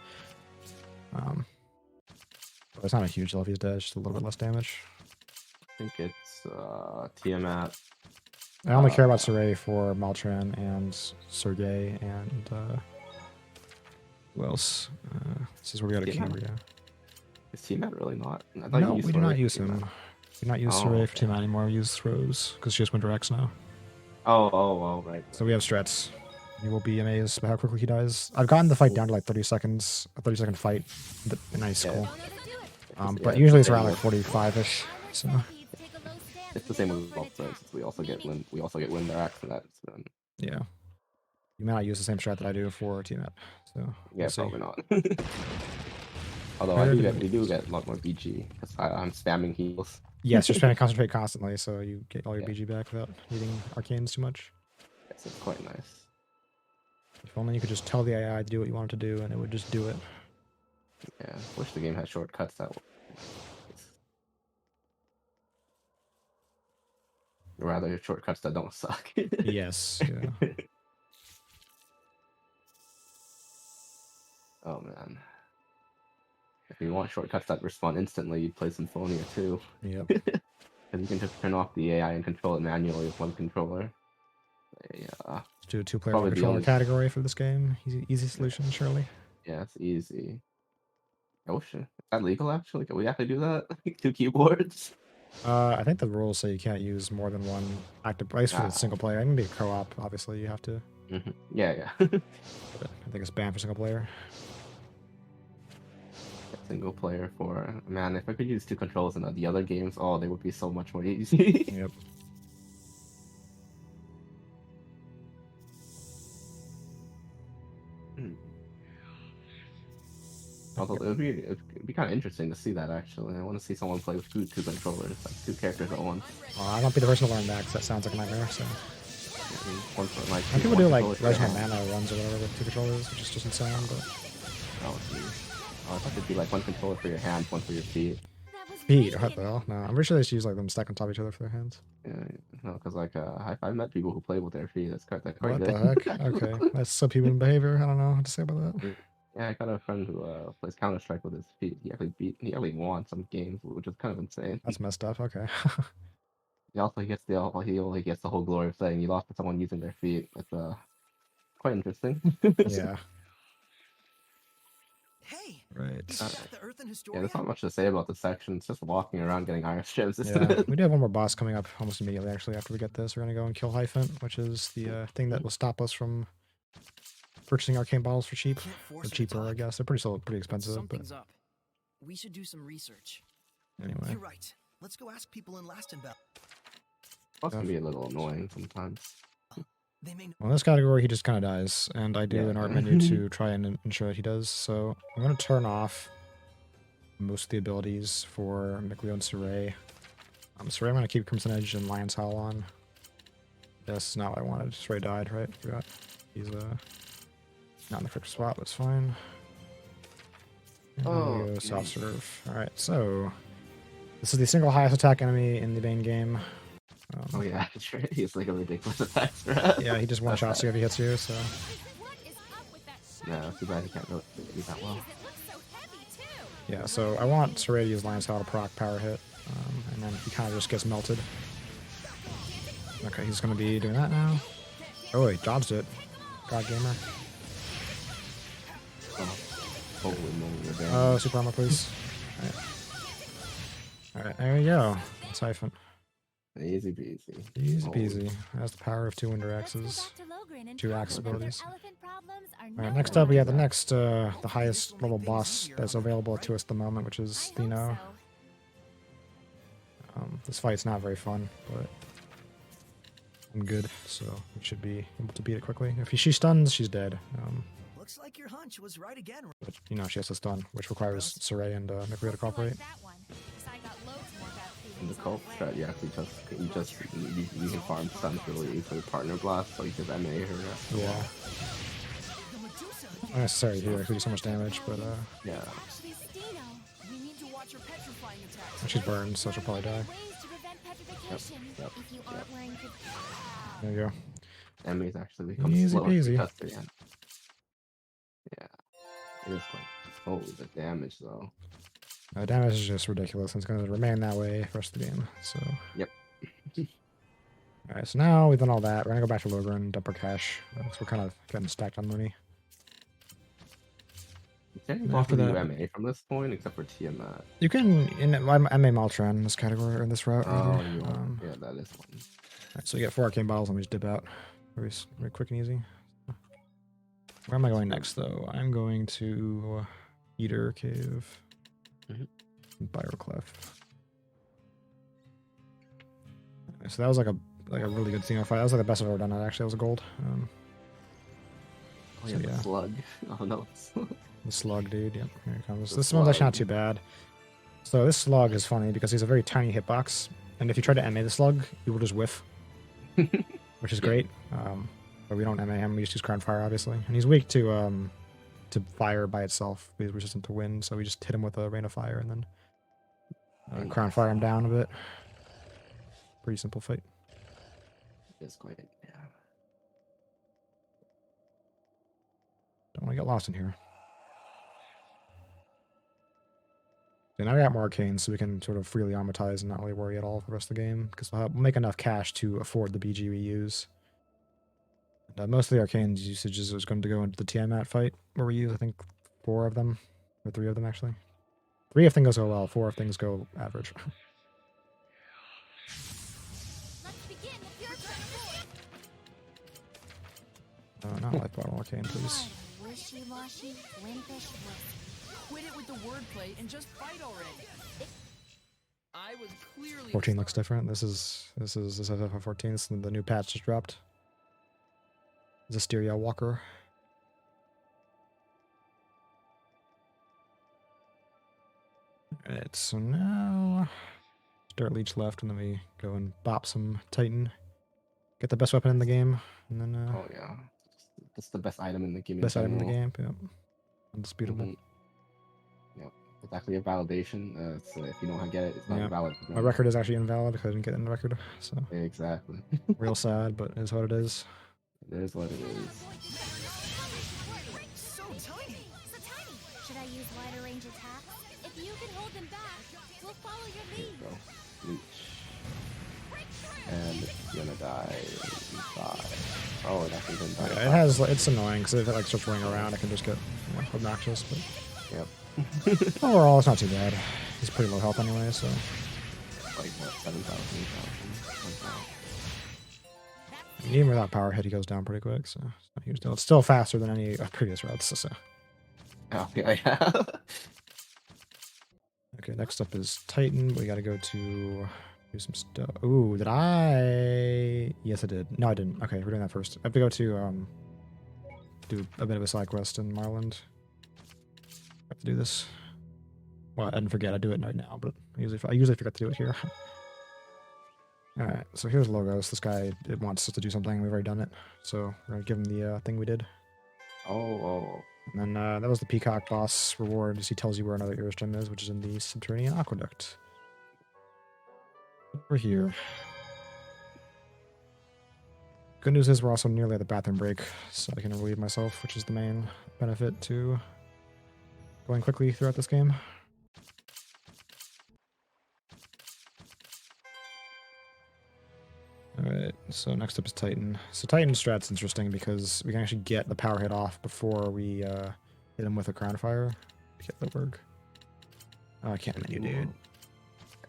But it's not a huge deal if he's dead, it's just a little bit less damage. I think it's Tiamat. I only care about Saray for Maltran and Sergei and who else? This is where we got a Tiamat? Cambria. Is Tiamat really not? I thought No, you we used do not Sorry use for him. Tiamat. We do not use Oh, Saray for okay. Tiamat anymore. We use Rose because she has Winter X now. Oh, right. So we have strats. You will be amazed by how quickly he dies. I've gotten the fight down to like 30 seconds, a 30-second fight. Nice, Yeah. cool. Oh, But Yeah, usually it's same around like with- 45-ish. So Take a low stance It's the same and with let it Vault tap. we also get Wind Axe for that. So, yeah, you may not use the same strat that I do for Tiamat. So yeah, we'll see. probably not. Although Where we did do get a lot more BG because I'm spamming heals. Yes, you're spamming concentrate constantly, so you get all your Yeah. BG back without needing arcanes too much. Yes, it's quite nice. If only you could just tell the AI to do what you want it to do, and it would just do it. Yeah, wish the game had shortcuts that would. Rather shortcuts that don't suck. Yes, yeah. Oh man. If you want shortcuts that respond instantly, you'd play Symphonia too. Yep. Because you can just turn off the AI and control it manually with one controller. Yeah. Let's do a two-player Probably one the controller only- category for this game. Easy solution, surely. Yeah, it's easy. Oh shit. Is that legal actually? Can we actually do that? 2 keyboards? I think the rules say you can't use more than one active, at least for the Ah. single player. It can be a co-op, obviously, you have to. Yeah, yeah. But I think it's banned for single player. Single player for man, if I could use 2 controls in the other games, oh they would be so much more easy. Yep. Although it'd be kind of interesting to see that actually. I want to see someone play with 2 controllers, like 2 characters at once. Well, I won't be the person to learn that because that sounds like a nightmare. So I mean, one for like and people one do like controller for Resident hand. Mana runs or whatever with two controllers, which just doesn't sound. But Oh, geez. Oh, I thought it'd be like one controller for your hands, one for your feet. That was Pete, really what the hell? No, I'm pretty sure they just use like them stacked on top of each other for their hands. Yeah, no, because like I've met people who play with their feet. That's quite What good. the heck? Okay, that's subhuman behavior. I don't know what to say about that. Yeah, I got a friend who plays Counter Strike with his feet. He actually won some games, which is kind of insane. That's messed up. Okay. He gets the whole glory of saying he lost to someone using their feet. It's quite interesting. Yeah. Hey, Right. you got the Earth and Yeah, Historia? there's not much to say about this section. It's just walking around getting iron strips, isn't Yeah, it? we do have one more boss coming up almost immediately. Actually, after we get this, we're gonna go and kill Hyphant, which is the thing that will stop us from purchasing arcane bottles for cheap, Can't or force her to cheaper, I talk. guess. They're pretty expensive, but Something's up. We should do some research. anyway. You're right. Let's go ask people in Lastenbell. Boss can be a little annoying sometimes. They may know. Well, in this category, he just kind of dies, and I do Yeah. an art menu to try and ensure that he does. So I'm going to turn off most of the abilities for Mikleo and Saray. Saray, I'm going to keep Crimson Edge and Lion's Howl on. That's not what I wanted. Saray died, right? Forgot. He's not in the correct spot, but it's fine. And Oh, we go soft geez. serve. Alright, so this is the single highest attack enemy in the main game. Oh yeah, that's right. He's like a ridiculous attack strat. Yeah, he just one-shots you if he hits you, so... What is up with that shot? No, too bad he can't really do that well. Jeez, it looks so heavy too. Yeah, so I want Saray to use Lion's Howl to proc power hit, and then he kind of just gets melted. Okay, he's going to be doing that now. Oh, he dodged it. God Gamer. Oh, holy moly, you're Oh, super armor, please. Alright, there we go. It's Hyphant. Easy peasy. Easy Holy- peasy. Has the power of 2 Winder Let's go Axes. back to Logren and 2 tell axe them that their abilities. elephant problems are Alright, no next up we have the longer- next, the highest level boss that's available to us at the moment, which is I hope Theno. so. This fight's not very fun, but I'm good, so we should be able to beat it quickly. If she stuns, she's dead. Looks like your hunch was right again. But, you know, she has to stun, which requires Saray and Mikleo to Hope you like cooperate. that one, 'cause I got loads more bad In the feelings cult on the way. strat, you can farm stuns really easily with partner blast, so you just MA her. Yeah, The Medusa. not necessary here, because we do so much damage, but Yeah. Actually, Steno, We need to watch her petrifying attacks. she's burned, so she'll probably die. ways to prevent petrification yep, if you aren't wearing good. There you go. MA's actually become Easy slower peasy. because of it. Yeah. It is quite. Oh, the damage though. Damage is just ridiculous, and it's going to remain that way for the rest of the game, so... Yep. Alright, so now we've done all that, we're going to go back to Logren and dump our cash, so we're kind of getting stacked on money. Is there any And boss after to do that- MA from this point except for Tiamat? You can, I'm MA Maltran in this category, or in this route, Oh, rather. you are. Yeah, that is one. Alright, so you get 4 arcane bottles, and we just dip out. Very quick and easy. Where am I going next, though? I'm going to Eater Cave. Mhm. Byroclef. Alright, so that was like a really good Xeno fight. That was like the best I've ever done. That actually, that was a gold. Oh So, yeah, the yeah. slug. Oh no. The slug, dude. Yep, here it comes. The This one's actually not slug. too bad. So this slug is funny because he's a very tiny hitbox, and if you try to MA the slug, he will just whiff, which is great. But we don't MA him; we just use Crown Fire, obviously, and he's weak to fire by itself. He's resistant to wind, so we just hit him with a Rain of Fire and then Crown Fire him down a bit. Pretty simple fight. It's quite, yeah. Don't want to get lost in here. Okay, now we got more arcanes, so we can sort of freely amortize and not really worry at all for the rest of the game, because we'll make enough cash to afford the BG we use. And, most of the arcanes usages is going to go into the Tiamat fight, where we use, I think, 4 of them, or 3 of them, actually. 3 if things go well, 4 if things go average. Let's begin with your turn. Not life bottle arcane, please. Wishy-washy, wimpish wisp. Quit it with the wordplay and just fight already. I was clearly 14 looks different. This is FF14. This is the new patch just dropped. Zestiria Walker. Alright, so now Dirt Leech left, and then we go and bop some Titan. Get the best weapon in the game, and then Oh yeah, that's the best item in the game. best item in the game. Yep, undisputable. Yep, it's actually a validation. So if you don't get it, it's not Yeah. valid. My record is actually invalid because I didn't get it in the record, so Exactly. real sad, but it is what it is. It is what it is. so tiny. So tiny. Should I use wider range attacks? If you can hold them back, we'll follow your There lead. you go. Reach. And it's gonna die in 5. Oh, it actually didn't die. Yeah, it has. It's annoying because if it like starts running around, it can just get obnoxious. But Yep. overall, it's not too bad. He's pretty low health anyway, so Like what? 7,000, 8,000. even without power hit, he goes down pretty quick. So it's not a huge deal. It's still faster than any previous routes. So. Oh yeah. Okay, next up is Titan. We got to go to do some stuff. Ooh, did I? Yes, I did. No, I didn't. Okay, we're doing that first. I have to go to do a bit of a side quest in Marland. I have to do this. Well, I didn't forget. I do it right now, but I usually forget to do it here. All right, so here's Logos. This guy wants us to do something. We've already done it, so we're gonna give him the thing we did. Oh. And then that was the Peacock boss reward. He tells you where another Eris gem is, which is in the Subterranean Aqueduct. We're here. Good news is we're also nearly at the bathroom break, so I can relieve myself, which is the main benefit to going quickly throughout this game. Alright, so next up is Titan. So Titan's strat's interesting because we can actually get the power hit off before we hit him with a Crown Fire to get the work. Oh, I can't menu, dude.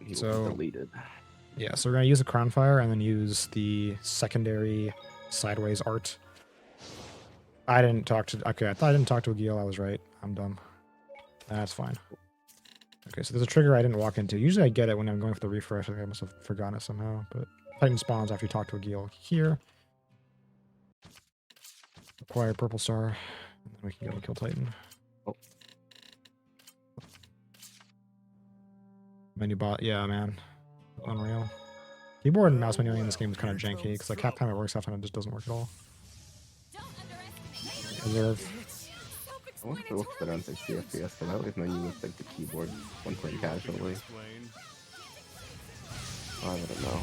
He So- will be deleted. Yeah, so we're going to use a Crown Fire and then use the secondary sideways art. I didn't talk to... Okay, I thought I didn't talk to Agil. I was right. I'm dumb. That's fine. Okay, so there's a trigger I didn't walk into. Usually I get it when I'm going for the refresh. I think I must have forgotten it somehow, but... Titan spawns after you talk to a Agil here. Acquire Purple Star. And then we can go and kill Titan. Oh. Menu bot. Yeah, man. Unreal. Keyboard and mouse menuing in this game is kind of janky, because like half time it works, half time it just doesn't work at all. Don't underestimate. Reserve. I wonder if it looks better on 60 FPS, because I always menu with like the keyboard when playing casually. Explain. I don't know.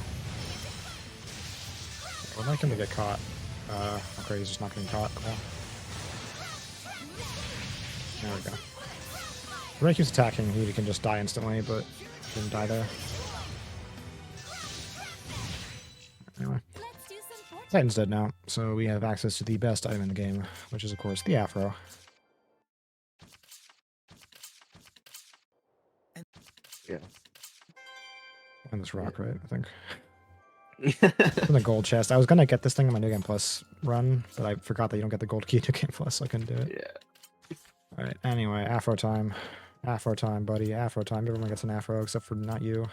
We'd like him to get caught. Okay, he's just not getting caught. Cool. There we go. When he keeps attacking, he can just die instantly, but he didn't die there. Anyway, Let's do some fortune. Titan's dead now, so we have access to the best item in the game, which is, of course, the Afro. Yeah. And this rock, right? I think. In the gold chest. I was gonna get this thing in my New Game Plus run, but I forgot that you don't get the gold key in New Game Plus, so I couldn't do it. Yeah. Alright, anyway, Afro time. Afro time, buddy. Afro time. Everyone gets an Afro except for not you.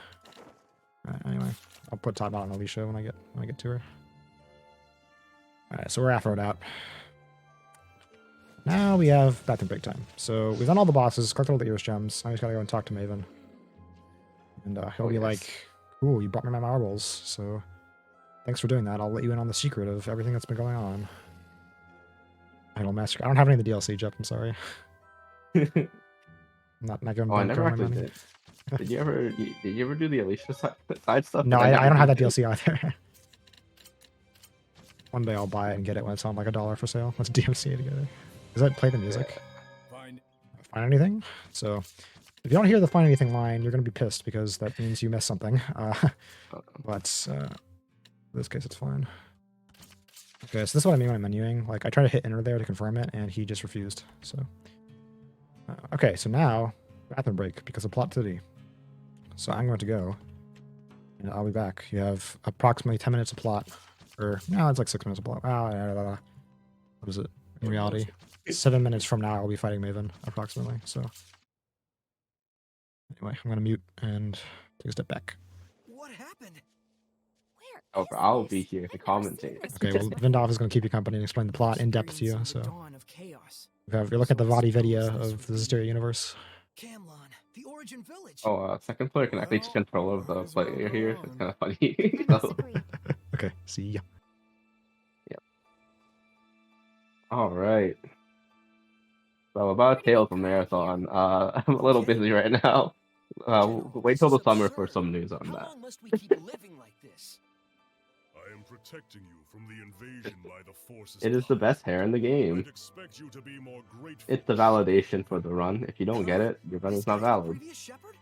Alright, anyway. I'll put top out on Alicia when I get to her. Alright, so we're Afro'd out. Now we have bathroom break time. So we've done all the bosses, collected all the Eris gems. I just gotta go and talk to Maven. And he'll Oh, be yes. like, "Ooh, you brought me my marbles, so thanks for doing that. I'll let you in on the secret of everything that's been going on." Idol Master. I don't have any of the DLC, Jeff. I'm sorry. I'm not giving Oh, I bank never on my actually money. did. Did you ever do the Alicia side stuff? No, 'Cause I never don't have that did. DLC either. One day I'll buy it and get it when it's on like $1 for sale. Let's DMC it together. Does that play the music? Find Find anything? So if you don't hear the find anything line, you're gonna be pissed because that means you missed something. But in this case, it's fine. Okay, so this is what I mean when I'm menuing. Like I try to hit enter there to confirm it, and he just refused. So okay, so now bathroom break because of plot city. So I'm going to go, and I'll be back. You have approximately 10 minutes of plot, or no, it's like 6 minutes of plot. What is it in reality? 7 minutes from now, I'll be fighting Maven approximately. So anyway, I'm gonna mute and take a step back. What happened? Where Oh, is I'll this? be here to I've never seen commentate. this Okay, well, before. Vindov is gonna keep you company and explain the plot in depth to you. Experiencing the So dawn of chaos. if you look at the Vadi video of the Zestiria universe. Camlon, the origin village. Oh, second player can actually take Well, control of the might as well player go here. It's on. kind of funny. I So, disagree. Okay, see ya. all right. So about Tales of Marathon, I'm a little busy right now. General, Wait this till is the summer for absurd. some news on How that. long must we keep living like this? I am protecting you from the invasion by the forces. It is the best hair in the game. I'd expect you to be more grateful. It's the validation for the run. If you don't get it, your run This is not guy's the valid. previous shepherd?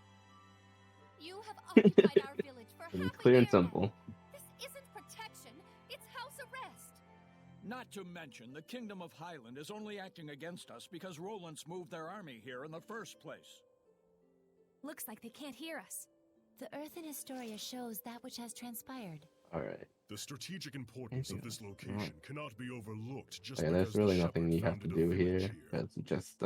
You have occupied our village for It's half clear a and year simple. now. This isn't protection, it's house arrest. Not to mention, the Kingdom of Highland is only acting against us because Roland's moved their army here in the first place. Looks like they can't hear us. The Earth in Historia shows that which has transpired. All right. The strategic importance of this location cannot be overlooked just Yeah, because there's really the nothing shepherd you have to founded a do village here. It's just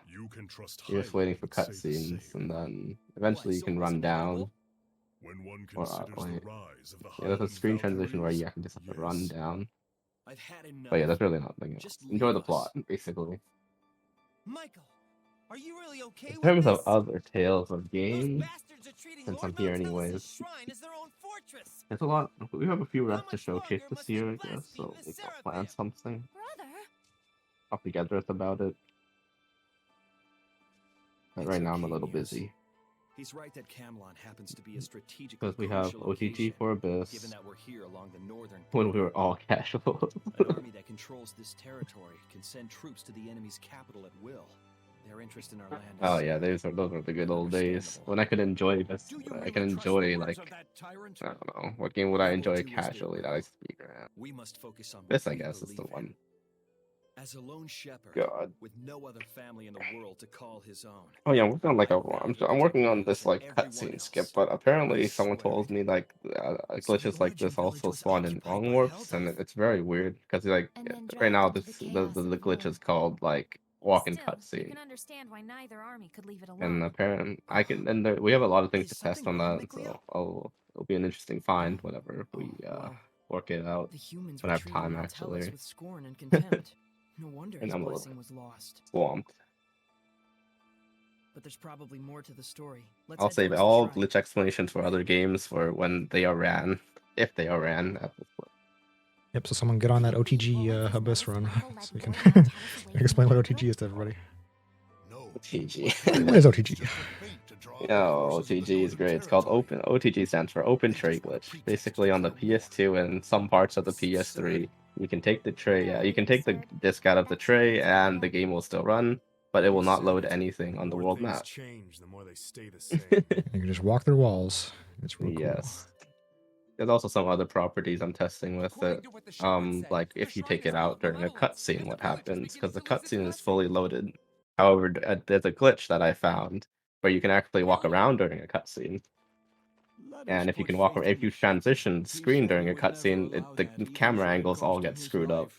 You can trust you're just waiting Highland for and say the cutscenes, same. and then eventually you so can it run wasn't down. edible? When one Or considers wait, the rise of the yeah, there's a Highland screen transition where Valkyries, you actually just have to run yes. down. I've had enough. But yeah, that's really nothing else. Just Enjoy leave the us. plot, basically. Michael, are you really okay In with terms this? of other tales of Those games, bastards are treating since Lord I'm here Maltellus' anyways, shrine as their own fortress. there's a lot. We have a few How reps to much showcase longer this must we year, I guess. blaspheme So the we can plan Seraphim? something Brother? up together about it. But It's right now I'm a okay, little Muse. busy He's right that Camlon happens to be a strategically because we have crucial OTG location, for given Abyss that we're here along the northern when we were border. all casual. An army that controls this territory can send troops to the enemy's capital at will. Their interest in our land is Oh yeah, those are the good old days understandable. when I could enjoy this. Do you I really can trust the enjoy words like of that tyrant? I don't know what game would I Level enjoy 2 is their casually that I will. speak around. We must focus on what This I we guess is the believe one. in. As a lone shepherd, God. with no other family in the world to call his own. Oh yeah, I'm working on like I a vow I'm, to I'm working protect on Muse this and like everyone cutscene skip, else. but apparently I someone swear told it. me like So the glitches like origin this village also was spawn in occupied wrong by warps, and Helldive. it's very weird because like And then right dragged now into this the chaos the of glitch war. is called like walk-in Still, you cutscene, can understand why neither army could leave it and alone. apparently I can and we have a lot of things Is to test something on wrong, that, Micleo? so it'll be an interesting find whenever we Well, work it out the humans when were I have treating time Maltellus actually. with scorn and contempt. No wonder And his I'm a little blessing was lost. swamped. But there's probably more to the story. Let's I'll head save towards the all shrine. glitch explanations for other games for when they are ran, if they are ran at this point. Yep. So someone get on that Do you think OTG Roland has Abyss noticed run Michael so led we can Lord Maltellus away from the explain what capital? OTG is to everybody. No. OTG. What is OTG? Yo, OTG is great. It's called Open. OTG stands for Open Tray Glitch. Basically, on the PS2 and some parts of the PS3, you can take the tray. Yeah, you can take the disc out of the tray, and the game will still run, but it will not load anything on the world map. Change, the more they stay the same. You can just walk through walls. It's real cool. Yes. There's also some other properties I'm testing with it. Like if you take it out during a cutscene, what happens? Because the cutscene is fully loaded. However, there's a glitch that I found where you can actually walk around during a cutscene. And if you can walk, if you transition the screen during a cutscene, the camera angles all get screwed up.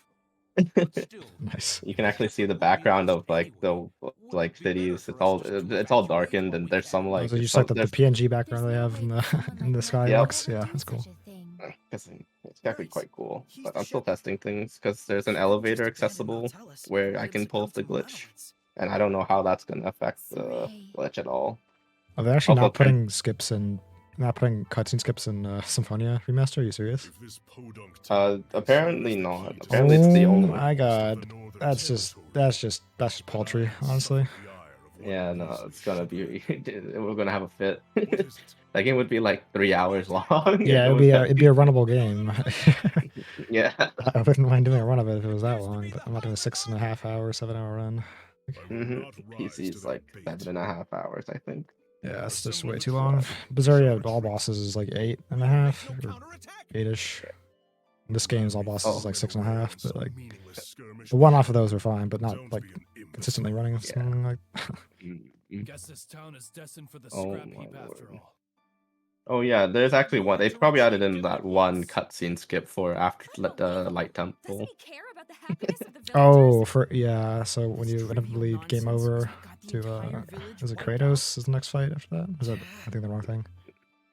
Nice. You can actually see the background of like the like cities. It's all darkened, and there's some Oh, like so you just some, like the there's PNG background they have in the in the skybox. Yeah, that's cool. it's actually quite cool. But I'm still testing things because there's an elevator accessible where I can pull off the glitch, and I don't know how that's gonna affect the glitch at all. Oh, they're actually Also, not putting skips in not putting cutscene skips in Symphonia Remaster? Are you serious? If this podunk Apparently not. Apparently it's the Oh only. my god. That's just paltry, honestly. Yeah, no, it's gonna be. We're gonna have a fit. That game would be like 3 hours long. Yeah, it'd be a runnable game. Yeah. I wouldn't mind doing a run of it if it was that long, but I'm not doing a 6.5 hour, 7 hour run. PC is like 7.5 hours, I think. Yeah, it's just way too long. Zestiria all bosses is like 8.5 or 8ish. This game's all bosses is like 6.5, but like the one off of those are fine, but not like consistently running something like. Guess this town is destined for the Oh scrap my heap after lord. all. Oh yeah, there's actually one. They probably added in that one cutscene skip for after the Light Temple. Oh, yeah. So when you inevitably game over to is it Kratos is the next fight after that? Is that I think the wrong thing?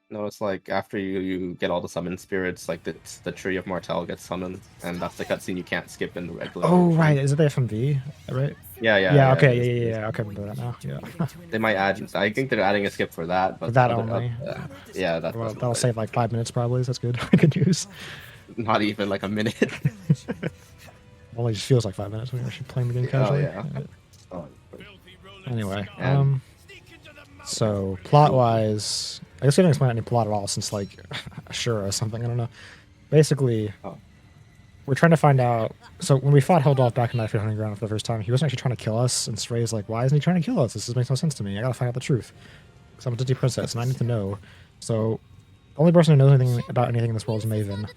No, it's like after you get all the summoned spirits, like the Tree of Martel gets summoned, and that's the cutscene you can't skip in the regular. Oh version. right, is it the FMV? Right? Yeah. Okay, it is. yeah. Okay, I remember that now. Yeah. They might add. I think they're adding a skip for that, but That only. yeah, that's Well, that'll save like 5 minutes probably. So that's good. Good news. not even like a minute. Only just feels like 5 minutes when you're actually playing the game casually. yeah. Oh, Anyway, And- so plot-wise, I guess we haven't explained any plot at all since like Ashura or something. I don't know. Basically, we're trying to find out. So when we fought Hildolf back in Knife Hunting Ground for the first time, he wasn't actually trying to kill us. And Saray's like, "Why isn't he trying to kill us? This makes no sense to me. I gotta find out the truth. Because I'm a Disney princess and I need to know." So the only person who knows anything about anything in this world is Maven.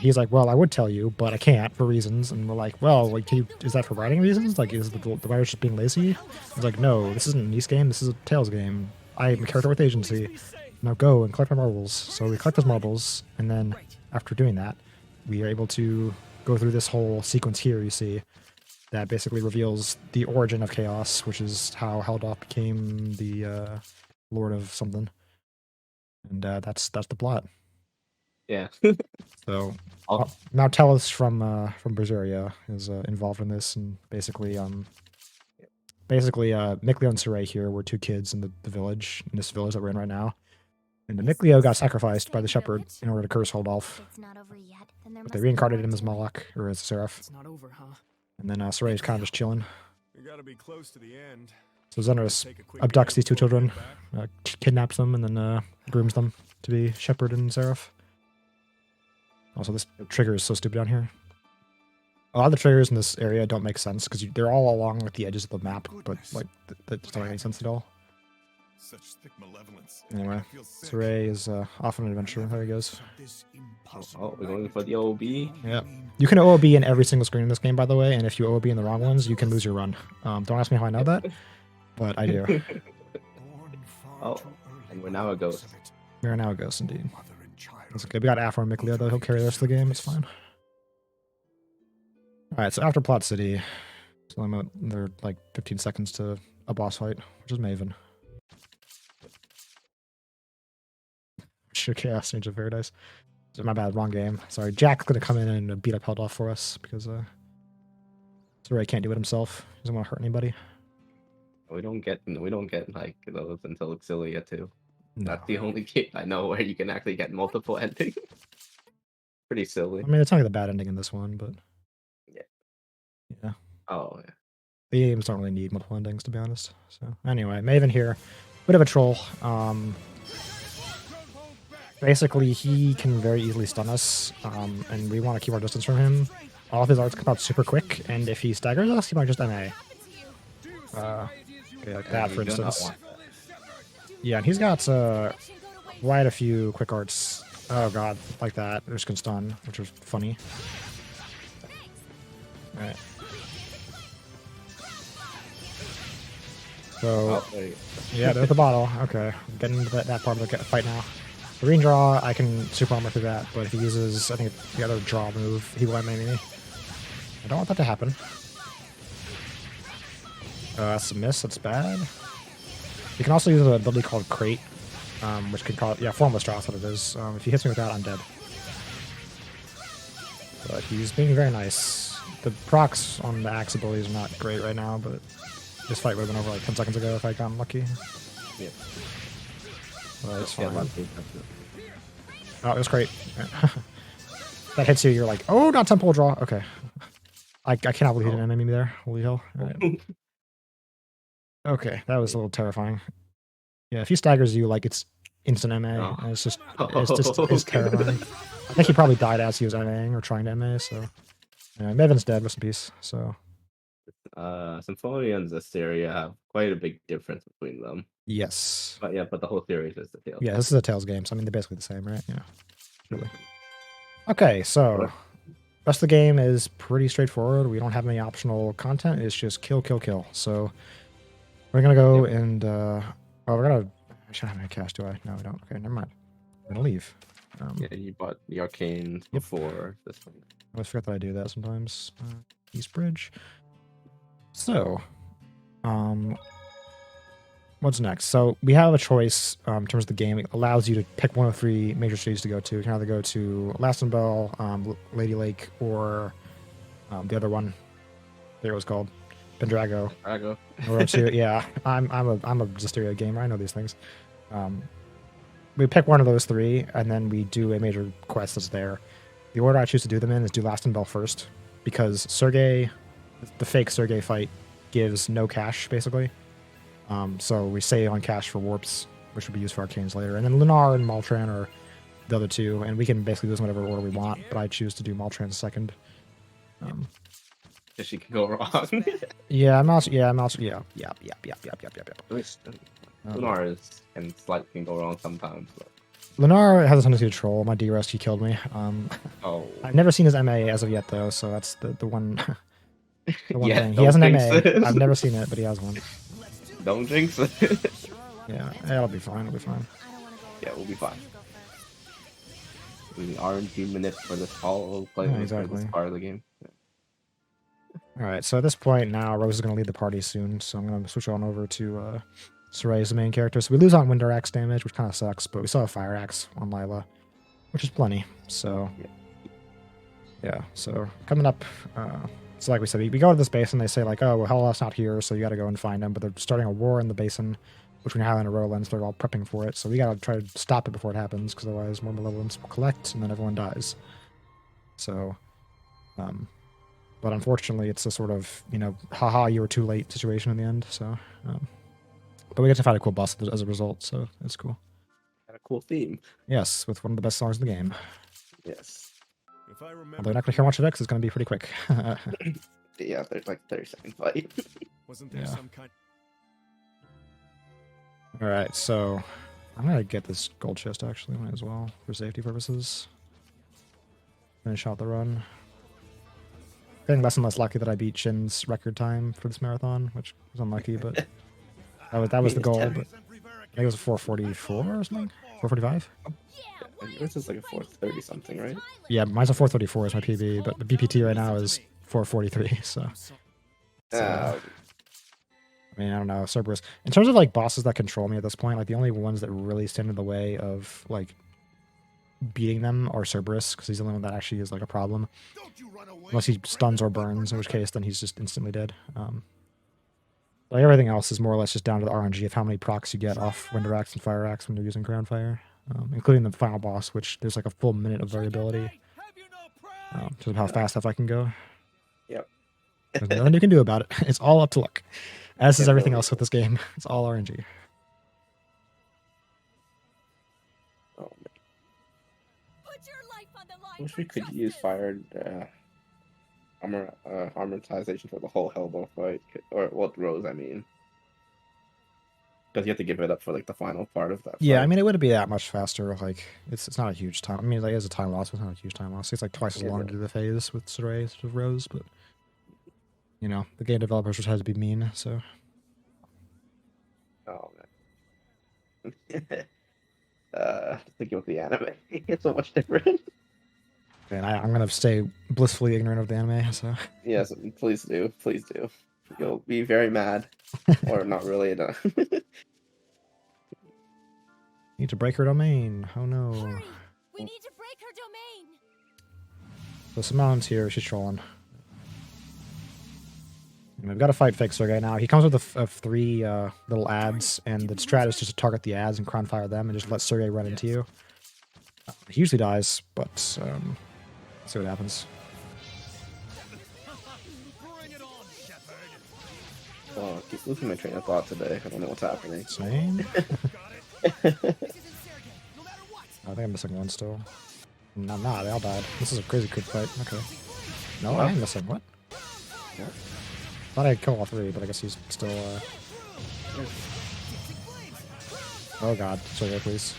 He's like, "Well, I would tell you, but I can't for reasons." And we're like, "Well, like, is that for writing reasons? Like, is the writer's just being lazy?" He's like, "No, this isn't a Nice game. This is a Tales game. I'm a character with agency. Now go and collect my marbles." So we collect those marbles, and then after doing that, we are able to go through this whole sequence here. You see, that basically reveals the origin of chaos, which is how Haldop became the Lord of something, and that's the plot. Yeah. So I'll- now Tellus from Berseria is involved in this, and basically Mikleo and Saray here were two kids in the village, in this village that we're in right now. And the Mikleo got sacrificed by the shepherd in order to curse Holdolf. But they reincarnated him as Moloch, or as Seraph. It's not over, huh? And then Saray is kind of just chilling. We gotta be close to the end. So Xenarus abducts these two children, kidnaps them, and then grooms them to be shepherd and Seraph. Also, this trigger is so stupid down here. A lot of the triggers in this area don't make sense because they're all along like the edges of the map, but like that just don't make any sense at all. Such thick malevolence. Anyway, I feel sick. Saray is off on an adventure. There he goes. Oh, we're going for the OB. Yeah, you can OOB in every single screen in this game, by the way. And if you OOB in the wrong ones, you can lose your run. Don't ask me how I know that, but I do. Oh, and we're now a ghost. We are now a ghost, indeed. It's okay. We got Afro and Mikleo, though. He'll carry the rest of the game. It's fine. Alright, so after Plot City, so they're like 15 seconds to a boss fight, which is Maven. Sure, Chaos Mage of Paradise. So my bad, wrong game. Sorry, Jack's gonna come in and beat up Haldolf for us because Saray can't do it himself. He doesn't want to hurt anybody. We don't get like those until Exilia too. No. That's the only game I know where you can actually get multiple endings. Pretty silly. I mean, it's only the bad ending in this one, but yeah. Oh yeah. The games don't really need multiple endings, to be honest. So anyway, Maven here, bit of a troll. Basically, he can very easily stun us, and we want to keep our distance from him. All of his arts come out super quick, and if he staggers us, he might just MA. Okay, like that, for You do not instance. want that. Yeah, and he's got quite a few quick arts. Oh god, like that. They're just gonna stun, which is funny. Alright. So, Oh, there you go. yeah, there's the bottle. Okay, getting into that part of the fight now. The green draw, I can super armor through that, but if he uses, I think, the other draw move, he will MA me. I don't want that to happen. That's a miss, that's bad. You can also use an ability called Crate, which can call, yeah, Formless Draw, that's what it is. If he hits me with that, I'm dead. But he's being very nice. The procs on the axe abilities are not great right now, but this fight would have been over like 10 seconds ago if I got gotten lucky. Yeah. But it's Yeah, fine. lots of- Oh, it was great. That hits you, you're like, oh, not temple draw. Okay. I cannot believe he didn't enemy me there. Holy hell. All right. Okay, that was a little terrifying. Yeah, if he staggers you, like, it's instant MA. Oh. And it's terrifying. I think he probably died as he was MAing or trying to MA, so. Yeah, Maven's dead, rest in peace. So, Symphonia and Zestiria have quite a big difference between them. yes. But yeah, but the whole series is the Tales. Yeah, this is a Tails game, so I mean, they're basically the same, right? Yeah. Really. Okay, so rest of the game is pretty straightforward. We don't have any optional content. It's just kill, kill, kill. So we're gonna go and we're gonna. I shouldn't have any cash, do I? No, we don't. Okay, never mind. We're gonna leave. Yeah, you bought the arcane before this one. I always forget that I do that sometimes. East Bridge. So, what's next? So we have a choice in terms of the game. It allows you to pick one of 3 major cities to go to. You can either go to Lastenbell, Lady Lake, or the other one. There it was called Pendrago. Drago. Or two. Yeah, I'm a Zestiria gamer. I know these things. We pick one of those 3, and then we do a major quest that's there. The order I choose to do them in is do Lastenbell first, because Sergei, the fake Sergei fight, gives no cash basically. So we save on cash for warps, which will be used for arcanes later. And then Lunar and Maltran are the other 2, and we can basically do this in whatever order we want, but I choose to do Maltran second. She can go wrong. Yeah. Lunar is and slightly can go wrong sometimes. But... Lunar has a tendency to troll. My D-Rest, he killed me. Oh. I've never seen his MA as of yet, though, so that's the one, the one Yeah, thing. He has an don't MA. jinx it. I've never seen it, but he has one. Don't jinx it. Yeah, it'll be fine. It'll be fine. Yeah, we'll be fine. We RNG minute for this whole play for exactly. this part of the game. Yeah. All right, so at this point now, Rose is going to lead the party soon, so I'm going to switch on over to Sarai as the main character. So we lose on Winder Axe damage, which kind of sucks, but we still have Fire Axe on Lila, which is plenty. So, yeah, so coming up, so like we said, we go to this basin, they say like, oh, well, Hell's not here, so you got to go and find him, but they're starting a war in the basin between Highland and Rowlands. They're all prepping for it, so we got to try to stop it before it happens, because otherwise more malevolence will collect, and then everyone dies. So, but unfortunately, it's a sort of, haha, you were too late situation in the end. So, but we get to fight a cool boss as a result, so that's cool. Got a cool theme. Yes, with one of the best songs in the game. Yes. If I remember, Although you're not going to hear much of it, 'cause it's going to be pretty quick. Yeah, there's like 30-second fight. wasn't there Yeah. some kind? All right, so I'm going to get this gold chest, actually, might as well, for safety purposes. Finish out the run. Getting less and less lucky that I beat Shin's record time for this marathon, which was unlucky, but that was the goal. But I think it was a 444 or something? 445? This is like a 430 something, right? Yeah, mine's a 434 is my PB, but the BPT right now is 443, so... Uh, I mean, I don't know, Cerberus. In terms of, like, bosses that control me at this point, like, the only ones that really stand in the way of, like, beating them are Cerberus, because he's the only one that actually is, like, a problem. Unless he stuns or burns, in which case, then he's just instantly dead. Like, everything else is more or less just down to the RNG of how many procs you get off Winder Axe and Fire Axe when you're using Ground Fire. Including the final boss, which there's, like, a full minute of variability. To how fast stuff I can go. Yep. There's nothing you can do about it. It's all up to luck. As is everything else with this game. It's all RNG. Oh, man. Put your life on the line I wish for we could justice. use fired armorization for the whole Hellboy fight, or what Rose, I mean. Because you have to give it up for like the final part of that. Yeah, fight. I mean, it wouldn't be that much faster. Like, it's not a huge time. I mean, like, it is a time loss, but it's not a huge time loss. It's like twice as long to do the phase with Sarai instead of Rose, but the game developers just had to be mean. So Oh man. Thinking with the anime, it's so much different. and I'm gonna stay blissfully ignorant of the anime. So Yes, please do, please do. You'll be very mad, or not really. No. need to break her domain. Oh no. Hurry! We need to break her domain. So Simone's here. She's trolling. We've got to fight fake Sergei now. He comes with three little ads, and the strat is just to target the ads and crown fire them and just let Sergei run into you. He usually dies, but let's see what happens. Oh, I keep losing my train of thought today. I don't know what's happening. Same. I think I'm missing one still. Nah, they all died. This is a crazy good fight. Okay. No, I am missing. What? Yeah. Thought I'd kill all three, but I guess he's still. Oh god, Sergei, please.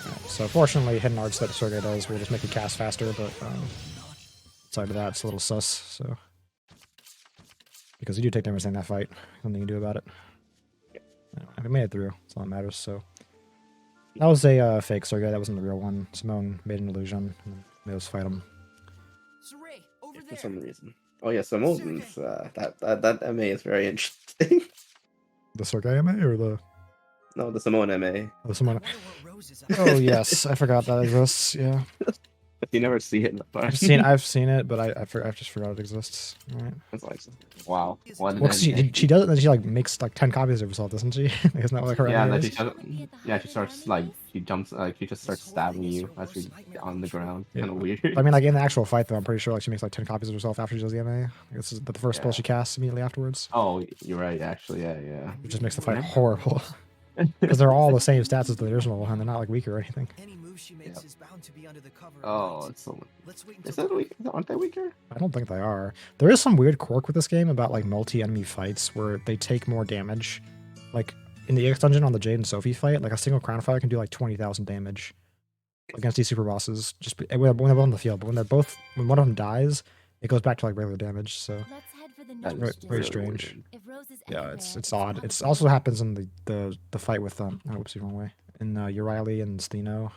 Right, so fortunately, hidden arts that Sergei does will just make you cast faster, but outside of that, it's a little sus. So because you do take damage in that fight, nothing you can do about it. I made it through. That's all that matters. So that was a fake Sergei. That wasn't the real one. Simone made an illusion and made us fight him. For some reason. Oh yeah, Simone's that MA is very interesting. The Sergei MA or the? No, the Simone MA. Oh, Simone. Oh yes, I forgot that exists. Yeah. You never see it in the part. I've seen it, but I've just forgot it exists. Right. It's like, wow. What Well, she does it, and she like makes like 10 copies of herself, doesn't she? Isn't that like her? Yeah, MA that is? she starts like she jumps like she just starts stabbing you as you're on the ground. Yeah. Kind of weird. I mean, like in the actual fight, though, I'm pretty sure like she makes like 10 copies of herself after she does the MA. This is the first spell she casts immediately afterwards. Oh, you're right. Actually, yeah. It just makes the fight horrible. Because they're all the same stats as the original, and they're not like weaker or anything. Any move she makes is bound to be under the cover of Oh, night. it's so. Let's wait Is until that weak? Aren't they weaker? I don't think they are. There is some weird quirk with this game about like multi-enemy fights where they take more damage. Like in the EX dungeon on the Jade and Sophie fight, like a single crown fire can do like 20,000 damage against these super bosses. When they're both on the field, but when one of them dies, it goes back to like regular damage. So Let's head for the That next is gym. very strange. weird. If Rose is Yeah, anywhere, it's odd. It's also happens in the fight with oops, the wrong way. In Urieli and Steno. What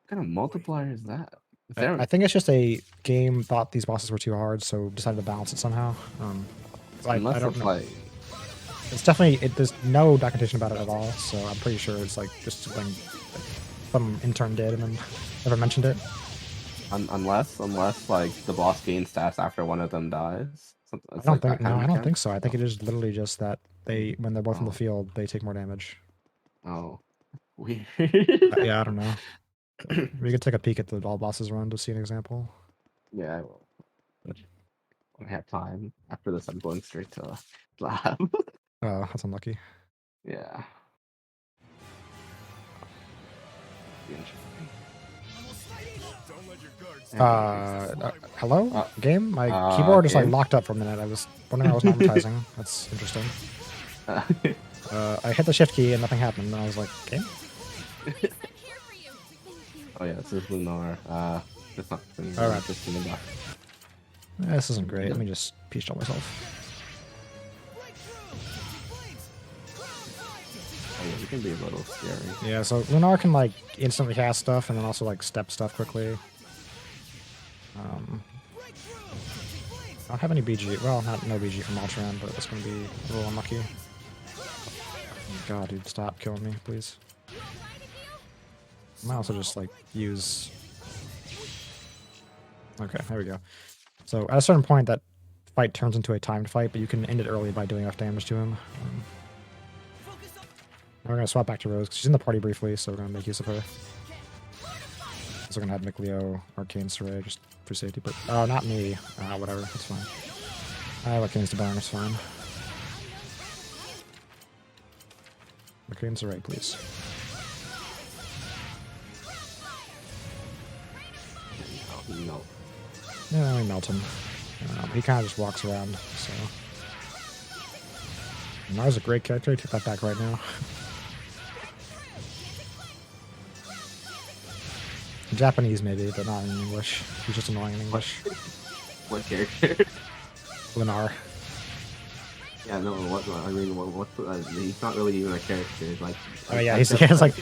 kind of multiplier is that? Is I there? think it's just a game thought these bosses were too hard, so decided to balance it somehow. I Unless don't it's know. like. It's definitely there's no documentation about it at all, so I'm pretty sure it's like just something that some intern did and then never mentioned it. Unless like the boss gains stats after one of them dies. I don't think so. I think it is literally just that when they're both in the field, they take more damage. Oh, weird. Yeah, I don't know. We could take a peek at the all bosses run to see an example. Yeah, I will. But when I have time after this, I'm going straight to lab. Oh, that's unlucky. Yeah. Be interesting. Don't let your guards Hello? Game? My keyboard is like game? locked up for a minute. I was wondering I was not advertising. That's interesting. I hit the shift key and nothing happened, and I was like, game? Oh yeah, this is Lunar. It's not. Alright. Just in the box. This isn't great. Let me just peach shell myself. Oh yeah, it can be a little scary. Yeah, so Lunar can like instantly cast stuff and then also like step stuff quickly. I don't have any BG. Well, no BG from Ultron, but it's gonna be a little unlucky. Oh God, dude, stop killing me, please. I might also just like use. Okay, there we go. So at a certain point, that fight turns into a timed fight, but you can end it early by doing enough damage to him. We're gonna swap back to Rose because she's in the party briefly, so we're gonna make use of her. So we're gonna have Mikleo, Arcane Saray just for safety, but not me. Whatever, that's fine. I have Arcane's to burn, it's fine. Arcane Saray, please. No. Yeah, we melt him. He kind of just walks around, so. Mars a great character. Take that back right now. Japanese maybe, but not in English. He's just annoying in English. What character? Lunar. Yeah, no. What? I mean, he's not really even a character. Like. Oh yeah, he has like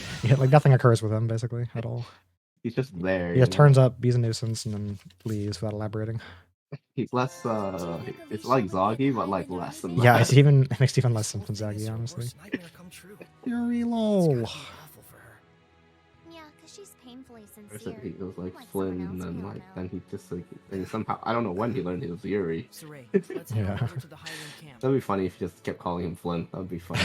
nothing occurs with him basically at all. He's just there. He just turns up, he's a nuisance, and then leaves without elaborating. He's less. It's like Zoggy, but like less than. Yeah, that. it makes it even less than Zaggy, honestly. Fury lol. Yeah, because she's painfully always First sincere. he was like Like Flynn, someone and else then we all like know. then he just like and somehow I don't know when he learned he was Yuri. Saray, let's head on Yeah. over to the Highland camp. That'd be funny if you just kept calling him Flynn. That'd be funny.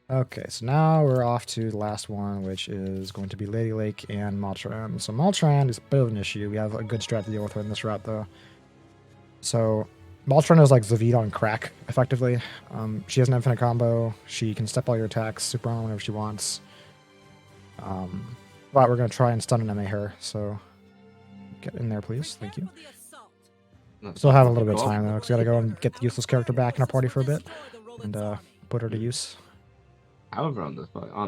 Okay, so now we're off to the last one, which is going to be Lady Lake and Maltran. So Maltran is a bit of an issue. We have a good strat to deal with her in this route, though. So Maltran is like Zavid on crack, effectively. She has an infinite combo. She can step all your attacks, super on whenever she wants. But we're going to try and stun and MA her, so get in there, please. Thank you. Still have a little bit of time, though, because we got to go and get the useless character back in our party for a bit and put her to use. However, on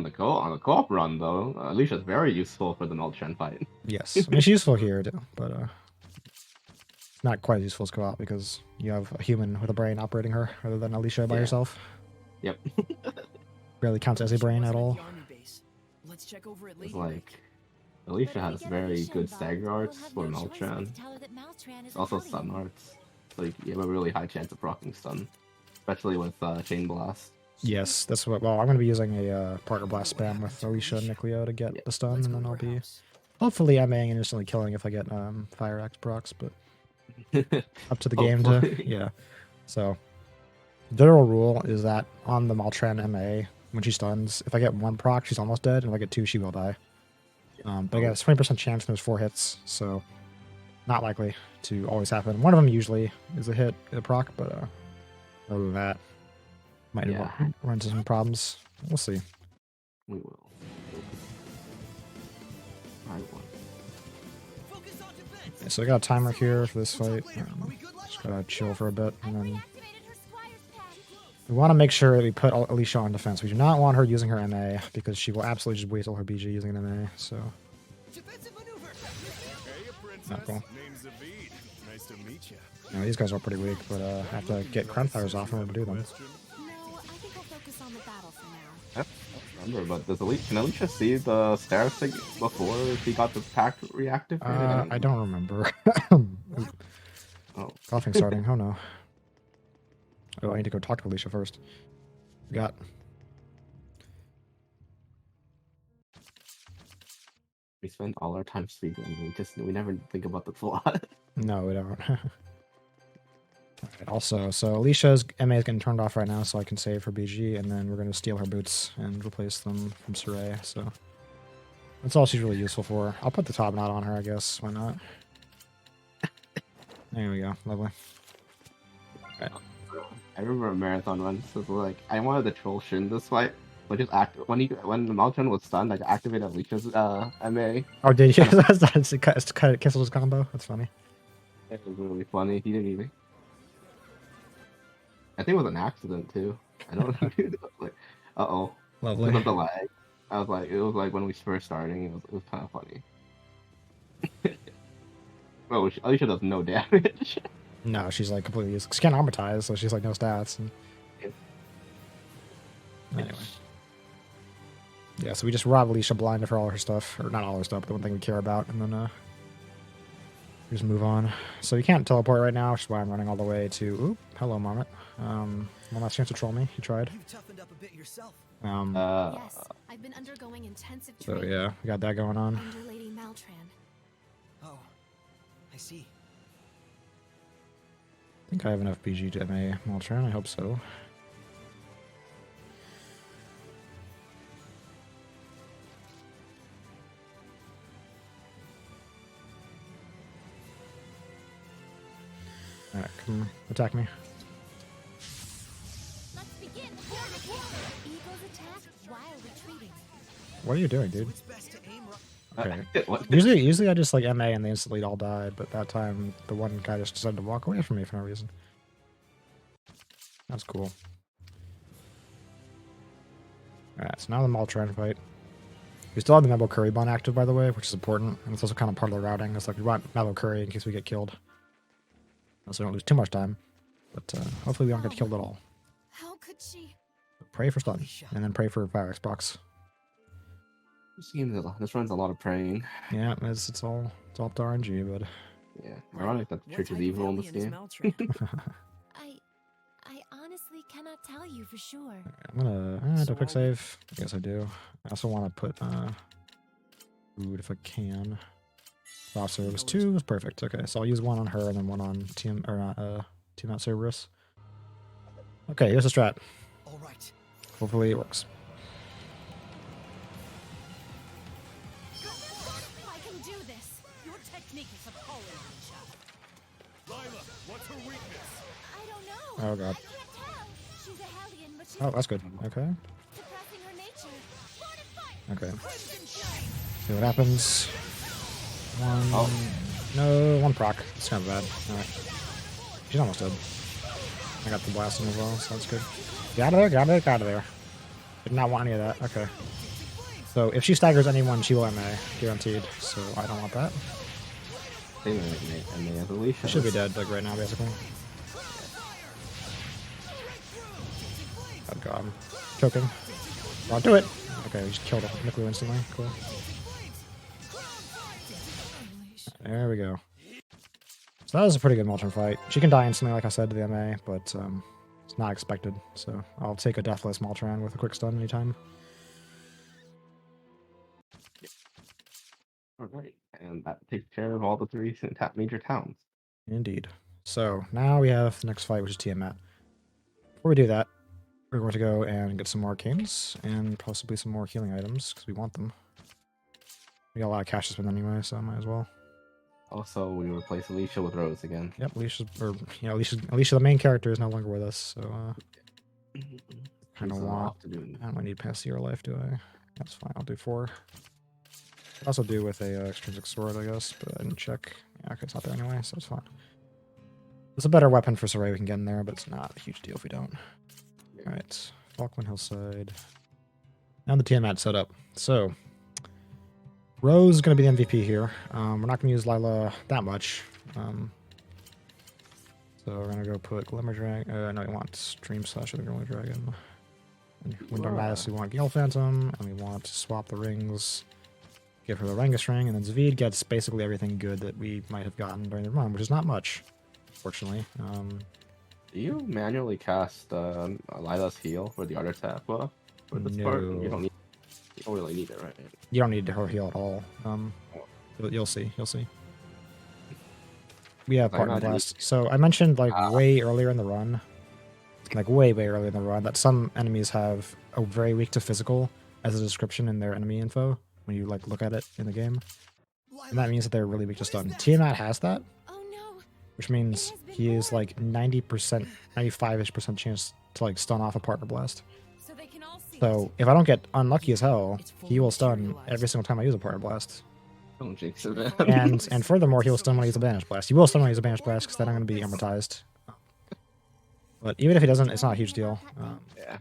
the co-op run though, Alicia's very useful for the Maltran fight. Yes. I mean, she's useful here, too, but not quite as useful as co-op because you have a human with a brain operating her rather than Alicia by Yeah. herself. Yep. Barely counts as a brain at all. Let's check over at It's Lady Lake. like Alicia has very good stagger arts for Maltran. Also stun arts. Like you have a really high chance of proccing stun, especially with Chain Blast. Yes, that's what. Well, I'm going to be using a partner blast spam with Alicia and Nicleo to get Yeah. the stun, Let's and go then to I'll her be house. hopefully MAing and instantly killing if I get Fire Axe procs, but up to the game to Hopefully. yeah. So general rule is that on the Maltran MA, when she stuns, if I get 1 proc, she's almost dead, and if I get 2, she will die. But I got a 20% chance in those 4 hits, so not likely to always happen. One of them usually is a hit, a proc, but other than that, might Yeah. run into some problems. We'll see. We will. Right one. Focus on defense. Yeah, so I got a timer here for this fight. Are we good, Just gotta chill for a bit, and then Reactivated her squire's pad. we want to make sure that we put Alicia on defense. We do not want her using her MA because she will absolutely just waste all her BG using an MA. So Defensive maneuver. Hey, princess. Not cool. Name's Zavid. Nice to meet you. these guys are pretty weak, but I have to get crown fires off in order to do them. No, I think I'll focus on the battle for now. Yep. Remember, but can Alicia see the stairs thing before she got the pack reactivated? I don't remember. Oh. Coughing starting. Oh no. Oh, I need to go talk to Alicia first. Got. We spend all our time speedrunning. We never think about the plot. No, we don't. Alright, also, so Alicia's MA is getting turned off right now, so I can save her BG, and then we're going to steal her boots and replace them from Saray, so that's all she's really useful for. I'll put the top knot on her, I guess. Why not? There we go. Lovely. I remember a marathon run. So it was like I wanted to troll Shin this fight, but just when the Maltran was stunned, I activated Alicia's MA. Oh, did you? It cancels his combo? That's funny. It was really funny. He didn't even. I think it was an accident too. I don't know. Like, uh-oh. Lovely. Because of the lag. I was like, it was like when we first starting. It was kind of funny. Well, Alicia does no damage. No, she's like completely useless. She can't armatize, so she's like no stats. And... Yeah. Anyway. Yeah, so we just rob Alicia blind for all her stuff. Or not all her stuff, but the one thing we care about. And then we just move on. So you can't teleport right now, which is why I'm running all the way to... Oop, hello, Marmot. One last chance to troll me. He tried. You've toughened up a bit yourself. Yes, I've been undergoing intensive So training yeah, we got that going on. under Lady Maltran. Oh, I see. I think I have enough BG to MA Maltran. I hope so. Alright, come on. Attack me. Let's begin. Eagle's attack while retreating. What are you doing, dude? It's best to aim right. Okay. What? Usually I just like MA and they instantly all die, but that time the one guy just decided to walk away from me for no reason. That's cool. Alright, so now the Maltran fight. We still have the Mebo Curry bun active, by the way, which is important, and it's also kind of part of the routing. It's like we want Mebo Curry in case we get killed. So we don't lose too much time. But hopefully we don't get killed at all. How could she? Pray for stun, and then pray for Fire Xbox. This runs a lot of praying. Yeah, it's all up to RNG, but Yeah, ironic that the What church is type of evil in this alien is game. Maltran? I honestly cannot tell you for sure. I'm gonna do a quick save. I guess I do. I also want to put Food if I can. Off Cerberus 2 is perfect. Okay, so I'll use one on her and then one on Team or not Team out Cerberus. Okay, here's the strat. All right. Hopefully it works. I can do this. Your technique is appalling, Chap. Lila, what's her weakness? I don't know. Oh god. I can't tell. She's a Hellion, but she's Oh, that's good. Okay. suppressing her nature. Okay. See what happens. One. Oh. No, one proc. It's kind of bad. Alright. She's almost dead. I got the blasting as well, so that's good. Get out of there, get out of there, get out of there. Did not want any of that. Okay. So if she staggers anyone, she will MA. Guaranteed. So I don't want that. They may have Alicia. She should be dead, like, right now, basically. Oh god. Choking. I'll do it! Okay, we just killed Niccolo instantly. Cool. There we go. So that was a pretty good Molten fight. She can die instantly, like I said, to the MA, but it's not expected. So I'll take a Deathless Molten with a quick stun anytime. Alright, and that takes care of all the three major towns. Indeed. So now we have the next fight, which is Tiamat. Before we do that, we're going to go and get some more arcanes and possibly some more healing items because we want them. We got a lot of cash to spend anyway, so I might as well. Also, we replace Alicia with Rose again. Yep, Alicia's, Alicia, the main character, is no longer with us, so kind of She's want. off to do- I don't need past your life, do I? That's fine. I'll do 4. Could also do with a extrinsic sword, I guess, but I didn't check. Yeah, okay, it's not there anyway, so it's fine. It's a better weapon for Saray we can get in there, but it's not a huge deal if we don't. All right, Falkland Hillside. Now the Tiamat setup. So Rose is going to be the MVP here. We're not going to use Lila that much. So we're going to go put Glimmer Dragon. No, we want Stream Slash of the Glimmer Dragon. And Wind Armatus, we want Gale Phantom, and we want to swap the rings. Give her the Rangus Ring, and then Zvid gets basically everything good that we might have gotten during the run, which is not much, fortunately. Do you manually cast Lila's heal for the art attack buff for this part? You don't really need it, right? You don't need her heal at all. You'll see. You'll see. We have Partner Blast. So I mentioned like way earlier in the run, like way earlier in the run, that some enemies have a very weak to physical as a description in their enemy info when you like look at it in the game, and that means that they're really weak to stun. Tiamat has that, Oh no. which means he is like 90%, 95% chance to like stun off a Partner Blast. So they can all see So if I don't get unlucky as hell, he will stun every single time I use a Partner Blast. Don't jinx it, man. And furthermore, he will stun when I use a Banish Blast. He will stun when I use a Banish Blast because then I'm going to be amortized. But even if he doesn't, it's not a huge deal. Yeah.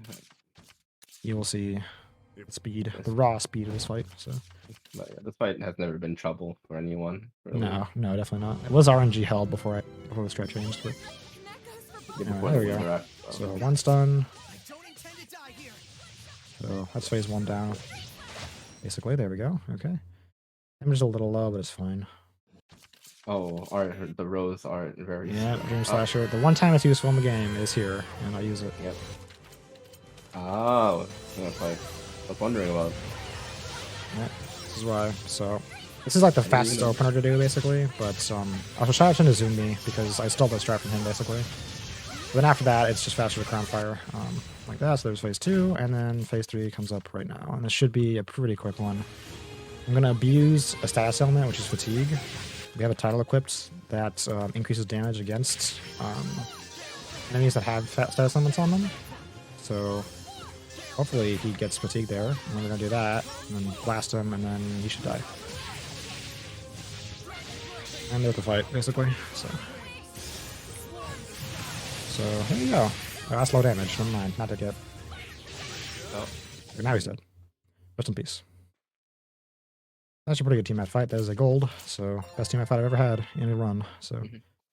You will see the speed, the raw speed of this fight. So But yeah, this fight has never been trouble for anyone. Really. no, definitely not. It was RNG held before the strat changed. But Even Alright, before there the we go. Wither Act, so 1 stun. I don't intend to die here. So that's phase 1 down. Basically, there we go. Okay. I'm just a little low, but it's fine. Oh, the Rose aren't very. Yeah, Dream Slasher. The one time it's useful in the game is here, and I use it. Yep. Oh, that's like I was wondering about. Yeah, this is why. So this is like the fastest opener to do, basically. But also shout out to Nizumi because I stole that strat from him, basically. But then after that, it's just faster to Crown Fire, like that. So there's phase 2, and then phase 3 comes up right now, and this should be a pretty quick one. I'm gonna abuse a status element, which is Fatigue. We have a title equipped that increases damage against enemies that have status elements on them. So hopefully he gets Fatigue there, and then we're gonna do that, and then blast him, and then he should die. And there's the fight, basically. So here you go. Oh, that's low damage. Never mind. Not dead yet. Oh. Okay, now he's dead. Rest in peace. That's a pretty good team-mat fight. That is a gold. So best team-mat fight I've ever had in a run. So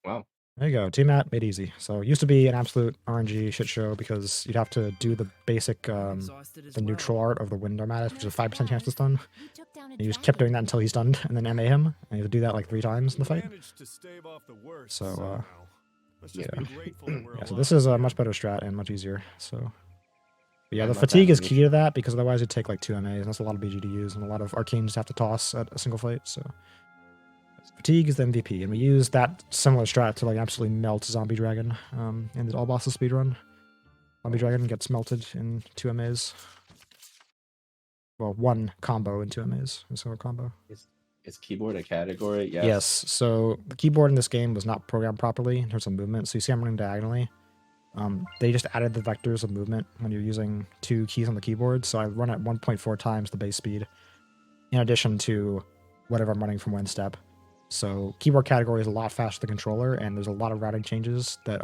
Wow. there you go. Team-mat made easy. So it used to be an absolute RNG shit show because you'd have to do the basic the neutral art of the Wind Armatus, which is a 5% chance to stun. And you just kept doing that until he's stunned, and then MA him. And you have to do that like 3 times in the fight. Managed to stave off the worst So, somehow. Let's just be grateful that we're Yeah, so alive. this is a much better strat and much easier. So But yeah, I'm the not that fatigue is many. key to that because otherwise it'd take like 2 MAs. And that's a lot of BG to use, and a lot of arcanes have to toss at a single fight. So fatigue is the MVP, and we use that similar strat to like absolutely melt Zombie Dragon in the all bosses speedrun. Zombie Dragon gets melted in 2 MAs. Well, one combo in 2 MAs, a single combo. Is keyboard a category? Yes. Yes, so the keyboard in this game was not programmed properly in terms of movement. So you see I'm running diagonally. They just added the vectors of movement when you're using 2 keys on the keyboard. So I run at 1.4 times the base speed, in addition to whatever I'm running from one step. So keyboard category is a lot faster than controller, and there's a lot of routing changes that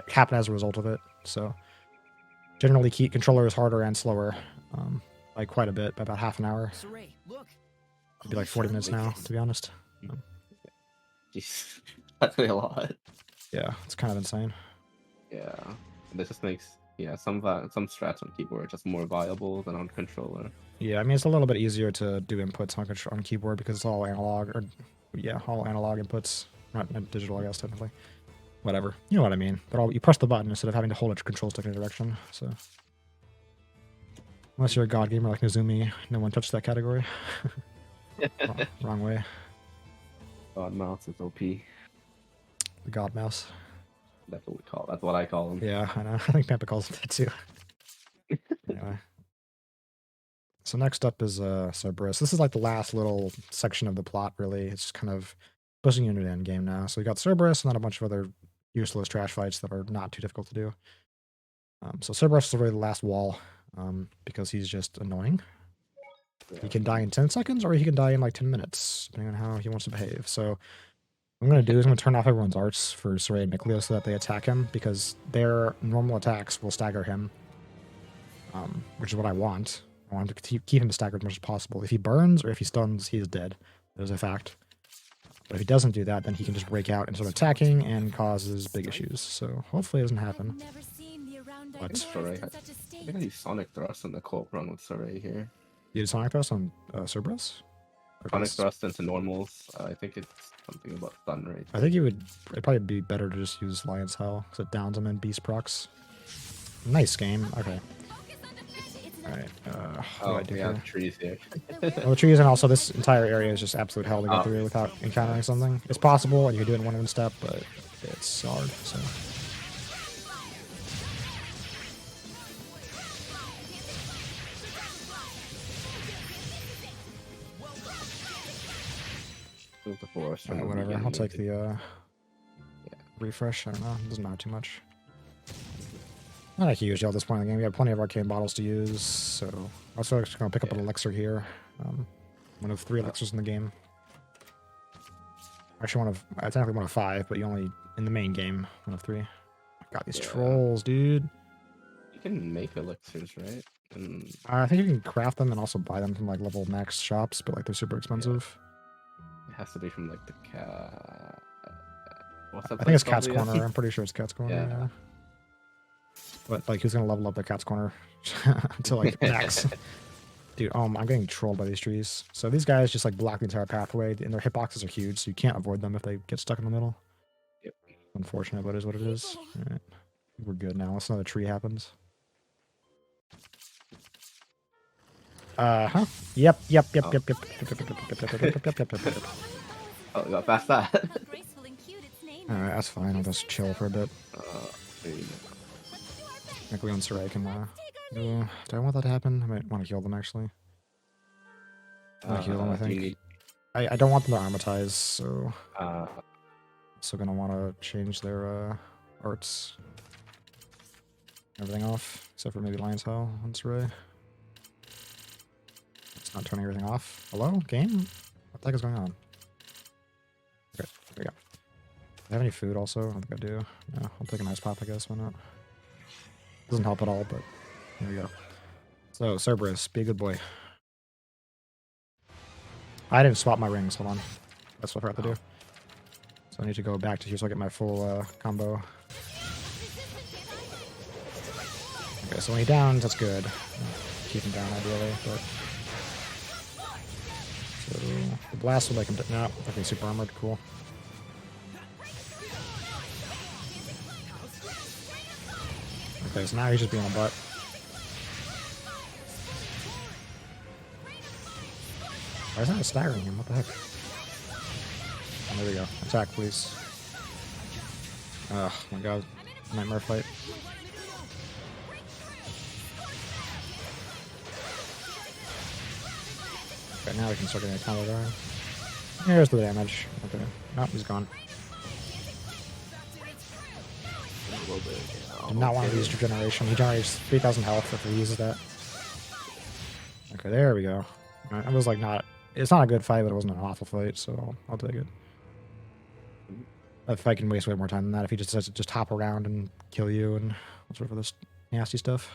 happen as a result of it. So generally, controller is harder and slower, by quite a bit, by about half an hour. Saray, look. It'd be like 40 minutes now, to be honest. Jeez, that's really a lot. Yeah, it's kind of insane. Yeah, this just makes some strats on keyboard are just more viable than on controller. Yeah, I mean, it's a little bit easier to do inputs on keyboard because it's all analog, all analog inputs, not digital, I guess, technically. Whatever. You know what I mean. But you press the button instead of having to hold a control stick in a direction, so. Unless you're a god gamer like Nozumi, no one touched that category. Wrong way. God mouse is OP. The god mouse. That's what I call him. Yeah, I know. I think Pampa calls it that too. Anyway. So next up is Cerberus. This is like the last little section of the plot, really. It's kind of pushing you into the end game now. So we got Cerberus and then a bunch of other useless trash fights that are not too difficult to do. So Cerberus is really the last wall, because he's just annoying. Yeah. He can die in 10 seconds or he can die in like 10 minutes, depending on how he wants to behave. So what I'm going to do is I'm going to turn off everyone's arts for Saray and Mikleo so that they attack him, because their normal attacks will stagger him, which is what I want. I want him to keep him staggered as much as possible. If he burns or if he stuns, he is dead. That is a fact. But if he doesn't do that, then he can just break out and start attacking and causes big issues. So hopefully it doesn't happen. But Saray, I think I use Sonic Thrust in the co-op run with Saray here. you did Sonic Thrust on Cerberus? Sonic Thrust into normals. I think it's something about stun rate. I think it'd probably be better to just use Lion's Hell, because it downs him in beast procs. Nice game. Okay. Alright, what do I do we have here? trees here. Well, the trees, and also this entire area is just absolute hell to get through without encountering something. It's possible, and you can do it in one step, but it's hard, so. Move the forest. Whatever, I'll take the refresh. I don't know, it doesn't matter too much. Not a huge deal at this point in the game. We have plenty of arcane bottles to use, so I'm also just going to pick up an elixir here. One of 3 elixirs in the game. Actually, technically one of 5, but you only, in the main game, one of 3. Got these trolls, dude. You can make elixirs, right? And I think you can craft them and also buy them from like level max shops, but like they're super expensive. it has to be from like the cat. What's that I think it's place Cat's called again? Corner. I'm pretty sure it's Cat's Corner. Yeah. But like, who's gonna level up the Cat's Corner to like max? Dude, I'm getting trolled by these trees. So these guys just like block the entire pathway, and their hitboxes are huge, so you can't avoid them if they get stuck in the middle. Yep. Unfortunate, but it is what it is. All right. We're good now. Unless another tree happens. Huh? Yep. Oh, we got past that. Alright, that's fine. I'll just chill for a bit. There you go. Mikleo and Saray can, do I want that to happen? I might want to heal them, actually. I want to heal them, I do you think. need- I don't want them to armatize, so... uh, still gonna want to change their, arts. Everything off, except for maybe Lion's Hell on Saray. It's not turning everything off. Hello? Game? What the heck is going on? Okay, there we go. Do I have any food also? I don't think I do. No, I'll take a nice pop, I guess. Why not? Doesn't help at all, but here we go. So, Cerberus, be a good boy. I didn't swap my rings. Hold on. That's what I forgot to do. So I need to go back to here so I get my full combo. Okay, so when he downs, that's good. Keep him down ideally, but... So, the blast will make him... No, okay, super armored, cool. Okay, so now he's just being a butt. Why is that staggering him? What the heck? Oh, there we go. Attack, please. Oh my god. Nightmare fight. Okay, now we can start getting a combo going. Here's the damage. Okay. Nope, he's gone. Did not want to use regeneration. He generates 3,000 health if he uses that. Okay, there we go. I was like not... It's not a good fight, but it wasn't an awful fight, so I'll take it. That fight can waste way more time than that if he just decides to just hop around and kill you and sort of this nasty stuff.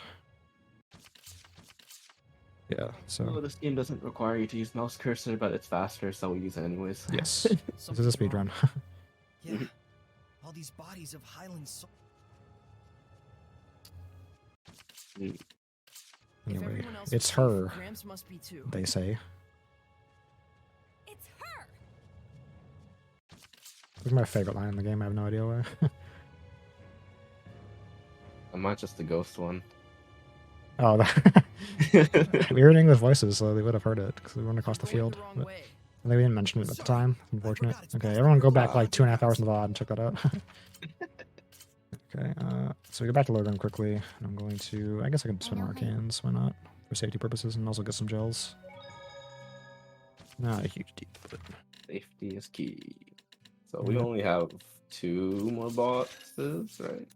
Yeah, so... Well, this game doesn't require you to use mouse cursor, but it's faster, so we use it anyways. Yes. This is a speed run. Yeah. All these bodies of Highland Anyway, it's her, Gramps must be too. they say. It's her. It's my favorite line in the game, I have no idea why. I might just the ghost one. Oh, we were in English voices, so they would have heard it, because we went across the field. But I think we didn't mention it at the time. Unfortunate. Okay, everyone go back like 2.5 hours in the VOD and check that out. Okay, so we go back to Logan quickly, and I'm going to... I guess I can spin Arcanes, why not? For safety purposes, and also get some gels. Not a huge deal, but... Safety is key. So we only have 2 more bosses, right?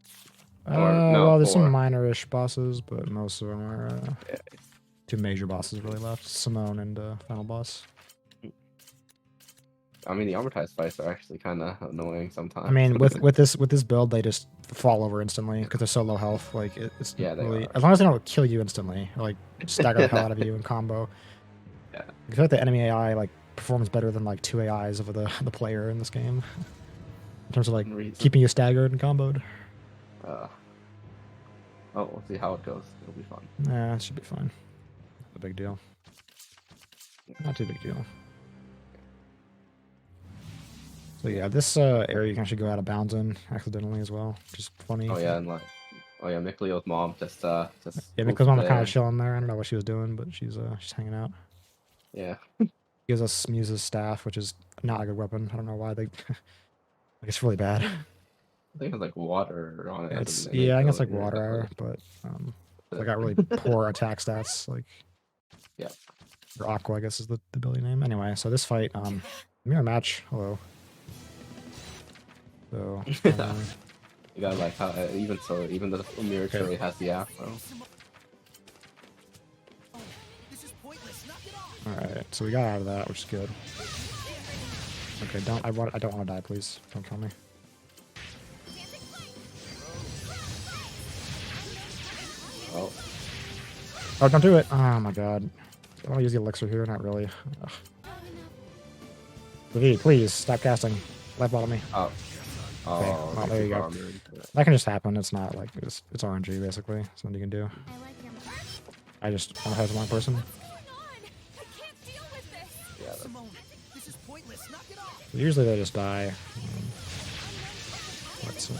Well, there's 4. some minor-ish bosses, but most of them are... Yeah. 2 major bosses really left. Simone and final boss. I mean, the amortized fights are actually kind of annoying sometimes. I mean, with this build, they just fall over instantly because they're so low health. Like it's Yeah, they really, are. as long as they don't kill you instantly, or, like stagger the hell out of you in combo. Yeah. I feel like the enemy AI like performs better than like 2 AIs of the player in this game, in terms of like keeping you staggered and comboed. Oh, we'll see how it goes. It'll be fun. Nah, it should be fine. Not a big deal. Not too big deal. So yeah, this area you can actually go out of bounds in accidentally as well, which is funny. Oh yeah, and like, Miklio's mom just Yeah, moved because mom was there. kind of chilling there. I don't know what she was doing, but she's hanging out. Yeah. Gives us Muse's staff, which is not a good weapon. I don't know why they. Like it's really bad. I think it's like water on it. It's and then I it guess goes like in your water, head. but I got really poor attack stats. Like Yeah. or Aqua, I guess is the ability name. Anyway, so this fight, mirror match. Hello. So. You got like how even the mirror tray has the afro. This is pointless. Knock it off. All right, so we got out of that, which is good. Okay, I don't want to die, please. Don't kill me. Oh, Oh, don't do it! Oh my god. I want to use the elixir here, not really. Ugh. V, please, stop casting. Left bottom me. oh, Okay, oh. well, there you go. That can just happen, it's not like, it's RNG basically, something you can do. I like your mark. I just want to have the wrong person. What's going on? I can't deal with this. Yeah, Simone, this is pointless. Knock it off. Usually they just die. But,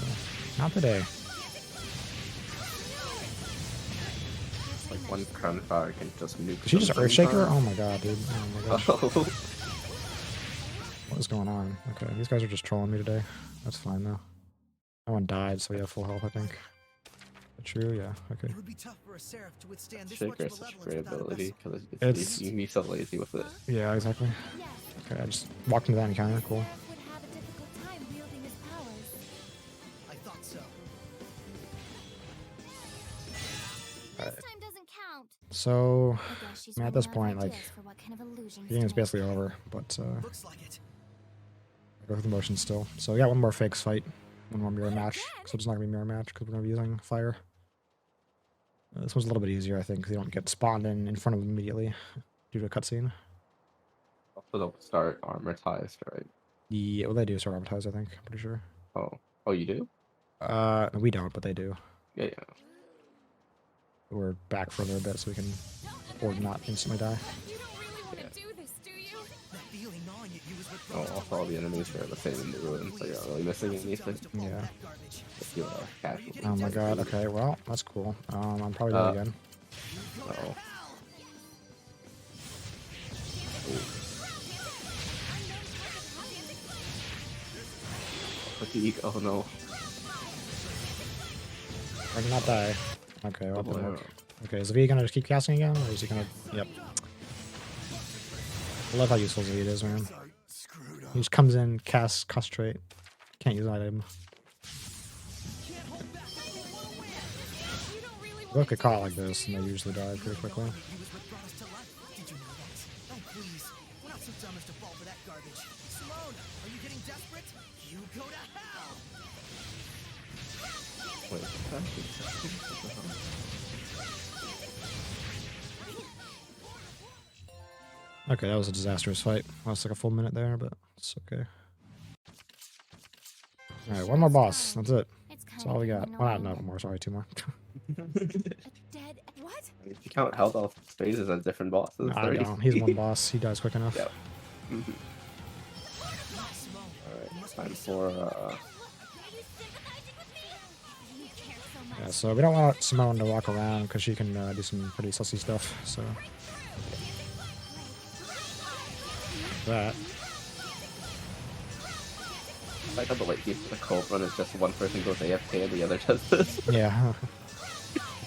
not today. like one crown fire can just nuke. Did she just them Earthshaker? sometimes. Oh my god, dude. Oh my gosh. Oh. What is going on? Okay, these guys are just trolling me today. That's fine though. No one died, so we have full health, I think. Is that true? Yeah, okay. It would be tough for a seraph to withstand this much Shaker is such a malevolence great without a ability vessel. because It's- you can be so lazy with it. Yeah, exactly. Yes, Okay, I just walked into that encounter. Cool. Seraph would have a difficult time wielding his powers. I thought so. This time doesn't count. So, I guess she's I mean, at running this out of point, like, ideas for what kind of illusions the game's to make. basically over, but Looks like it. I go through the motions still. So we got one more fakes fight. One more mirror match. Except it's not going to be mirror match because we're going to be using fire. This one's a little bit easier, I think, because you don't get spawned in front of them immediately due to a cutscene. Also, they'll start armorized, right? Yeah, well, they do start advertise, I think. I'm pretty sure. Oh, you do? We don't, but they do. Yeah. We're back further a bit so we can afford to not instantly die. You don't really want to do this, do you? That feeling gnawing at you is what Oh, also all the enemies are the same in the ruin, so you're not really missing anything. Yeah. If you are casual. Oh my god, okay, well, that's cool. I'm probably dead again. Oh. Fatigue. Oh no. Or did not die. Okay, well, that Double didn't work. arrow. Okay, is V gonna just keep casting again, or is he gonna... Yep. I love how useful Z is, man. He just comes in, casts, concentrate. Can't use an item. Look at caught like this, and they usually die pretty quickly. He was what brought us to life. Did you know that? Oh, please. We're not so dumb as to fall for that garbage. Simone, are you getting desperate? You go to hell! Wait, what the hell? Okay, that was a disastrous fight. Lost like a full minute there, but it's okay. Alright, one more boss. That's it. That's all we got. Well, not more, sorry, two more. Dead. What? If you count health off phases as different bosses, I don't. He's one boss. He dies quick enough. Yep. Alright, time for Yeah, so we don't want Simone to walk around because she can do some pretty sussy stuff, so... That. I like how the late piece of the cold run is just one person goes AFK and the other does this. Yeah.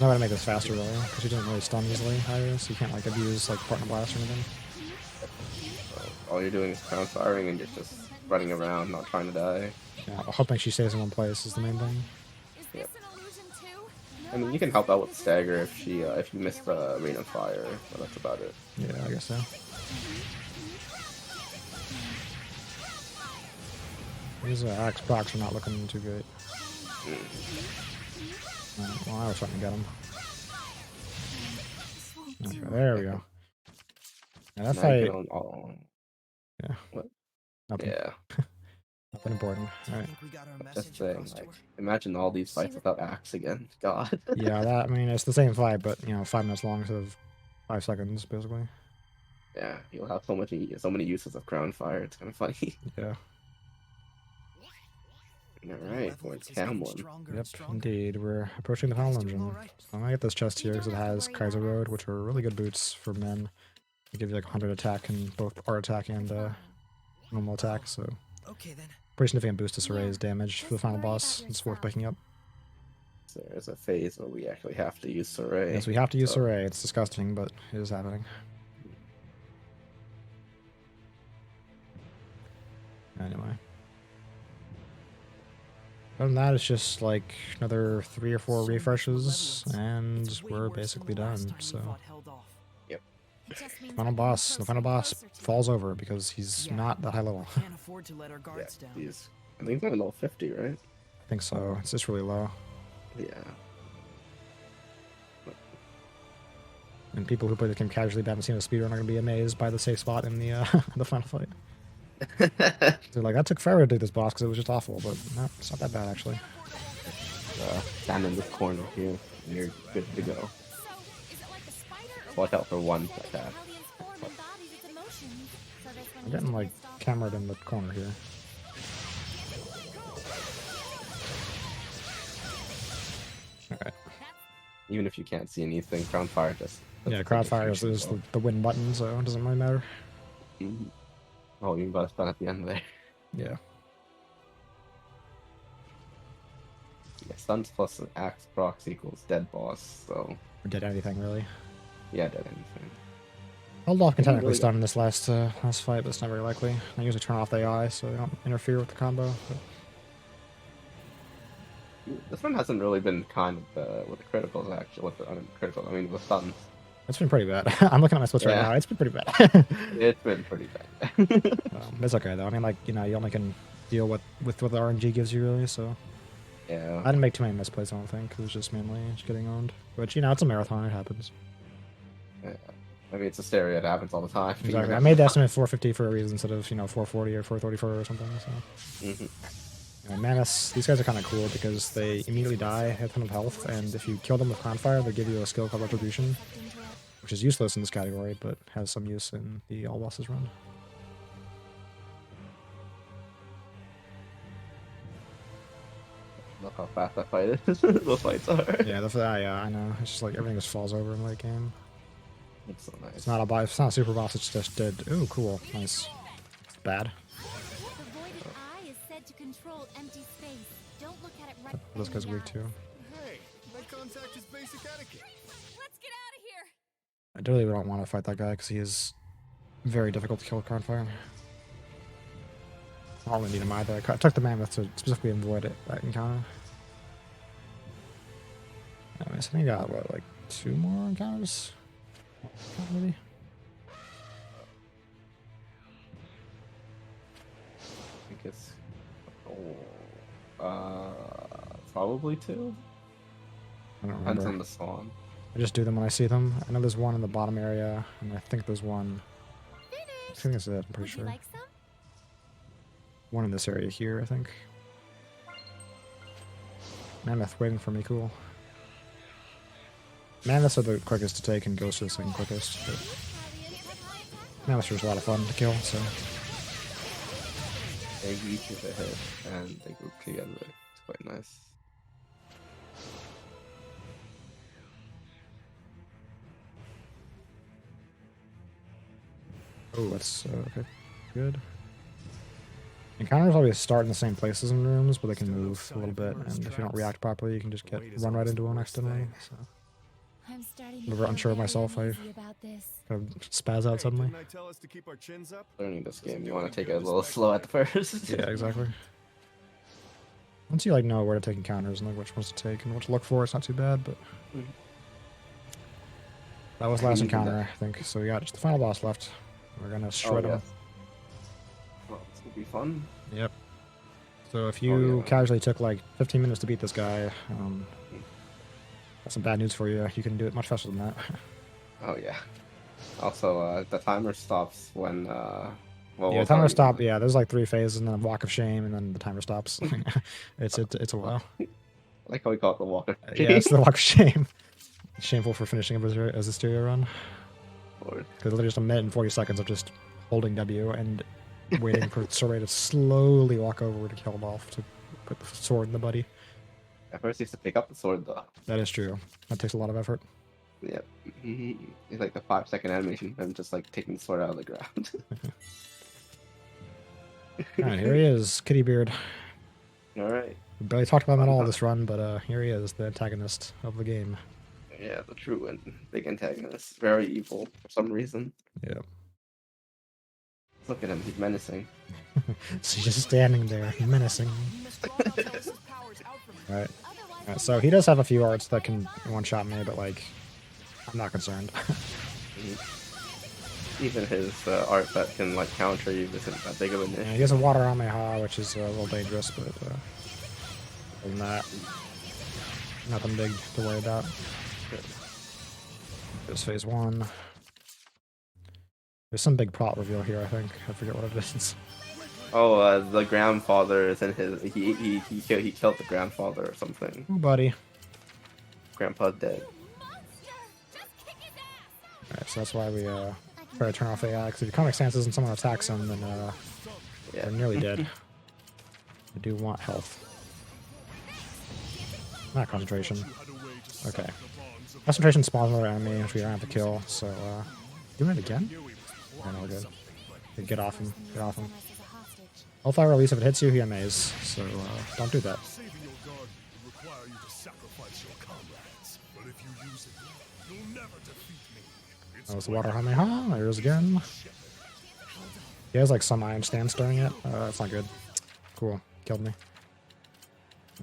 No way to make this faster though, because he doesn't really stun easily either, so you can't like abuse like partner blast or anything. So all you're doing is crown firing and you're just running around, not trying to die. Yeah, hoping she stays in one place is the main thing. Yep. I mean, you can help out with stagger if she if you miss the rain of fire, but that's about it. Yeah, I guess so. These axe procs are not looking too great. Well, I was trying to get him. Okay, there we go. Yeah, that Now you fight. can Yeah. What? Nothing. Yeah. Nothing important. Alright. Think we got our Just message saying, across to like, her? imagine all these fights without axe again. God. Yeah, that. I mean, it's the same fight, but you know, 5 minutes long instead of 5 seconds, basically. Yeah, you'll have so many uses of crown fire. It's kind of funny. Yeah. All right, for Camlin. Yep, indeed. We're approaching the final dungeon. So I'm gonna get this chest here because it has Kaiser Road, which are really good boots for men. They give you like 100 attack in both art attack and normal attack, so Okay then. pretty significant boost to Soray's damage for the final boss. It's worth picking up. So there's a phase where we actually have to use Soray. Yes, we have to use so- Soray. It's disgusting, but it is happening. Anyway. Other than that, it's just like another 3 or 4 refreshes, and we're basically done. So, final boss. The final boss falls over because he's not that high level. I Can't afford to let our Yeah, guards down. he's, I think he's only level 50, right? think so. It's just really low. Yeah. And people who play the game casually but haven't seen a speedrun are going to be amazed by the safe spot in the the final fight. They're like, that took forever to do this boss because it was just awful, but no, it's not that bad actually. Stand in this corner here, and you're good to go. So, is it like a spider or Watch out for one attack. how the inform embodies its emotions? So this one I'm getting like cameraed in the corner here. Alright. Even if you can't see anything, crown fire just. Yeah, crowdfire is the win button, so it doesn't really matter. Mhm. Oh, you got a stun at the end there. Yeah. Yeah, stuns plus axe procs equals dead boss, so Or did anything really. yeah, dead anything. Although I can technically really stun in this last fight, but it's not very likely. I usually turn off the AI so they don't interfere with the combo. But... This one hasn't really been kind with the criticals actually. With the critical, I mean with stuns. It's been pretty bad. I'm looking at my splits right Yeah. now. It's been pretty bad. It's been pretty bad. It's okay though. I mean, like, you know, you only can deal with what the RNG gives you really. So Yeah. I didn't make too many misplays. I don't think because it's just mainly just getting owned. But you know, it's a marathon. It happens. Yeah. I mean, it's Zestiria. It happens all the time. Exactly. I made the estimate 450 for a reason instead of 440 or 434 or something. So. Mhm. Manus, these guys are kind of cool because they immediately die, have a ton of health, and if you kill them with Clownfire, they give you a skill called Retribution, which is useless in this category, but has some use in the all bosses run. Look how fast that fight is. Those fights are. Yeah, yeah, I know. It's just like everything just falls over in late game. It's so nice. It's not a boss. It's not a super boss. It's just dead. Ooh, cool, nice. Bad. The voided eye is said said to control empty space. Don't look at it right This guy's weak too. Hey, that contact is basic etiquette. Let's get out of here. I really don't want to fight that guy because he is very difficult to kill with Crownfire. I don't really need him either. I took the Mammoth to specifically avoid that encounter. Anyways, I think I got, what, like 2 more encounters? Maybe? I guess. Probably 2. I don't Depends remember. on the song. I just do them when I see them. I know there's one in the bottom area, and I think there's one. I think that's it, I'm pretty Would you sure. like some? One in this area here, I think. Mammoth waiting for me, cool. Mammoths are the quickest to take and Ghosts are the second quickest. But Mammoths are just a lot of fun to kill, so. They each is a hit and they group together. It's quite nice. Oh, that's okay. Good. Encounters always start in the same places in rooms, but they can move a little bit, and if you don't react properly, you can just run right into one accidentally. So. I'm starting I'm a bit unsure of myself. I about this. kind of spaz out suddenly. Didn't I tell us to keep our chins up? Learning this game, you want to take it a little slow at the first. Yeah, exactly. Once you like know where to take encounters and like which ones to take and what to look for, it's not too bad. But that was the last encounter, I think. So we got just the final boss left. We're gonna shred him. Yes. Well, this will be fun. Yep. So if you yeah. casually took like 15 minutes to beat this guy, that's some bad news for you. You can do it much faster than that. Oh yeah. Also, the timer stops when. Well, Yeah, we'll timer tell stop. you. Yeah, there's like 3 phases and then a walk of shame, and then the timer stops. it's a while. I like how we call it the walk. Yeah, it's the walk of shame. Shameful for finishing a Zestiria run. Lord. Because literally just a minute and 40 seconds of just holding W and waiting for Sorey to slowly walk over to kill him off to put the sword in the buddy. At first, he has to pick up the sword though. That is true. That takes a lot of effort. Yep. It's like the 5-second animation of him just like taking the sword out of the ground. Alright, here he is, Kitty Beard. All right. We barely talked about him at all this run, but here he is, the antagonist of the game. Yeah, the true and big antagonist. Very evil for some reason. Yeah. Look at him, he's menacing. So he's just standing there, menacing. He must draw out Zeus's powers out from him. Alright. Alright, so he does have a few arts that can one-shot me, but like, I'm not concerned. Even his art that can like counter you isn't that big of an Yeah, issue. he has a water Ameha, which is a little dangerous, but other than that, nothing big to worry about. There's phase 1. There's some big plot reveal here, I think. I forget what it is. Oh, the grandfather is in his. He killed the grandfather or something. Ooh, buddy. Grandpa's dead. Alright, so that's why we try to turn off AI, because if your comic stances and someone attacks him, then Yeah. they're nearly dead. I do want health. Not concentration. Okay. Concentration spawns another enemy, which we don't have to kill, so, doing it again? Okay, no, we're good. Okay, get off him, get off him. Hellfire release, if it hits you, he amaze, so, don't do that. Saving your guardian will require you to sacrifice your comrades. But if you use it, you'll never defeat me. It's That was the water Hameha, there it is again. He has like some iron stance during it, that's not good. Cool, killed me.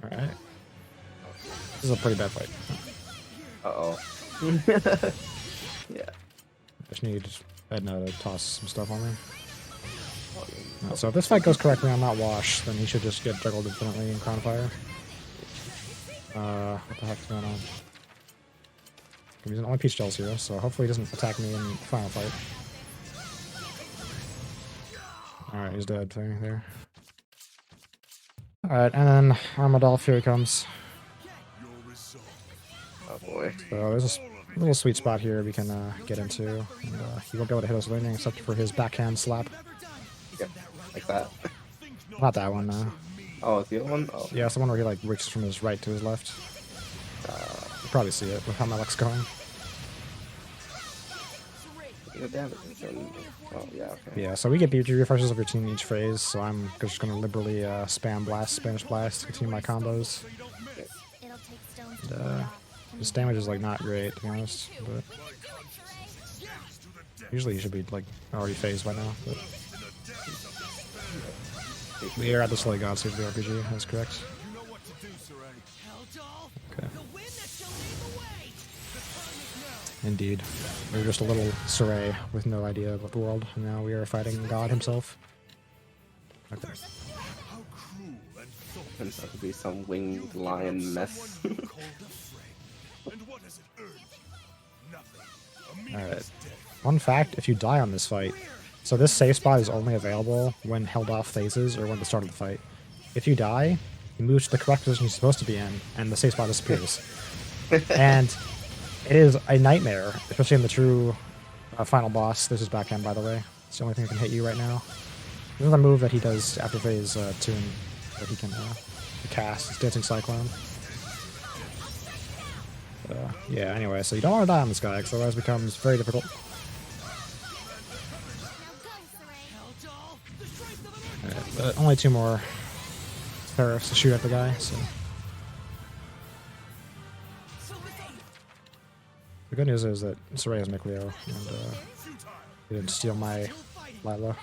Alright. This is a pretty bad fight. Uh-oh. Yeah. I just need Edna to toss some stuff on me. So if this fight goes correctly on not wash, then he should just get juggled infinitely in Crownfire. What the heck's going on? He's an only Peach Gels here, so hopefully he doesn't attack me in the final fight. Alright, he's dead there. Alright, and then Armadolph, here he comes. Oh boy. So there's a little sweet spot here we can get into. And, he won't be able to hit us with anything except for his backhand slap. Yep. Like that. Not that one, no. Oh, it's the other one? Oh. Yeah, it's the one where he like reaches from his right to his left. You probably see it with how my luck's going. The damage is in. Oh yeah, okay. Yeah, so we get BG refreshes every team each phase, so I'm just gonna liberally spam blast, Spanish blast, to continue my combos. It'll take stones to And, pull it off. this damage is like not great, to be honest, but usually you should be like already phased by now. But we are at the Slay God stage of the RPG, that's correct. You know what to do, Saray. Helldoll, Okay. the wind that shall lead the way. The time is now. Indeed. We were just a little Saray with no idea about the world, and now we are fighting God himself. Okay. How cruel and thoughtless. Turns out to be some winged lion mess. Someone you called a friend. And what has it earned you? Nothing. A meaningless Alright. death. Fun fact, if you die on this fight, so this save spot is only available when held off phases or when the start of the fight. If you die, you move to the correct position you're supposed to be in, and the save spot disappears. And it is a nightmare, especially in the true final boss. This is backhand, by the way. It's the only thing that can hit you right now. This is a move that he does after phase 2 that he can cast. It's Dancing Cyclone. Yeah, anyway, so you don't want to die on this guy, because otherwise it becomes very difficult. Now go, Saray. Helldoll, the strength of an earth. But only 2 more Tariffs to shoot at the guy, so. The good news is that Saray has Mikleo, and he didn't steal my Lila.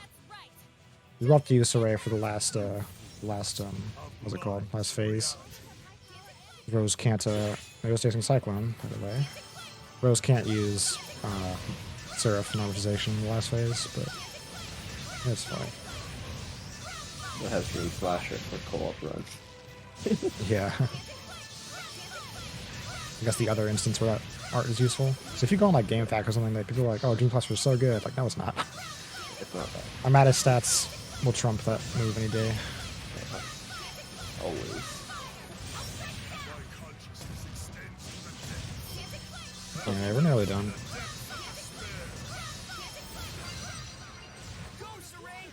We will have to use Saray for the last what's it called? Last phase. Rose can't, Rose Chasing Cyclone, by the way. Rose can't use Seraph Nomatization in the last phase, but it's fine. It has Green Slasher for co-op runs. Yeah. I guess the other instance where that art is useful. So if you go on like GameFAQ or something, like people are like, "Oh, Dream Cluster is so good." Like, no, it's not. It's not that. Armada stats will trump that move any day. Always. Yeah, we're nearly done. Go, Saray.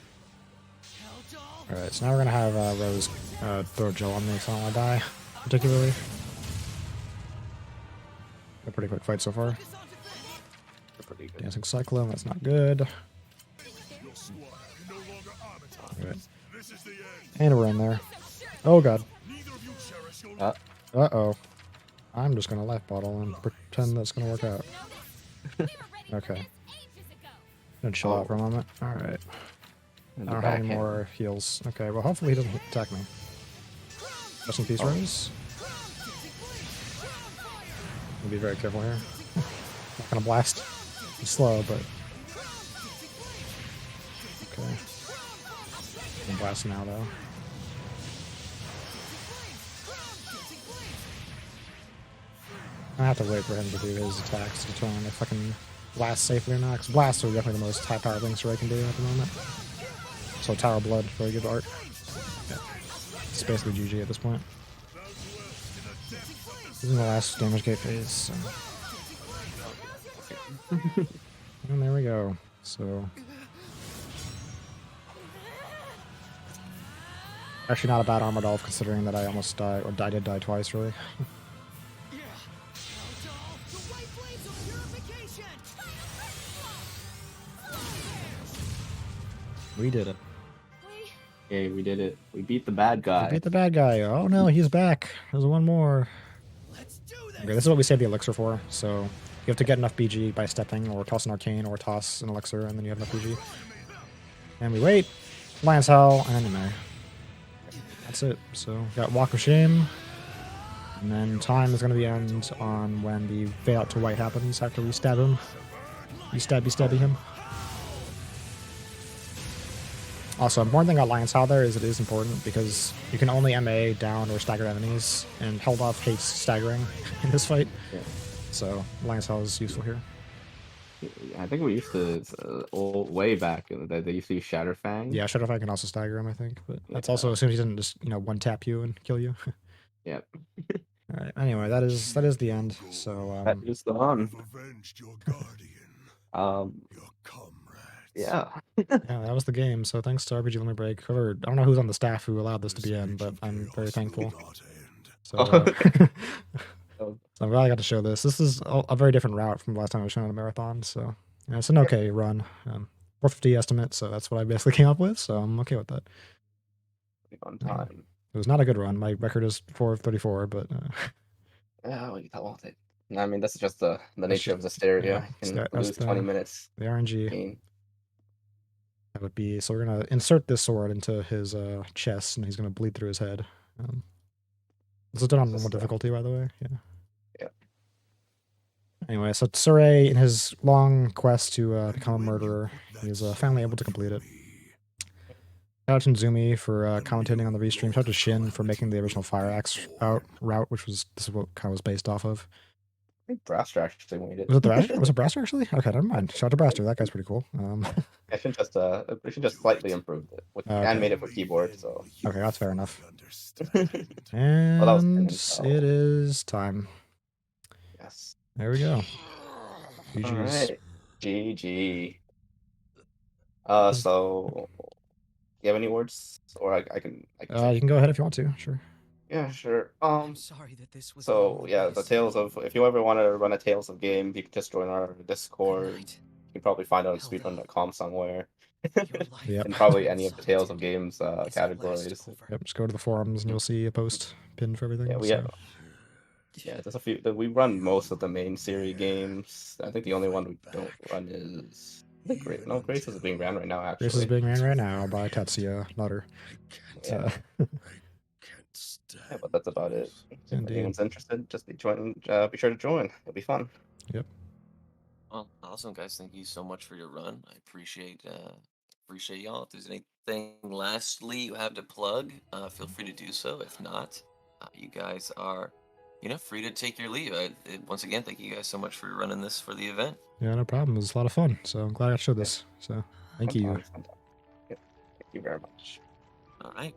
Helldoll. Alright, so now we're gonna have Rose throw gel on me because I don't want to die, particularly. A pretty quick fight so far. Focus on defense. Pretty good. Dancing Cyclone, that's not good. Your squad can no longer armor Alright, This is the end. and we're in there. Oh god. Neither of you cherish your Uh-oh. I'm just gonna life bottle and pretend that's gonna work out. Okay. Gonna chill out for a moment. Alright. And I the don't have any backhand. more heals. Okay, well hopefully he doesn't attack me. Rest in peace, Rose. We'll be very careful here. Not gonna blast. He's slow, but... Okay. I'm blasting now, though. I have to wait for him to do his attacks to determine if I can blast safely or not, because blasts are definitely the most high-powered links I can do at the moment. So Tower Blood, very good art. Yeah. It's basically GG at this point. This is the last damage gate phase, so. And there we go. So. Actually not a bad armored elf considering that I almost died, or I did die twice really. Helldoll, the white flames of purification. We did it. Hey, we did it. We beat the bad guy. We beat the bad guy. Oh no, he's back. There's one more. Let's do this. Okay, this is what we save the elixir for. So you have to get enough BG by stepping, or toss an arcane, or toss an elixir, and then you have enough BG. And we wait. Lion's Howl, and anime. That's it. So got Walk of Shame. And then time is going to be end on when the fade out to white happens after we stab him. You stabby him. Also, important thing about Lion's Howl there is it is important because you can only MA down or stagger enemies, and held off hates staggering in this fight. Yeah. So Lion's Howl is useful here. I think we used to way back in the day. They used to use Shatterfang. Yeah, Shadowfire can also stagger him, I think, but that's Yeah. also assumes he doesn't just one tap you and kill you. Yep. All right. Anyway, that is the end. So That is the on. You've avenged your guardian, Your comrades. Yeah. yeah, that was the game. So thanks to RPG Limit Break. Whoever, I don't know who's on the staff who allowed this to be in, but I'm very thankful. So, so I'm glad I got to show this. This is a very different route from the last time I was shown at a marathon. So Yeah, it's an okay run. 450 estimate, so that's what I basically came up with. So I'm okay with that. On time. It was not a good run. My record is 434, but Yeah, that won't take. I mean, that's just the nature of just- Zestiria. yeah, You can that's lose 20 minutes. the RNG. Gain. That would be so. We're gonna insert this sword into his chest, and he's gonna bleed through his head. This is done on normal difficulty, by the way. Yeah. Yeah. Anyway, so Tsure, in his long quest to become a murderer, he was finally able to complete it. Shout out to Zumi for commentating on the restream. Shout out to Shin for making the original Fire Axe route, which was this is what kind of was based off of. I think Braster actually made it. Was it Braster? Was it Braster actually? Okay, never mind. Shout out to Braster. That guy's pretty cool. I should just slightly improved it and made it for keyboard. So Okay, that's fair enough. Well, that was And Intel. it is time. yes. There we go. All GG's. right. GG. So you have any words, or I can. You can go ahead if you want to. Sure. Yeah, sure. I'm sorry that this was. So yeah, the Tales of. If you ever want to run a Tales of game, you can just join our Discord. Night. You can probably find it on Held speedrun.com somewhere. Your life Yep. And probably any of the solitude Tales of Games is at last categories. over. Yep. Just go to the forums and you'll see a post pinned for everything. Yeah, we so. have. Yeah, there's a few. We run most of the main series games. I think the only one we don't run is. I think Grace is being ran right now. Actually, This is being ran right now by Tetsuya Nutter. Yeah. Yeah, but that's about it. If Indeed. anyone's interested, just be sure to join. It'll be fun. Well, awesome, guys. Thank you so much for your run. I appreciate y'all. If there's anything lastly you have to plug, feel free to do so. If not, you guys are, free to take your leave. Once again, thank you guys so much for running this for the event. Yeah, no problem. It was a lot of fun. So I'm glad I showed this. So thank you. Fun time. Yeah, thank you very much. All right.